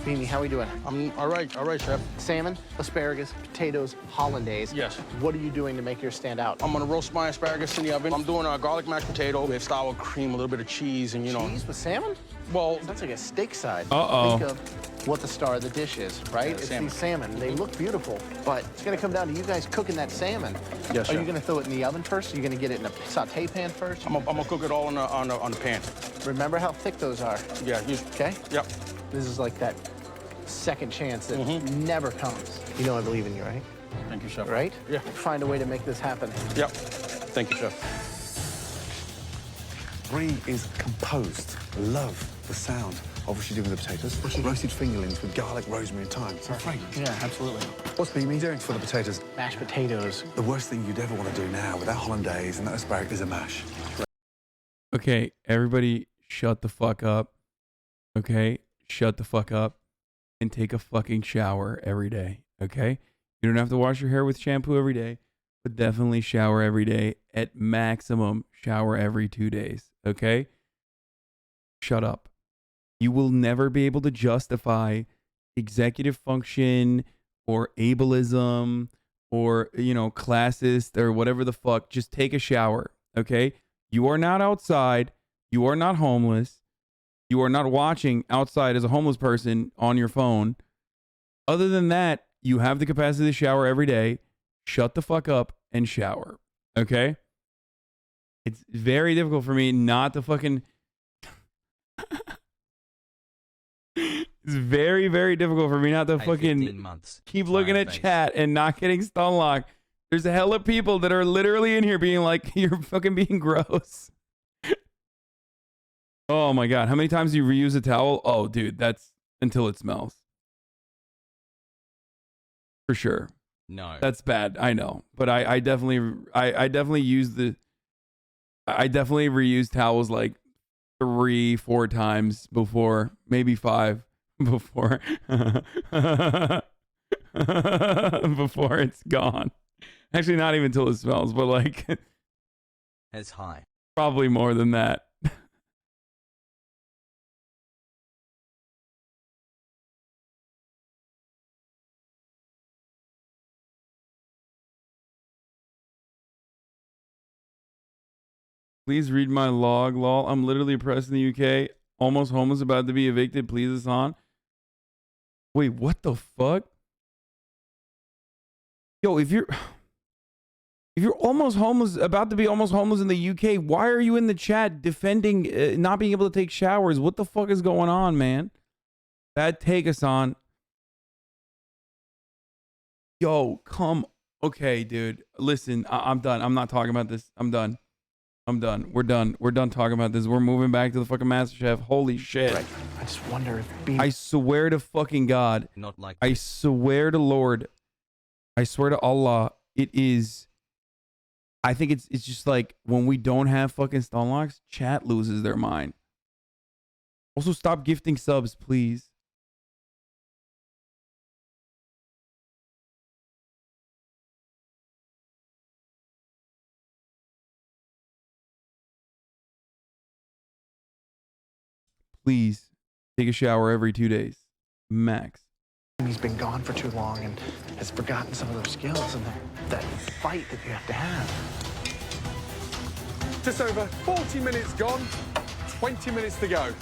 Beamy, how are we doing? I'm all right, Chef. Salmon, asparagus, potatoes, hollandaise. Yes. What are you doing to make yours stand out? I'm gonna roast my asparagus in the oven. I'm doing a garlic mashed potato with sour cream, a little bit of cheese, and you know. Cheese with salmon? Well, that's like a steak side. Uh-oh. Think of what the star of the dish is, right? Yeah, it's salmon. these salmon. They look beautiful, but it's gonna come down to you guys cooking that salmon. Yes, Are Chef. you gonna throw it in the oven first? Are you gonna get it in a saute pan first? I'm gonna cook it all on the pan. Remember how thick those are. Yeah. Okay? Yep. This is like that second chance that never comes. You know I believe in you, right? Thank you, Chef. Right? Yeah. Find a way to make this happen. Yep. Thank you, Chef. Bree is composed. Love the sound of what she's doing with the potatoes. Roasted fingerlings with garlic, rosemary, and thyme. It's fragrant. Yeah, absolutely. What's Beamy doing for the potatoes? Mashed potatoes. The worst thing you'd ever want to do now with that hollandaise and that asparagus is a mash. Okay, everybody shut the fuck up. Okay? Shut the fuck up and take a fucking shower every day. Okay? You don't have to wash your hair with shampoo every day, but definitely shower every day. At maximum, shower every 2 days. Okay? Shut up. You will never be able to justify executive function or ableism or, you know, classist or whatever the fuck. Just take a shower. Okay? You are not outside. You are not homeless. You are not watching outside as a homeless person on your phone. Other than that, you have the capacity to shower every day. Shut the fuck up and shower. Okay? It's very difficult for me not to fucking... It's very, very difficult for me not to fucking keep looking at chat and not getting stun locked. There's a hell of people that are literally in here being like, you're fucking being gross. Oh my God. How many times do you reuse a towel? Oh, dude, that's until it smells. For sure. No. That's bad. I know. But I definitely reuse towels like 3-4 times before, maybe 5 before before it's gone. Actually, not even till it smells, but like As high. probably more than that. Please read my log, lol. I'm literally oppressed in the UK. Almost homeless, about to be evicted. Please, Hassan. Wait, what the fuck? Yo, if you're almost homeless, about to be almost homeless in the UK, why are you in the chat defending not being able to take showers? What the fuck is going on, man? Bad take us on. Yo, come. Okay, dude. Listen, I'm done. I'm not talking about this. I'm done. I'm done. We're done. We're done talking about this. We're moving back to the fucking MasterChef. Holy shit. Right. I just wonder if I swear to fucking God. Not like I swear to Lord. I swear to Allah. It is. I think it's just like when we don't have fucking stun locks, chat loses their mind. Also, stop gifting subs, please. Please take a shower every 2 days, max. He's been gone for too long and has forgotten some of those skills and that fight that you have to have. Just over 40 minutes gone, 20 minutes to go.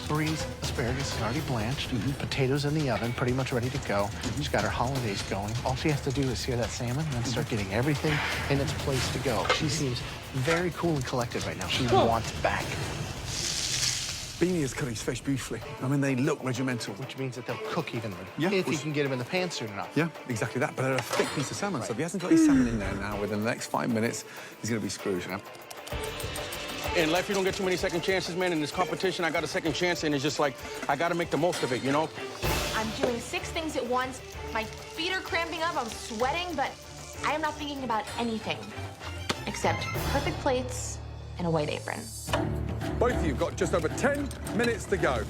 Bree's asparagus is already blanched. Potatoes in the oven, pretty much ready to go. She's got her hollandaise going. All she has to do is sear that salmon and then start getting everything in its place to go. She seems very cool and collected right now. She wants back. Beanie is cutting his fish beautifully. I mean, they look regimental. Which means that they'll cook evenly. Yeah, if you can get them in the pan soon enough. Yeah, exactly that. But they're a thick piece of salmon, so if he hasn't got his salmon in there now within the next 5 minutes, he's going to be screwed. In life, you don't get too many second chances, man. In this competition, I got a second chance, and it's just like, I got to make the most of it, you know? I'm doing 6 things at once. My feet are cramping up, I'm sweating, but I am not thinking about anything except perfect plates and a white apron. Both of you have got just over 10 minutes to go.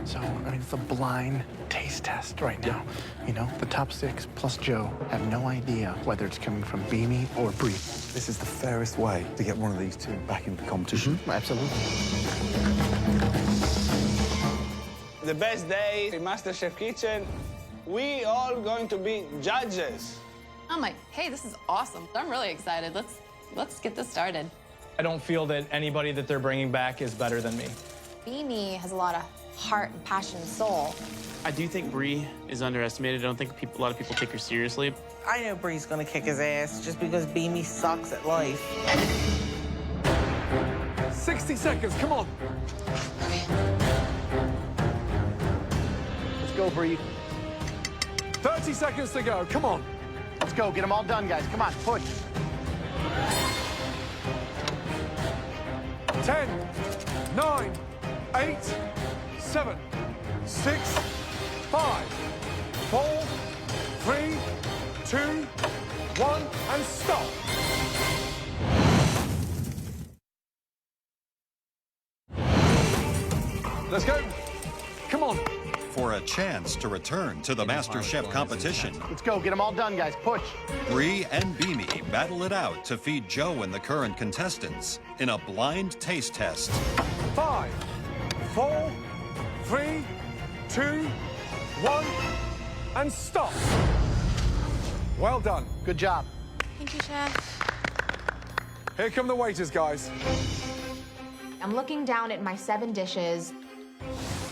So, I mean, it's a blind taste test right now. You know, the top 6 plus Joe have no idea whether it's coming from Beanie or Bree. This is the fairest way to get one of these two back into the competition. Absolutely. The best day in MasterChef Kitchen, we all going to be judges. I'm like, hey, this is awesome. I'm really excited. Let's get this started. I don't feel that anybody that they're bringing back is better than me. Beanie has a lot of heart and passion and soul. I do think Bree is underestimated. I don't think a lot of people take her seriously. I know Bree's gonna kick his ass just because Beanie sucks at life. 60 seconds, come on. Let's go, Bree. 30 seconds to go, come on. Let's go, get them all done, guys. Come on, push. 10, 9, 8, 7, 6, 5, 4, 3, 2, 1, and stop. Let's go. Come on. For a chance to return to the MasterChef competition, Let's go, get them all done, guys. Push. Bree and Beanie battle it out to feed Joe and the current contestants in a blind taste test. 5, 4, 3, 2, 1, and stop. Well done. Good job. Thank you, Chef. Here come the waiters, guys. I'm looking down at my 7 dishes,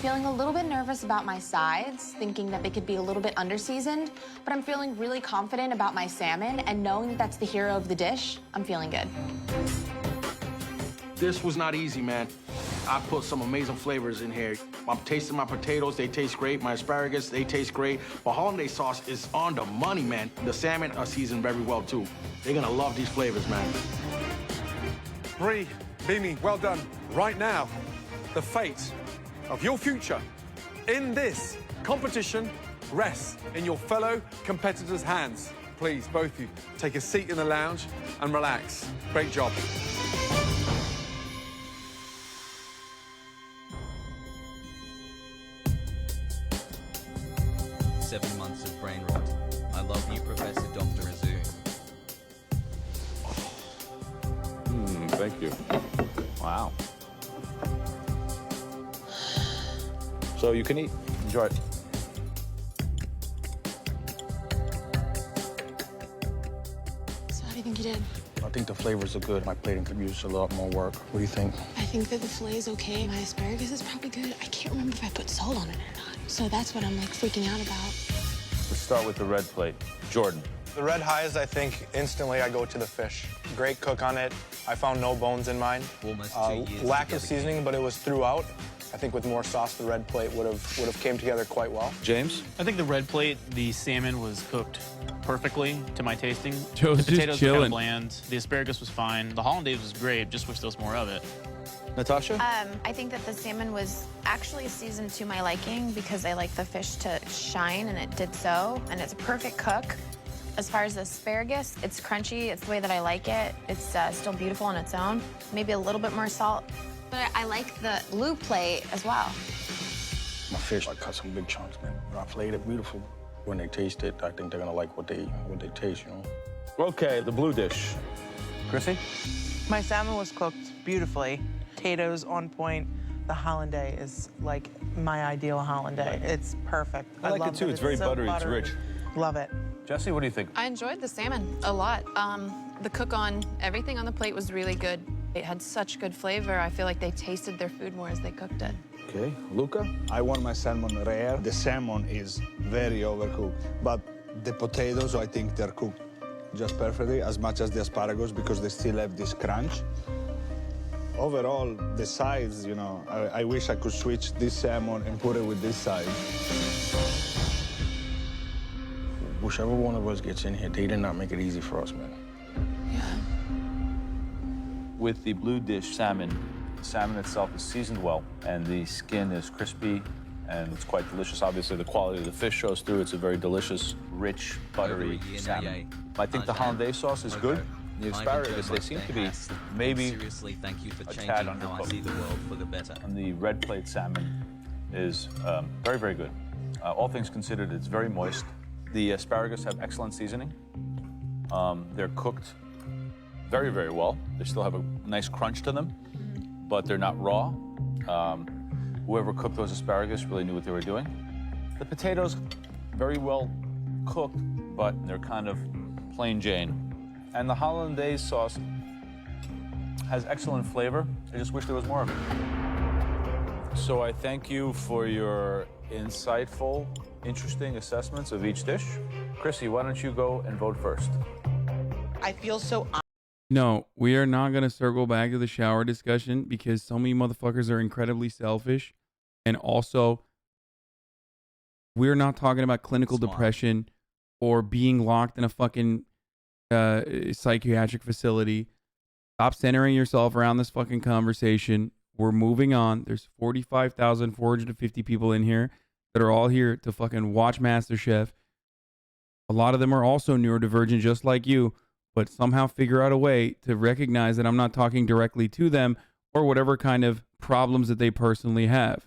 feeling a little bit nervous about my sides, thinking that they could be a little bit underseasoned, but I'm feeling really confident about my salmon, and knowing that that's the hero of the dish, I'm feeling good. This was not easy, man. I put some amazing flavors in here. I'm tasting my potatoes, they taste great. My asparagus, they taste great. But hollandaise sauce is on the money, man. The salmon are seasoned very well, too. They're gonna love these flavors, man. Bree, Beanie, well done. Right now, the fate of your future in this competition rests in your fellow competitors' hands. Please, both of you, take a seat in the lounge and relax. Great job. Seven months of brain rot. I love you, Professor Dr. Azu. Thank you. Wow. So you can eat. Enjoy it. So how do you think you did? I think the flavors are good. My plating could use a lot more work. What do you think? I think that the filet is okay. My asparagus is probably good. I can't remember if I put salt on it or not. So that's what I'm like freaking out about. Let's start with the red plate. Jordan. The red highs, I think instantly I go to the fish. Great cook on it. I found no bones in mine. Almost 2 years lack of seasoning, but it was throughout. I think with more sauce, the red plate would have came together quite well. James? I think the red plate, the salmon was cooked perfectly to my tasting. Joe's the potatoes just were kind chilling. of bland. The asparagus was fine. The hollandaise was great. Just wish there was more of it. Natasha? I think that the salmon was actually seasoned to my liking because I like the fish to shine, and it did so. And it's a perfect cook. As far as the asparagus, it's crunchy. It's the way that I like it. It's still beautiful on its own. Maybe a little bit more salt. But I like the blue plate as well. My fish, I cut some big chunks, man. I flayed it beautiful. When they taste it, I think they're gonna like what they taste, you know? Okay, the blue dish. Chrissy? My salmon was cooked beautifully. Potatoes on point. The hollandaise is like my ideal hollandaise. It's perfect. I like love it too. that It's very so buttery. It's rich. Love it. Jesse, what do you think? I enjoyed the salmon a lot. The cook on everything on the plate was really good. It had such good flavor. I feel like they tasted their food more as they cooked it. Okay, Luca? I want my salmon rare. The salmon is very overcooked, but the potatoes, I think they're cooked just perfectly, as much as the asparagus, because they still have this crunch. Overall, the sides, you know, I wish I could switch this salmon and put it with this side. Whichever one of us gets in here, they did not make it easy for us, man. With the blue dish salmon, the salmon itself is seasoned well, and the skin is crispy, and it's quite delicious. Obviously, the quality of the fish shows through. It's a very delicious, rich, buttery salmon. I think the hollandaise sauce is good. The asparagus, they seem to be maybe Seriously, thank you for a changing tad how I see the world for the better. And the red plate salmon is very, very good. All things considered, it's very moist. The asparagus have excellent seasoning. They're cooked very, very well. They still have a nice crunch to them, but they're not raw. Whoever cooked those asparagus really knew what they were doing. The potatoes, very well cooked, but they're kind of plain Jane. And the hollandaise sauce has excellent flavor. I just wish there was more of it. So I thank you for your insightful, interesting assessments of each dish. Chrissy, why don't you go and vote first? I feel so No, we are not going to circle back to the shower discussion because so many motherfuckers are incredibly selfish. And also, we're not talking about clinical depression or being locked in a fucking psychiatric facility. Stop centering yourself around this fucking conversation. We're moving on. There's 45,450 people in here that are all here to fucking watch MasterChef. A lot of them are also neurodivergent just like you, but somehow figure out a way to recognize that I'm not talking directly to them or whatever kind of problems that they personally have.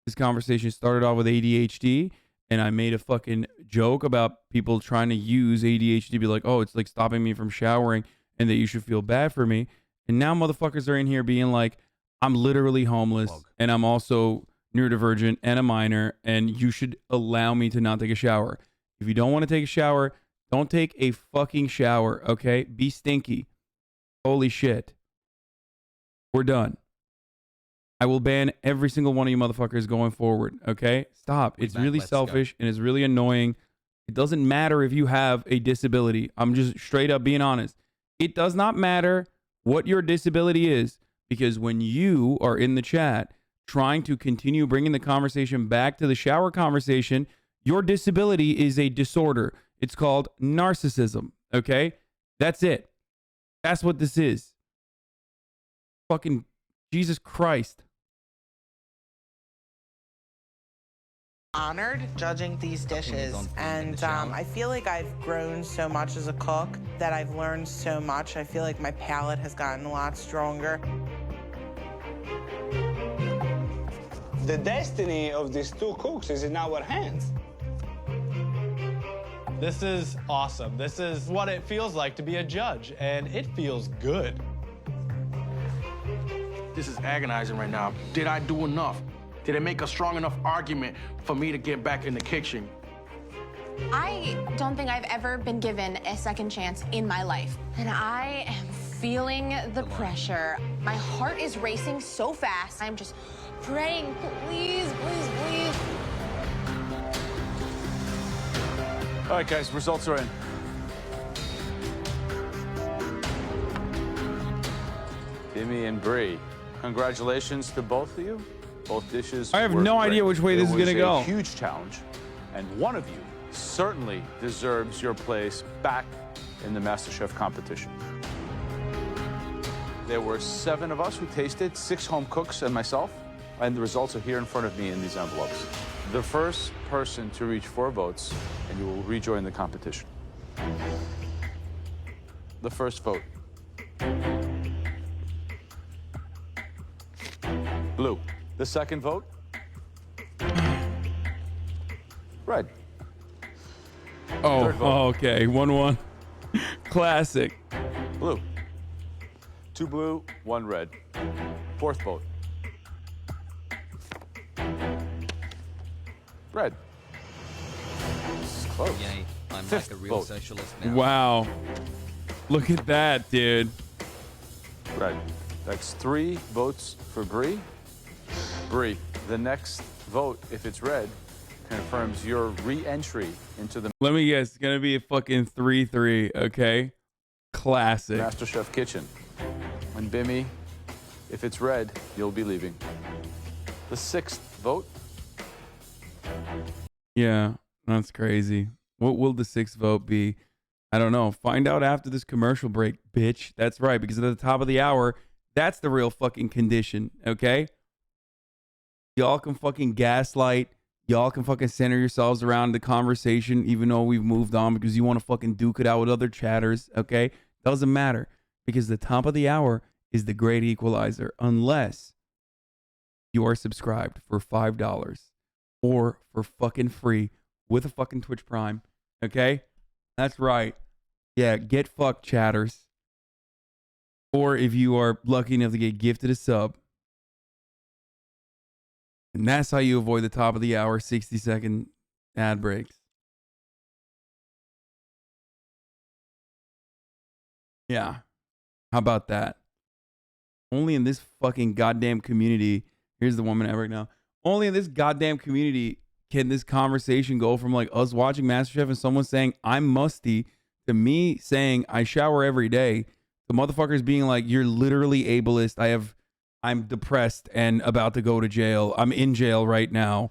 This conversation started off with ADHD, and I made a fucking joke about people trying to use ADHD to be like, oh, it's like stopping me from showering and that you should feel bad for me. And now motherfuckers are in here being like, I'm literally homeless and I'm also neurodivergent and a minor, and you should allow me to not take a shower. If you don't want to take a shower, don't take a fucking shower, okay? Be stinky. Holy shit. We're done. I will ban every single one of you motherfuckers going forward, okay? Stop. It's really selfish and it's really annoying. It doesn't matter if you have a disability. I'm just straight up being honest. It does not matter what your disability is, because when you are in the chat trying to continue bringing the conversation back to the shower conversation, your disability is a disorder. It's called narcissism, okay? That's it. That's what this is. Fucking Jesus Christ. honored judging these dishes, and I feel like I've grown so much as a cook, that I've learned so much. I feel like my palate has gotten a lot stronger. The destiny of these two cooks is in our hands. This is awesome. This is what it feels like to be a judge, and it feels good. This is agonizing right now. Did I do enough? Did I make a strong enough argument for me to get back in the kitchen? I don't think I've ever been given a second chance in my life. And I am feeling the pressure. My heart is racing so fast. I'm just praying, please, please, please. All right, guys, results are in. Jimmy and Bree, congratulations to both of you. Both dishes. I have were no great. idea which way this is gonna go. It was a huge challenge, and one of you certainly deserves your place back in the MasterChef competition. There were 7 of us who tasted, 6 home cooks and myself, and the results are here in front of me in these envelopes. The first person to reach 4 votes, and you will rejoin the competition. The first vote. Blue. The second vote? Red. Oh, Third vote. okay. 1-1. Classic. Blue. 2 blue, 1 red. Fourth vote. Red. This is close. Yay, I'm Fifth like a real vote. socialist now. Wow. Look at that, dude. Red. That's 3 votes for Bree. Bree, the next vote, if it's red, confirms your re-entry into the Let me guess. It's going to be a fucking 3-3, okay? Classic. MasterChef kitchen. And Bimmy, if it's red, you'll be leaving. The 6th vote. Yeah, that's crazy. What will the 6th vote be? I don't know. Find out after this commercial break, bitch. That's right, because at the top of the hour, that's the real fucking condition, okay? Y'all can fucking gaslight. Y'all can fucking center yourselves around the conversation, even though we've moved on, because you want to fucking duke it out with other chatters, okay? Doesn't matter, because the top of the hour is the great equalizer, unless you are subscribed for $5 or for fucking free with a fucking Twitch Prime, okay? That's right. Yeah, get fucked, chatters. Or if you are lucky enough to get gifted a sub. And that's how you avoid the top of the hour 60-second ad breaks. Yeah. How about that? Only in this fucking goddamn community. Here's the woman ad break now. Only in this goddamn community can this conversation go from like us watching MasterChef and someone saying, I'm musty, to me saying, I shower every day. The motherfuckers being like, you're literally ableist. I'm depressed and about to go to jail. I'm in jail right now.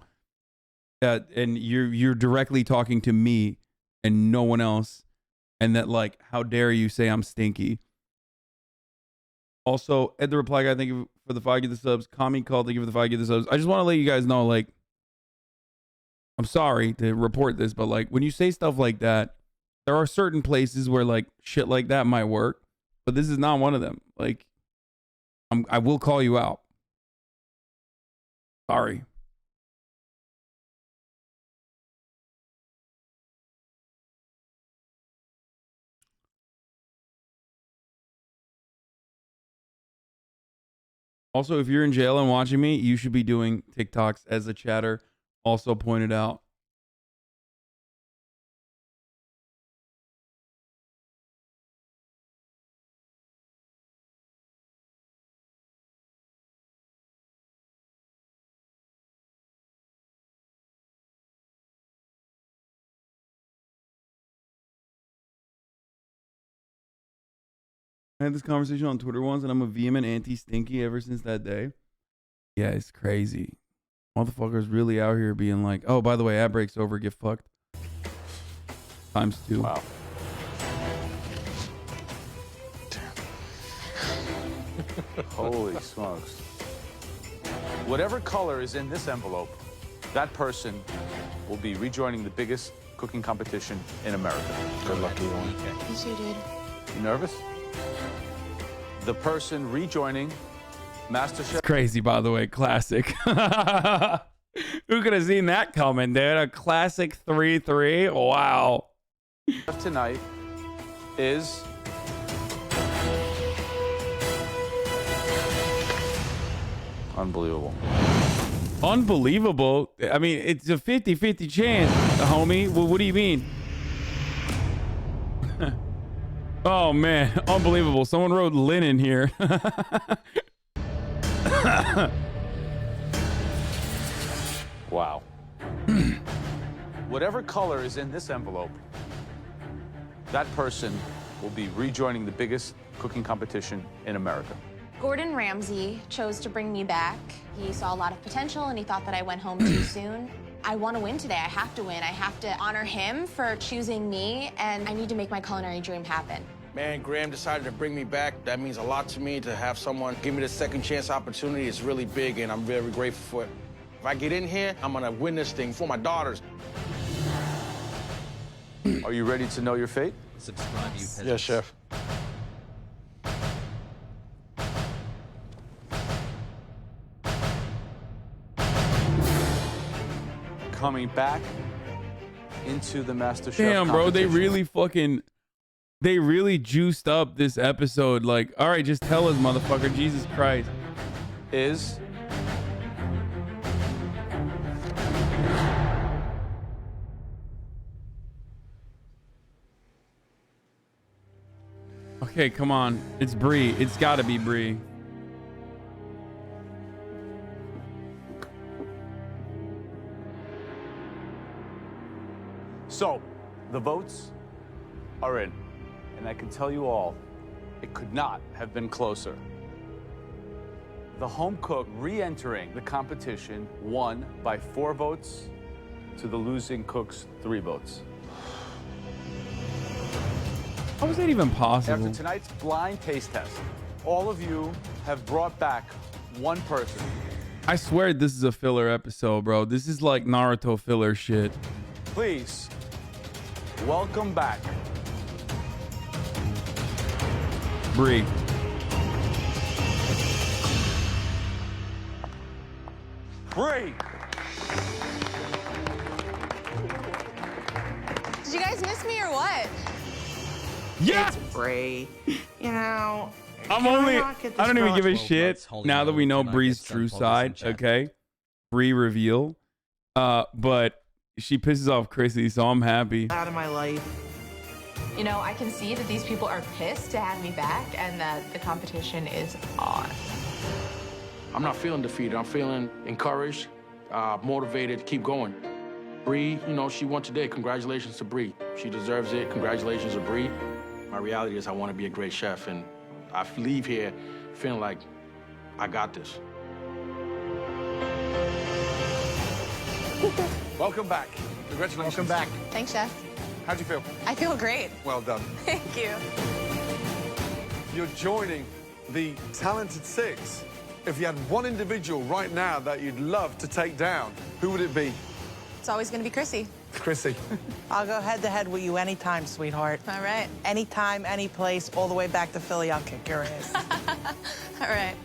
And you're directly talking to me and no one else. And that, like, how dare you say I'm stinky? Also, Ed the Reply Guy, thank you for the 5 give the subs. Kami called, thank you for the 5 give the subs. I just want to let you guys know, like, I'm sorry to report this, but like when you say stuff like that, there are certain places where like shit like that might work, but this is not one of them. Like, I will call you out. Sorry. Also, if you're in jail and watching me, you should be doing TikToks, as the chatter also pointed out. I had this conversation on Twitter once, and I'm a vehement anti-stinky ever since that day. Yeah, it's crazy. Motherfuckers really out here being like, oh, by the way, ad break's over, get fucked. ×2. Wow. Holy smokes. Whatever color is in this envelope, that person will be rejoining the biggest cooking competition in America. Good luck, everyone. Yes, you did. You nervous? The person rejoining MasterChef. It's crazy, by the way. Classic. Who could have seen that coming, dude? A classic 3-3. Wow. Tonight is unbelievable. Unbelievable. I mean, it's a 50-50 chance, homie. Well, what do you mean? Oh man, unbelievable. Someone wrote linen here. Wow. Whatever color is in this envelope, that person will be rejoining the biggest cooking competition in America. Gordon Ramsay chose to bring me back. He saw a lot of potential and he thought that I went home too soon. I want to win today. I have to win. I have to honor him for choosing me, and I need to make my culinary dream happen. Man, Graham decided to bring me back. That means a lot to me to have someone give me the second chance opportunity. It's really big, and I'm very grateful for it. If I get in here, I'm gonna win this thing for my daughters. Are you ready to know your fate? Subscribe, you peasants. Yes, chef. Coming back into the MasterChef Damn, bro, they competition. really juiced up this episode. Like, all right, just tell us, motherfucker. Jesus Christ. Is Okay, come on. It's Brie. It's got to be Brie. So, the votes are in. And I can tell you all, it could not have been closer. The home cook re-entering the competition won by 4 votes to the losing cook's 3 votes. How was that even possible? After tonight's blind taste test, all of you have brought back one person. I swear this is a filler episode, bro. This is like Naruto filler shit. Please, welcome back Brie. Brie. Did you guys miss me or what? Yeah. It's Brie. You know, I'm can only. not get I don't this even give a girl- shit now that we know Brie's true side. Okay, Brie reveal. But she pisses off Chrissy, so I'm happy. Out of my life. You know, I can see that these people are pissed to have me back and that the competition is on. I'm not feeling defeated. I'm feeling encouraged, motivated to keep going. Bree, you know, she won today. Congratulations to Bree. She deserves it. Congratulations to Bree. My reality is I want to be a great chef, and I leave here feeling like I got this. Welcome back. Congratulations. Welcome back. Thanks, Chef. How'd you feel? I feel great. Well done. Thank you. You're joining the Talented Six. If you had one individual right now that you'd love to take down, who would it be? It's always going to be Chrissy. Chrissy. I'll go head-to-head with you anytime, sweetheart. All right. Anytime, any place, all the way back to Philly, I'll kick your ass. All right.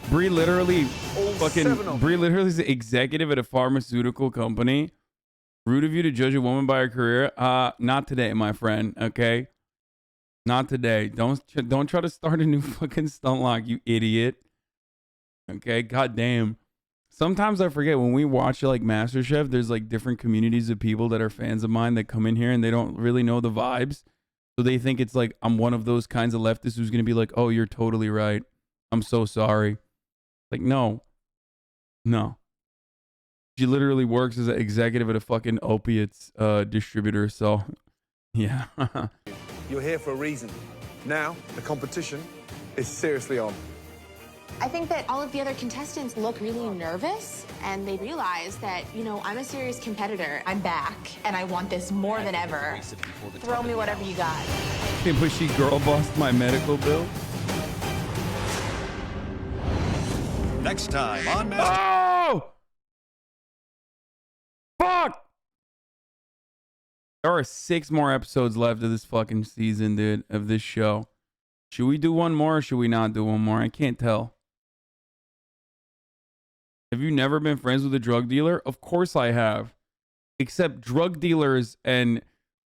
Brie literally seven Brie literally is the executive at a pharmaceutical company. Rude of you to judge a woman by her career. Not today, my friend. Okay, not today. Don't try to start a new fucking stunt lock, you idiot. Okay, goddamn. Sometimes I forget when we watch like MasterChef, there's like different communities of people that are fans of mine that come in here and they don't really know the vibes. So they think it's like I'm one of those kinds of leftists who's gonna be like, oh, you're totally right. I'm so sorry. Like, no. She literally works as an executive at a fucking opiates distributor. So, yeah. You're here for a reason. Now, the competition is seriously on. I think that all of the other contestants look really nervous and they realize that, you know, I'm a serious competitor. I'm back and I want this more than ever. Throw me whatever you got. But she girl bossed my medical bill. Next time on Oh! Fuck! There are 6 more episodes left of this fucking season, dude, of this show. Should we do one more or should we not do one more? I can't tell. Have you never been friends with a drug dealer? Of course I have. Except drug dealers and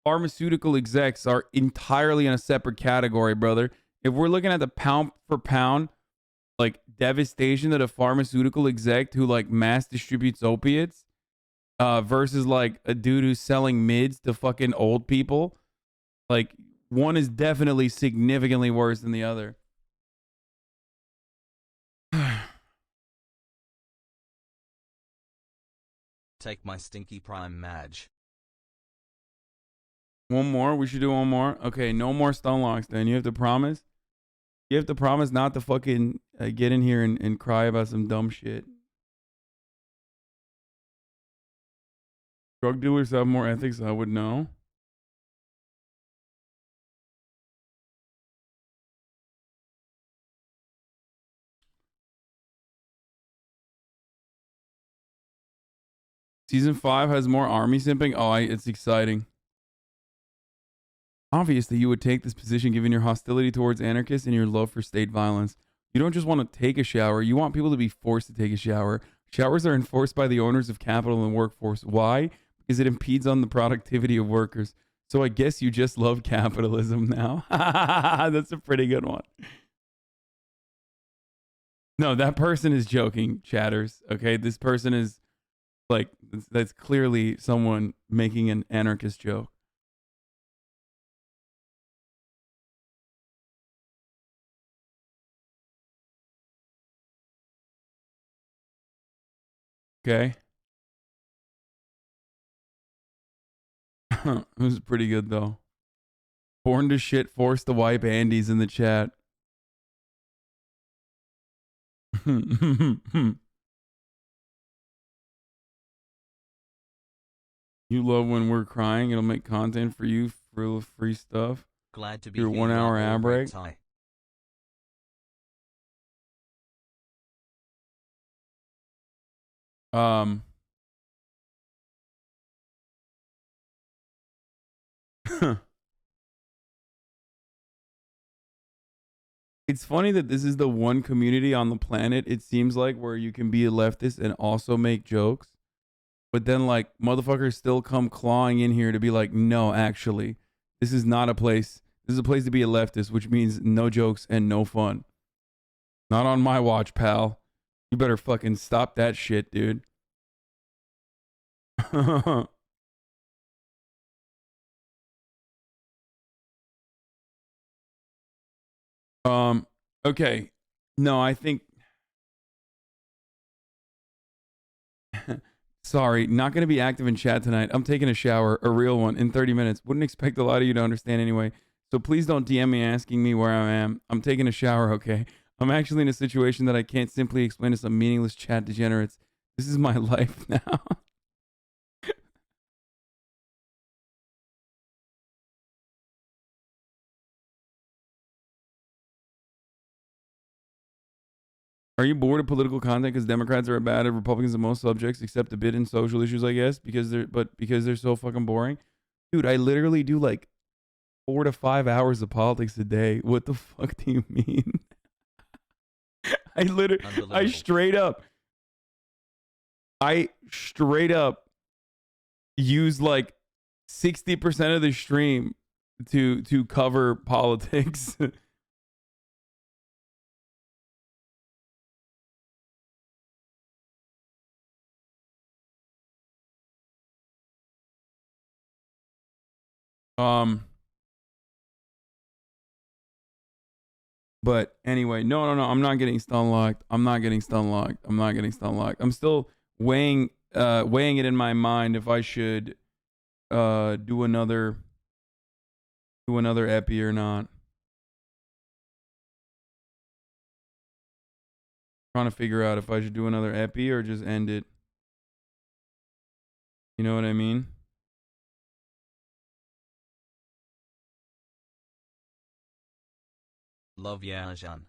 pharmaceutical execs are entirely in a separate category, brother. If we're looking at the pound for pound, like devastation that a pharmaceutical exec who like mass distributes opiates versus like a dude who's selling mids to fucking old people, like one is definitely significantly worse than the other. Take my stinky prime Madge. One more. We should do one more. Okay, no more stun locks then. You have to promise. You have to promise not to fucking get in here and cry about some dumb shit. Drug dealers have more ethics, I would know. Season 5 has more army simping. Oh, it's exciting. Obviously, you would take this position given your hostility towards anarchists and your love for state violence. You don't just want to take a shower. You want people to be forced to take a shower. Showers are enforced by the owners of capital and workforce. Why? Because it impedes on the productivity of workers. So I guess you just love capitalism now. That's a pretty good one. No, that person is joking, chatters. Okay, this person is like, that's clearly someone making an anarchist joke. Okay. It was pretty good though. Born to shit, forced to wipe Andy's in the chat. You love when we're crying. It'll make content for you for free stuff. Glad to be your here, 1 hour Marco ad break. Recti. It's funny that this is the one community on the planet, it seems like, where you can be a leftist and also make jokes. But then, like, motherfuckers still come clawing in here to be like, no, actually, this is not a place. This is a place to be a leftist, which means no jokes and no fun. Not on my watch, pal. You better fucking stop that shit, dude. Okay. No, I think... Sorry, not going to be active in chat tonight. I'm taking a shower, a real one, in 30 minutes. Wouldn't expect a lot of you to understand anyway. So please don't DM me asking me where I am. I'm taking a shower, okay? I'm actually in a situation that I can't simply explain to some meaningless chat degenerates. This is my life now. Are you bored of political content because Democrats are bad at Republicans in most subjects except a bit in social issues, I guess, because they're so fucking boring? Dude, I literally do like 4 to 5 hours of politics a day. What the fuck do you mean? I straight up use like 60% of the stream to cover politics. But anyway, no, I'm not getting stun locked. I'm still weighing it in my mind if I should do another epi or not. Trying to figure out if I should do another epi or just end it. You know what I mean? Love ya, Jean.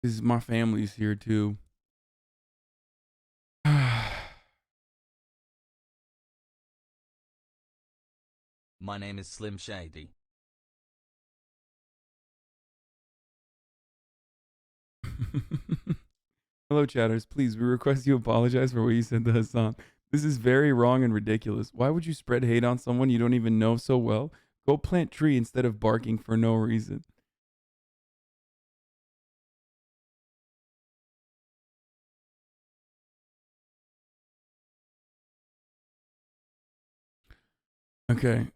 This is my family's here too. My name is Slim Shady. Hello, chatters. Please, we request you apologize for what you said to Hassan. This is very wrong and ridiculous. Why would you spread hate on someone you don't even know so well? Go plant tree instead of barking for no reason. Okay.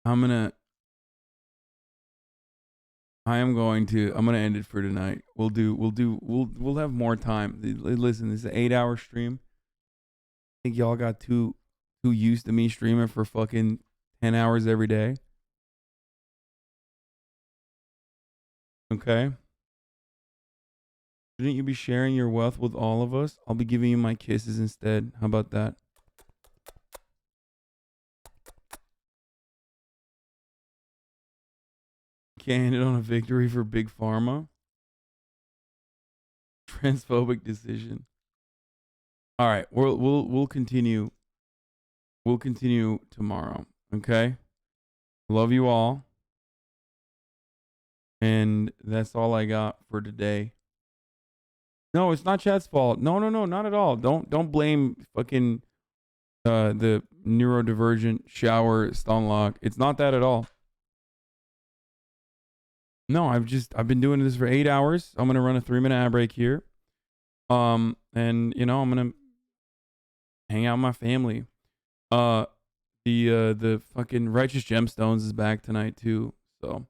I'm gonna end it for tonight. We'll have more time. Listen, this is an 8-hour stream. I think y'all got too used to me streaming for fucking 10 hours every day. Okay. Shouldn't you be sharing your wealth with all of us? I'll be giving you my kisses instead. How about that? Can't hit on a victory for Big Pharma. Transphobic decision. All right, we'll continue. We'll continue tomorrow. Okay. Love you all. And that's all I got for today. No, it's not chat's fault. No, not at all. Don't blame fucking the neurodivergent shower stunlock. It's not that at all. No, I've been doing this for 8 hours. I'm gonna run a 3-minute ad break here. And I'm gonna hang out with my family. The fucking Righteous Gemstones is back tonight too. So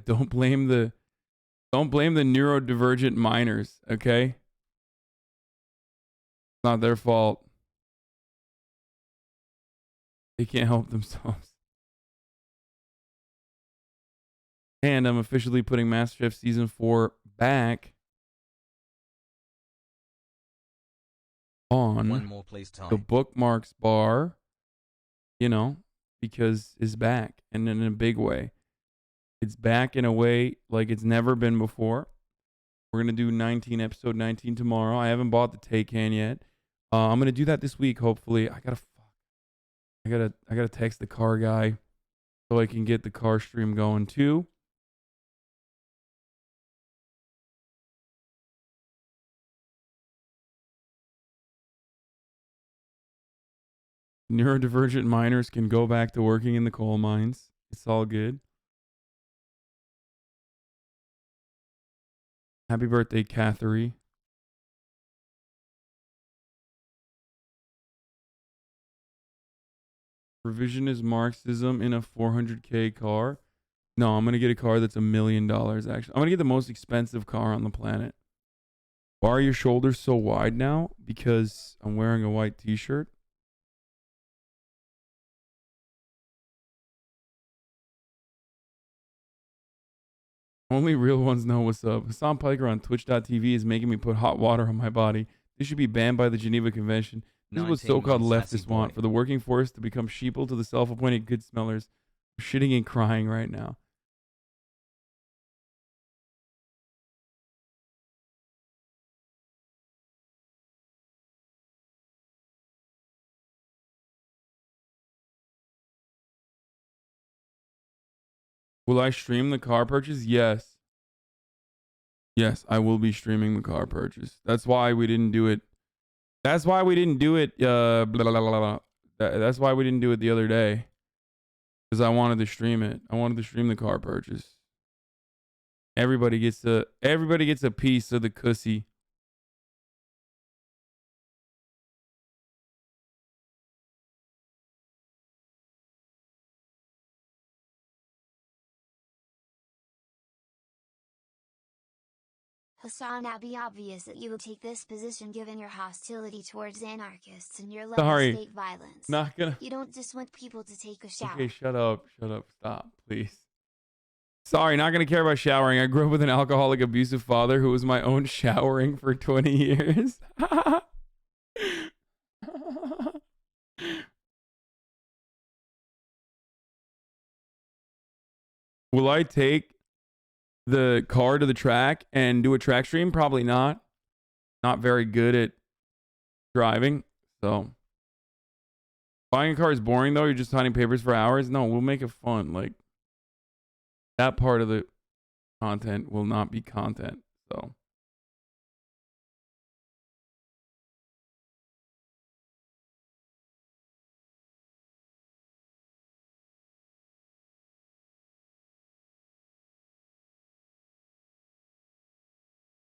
don't blame the neurodivergent minors, okay? It's not their fault. They can't help themselves. And I'm officially putting MasterChef Season 4 back on One more, please, Ty. the bookmarks bar, because it's back, and in a big way. It's back in a way like it's never been before. We're going to do episode 19 tomorrow. I haven't bought the Tay can yet. I'm going to do that this week, hopefully. I gotta text the car guy so I can get the car stream going too. Neurodivergent miners can go back to working in the coal mines. It's all good. Happy birthday, Catherine. Revisionist Marxism in a 400K car. No, I'm going to get a car that's $1 million, actually. I'm going to get the most expensive car on the planet. Why are your shoulders so wide now? Because I'm wearing a white t-shirt. Only real ones know what's up. Hassan Piker on Twitch.tv is making me put hot water on my body. This should be banned by the Geneva Convention. This is what so-called leftists want. For the working force to become sheeple to the self-appointed good smellers. I'm shitting and crying right now. Will I stream the car purchase? Yes. Yes, I will be streaming the car purchase. That's why we didn't do it. That's why we didn't do it. Blah, blah, blah, blah. That's why we didn't do it the other day. Because I wanted to stream it. I wanted to stream the car purchase. Everybody gets a piece of the cussy. Hasanabi obvious that you will take this position given your hostility towards anarchists and your love Sorry. of state violence. Not gonna. You don't just want people to take a shower. Okay, shut up. Shut up. Stop, please. Sorry, not gonna care about showering. I grew up with an alcoholic, abusive father who was my own showering for 20 years. Will I take the car to the track and do a track stream? Probably not. Not very good at driving. So buying a car is boring though. You're just signing papers for hours. No, we'll make it fun. Like that part of the content will not be content. So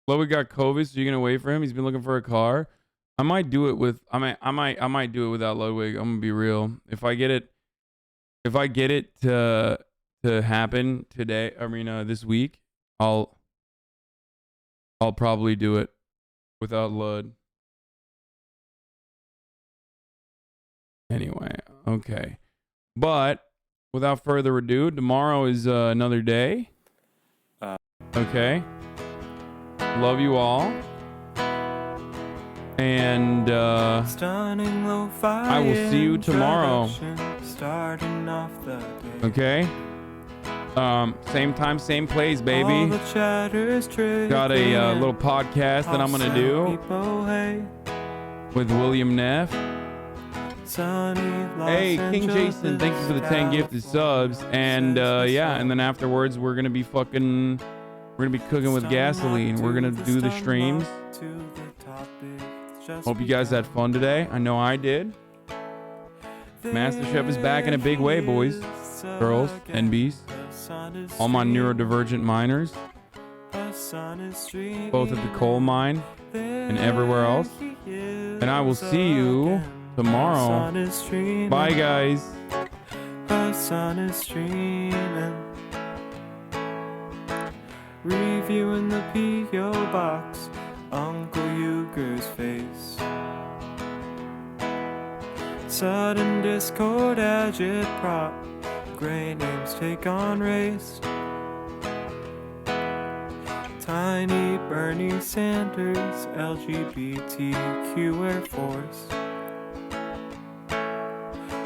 Chloe got COVID, so you're gonna wait for him. He's been looking for a car. I might do it with. I might do it without Ludwig. I'm gonna be real. If I get it to happen today, I mean this week, I'll probably do it without Lud. Anyway, okay. But without further ado, tomorrow is another day. Okay. Love you all. And I will see you tomorrow. Okay. Same time, same place, baby. Got a little podcast that I'm gonna do with William Neff. Hey, King Jason, thank you for the 10 gifted subs. And yeah, and then afterwards we're gonna be cooking with gasoline. We're gonna do the streams. Hope you guys had fun today. I know I did. MasterChef is back in a big way, boys, girls, NBs, all my neurodivergent miners, both at the coal mine and everywhere else. And I will see you tomorrow. Bye, guys. The sun is streaming. Reviewing the P.O. box, Uncle Euchre's face. Sudden discord agitprop, gray names take on race. Tiny Bernie Sanders, LGBTQ Air Force.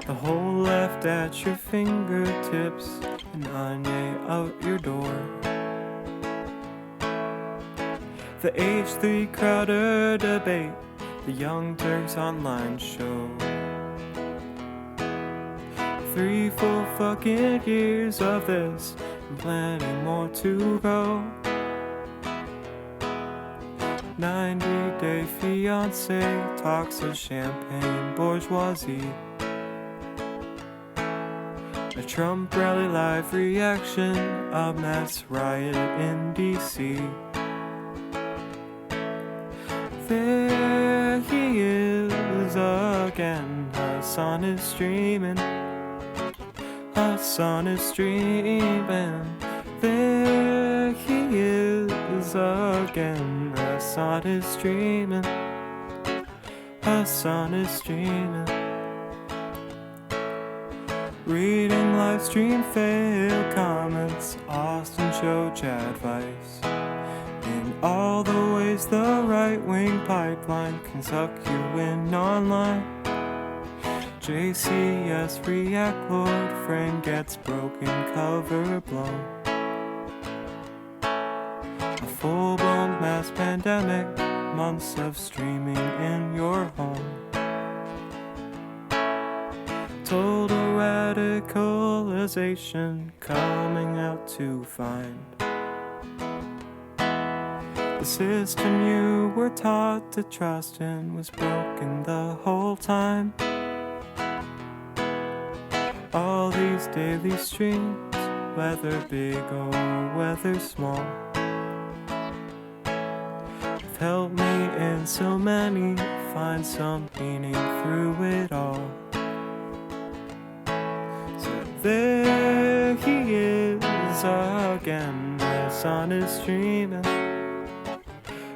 The whole left at your fingertips, and Anya out your door. The H3 Crowder debate, the Young Turks online show. 3 full fucking years of this, and plenty more to go. 90-day fiance, talks of champagne bourgeoisie. A Trump rally live reaction, a mass riot in DC. There he is again, her son is streaming. Her son is streaming. There he is again, her son is streaming. Her son is streaming. Reading live stream fail comments, Austin show chat advice. In all the ways the right-wing pipeline can suck you in online. JCS react, Lord Frank gets broken cover blown. A full-blown mass pandemic, months of streaming in your home. Total radicalization coming out to find. The system you were taught to trust in was broken the whole time. All these daily streams, whether big or whether small, have helped me in so many find some meaning through it all. There he is again, the sun is streaming.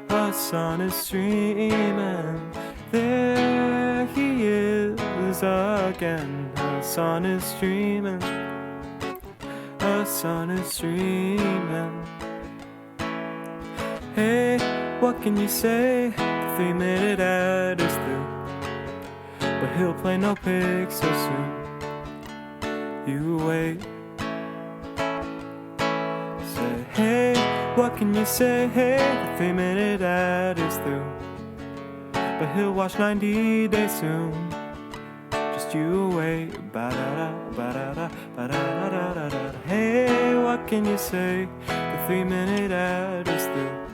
The sun is streaming. There he is again, the sun is streaming. The sun is streaming. Hey, what can you say? The 3-minute ad is through, but he'll play no pigs so soon. You wait. Say, hey, what can you say? Hey, the 3-minute ad is through, but he'll watch 90 Days soon. Just you wait. Ba-da-da, ba-da-da, ba-da-da-da-da-da. Hey, what can you say? The 3-minute ad is through,